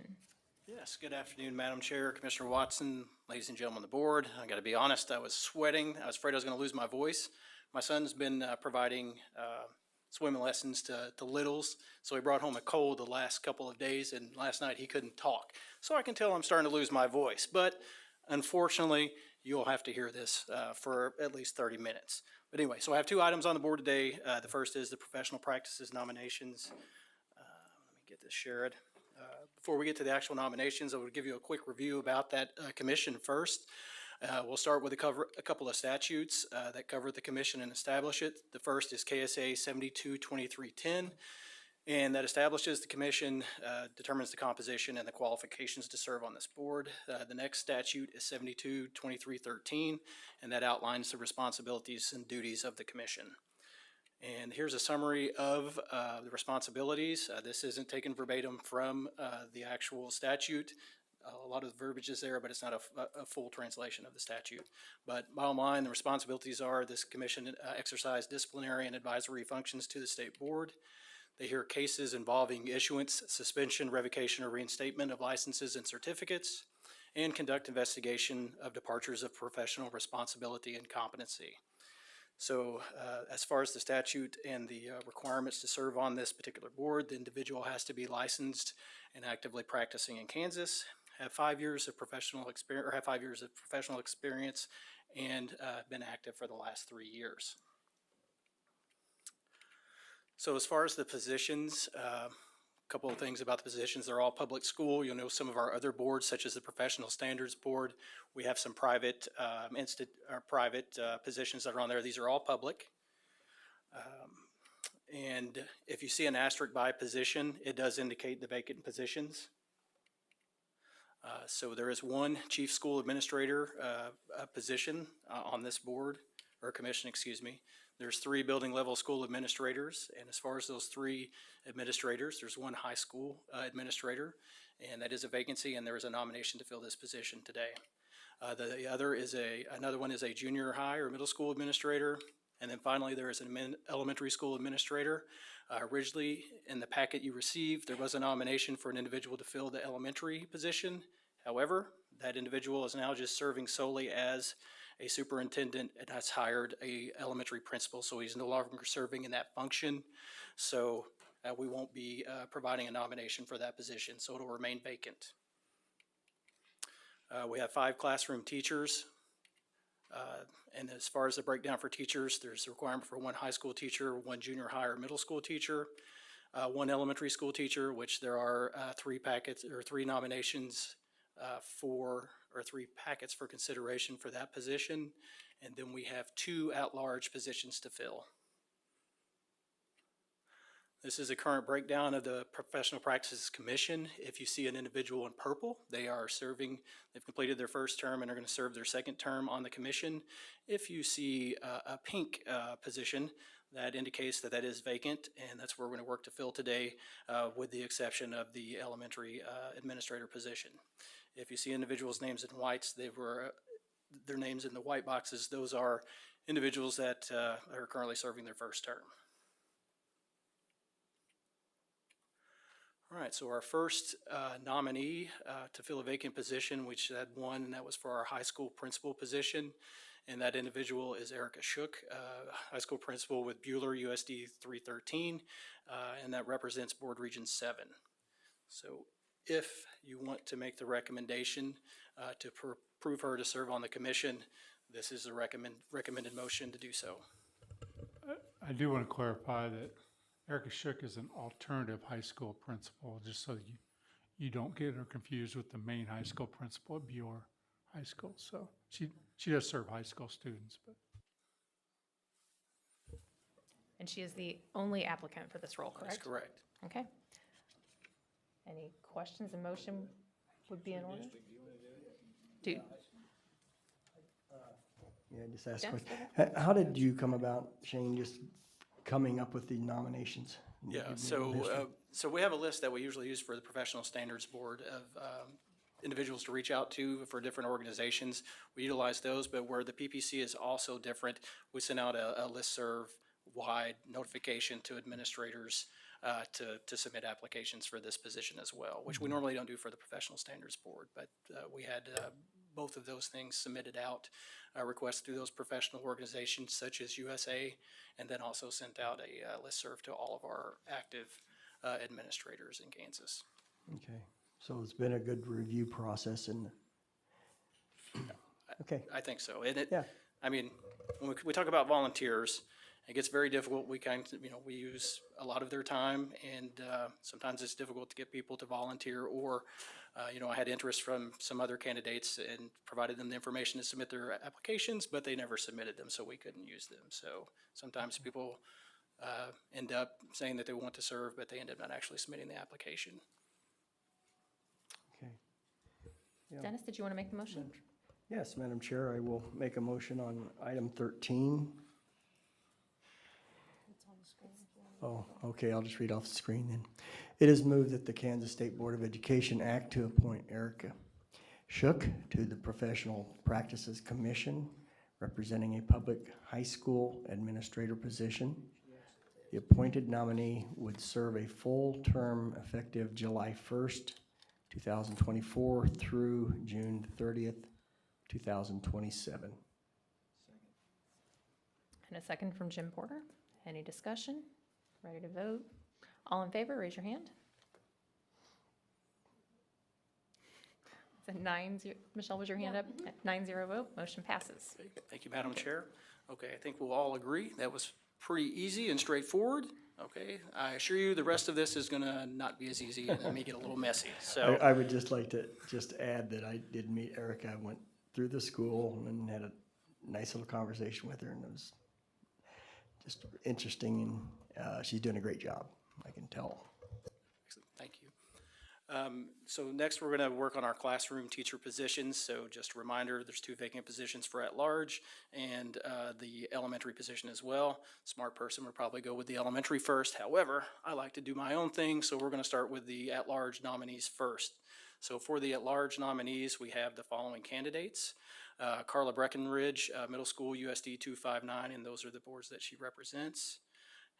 K: Yes, good afternoon, Madam Chair, Commissioner Watson, ladies and gentlemen of the board. I got to be honest, I was sweating. I was afraid I was going to lose my voice. My son's been providing swimming lessons to littles, so he brought home a cold the last couple of days, and last night he couldn't talk. So I can tell I'm starting to lose my voice, but unfortunately, you'll have to hear this for at least 30 minutes. But anyway, so I have two items on the board today. The first is the professional practices nominations. Let me get this shared. Before we get to the actual nominations, I will give you a quick review about that commission first. We'll start with a couple of statutes that cover the commission and establish it. The first is KSA 722310, and that establishes the commission, determines the composition and the qualifications to serve on this board. The next statute is 722313, and that outlines the responsibilities and duties of the commission. And here's a summary of the responsibilities. This isn't taken verbatim from the actual statute. A lot of the verbiage is there, but it's not a full translation of the statute. But bottom line, the responsibilities are this commission exercise disciplinary and advisory functions to the state board. They hear cases involving issuance, suspension, revocation, or reinstatement of licenses and certificates, and conduct investigation of departures of professional responsibility and competency. So as far as the statute and the requirements to serve on this particular board, the individual has to be licensed and actively practicing in Kansas, have 5 years of professional experience, or have 5 years of professional experience, and been active for the last 3 years. So as far as the positions, a couple of things about the positions. They're all public school. You'll know some of our other boards, such as the Professional Standards Board. We have some private positions that are on there. These are all public. And if you see an asterisk by position, it does indicate the vacant positions. So there is one chief school administrator position on this board, or commission, excuse me. There's 3 building level school administrators, and as far as those 3 administrators, there's 1 high school administrator, and that is a vacancy, and there is a nomination to fill this position today. The other is another one is a junior high or middle school administrator, and then finally there is an elementary school administrator. Originally in the packet you received, there was a nomination for an individual to fill the elementary position. However, that individual is now just serving solely as a superintendent and has hired a elementary principal, so he's no longer serving in that function. So we won't be providing a nomination for that position, so it'll remain vacant. We have 5 classroom teachers, and as far as the breakdown for teachers, there's a requirement for 1 high school teacher, 1 junior high or middle school teacher, 1 elementary school teacher, which there are 3 packets or 3 nominations or 3 packets for consideration for that position, and then we have 2 at-large positions to fill. This is a current breakdown of the Professional Practices Commission. If you see an individual in purple, they are serving, they've completed their first term and are going to serve their second term on the commission. If you see a pink position, that indicates that that is vacant, and that's where we're going to work to fill today, with the exception of the elementary administrator position. If you see individuals' names in whites, their names in the white boxes, those are individuals that are currently serving their first term. All right, so our first nominee to fill a vacant position, which had 1, and that was for our high school principal position, and that individual is Erica Shook, high school principal with Bueller USD 313, and that represents Board Region 7. So if you want to make the recommendation to approve her to serve on the commission, this is a recommended motion to do so.
S: I do want to clarify that Erica Shook is an alternative high school principal, just so you don't get her confused with the main high school principal at Bueller High School. So she does serve high school students, but.
A: And she is the only applicant for this role, correct?
K: That's correct.
A: Okay. Any questions? A motion would be in order? Do.
U: Yeah, just ask a
A: Yes,
U: question. How did you come about, Shane, just coming up with the nominations?
K: Yeah, so we have a list that we usually use for the Professional Standards Board of individuals to reach out to for different organizations. We utilize those, but where the PPC is also different, we send out a listserv wide notification to administrators to submit applications for this position as well, which we normally don't do for the Professional Standards Board, but we had both of those things submitted out, requests through those professional organizations such as USA, and then also sent out a listserv to all of our active administrators in Kansas.
U: Okay, so it's been a good review process and, okay.
K: I think so. And it,
U: Yeah.
K: I mean, when we talk about volunteers, it gets very difficult. We we use a lot of their time, and sometimes it's difficult to get people to volunteer, or, I had interest from some other candidates and provided them the information to submit their applications, but they never submitted them, so we couldn't use them. So sometimes people end up saying that they want to serve, but they end up not actually submitting the application.
U: Okay. Yeah.
A: Dennis, did you want to make the motion?
U: Yes, Madam Chair, I will make a motion on item 13. Oh, okay, I'll just read off the screen then. It is moved that the Kansas State Board of Education act to appoint Erica Shook to the Professional Practices Commission, representing a public high school administrator position. The appointed nominee would serve a full term effective July 1st, 2024 through June 30th, 2027.
A: And a second from Jim Porter. Any discussion? Ready to vote? All in favor, raise your hand. It's a 9-0. Michelle, was your hand up? 9-0 vote. Motion passes.
K: Thank you, Madam Chair. Okay, I think we'll all agree that was pretty easy and straightforward. Okay, I assure you the rest of this is gonna not be as easy and make it a little messy, so.
U: I would just like to just add that I did meet Erica. I went through the school and had a nice little conversation with her, and it was just interesting, and she's doing a great job, I can tell.
K: Thank you. So next, we're going to work on our classroom teacher positions. So just a reminder, there's 2 vacant positions for at-large and the elementary position as well. Smart person would probably go with the elementary first. However, I like to do my own thing, so we're going to start with the at-large nominees first. So for the at-large nominees, we have the following candidates. Carla Breckenridge, Middle School, USD 259, and those are the boards that she represents.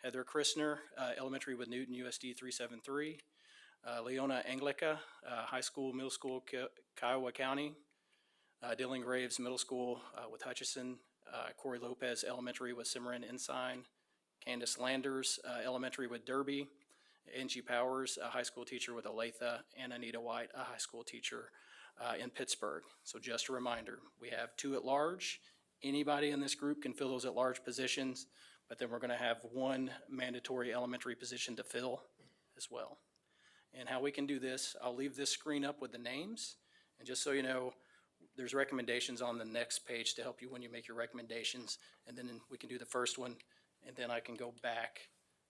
K: Heather Christner, Elementary with Newton, USD 373. Leona Anglica, High School, Middle School, Kiowa County. Dylan Graves, Middle School with Hutchison. Corey Lopez, Elementary with Cimarron Ensign. Candace Landers, Elementary with Derby. Angie Powers, a high school teacher with Olathe, and Anita White, a high school teacher in Pittsburgh. So just a reminder, we have 2 at-large. Anybody in this group can fill those at-large positions, but then we're going to have 1 mandatory elementary position to fill as well. And how we can do this, I'll leave this screen up with the names, and just so you know, there's recommendations on the next page to help you when you make your recommendations, and then we can do the first one, and then I can go back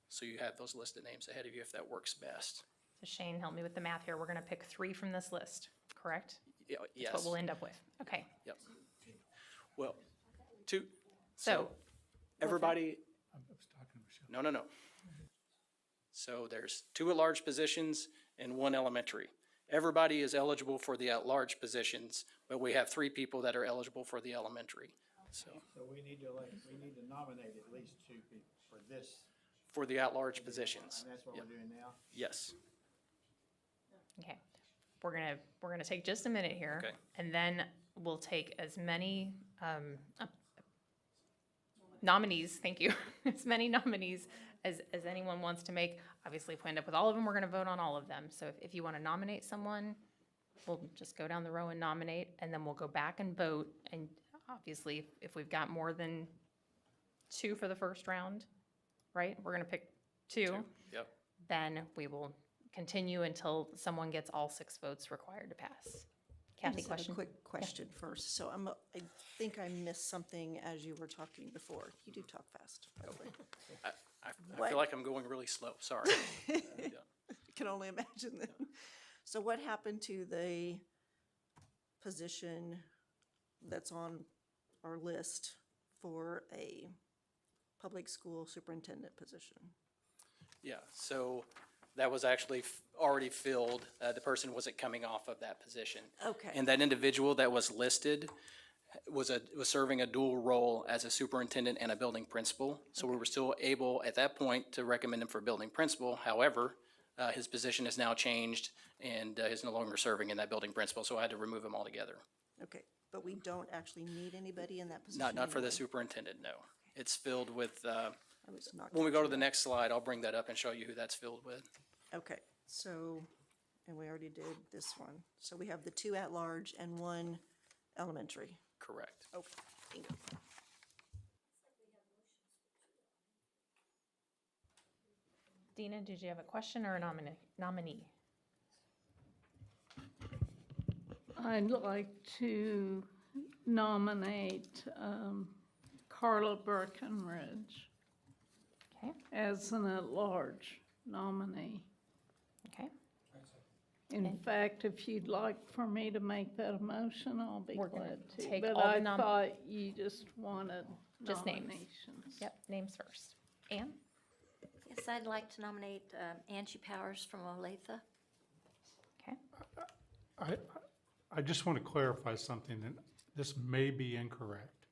K: so you have those listed names ahead of you if that works best.
A: So Shane, help me with the math here. We're going to pick 3 from this list, correct?
K: Yeah, yes.
A: That's what we'll end up with. Okay.
K: Yep. Well, 2.
A: So
K: everybody. No. So there's 2 at-large positions and 1 elementary. Everybody is eligible for the at-large positions, but we have 3 people that are eligible for the elementary. So
D: we need to nominate at least 2 people for this.
K: For the at-large positions.
D: And that's what
K: Yep.
D: we're doing now?
K: Yes.
A: Okay, we're gonna take just a minute here.
K: Okay.
A: And then we'll take as many nominees, thank you, as many nominees as anyone wants to make. Obviously, if we end up with all of them, we're gonna vote on all of them. So if you wanna nominate someone, we'll just go down the row and nominate, and then we'll go back and vote. And obviously, if we've got more than 2 for the first round, right, we're gonna pick 2.
K: Yep.
A: Then we will continue until someone gets all 6 votes required to pass.
F: I
A: Kathy,
F: just have
A: question?
F: a quick question first. So I think I missed something as you were talking before. You do talk fast, by the way.
K: I feel like I'm going really slow, sorry.
F: I can only imagine that. So what happened to the position that's on our list for a public school superintendent position?
K: Yeah, so that was actually already filled. The person wasn't coming off of that position.
F: Okay.
K: And that individual that was listed was serving a dual role as a superintendent and a building principal. So we were still able, at that point, to recommend him for building principal. However, his position has now changed and is no longer serving in that building principal, so I had to remove him altogether.
F: Okay, but we don't actually need anybody in that position
K: Not for the
F: anyway.
K: superintendent, no. It's filled with,
F: I was not
K: when we go to
F: catching
K: the
F: that.
K: next slide, I'll bring that up and show you who that's filled with.
F: Okay, so, and we already did this one. So we have the 2 at-large and 1 elementary.
K: Correct.
F: Okay, bingo.
A: Dina, did you have a question or a nominee?
B: I'd like to nominate Carla Breckenridge
A: Okay,
B: as an at-large nominee.
A: okay.
B: In fact, if you'd like for me to make that a motion, I'll be
A: We're gonna
B: glad to.
A: take
B: But
A: all the
B: I thought you just wanted
A: Just names.
B: nominations.
A: Yep, names first. Ann?
G: Yes, I'd like to nominate Angie Powers from Olathe.
A: Okay,
S: I just want to clarify something, and this may be incorrect.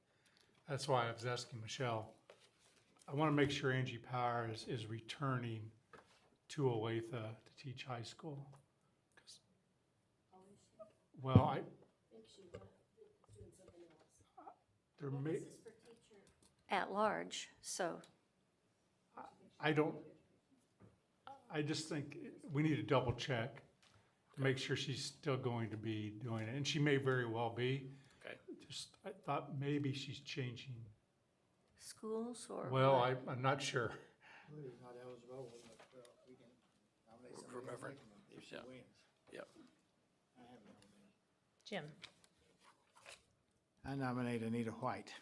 S: That's why I was asking Michelle. I want to make sure Angie Powers is returning to Olathe to teach high school. 'Cause- Well, there may,
G: At large, so
S: I just think we need to double check to make sure she's still going to be doing it, and she may very well be.
K: Okay.
S: Just, I thought maybe she's changing.
G: schools or.
S: Well,
G: what?
S: I'm not sure.
D: Not eligible, we can nominate somebody
K: Remember.
D: if she
K: Yeah.
D: wins.
K: Yep.
D: I have a nominee.
A: Jim?
D: I nominate Anita White.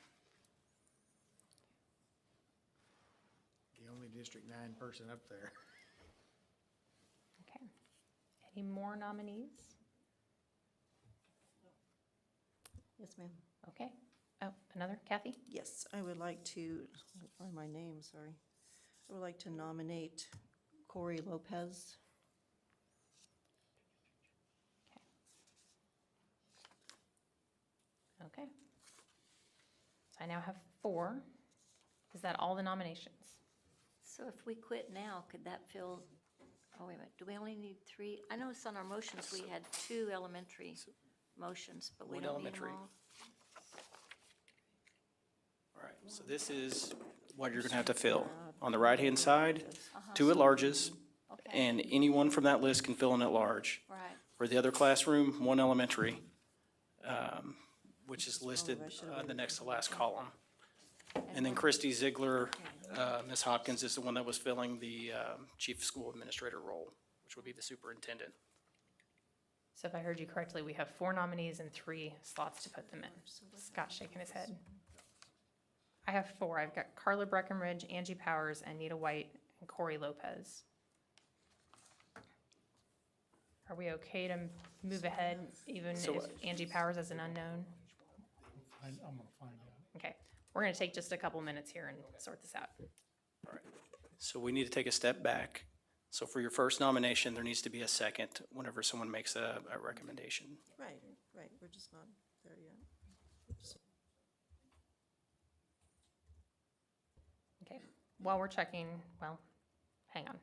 D: The only District 9 person up there.
A: Okay. Any more nominees?
F: Yes, ma'am.
A: Okay. Oh, another, Kathy?
F: Yes, I would like to, find my name, sorry. I would like to nominate Corey Lopez.
A: Okay. So I now have 4. Is that all the nominations?
G: So if we quit now, could that fill, oh, wait a minute, do we only need 3? I noticed on our motions, we had 2 elementary motions, but we
K: One
G: don't need them
K: elementary.
G: all.
K: All right, so this is what you're gonna have to fill. On the right-hand side, 2 at-larges, and anyone from that list can fill an at-large.
G: Right.
K: For the other classroom, 1 elementary, which is listed the next to last column. And then Christy Ziegler, Ms. Hopkins is the one that was filling the chief school administrator role, which would be the superintendent.
A: So if I heard you correctly, we have 4 nominees and 3 slots to put them in. Scott's shaking his head. I have 4. I've got Carla Breckenridge, Angie Powers, Anita White, and Corey Lopez. Are we okay to move ahead even
K: So,
A: if Angie Powers is an unknown?
S: I'm gonna find out.
A: Okay, we're gonna take just a couple minutes here and sort this out.
K: All right. So we need to take a step back. So for your first nomination, there needs to be a second whenever someone makes a recommendation.
F: Right, right, we're just not there yet. Oops.
A: Okay, while we're checking, well, hang on.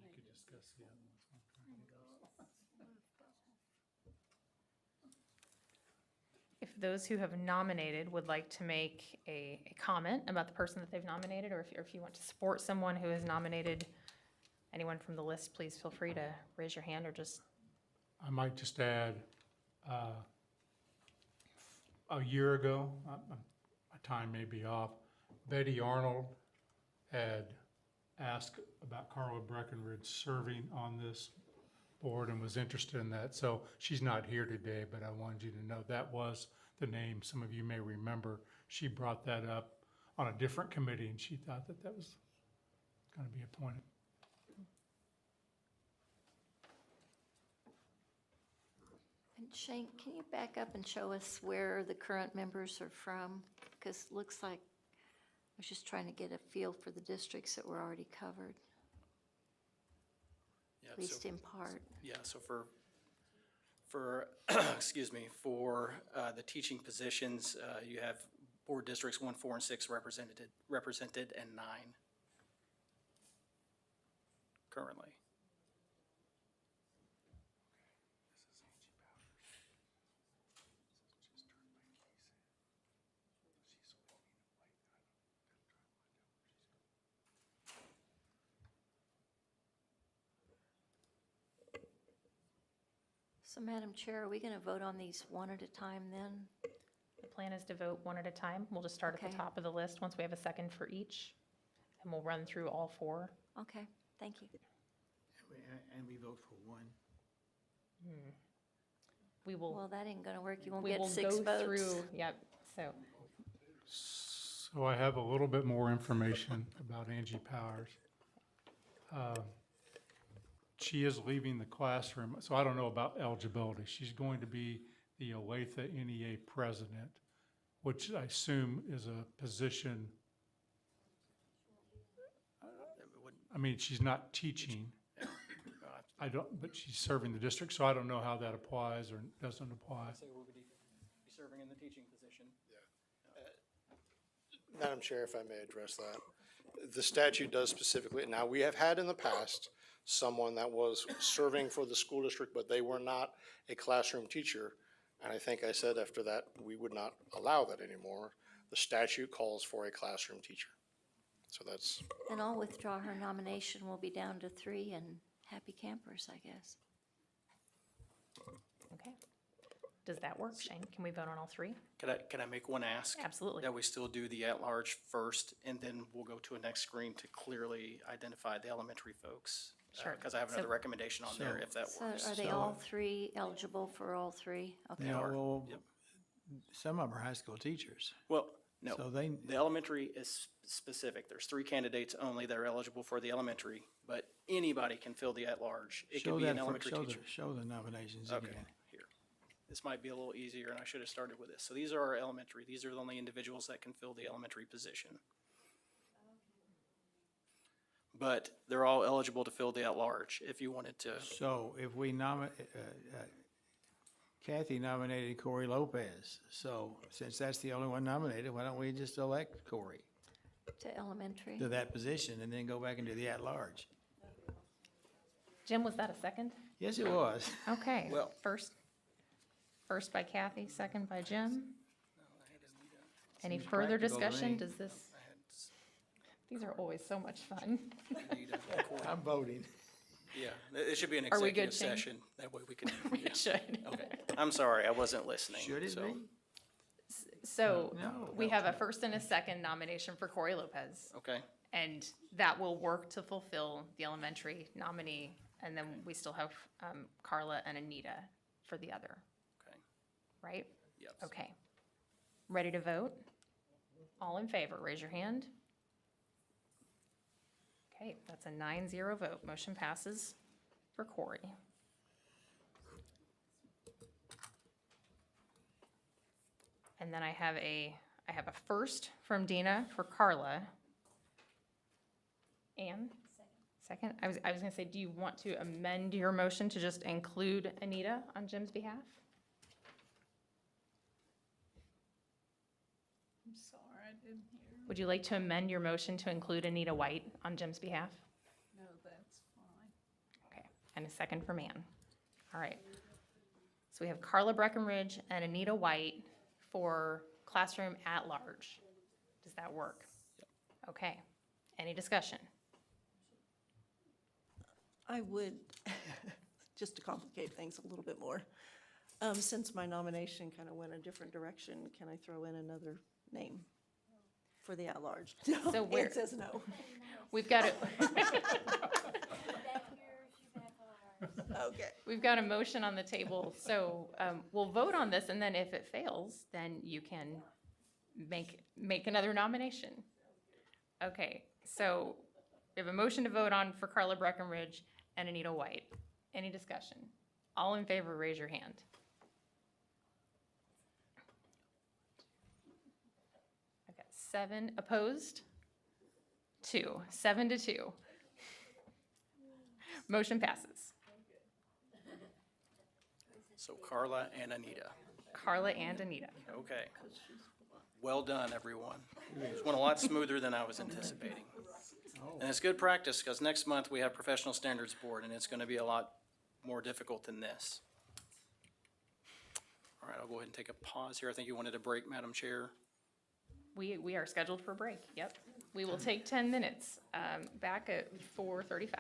S: You could discuss the other ones.
A: If those who have nominated would like to make a comment about the person that they've nominated, or if you want to support someone who has nominated anyone from the list, please feel free to raise your hand or just,
S: I might just add, a year ago, my time may be off, Betty Arnold had asked about Carla Breckenridge serving on this board and was interested in that. So she's not here today, but I wanted you to know that was the name. Some of you may remember she brought that up on a different committee and she thought that that was going to be appointed.
G: Shane, can you back up and show us where the current members are from? Because it looks like, I was just trying to get a feel for the districts that were already covered,
K: Yeah,
G: at least
K: so-
G: in part.
K: Yeah, so for, excuse me, for the teaching positions, you have board districts 1, 4, and 6 represented, and 9 currently.
G: So Madam Chair, are we going to vote on these one at a time then?
A: The plan is to vote one at a time. We'll just start at
G: Okay.
A: the top of the list once we have a second for each, and we'll run through all 4.
G: Okay, thank you.
D: And we vote for one.
A: We will.
G: Well, that ain't going to work. You won't
A: We
G: get
A: will
G: 6
A: go
G: votes.
A: through. Yep. So
S: So I have a little bit more information about Angie Powers. She is leaving the classroom, so I don't know about eligibility. She's going to be the Olathe NEA president, which I assume is a position. I mean, she's not teaching. I don't, but she's serving the district, so I don't know how that applies or doesn't apply.
K: So we'll be serving in the teaching position.
C: Madam Chair, if I may address that. The statute does specifically, now, we have had in the past someone that was serving for the school district, but they were not a classroom teacher. And I think I said after that, we would not allow that anymore. The statute calls for a classroom teacher. So that's,
G: Then I'll withdraw her nomination. We'll be down to 3 and happy campers, I guess.
A: okay. Does that work, Shane? Can we vote on all 3?
K: Can I make one ask?
A: Absolutely.
K: That we still do the at-large first, and then we'll go to a next screen to clearly identify the elementary folks.
A: Sure.
K: Because I have another
A: So-
K: recommendation on there, if that
G: So
K: works.
G: are they all 3 eligible for all 3? Okay.
D: Yeah, well,
K: Yep.
D: some of them are high school teachers.
K: Well, no,
D: So they,
K: the elementary is specific. There's 3 candidates only that are eligible for the elementary, but anybody can fill the at-large. It
D: show
K: could be an
D: that,
K: elementary
D: show
K: teacher.
D: show the nominations
K: Okay,
D: again.
K: here. This might be a little easier, and I should have started with this. So these are our elementary. These are the only individuals that can fill the elementary position. But they're all eligible to fill the at-large if you wanted to.
D: So if we Kathy nominated Corey Lopez, so since that's the only one nominated, why don't we just elect Corey
G: To elementary.
D: to that position and then go back and do the at-large?
A: Jim, was that a second?
D: Yes, it was.
A: Okay.
K: Well-
A: First by Kathy, second by Jim. Any
D: Seems
A: further
D: practical to
A: discussion?
D: me.
A: Does this, these are always so much fun.
D: I'm voting.
K: Yeah, it should be an
A: Are we good,
K: executive
A: Shane?
K: session. That way we can.
A: We
K: yeah.
A: should.
K: Okay, I'm sorry, I wasn't listening.
D: Should it
K: so-
D: be?
A: So
D: No.
A: we have a first and a second nomination for Corey Lopez.
K: Okay,
A: And that will work to fulfill the elementary nominee. And then we still have Carla and Anita for the other,
K: okay,
A: right?
K: yes.
A: Okay. Ready to vote? All in favor, raise your hand. Okay, that's a 9-0 vote. Motion passes for Corey. And then I have a first from Dina for Carla. Ann? Second? I was gonna say, do you want to amend your motion to just include Anita on Jim's behalf?
B: I'm sorry, I didn't hear.
A: Would you like to amend your motion to include Anita White on Jim's behalf?
B: No, that's fine.
A: Okay, and a second from Ann. All right. So we have Carla Breckenridge and Anita White for classroom at large. Does that work? Okay. Any discussion?
F: I would, just to complicate things a little bit more, since my nomination kind of went a different direction, can I throw in another name for the at-large?
A: So where-
F: Ann says no.
A: We've got it.
F: Okay.
A: We've got a motion on the table, so we'll vote on this, and then if it fails, then you can make another nomination. Okay, so we have a motion to vote on for Carla Breckenridge and Anita White. Any discussion? All in favor, raise your hand. 7 opposed, 2, 7-2. Motion passes.
K: So Carla and Anita.
A: Carla and Anita.
K: Okay. Well done, everyone. It went a lot smoother than I was anticipating. And it's good practice, because next month we have Professional Standards Board, and it's going to be a lot more difficult than this. All right, I'll go ahead and take a pause here. I think you wanted a break, Madam Chair.
A: We are scheduled for break, yep. We will take 10 minutes, back at 4:35.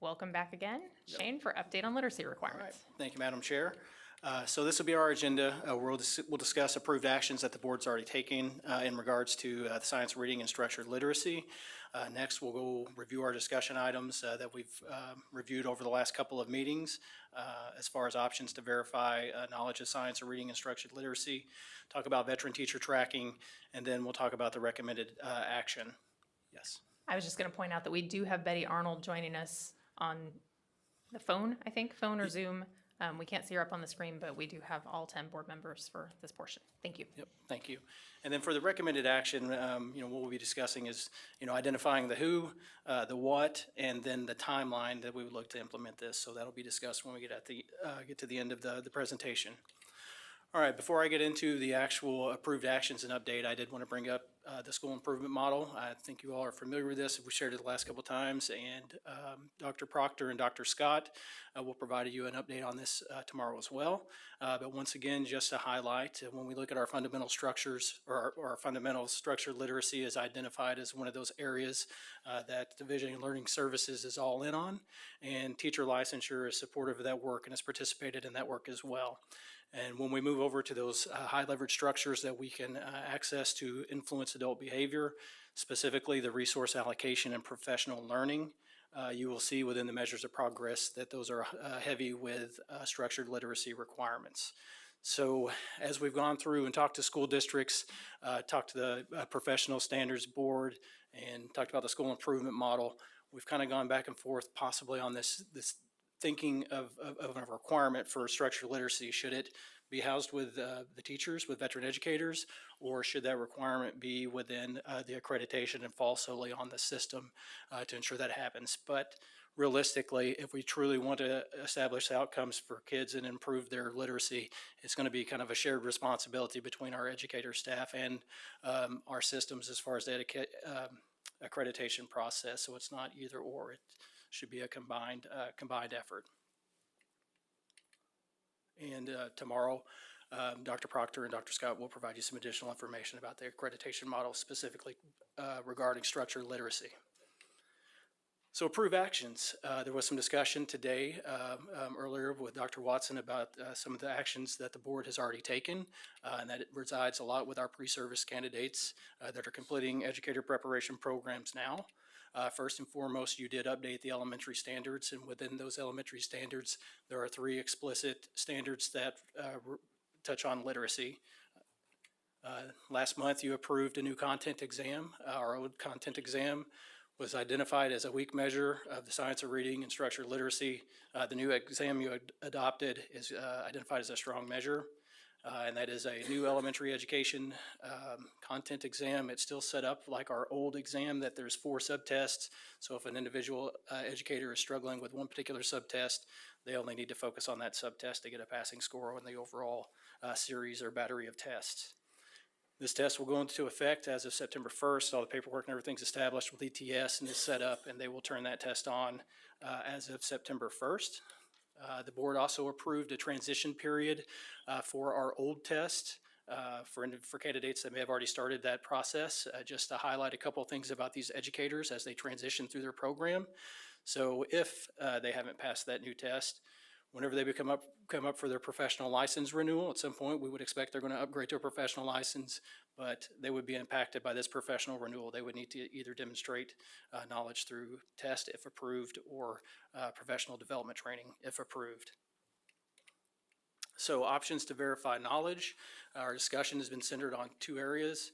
A: welcome back again. Shane, for update on literacy requirements.
K: Thank you, Madam Chair. So this will be our agenda. We'll discuss approved actions that the board's already taken in regards to the science, reading, and structured literacy. Next, we'll go review our discussion items that we've reviewed over the last couple of meetings as far as options to verify knowledge of science, reading, and structured literacy, talk about veteran teacher tracking, and then we'll talk about the recommended action. Yes.
A: I was just going to point out that we do have Betty Arnold joining us on the phone, I think, phone or Zoom. We can't see her up on the screen, but we do have all 10 board members for this portion. Thank you.
K: Yep, thank you. And then for the recommended action, what we'll be discussing is, identifying the who, the what, and then the timeline that we would look to implement this. So that'll be discussed when we get to the end of the presentation. All right, before I get into the actual approved actions and update, I did want to bring up the school improvement model. I think you all are familiar with this. We shared it the last couple of times, and Dr. Proctor and Dr. Scott will provide you an update on this tomorrow as well. But once again, just to highlight, when we look at our fundamental structures, or our fundamental structured literacy is identified as one of those areas that Division of Learning Services is all in on, and teacher licensure is supportive of that work and has participated in that work as well. And when we move over to those high leverage structures that we can access to influence adult behavior, specifically the resource allocation and professional learning, you will see within the measures of progress that those are heavy with structured literacy requirements. So as we've gone through and talked to school districts, talked to the professional standards board, and talked about the school improvement model, we've kind of gone back and forth possibly on this thinking of a requirement for structured literacy. Should it be housed with the teachers, with veteran educators, or should that requirement be within the accreditation and fall solely on the system to ensure that happens? But realistically, if we truly want to establish outcomes for kids and improve their literacy, it's going to be kind of a shared responsibility between our educator staff and our systems as far as the accreditation process. So it's not either or. It should be a combined effort. And tomorrow, Dr. Proctor and Dr. Scott will provide you some additional information about the accreditation model, specifically regarding structured literacy. So approved actions. There was some discussion today earlier with Dr. Watson about some of the actions that the board has already taken, and that it resides a lot with our pre-service candidates that are completing educator preparation programs now. First and foremost, you did update the elementary standards, and within those elementary standards, there are 3 explicit standards that touch on literacy. Last month, you approved a new content exam. Our old content exam was identified as a weak measure of the science of reading and structured literacy. The new exam you adopted is identified as a strong measure. And that is a new elementary education content exam. It's still set up like our old exam, that there's 4 subtests. So if an individual educator is struggling with one particular subtest, they only need to focus on that subtest to get a passing score on the overall series or battery of tests. This test will go into effect as of September 1st. All the paperwork and everything's established with ETS and is set up, and they will turn that test on as of September 1st. The board also approved a transition period for our old test for candidates that may have already started that process, just to highlight a couple of things about these educators as they transition through their program. So if they haven't passed that new test, whenever they come up for their professional license renewal, at some point we would expect they're going to upgrade to a professional license, but they would be impacted by this professional renewal. They would need to either demonstrate knowledge through test if approved, or professional development training if approved. So options to verify knowledge. Our discussion has been centered on 2 areas.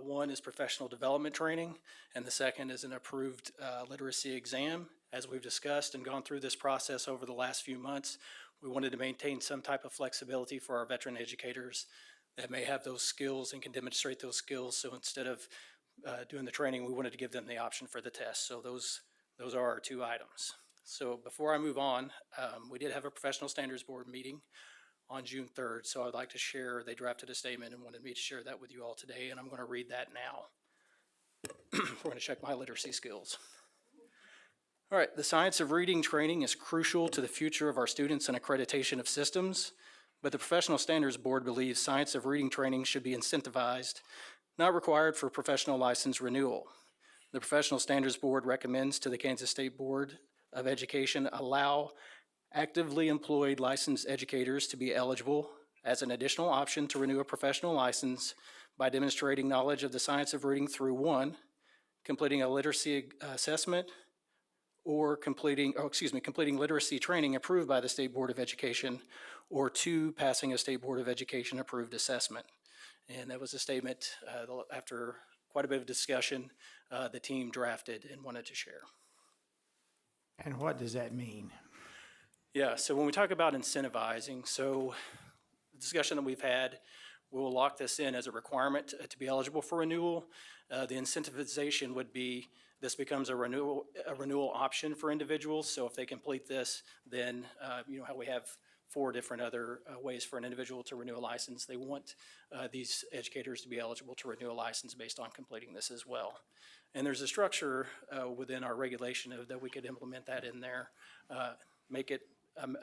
K: One is professional development training, and the second is an approved literacy exam. As we've discussed and gone through this process over the last few months, we wanted to maintain some type of flexibility for our veteran educators that may have those skills and can demonstrate those skills. So instead of doing the training, we wanted to give them the option for the test. So those are our 2 items. So before I move on, we did have a professional standards board meeting on June 3rd. So I'd like to share, they drafted a statement and wanted me to share that with you all today, and I'm going to read that now. We're going to check my literacy skills. All right, the science of reading training is crucial to the future of our students and accreditation of systems, but the Professional Standards Board believes science of reading training should be incentivized, not required for professional license renewal. The Professional Standards Board recommends to the Kansas State Board of Education allow actively employed licensed educators to be eligible as an additional option to renew a professional license by demonstrating knowledge of the science of reading through one, completing a literacy assessment, or completing literacy training approved by the State Board of Education, or two, passing a State Board of Education approved assessment. And that was a statement after quite a bit of discussion the team drafted and wanted to share.
D: And what does that mean?
K: Yeah, so when we talk about incentivizing, so the discussion that we've had, we'll lock this in as a requirement to be eligible for renewal. The incentivization would be this becomes a renewal option for individuals. So if they complete this, then you know how we have 4 different other ways for an individual to renew a license. They want these educators to be eligible to renew a license based on completing this as well. And there's a structure within our regulation that we could implement that in there, make it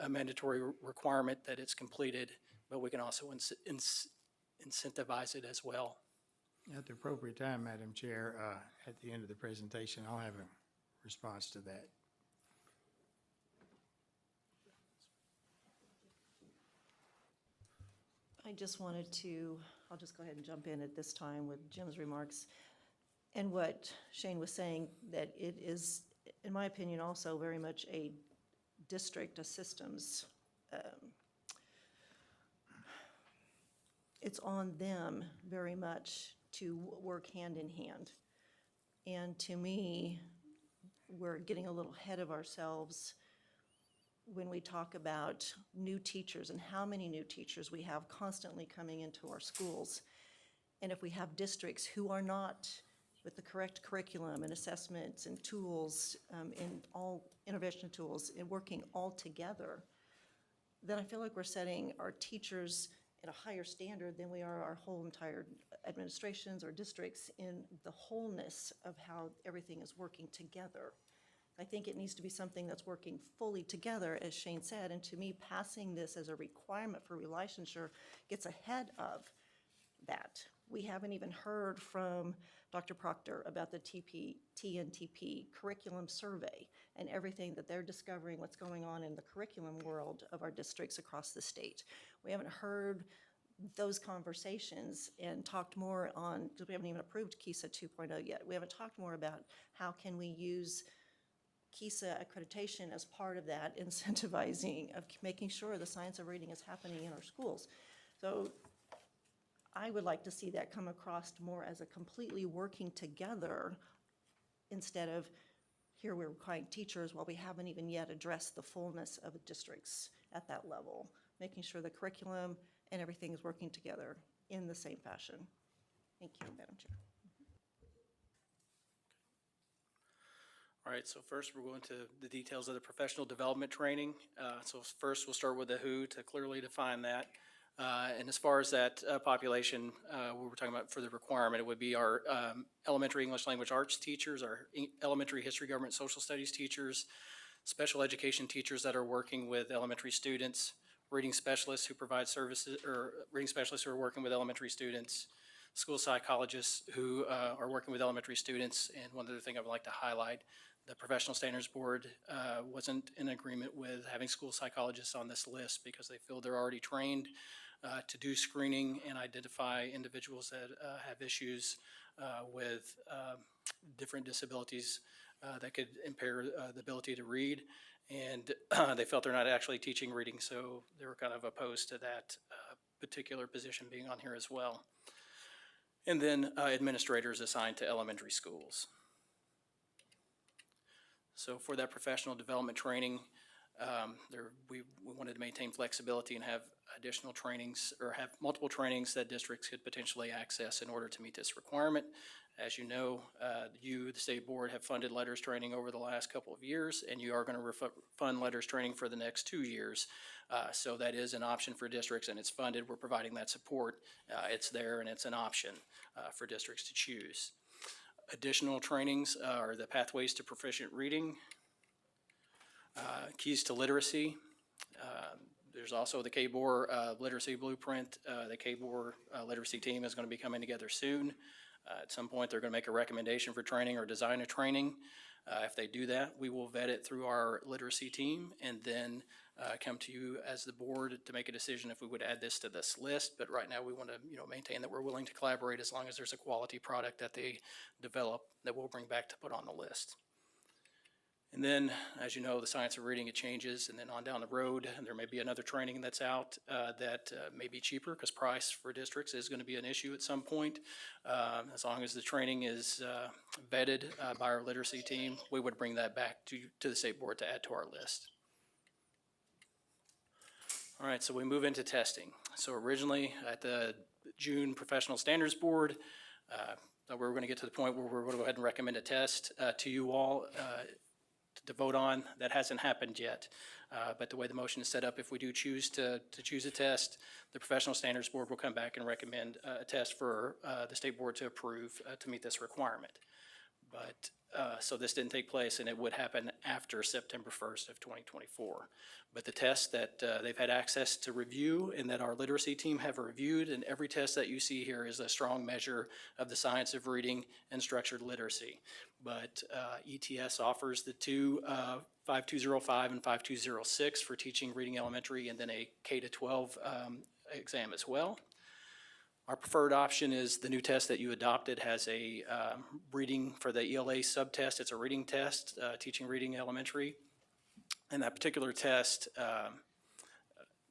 K: a mandatory requirement that it's completed, but we can also incentivize it as well.
D: At the appropriate time, Madam Chair, at the end of the presentation, I'll have a response to that.
F: I just wanted to, I'll just go ahead and jump in at this time with Jim's remarks. And what Shane was saying, that it is, in my opinion, also very much a district, a systems. It's on them very much to work hand in hand. And to me, we're getting a little ahead of ourselves when we talk about new teachers and how many new teachers we have constantly coming into our schools. And if we have districts who are not with the correct curriculum and assessments and tools, and all intervention tools, and working all together, then I feel like we're setting our teachers at a higher standard than we are our whole entire administrations or districts in the wholeness of how everything is working together. I think it needs to be something that's working fully together, as Shane said, and to me, passing this as a requirement for relicensure gets ahead of that. We haven't even heard from Dr. Proctor about the TNTP curriculum survey and everything that they're discovering, what's going on in the curriculum world of our districts across the state. We haven't heard those conversations and talked more on, because we haven't even approved KISA 2.0 yet. We haven't talked more about how can we use KISA accreditation as part of that incentivizing of making sure the science of reading is happening in our schools. So I would like to see that come across more as a completely working together instead of here we're requiring teachers while we haven't even yet addressed the fullness of the districts at that level, making sure the curriculum and everything is working together in the same fashion. Thank you, Madam Chair.
K: All right, so first we're going to the details of the professional development training. So first we'll start with the who to clearly define that. And as far as that population, we were talking about for the requirement, it would be our elementary English language arts teachers, our elementary history, government, social studies teachers, special education teachers that are working with elementary students, reading specialists who provide services, or reading specialists who are working with elementary students, school psychologists who are working with elementary students. And one other thing I would like to highlight, the Professional Standards Board wasn't in agreement with having school psychologists on this list because they feel they're already trained to do screening and identify individuals that have issues with different disabilities that could impair the ability to read. And they felt they're not actually teaching reading, so they were kind of opposed to that particular position being on here as well. And then administrators assigned to elementary schools. So for that professional development training, we wanted to maintain flexibility and have additional trainings or have multiple trainings that districts could potentially access in order to meet this requirement. As you know, the state board, have funded letters training over the last couple of years, and you are going to fund letters training for the next 2 years. So that is an option for districts, and it's funded. We're providing that support. It's there, and it's an option for districts to choose. Additional trainings are the Pathways to Proficient Reading, Keys to Literacy. There's also the KBOR Literacy Blueprint. The KBOR Literacy team is going to be coming together soon. At some point, they're going to make a recommendation for training or design a training. If they do that, we will vet it through our literacy team and then come to you as the board to make a decision if we would add this to this list. But right now, we want to, maintain that we're willing to collaborate as long as there's a quality product that they develop that we'll bring back to put on the list. And then, as you know, the science of reading, it changes, and then on down the road, there may be another training that's out that may be cheaper, because price for districts is going to be an issue at some point. As long as the training is vetted by our literacy team, we would bring that back to the state board to add to our list. All right, so we move into testing. So originally, at the June Professional Standards Board, we were going to get to the point where we're going to go ahead and recommend a test to you all to vote on. That hasn't happened yet, but the way the motion is set up, if we do choose to choose a test, the Professional Standards Board will come back and recommend a test for the state board to approve to meet this requirement. But so this didn't take place, and it would happen after September 1st of 2024. But the tests that they've had access to review and that our literacy team have reviewed, and every test that you see here is a strong measure of the science of reading and structured literacy. But ETS offers the two 5205 and 5206 for teaching reading elementary, and then a K-12 exam as well. Our preferred option is the new test that you adopted has a reading for the ELA subtest. It's a reading test, teaching reading elementary. And that particular test,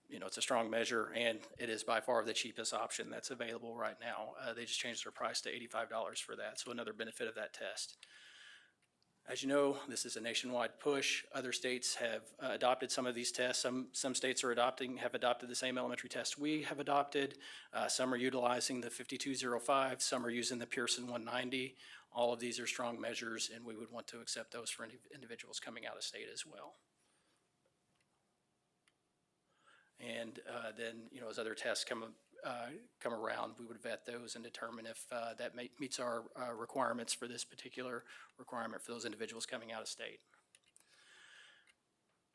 K: it's a strong measure, and it is by far the cheapest option that's available right now. They just changed their price to $85 for that, so another benefit of that test. As you know, this is a nationwide push. Other states have adopted some of these tests. Some states have adopted the same elementary test we have adopted. Some are utilizing the 5205. Some are using the Pearson 190. All of these are strong measures, and we would want to accept those for individuals coming out of state as well. And then, as other tests come around, we would vet those and determine if that meets our requirements for this particular requirement for those individuals coming out of state.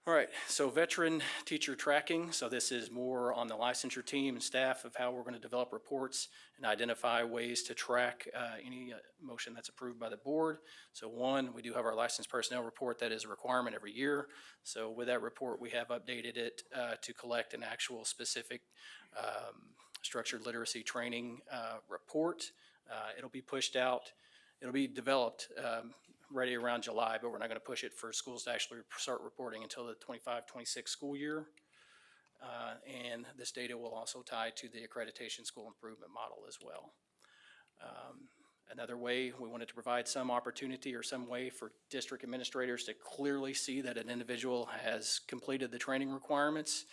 K: All right, so veteran teacher tracking. So this is more on the licensure team and staff of how we're going to develop reports and identify ways to track any motion that's approved by the board. So one, we do have our licensed personnel report that is a requirement every year. So with that report, we have updated it to collect an actual specific structured literacy training report. It'll be pushed out. It'll be developed ready around July, but we're not going to push it for schools to actually start reporting until the 25-26 school year. And this data will also tie to the accreditation school improvement model as well. Another way, we wanted to provide some opportunity or some way for district administrators to clearly see that an individual has completed the training requirements.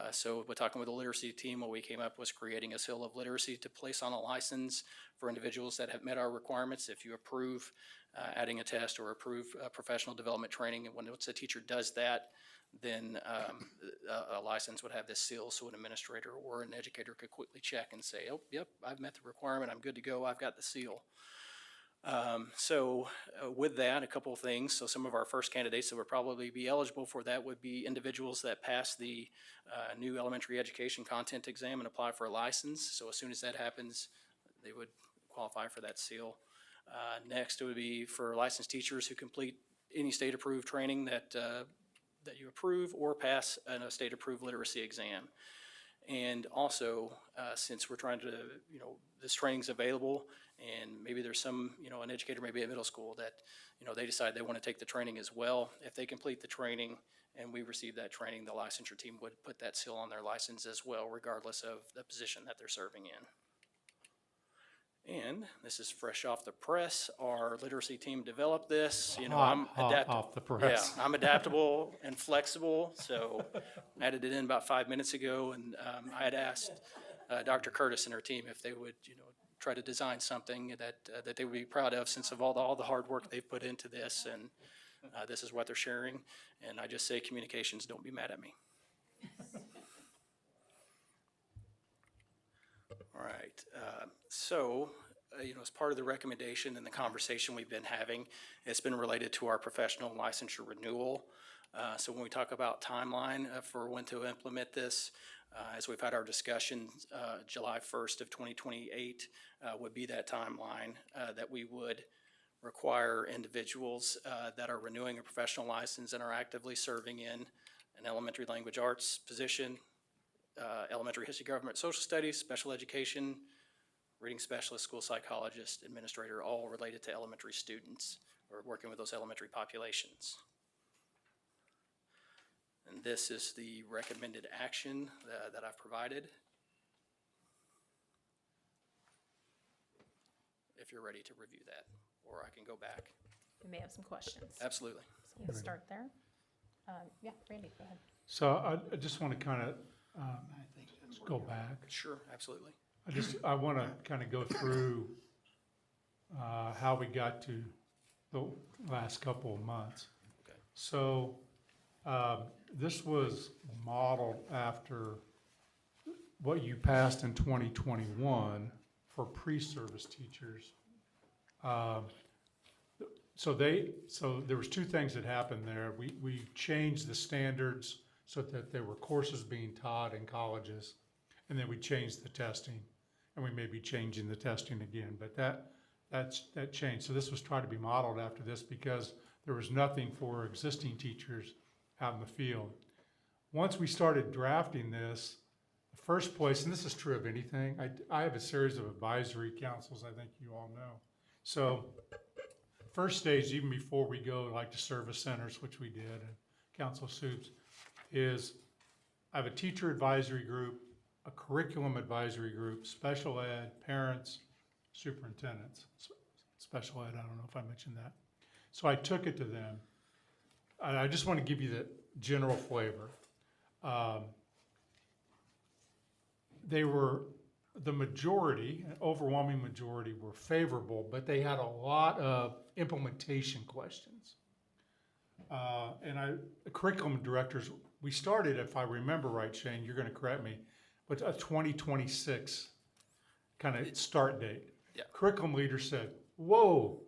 K: So we're talking with the literacy team, what we came up was creating a seal of literacy to place on a license for individuals that have met our requirements. If you approve adding a test or approve professional development training, and once a teacher does that, then a license would have this seal, so an administrator or an educator could quickly check and say, oh, yep, I've met the requirement, I'm good to go, I've got the seal. With that, a couple of things. So some of our first candidates that would probably be eligible for that would be individuals that pass the new elementary education content exam and apply for a license. So as soon as that happens, they would qualify for that seal. Next, it would be for licensed teachers who complete any state-approved training that you approve or pass a state-approved literacy exam. And also, since we're trying to, this training's available, and maybe there's some, an educator maybe at middle school that, they decide they want to take the training as well. If they complete the training and we receive that training, the licensure team would put that seal on their license as well, regardless of the position that they're serving in. And this is fresh off the press. Our literacy team developed this. I'm adaptable.
S: Off the press.
K: Yeah, I'm adaptable and flexible. So I added it in about 5 minutes ago, and I had asked Dr. Curtis and her team if they would, try to design something that they would be proud of, since of all the hard work they've put into this, and this is what they're sharing. And I just say, communications, don't be mad at me. All right, as part of the recommendation and the conversation we've been having, it's been related to our professional licensure renewal. So when we talk about timeline for when to implement this, as we've had our discussions, July 1st of 2028 would be that timeline that we would require individuals that are renewing a professional license and are actively serving in an elementary language arts position, elementary history, government, social studies, special education, reading specialist, school psychologist, administrator, all related to elementary students or working with those elementary populations. And this is the recommended action that I've provided. If you're ready to review that, or I can go back.
A: We may have some questions.
K: Absolutely.
A: So we'll start there. Yeah, Randy, go ahead.
S: So I just want to kind of go back.
K: Sure, absolutely.
S: I want to kind of go through how we got to the last couple of months.
K: Okay.
S: So this was modeled after what you passed in 2021 for pre-service teachers. So there was two things that happened there. We changed the standards so that there were courses being taught in colleges, and then we changed the testing, and we may be changing the testing again, but that changed. So this was trying to be modeled after this because there was nothing for existing teachers out in the field. Once we started drafting this, the first place, and this is true of anything, I have a series of advisory councils, I think you all know. So first stage, even before we go like to service centers, which we did, and council soups, is I have a teacher advisory group, a curriculum advisory group, special ed, parents, superintendents. Special ed, I don't know if I mentioned that. So I took it to them. And I just want to give you the general flavor. They were, the majority, an overwhelming majority, were favorable, but they had a lot of implementation questions. And the curriculum directors, we started, if I remember right, Shane, you're going to correct me, with a 2026 kind of start date.
K: Yeah.
S: Curriculum leader said, whoa.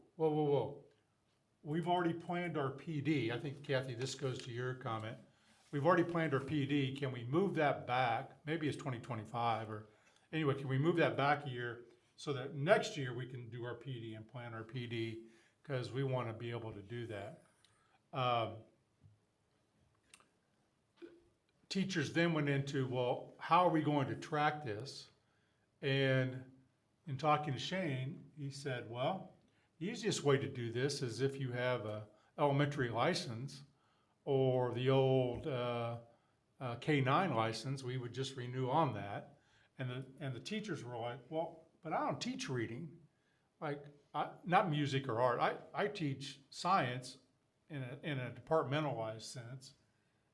S: We've already planned our PD. I think, Kathy, this goes to your comment. We've already planned our PD. Can we move that back? Maybe it's 2025 or anyway, can we move that back a year so that next year we can do our PD and plan our PD because we want to be able to do that. Teachers then went into, well, how are we going to track this? And in talking to Shane, he said, well, the easiest way to do this is if you have a elementary license or the old K-9 license, we would just renew on that. And the teachers were like, well, but I don't teach reading, like not music or art. I teach science in a departmentalized sense.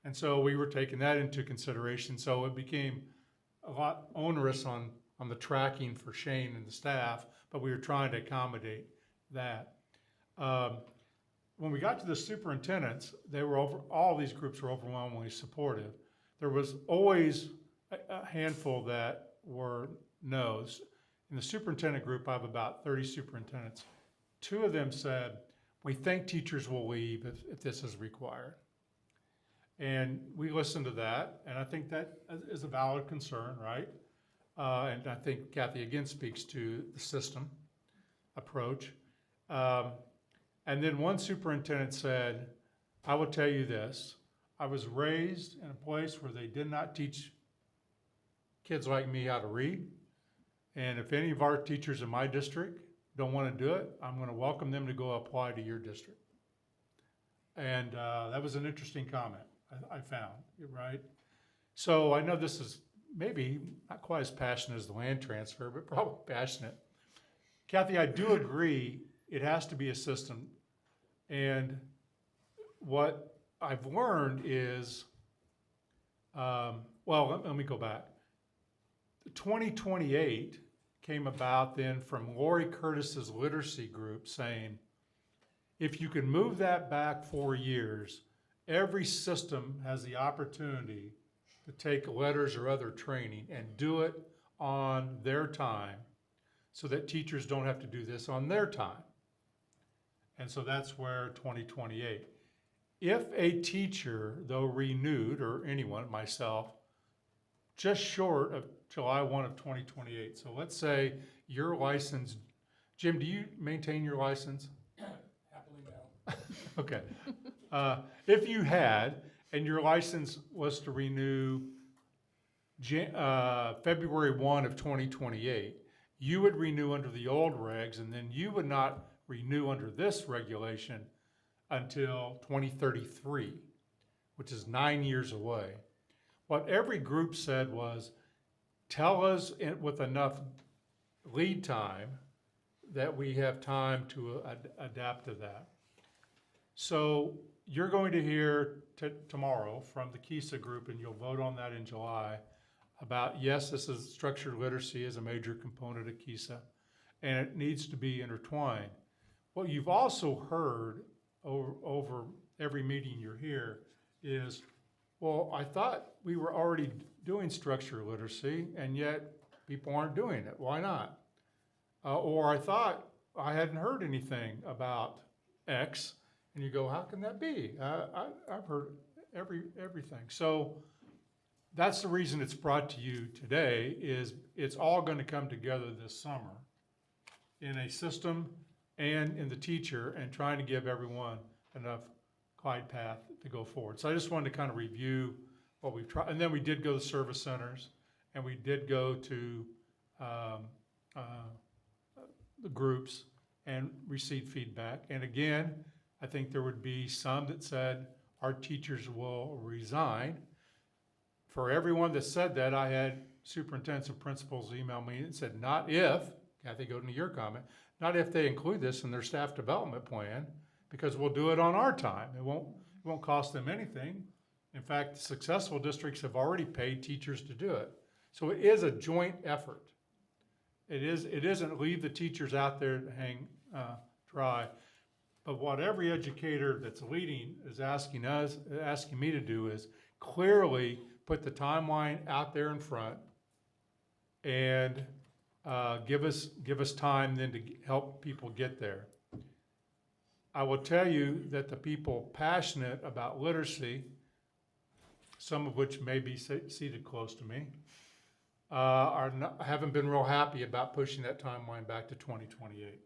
S: And so we were taking that into consideration. So it became a lot onerous on the tracking for Shane and the staff, but we were trying to accommodate that. When we got to the superintendents, all these groups were overwhelmingly supportive. There was always a handful that were no's. In the superintendent group, I have about 30 superintendents. 2 of them said, we think teachers will leave if this is required. And we listened to that, and I think that is a valid concern, right? And I think Kathy again speaks to the system approach. And then one superintendent said, I will tell you this, I was raised in a place where they did not teach kids like me how to read. And if any of our teachers in my district don't want to do it, I'm going to welcome them to go apply to your district. And that was an interesting comment I found, right? So I know this is maybe not quite as passionate as the land transfer, but probably passionate. Kathy, I do agree it has to be a system. And what I've learned is, well, let me go back. 2028 came about then from Lori Curtis's literacy group saying, if you can move that back 4 years, every system has the opportunity to take letters or other training and do it on their time so that teachers don't have to do this on their time. And so that's where 2028. If a teacher, though renewed, or anyone, myself, just short of July 1 of 2028. So let's say your license, Jim, do you maintain your license?
R: Happily no.
S: Okay. If you had, and your license was to renew February 1 of 2028, you would renew under the old regs, and then you would not renew under this regulation until 2033, which is 9 years away. What every group said was, tell us with enough lead time that we have time to adapt to that. So you're going to hear tomorrow from the KISA group, and you'll vote on that in July, about, yes, this is structured literacy is a major component of KISA, and it needs to be intertwined. What you've also heard over every meeting you're here is, well, I thought we were already doing structured literacy, and yet people aren't doing it. Why not? Or I thought I hadn't heard anything about X, and you go, how can that be? I've heard everything. So that's the reason it's brought to you today, is it's all going to come together this summer in a system and in the teacher, and trying to give everyone enough glide path to go forward. So I just wanted to kind of review what we've tried. And then we did go to service centers, and we did go to the groups and receive feedback. And again, I think there would be some that said our teachers will resign. For everyone that said that, I had superintendents and principals email me and said, not if, Kathy, go to your comment, not if they include this in their staff development plan, because we'll do it on our time. It won't cost them anything. In fact, successful districts have already paid teachers to do it. So it is a joint effort. It isn't leave the teachers out there to hang dry. But what every educator that's leading is asking me to do is clearly put the timeline out there in front, and give us time then to help people get there. I will tell you that the people passionate about literacy, some of which may be seated close to me, haven't been real happy about pushing that timeline back to 2028.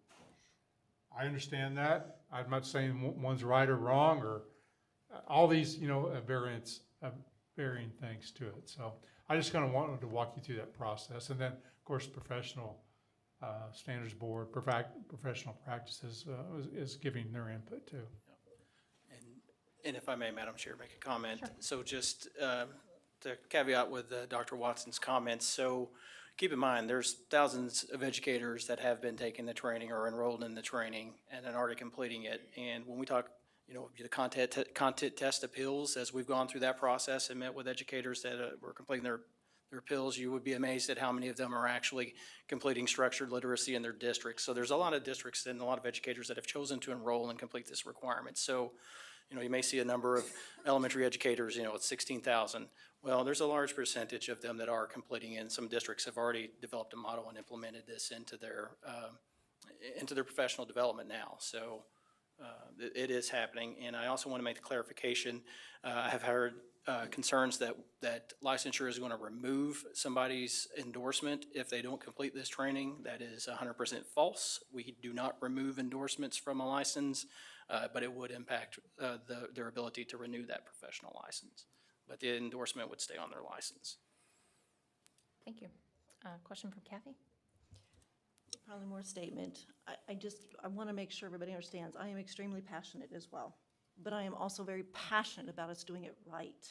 S: I understand that. I'm not saying one's right or wrong, or all these, varying things to it. So I just kind of wanted to walk you through that process. And then, of course, professional standards board, professional practices is giving their input too.
K: And if I may, Madam Chair, make a comment. Sure. So just to caveat with Dr. Watson's comments, so keep in mind, there's thousands of educators that have been taking the training or enrolled in the training and are already completing it. And when we talk, the content test appeals, as we've gone through that process and met with educators that were completing their appeals, you would be amazed at how many of them are actually completing structured literacy in their districts. So there's a lot of districts and a lot of educators that have chosen to enroll and complete this requirement. So, you may see a number of elementary educators, it's 16,000. Well, there's a large percentage of them that are completing, and some districts have already developed a model and implemented this into their professional development now. So it is happening. And I also want to make the clarification. I have heard concerns that licensure is going to remove somebody's endorsement if they don't complete this training. That is 100% false. We do not remove endorsements from a license, but it would impact their ability to renew that professional license. But the endorsement would stay on their license.
A: Thank you. Question from Kathy?
F: Probably more statement. I want to make sure everybody understands, I am extremely passionate as well, but I am also very passionate about us doing it right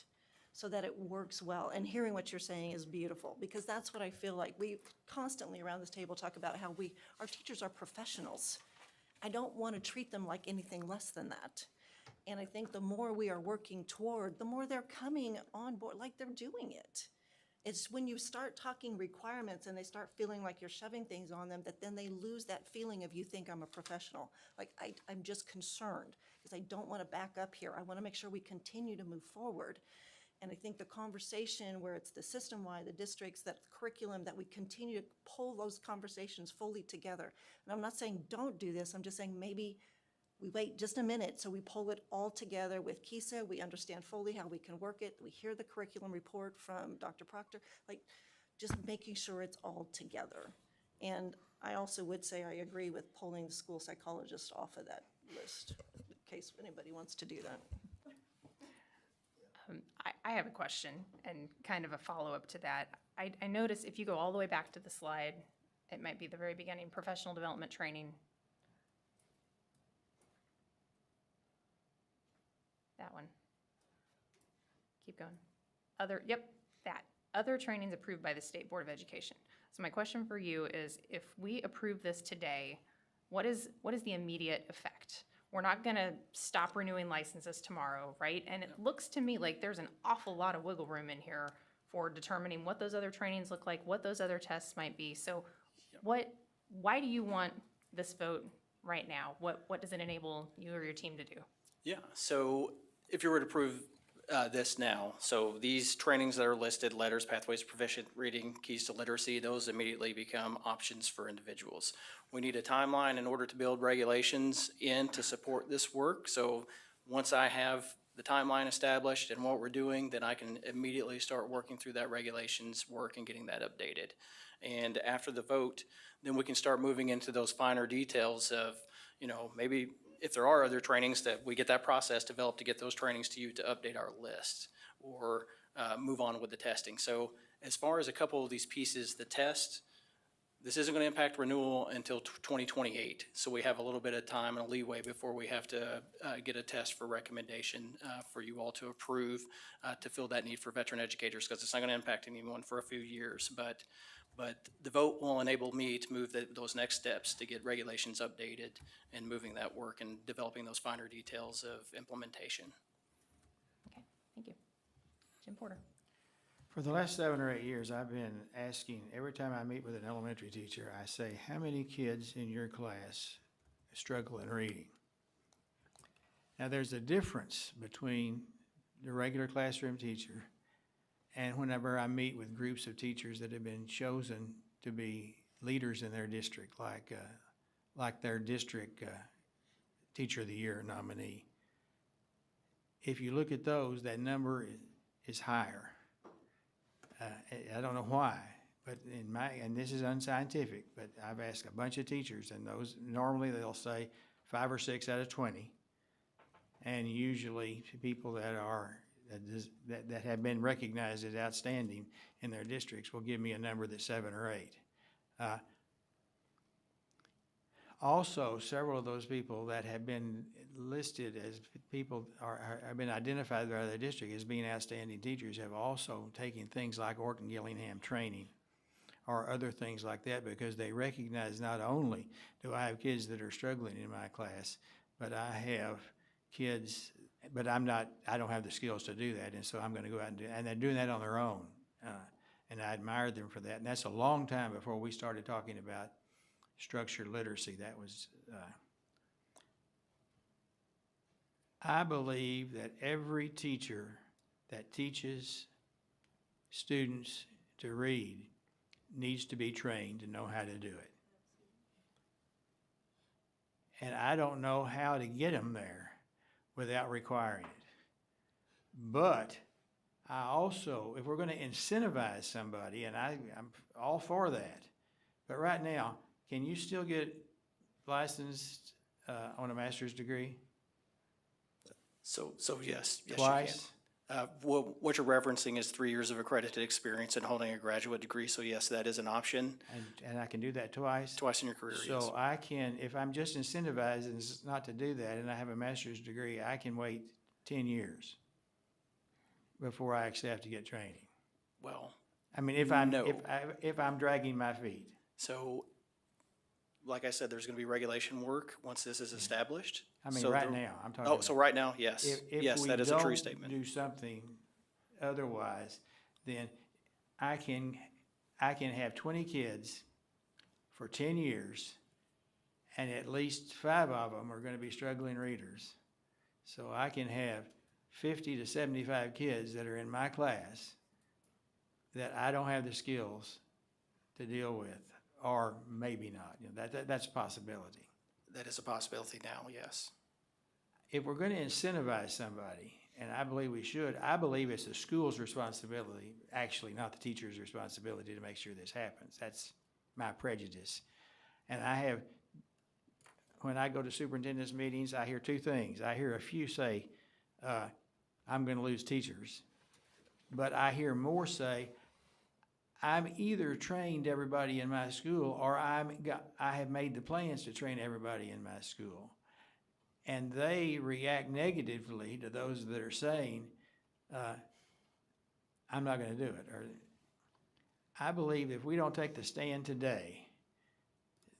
F: so that it works well. And hearing what you're saying is beautiful, because that's what I feel like. We constantly around this table talk about how our teachers are professionals. I don't want to treat them like anything less than that. And I think the more we are working toward, the more they're coming on board like they're doing it. It's when you start talking requirements and they start feeling like you're shoving things on them, that then they lose that feeling of, you think I'm a professional. Like, I'm just concerned because I don't want to back up here. I want to make sure we continue to move forward. And I think the conversation where it's the system-wide, the districts, that curriculum, that we continue to pull those conversations fully together. And I'm not saying don't do this. I'm just saying maybe we wait just a minute, so we pull it all together with KISA, we understand fully how we can work it, we hear the curriculum report from Dr. Proctor, like, just making sure it's all together. And I also would say I agree with pulling the school psychologist off of that list, in case anybody wants to do that.
A: I have a question and kind of a follow-up to that. I notice if you go all the way back to the slide, it might be the very beginning, professional development training. That one. Keep going. Other, yep, that. Other trainings approved by the State Board of Education. So my question for you is, if we approve this today, what is the immediate effect? We're not gonna stop renewing licenses tomorrow, right? And it looks to me like there's an awful lot of wiggle room in here for determining what those other trainings look like, what those other tests might be. So why do you want this vote right now? What does it enable you or your team to do?
K: Yeah, so if you were to approve this now, so these trainings that are listed, letters, pathways to proficient reading, keys to literacy, those immediately become options for individuals. We need a timeline in order to build regulations in to support this work. So once I have the timeline established and what we're doing, then I can immediately start working through that regulations work and getting that updated. And after the vote, then we can start moving into those finer details of, maybe if there are other trainings, that we get that process developed to get those trainings to you to update our list or move on with the testing. So as far as a couple of these pieces, the test, this isn't going to impact renewal until 2028. So we have a little bit of time and a leeway before we have to get a test for recommendation for you all to approve to fill that need for veteran educators, because it's not going to impact anyone for a few years. But the vote will enable me to move those next steps to get regulations updated and moving that work and developing those finer details of implementation.
A: Okay, thank you. Jim Porter.
D: For the last 7 or 8 years, I've been asking, every time I meet with an elementary teacher, I say, how many kids in your class struggle in reading? Now, there's a difference between the regular classroom teacher and whenever I meet with groups of teachers that have been chosen to be leaders in their district, like their district Teacher of the Year nominee. If you look at those, that number is higher. I don't know why, but and this is unscientific, but I've asked a bunch of teachers, and those, normally they'll say 5 or 6 out of 20. And usually people that have been recognized as outstanding in their districts will give me a number that's 7 or 8. Also, several of those people that have been listed as people have been identified by their district as being outstanding teachers have also taken things like Orton Gillingham training or other things like that, because they recognize not only do I have kids that are struggling in my class, but I have kids, but I don't have the skills to do that, and so I'm going to go out and do it. And they're doing that on their own, and I admire them for that. And that's a long time before we started talking about structured literacy. That was, I believe that every teacher that teaches students to read needs to be trained to know how to do it. And I don't know how to get them there without requiring it. But I also, if we're going to incentivize somebody, and I'm all for that, but right now, can you still get licensed on a master's degree?
K: So yes,
D: Twice?
K: you can. What you're referencing is 3 years of accredited experience and holding a graduate degree. So yes, that is an option.
D: And I can do that twice?
K: Twice in your career, yes.
D: So I can, if I'm just incentivized not to do that and I have a master's degree, I can wait 10 years before I actually have to get training.
K: Well,
D: I mean, if I'm dragging my feet.
K: So, like I said, there's going to be regulation work once this is established.
D: I mean,
K: so
D: right now, I'm talking about.
K: So right now, yes. Yes, that is a true statement.
D: If we don't do something otherwise, then I can have 20 kids for 10 years, and at least 5 of them are going to be struggling readers. So I can have 50 to 75 kids that are in my class that I don't have the skills to deal with, or maybe not. That's a possibility.
K: That is a possibility now, yes.
D: if we're gonna incentivize somebody, and I believe we should, I believe it's the school's responsibility, actually not the teacher's responsibility, to make sure this happens. That's my prejudice. And when I go to superintendent's meetings, I hear two things. I hear a few say, I'm gonna lose teachers. But I hear more say, I'm either trained everybody in my school, or I have made the plans to train everybody in my school. And they react negatively to those that are saying, I'm not gonna do it. Or I believe if we don't take the stand today,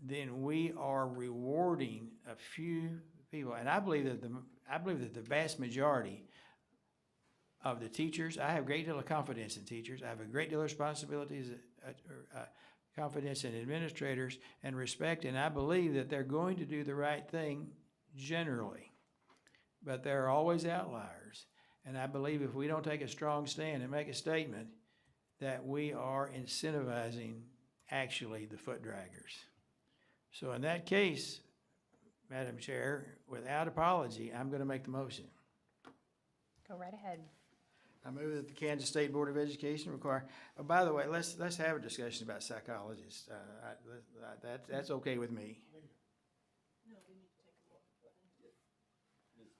D: then we are rewarding a few people. And I believe that the vast majority of the teachers, I have a great deal of confidence in teachers. I have a great deal of responsibilities, confidence in administrators and respect, and I believe that they're going to do the right thing generally. But there are always outliers. And I believe if we don't take a strong stand and make a statement, that we are incentivizing actually the foot draggers. So in that case, Madam Chair, without apology, I'm going to make the motion.
A: Go right ahead.
D: I move that the Kansas State Board of Education require, oh, by the way, let's have a discussion about psychologists. That's okay with me.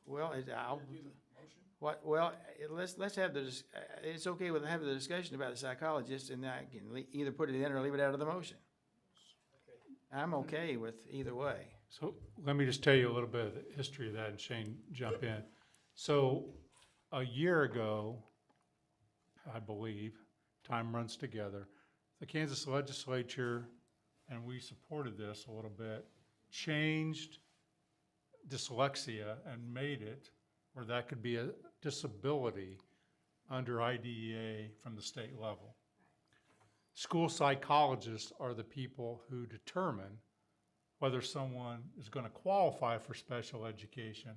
D: Well, let's have it's okay with having the discussion about the psychologist, and I can either put it in or leave it out of the motion. I'm okay with either way.
S: So let me just tell you a little bit of the history of that, and Shane, jump in. So a year ago, I believe, time runs together, the Kansas legislature, and we supported this a little bit, changed dyslexia and made it where that could be a disability under IDEA from the state level. School psychologists are the people who determine whether someone is going to qualify for special education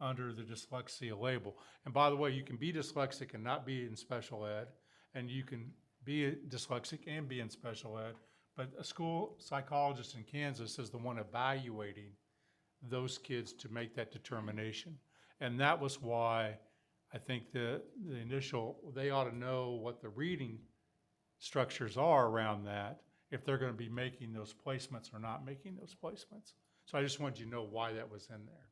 S: under the dyslexia label. And by the way, you can be dyslexic and not be in special ed, and you can be dyslexic and be in special ed, but a school psychologist in Kansas is the one evaluating those kids to make that determination. And that was why I think the initial, they ought to know what the reading structures are around that, if they're going to be making those placements or not making those placements. So I just wanted you to know why that was in there.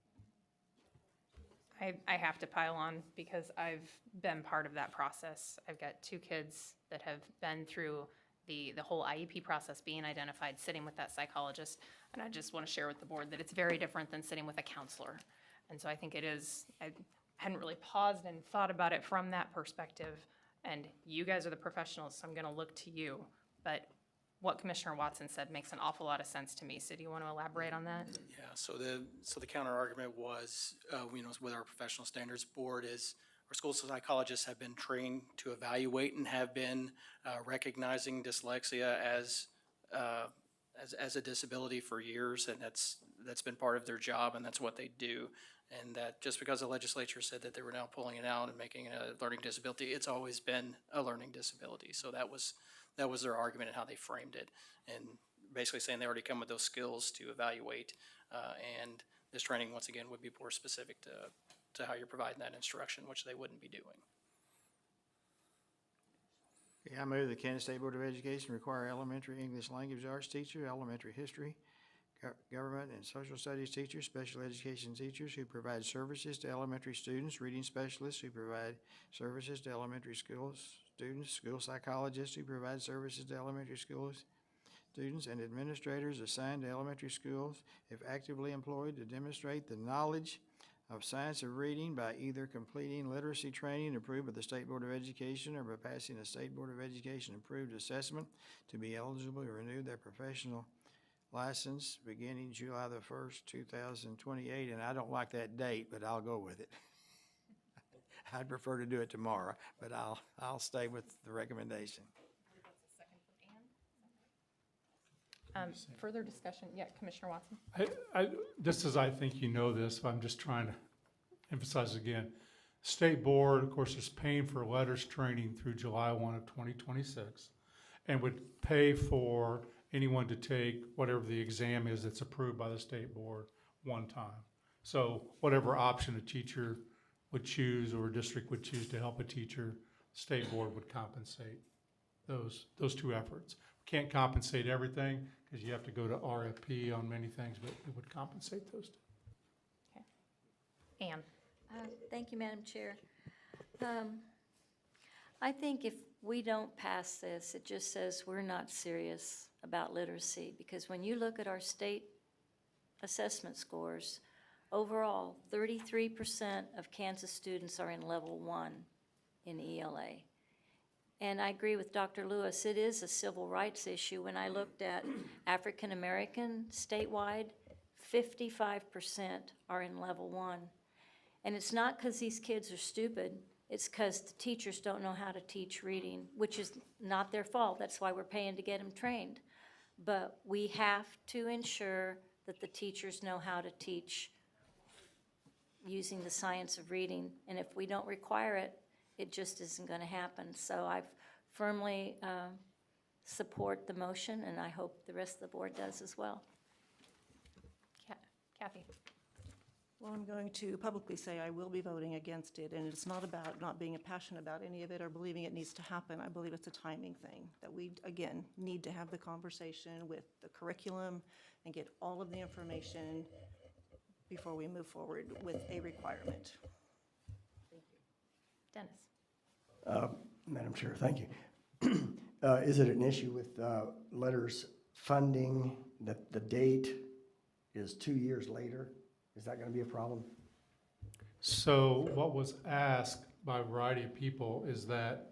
A: I have to pile on because I've been part of that process. I've got two kids that have been through the whole IEP process, being identified, sitting with that psychologist. And I just want to share with the board that it's very different than sitting with a counselor. And so I think it is, I hadn't really paused and thought about it from that perspective. And you guys are the professionals, so I'm going to look to you. But what Commissioner Watson said makes an awful lot of sense to me. So do you want to elaborate on that?
K: Yeah, so the counter argument was, with our professional standards board is our school psychologists have been trained to evaluate and have been recognizing dyslexia as a disability for years, and that's been part of their job, and that's what they do. And that just because the legislature said that they were now pulling it out and making it a learning disability, it's always been a learning disability. So that was their argument and how they framed it, and basically saying they already come with those skills to evaluate, and this training, once again, would be more specific to how you're providing that instruction, which they wouldn't be doing.
D: Okay, I move the Kansas State Board of Education require elementary English language arts teacher, elementary history, government and social studies teachers, special education teachers who provide services to elementary students, reading specialists who provide services to elementary school students, school psychologists who provide services to elementary schools students, and administrators assigned to elementary schools, if actively employed, to demonstrate the knowledge of science of reading by either completing literacy training approved by the State Board of Education or by passing a State Board of Education approved assessment to be eligible to renew their professional license beginning July the 1st, 2028. And I don't like that date, but I'll go with it. I'd prefer to do it tomorrow, but I'll stay with the recommendation.
A: Further discussion? Yeah, Commissioner Watson.
S: I think you know this, but I'm just trying to emphasize again. State Board, of course, is paying for letters training through July 1 of 2026 and would pay for anyone to take whatever the exam is that's approved by the State Board one time. So whatever option a teacher would choose or a district would choose to help a teacher, state board would compensate those two efforts. Can't compensate everything because you have to go to RFP on many things, but it would compensate those two.
A: Anne?
G: Thank you, Madam Chair. I think if we don't pass this, it just says we're not serious about literacy, because when you look at our state assessment scores, overall, 33% of Kansas students are in level 1 in ELA. And I agree with Dr. Lewis, it is a civil rights issue. When I looked at African American statewide, 55% are in level 1. And it's not because these kids are stupid, it's because the teachers don't know how to teach reading, which is not their fault. That's why we're paying to get them trained. But we have to ensure that the teachers know how to teach using the science of reading. And if we don't require it, it just isn't going to happen. So I firmly support the motion, and I hope the rest of the board does as well.
A: Kathy?
F: Well, I'm going to publicly say I will be voting against it, and it's not about not being passionate about any of it or believing it needs to happen. I believe it's a timing thing, that we, again, need to have the conversation with the curriculum and get all of the information before we move forward with a requirement.
A: Dennis?
U: Madam Chair, thank you. Is it an issue with letters funding that the date is 2 years later? Is that going to be a problem?
S: So what was asked by a variety of people is that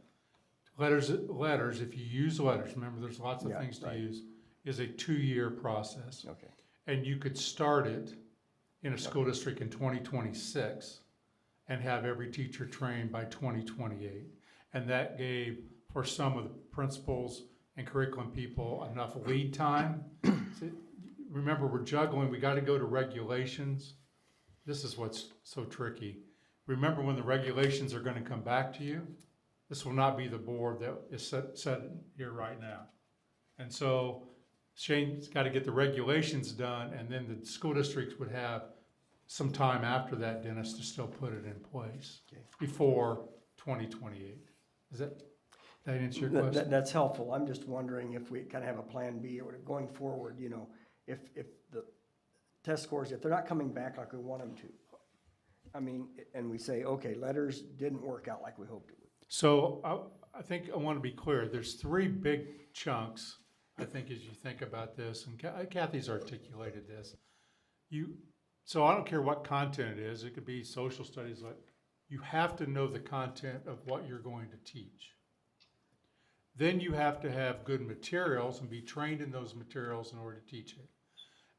S: letters, if you use letters, remember there's lots of things to use, is a 2-year process.
U: Okay.
S: And you could start it in a school district in 2026 and have every teacher trained by 2028. And that gave, for some of the principals and curriculum people, enough lead time. Remember, we're juggling, we got to go to regulations. This is what's so tricky. Remember, when the regulations are going to come back to you, this will not be the board that is set here right now. And so Shane's got to get the regulations done, and then the school districts would have some time after that, Dennis, to still put it in place before 2028. Is that answer your question?
U: That's helpful. I'm just wondering if we kind of have a plan B or going forward, you know, if the test scores, if they're not coming back like we want them to. I mean, and we say, okay, letters didn't work out like we hoped it would. So
S: I think I want to be clear. There's 3 big chunks, I think, as you think about this, and Kathy's articulated this. So I don't care what content it is. It could be social studies. You have to know the content of what you're going to teach. Then you have to have good materials and be trained in those materials in order to teach it.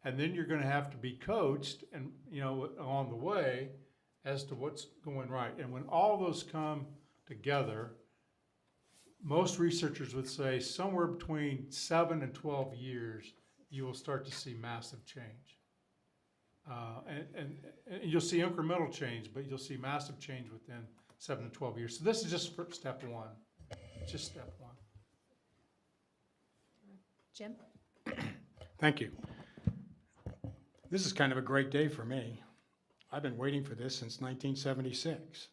S: And then you're going to have to be coached and, you know, along the way as to what's going right. And when all those come together, most researchers would say somewhere between 7 and 12 years, you will start to see massive change. And you'll see incremental change, but you'll see massive change within 7 to 12 years. So this is just step 1. It's just step 1.
A: Jim?
L: Thank you. This is kind of a great day for me. I've been waiting for this since 1976.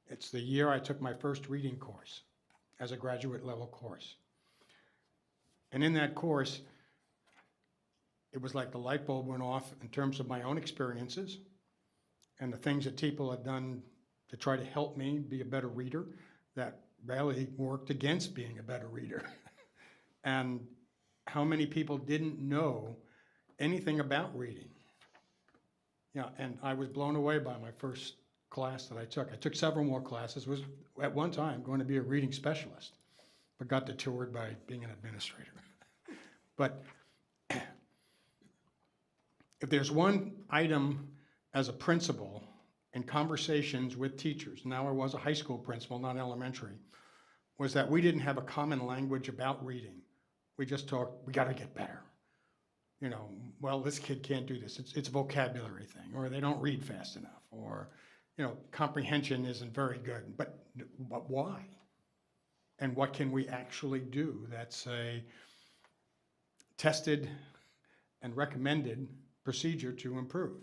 L: It's the year I took my first reading course as a graduate level course. And in that course, it was like the light bulb went off in terms of my own experiences and the things that people had done to try to help me be a better reader that rarely worked against being a better reader. And how many people didn't know anything about reading. Yeah, and I was blown away by my first class that I took. I took several more classes, was at one time going to be a reading specialist, but got detoured by being an administrator. But if there's one item as a principal in conversations with teachers, now I was a high school principal, not elementary, was that we didn't have a common language about reading. We just talked, we got to get better. You know, well, this kid can't do this. It's a vocabulary thing, or they don't read fast enough, or, you know, comprehension isn't very good. But why? And what can we actually do that's a tested and recommended procedure to improve?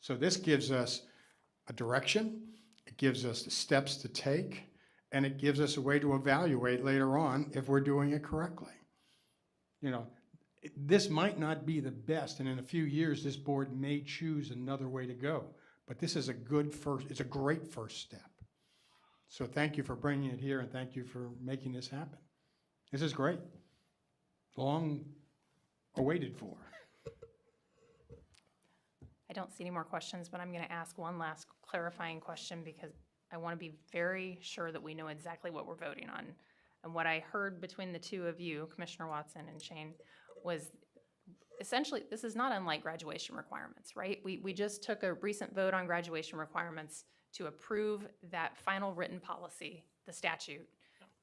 L: So this gives us a direction, it gives us the steps to take, and it gives us a way to evaluate later on if we're doing it correctly. You know, this might not be the best, and in a few years, this board may choose another way to go. But this is it's a great first step. So thank you for bringing it here, and thank you for making this happen. This is great. Long awaited for.
A: I don't see any more questions, but I'm going to ask one last clarifying question because I want to be very sure that we know exactly what we're voting on. And what I heard between the two of you, Commissioner Watson and Shane, was essentially, this is not unlike graduation requirements, right? We just took a recent vote on graduation requirements to approve that final written policy, the statute.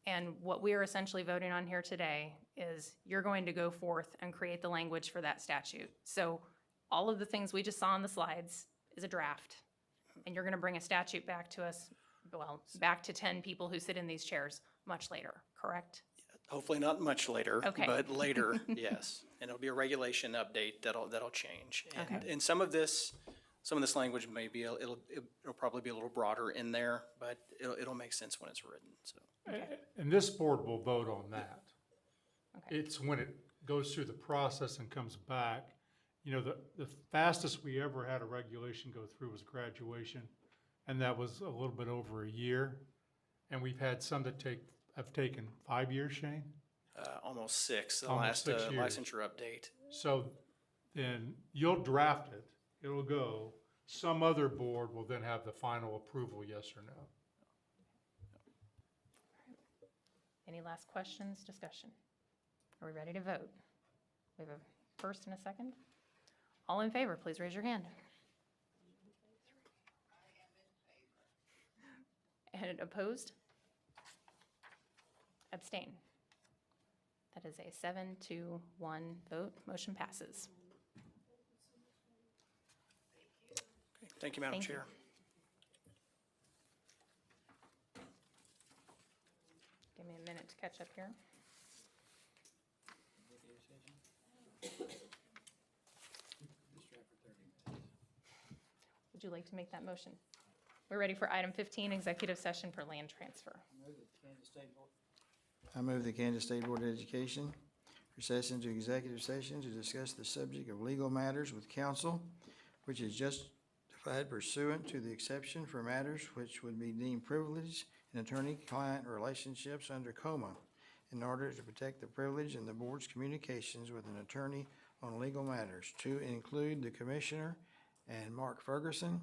A: And what we are essentially voting on here today is you're going to go forth and create the language for that statute. So all of the things we just saw on the slides is a draft. And you're going to bring a statute back to us, well, back to 10 people who sit in these chairs much later, correct?
K: Hopefully not much later,
A: Okay.
K: but later, yes. And it'll be a regulation update that'll change. And,
A: Okay.
K: and some of this language may be, it'll probably be a little broader in there, but it'll make sense when it's written, so.
S: And this board will vote on that.
A: Okay.
S: It's when it goes through the process and comes back. You know, the fastest we ever had a regulation go through was graduation, and that was a little bit over a year. And we've had some that have taken 5 years, Shane?
K: Almost 6, the
S: Almost
K: last
S: 6 years.
K: licensure update.
S: So then you'll draft it, it'll go, some other board will then have the final approval, yes or no.
A: Any last questions, discussion? Are we ready to vote? We have a first and a second. All in favor, please raise your hand. And opposed? Abstain. That is a 7-1 vote. Motion passes.
K: Thank you, Madam
A: Thank you.
K: Chair.
A: Give me a minute to catch up here. Would you like to make that motion? We're ready for item 15, executive session for land transfer.
D: I move the Kansas State Board of Education recess into executive session to discuss the subject of legal matters with counsel, which is justified pursuant to the exception for matters which would be deemed privileged in attorney-client relationships under COMA in order to protect the privilege in the board's communications with an attorney on legal matters, to include the commissioner and Mark Ferguson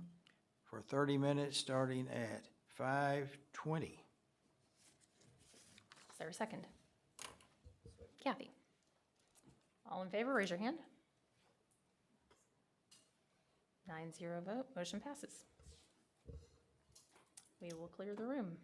D: for 30 minutes starting at 5:20.
A: Is there a second? Kathy? All in favor, raise your hand. 9-0 vote, motion passes. We will clear the room.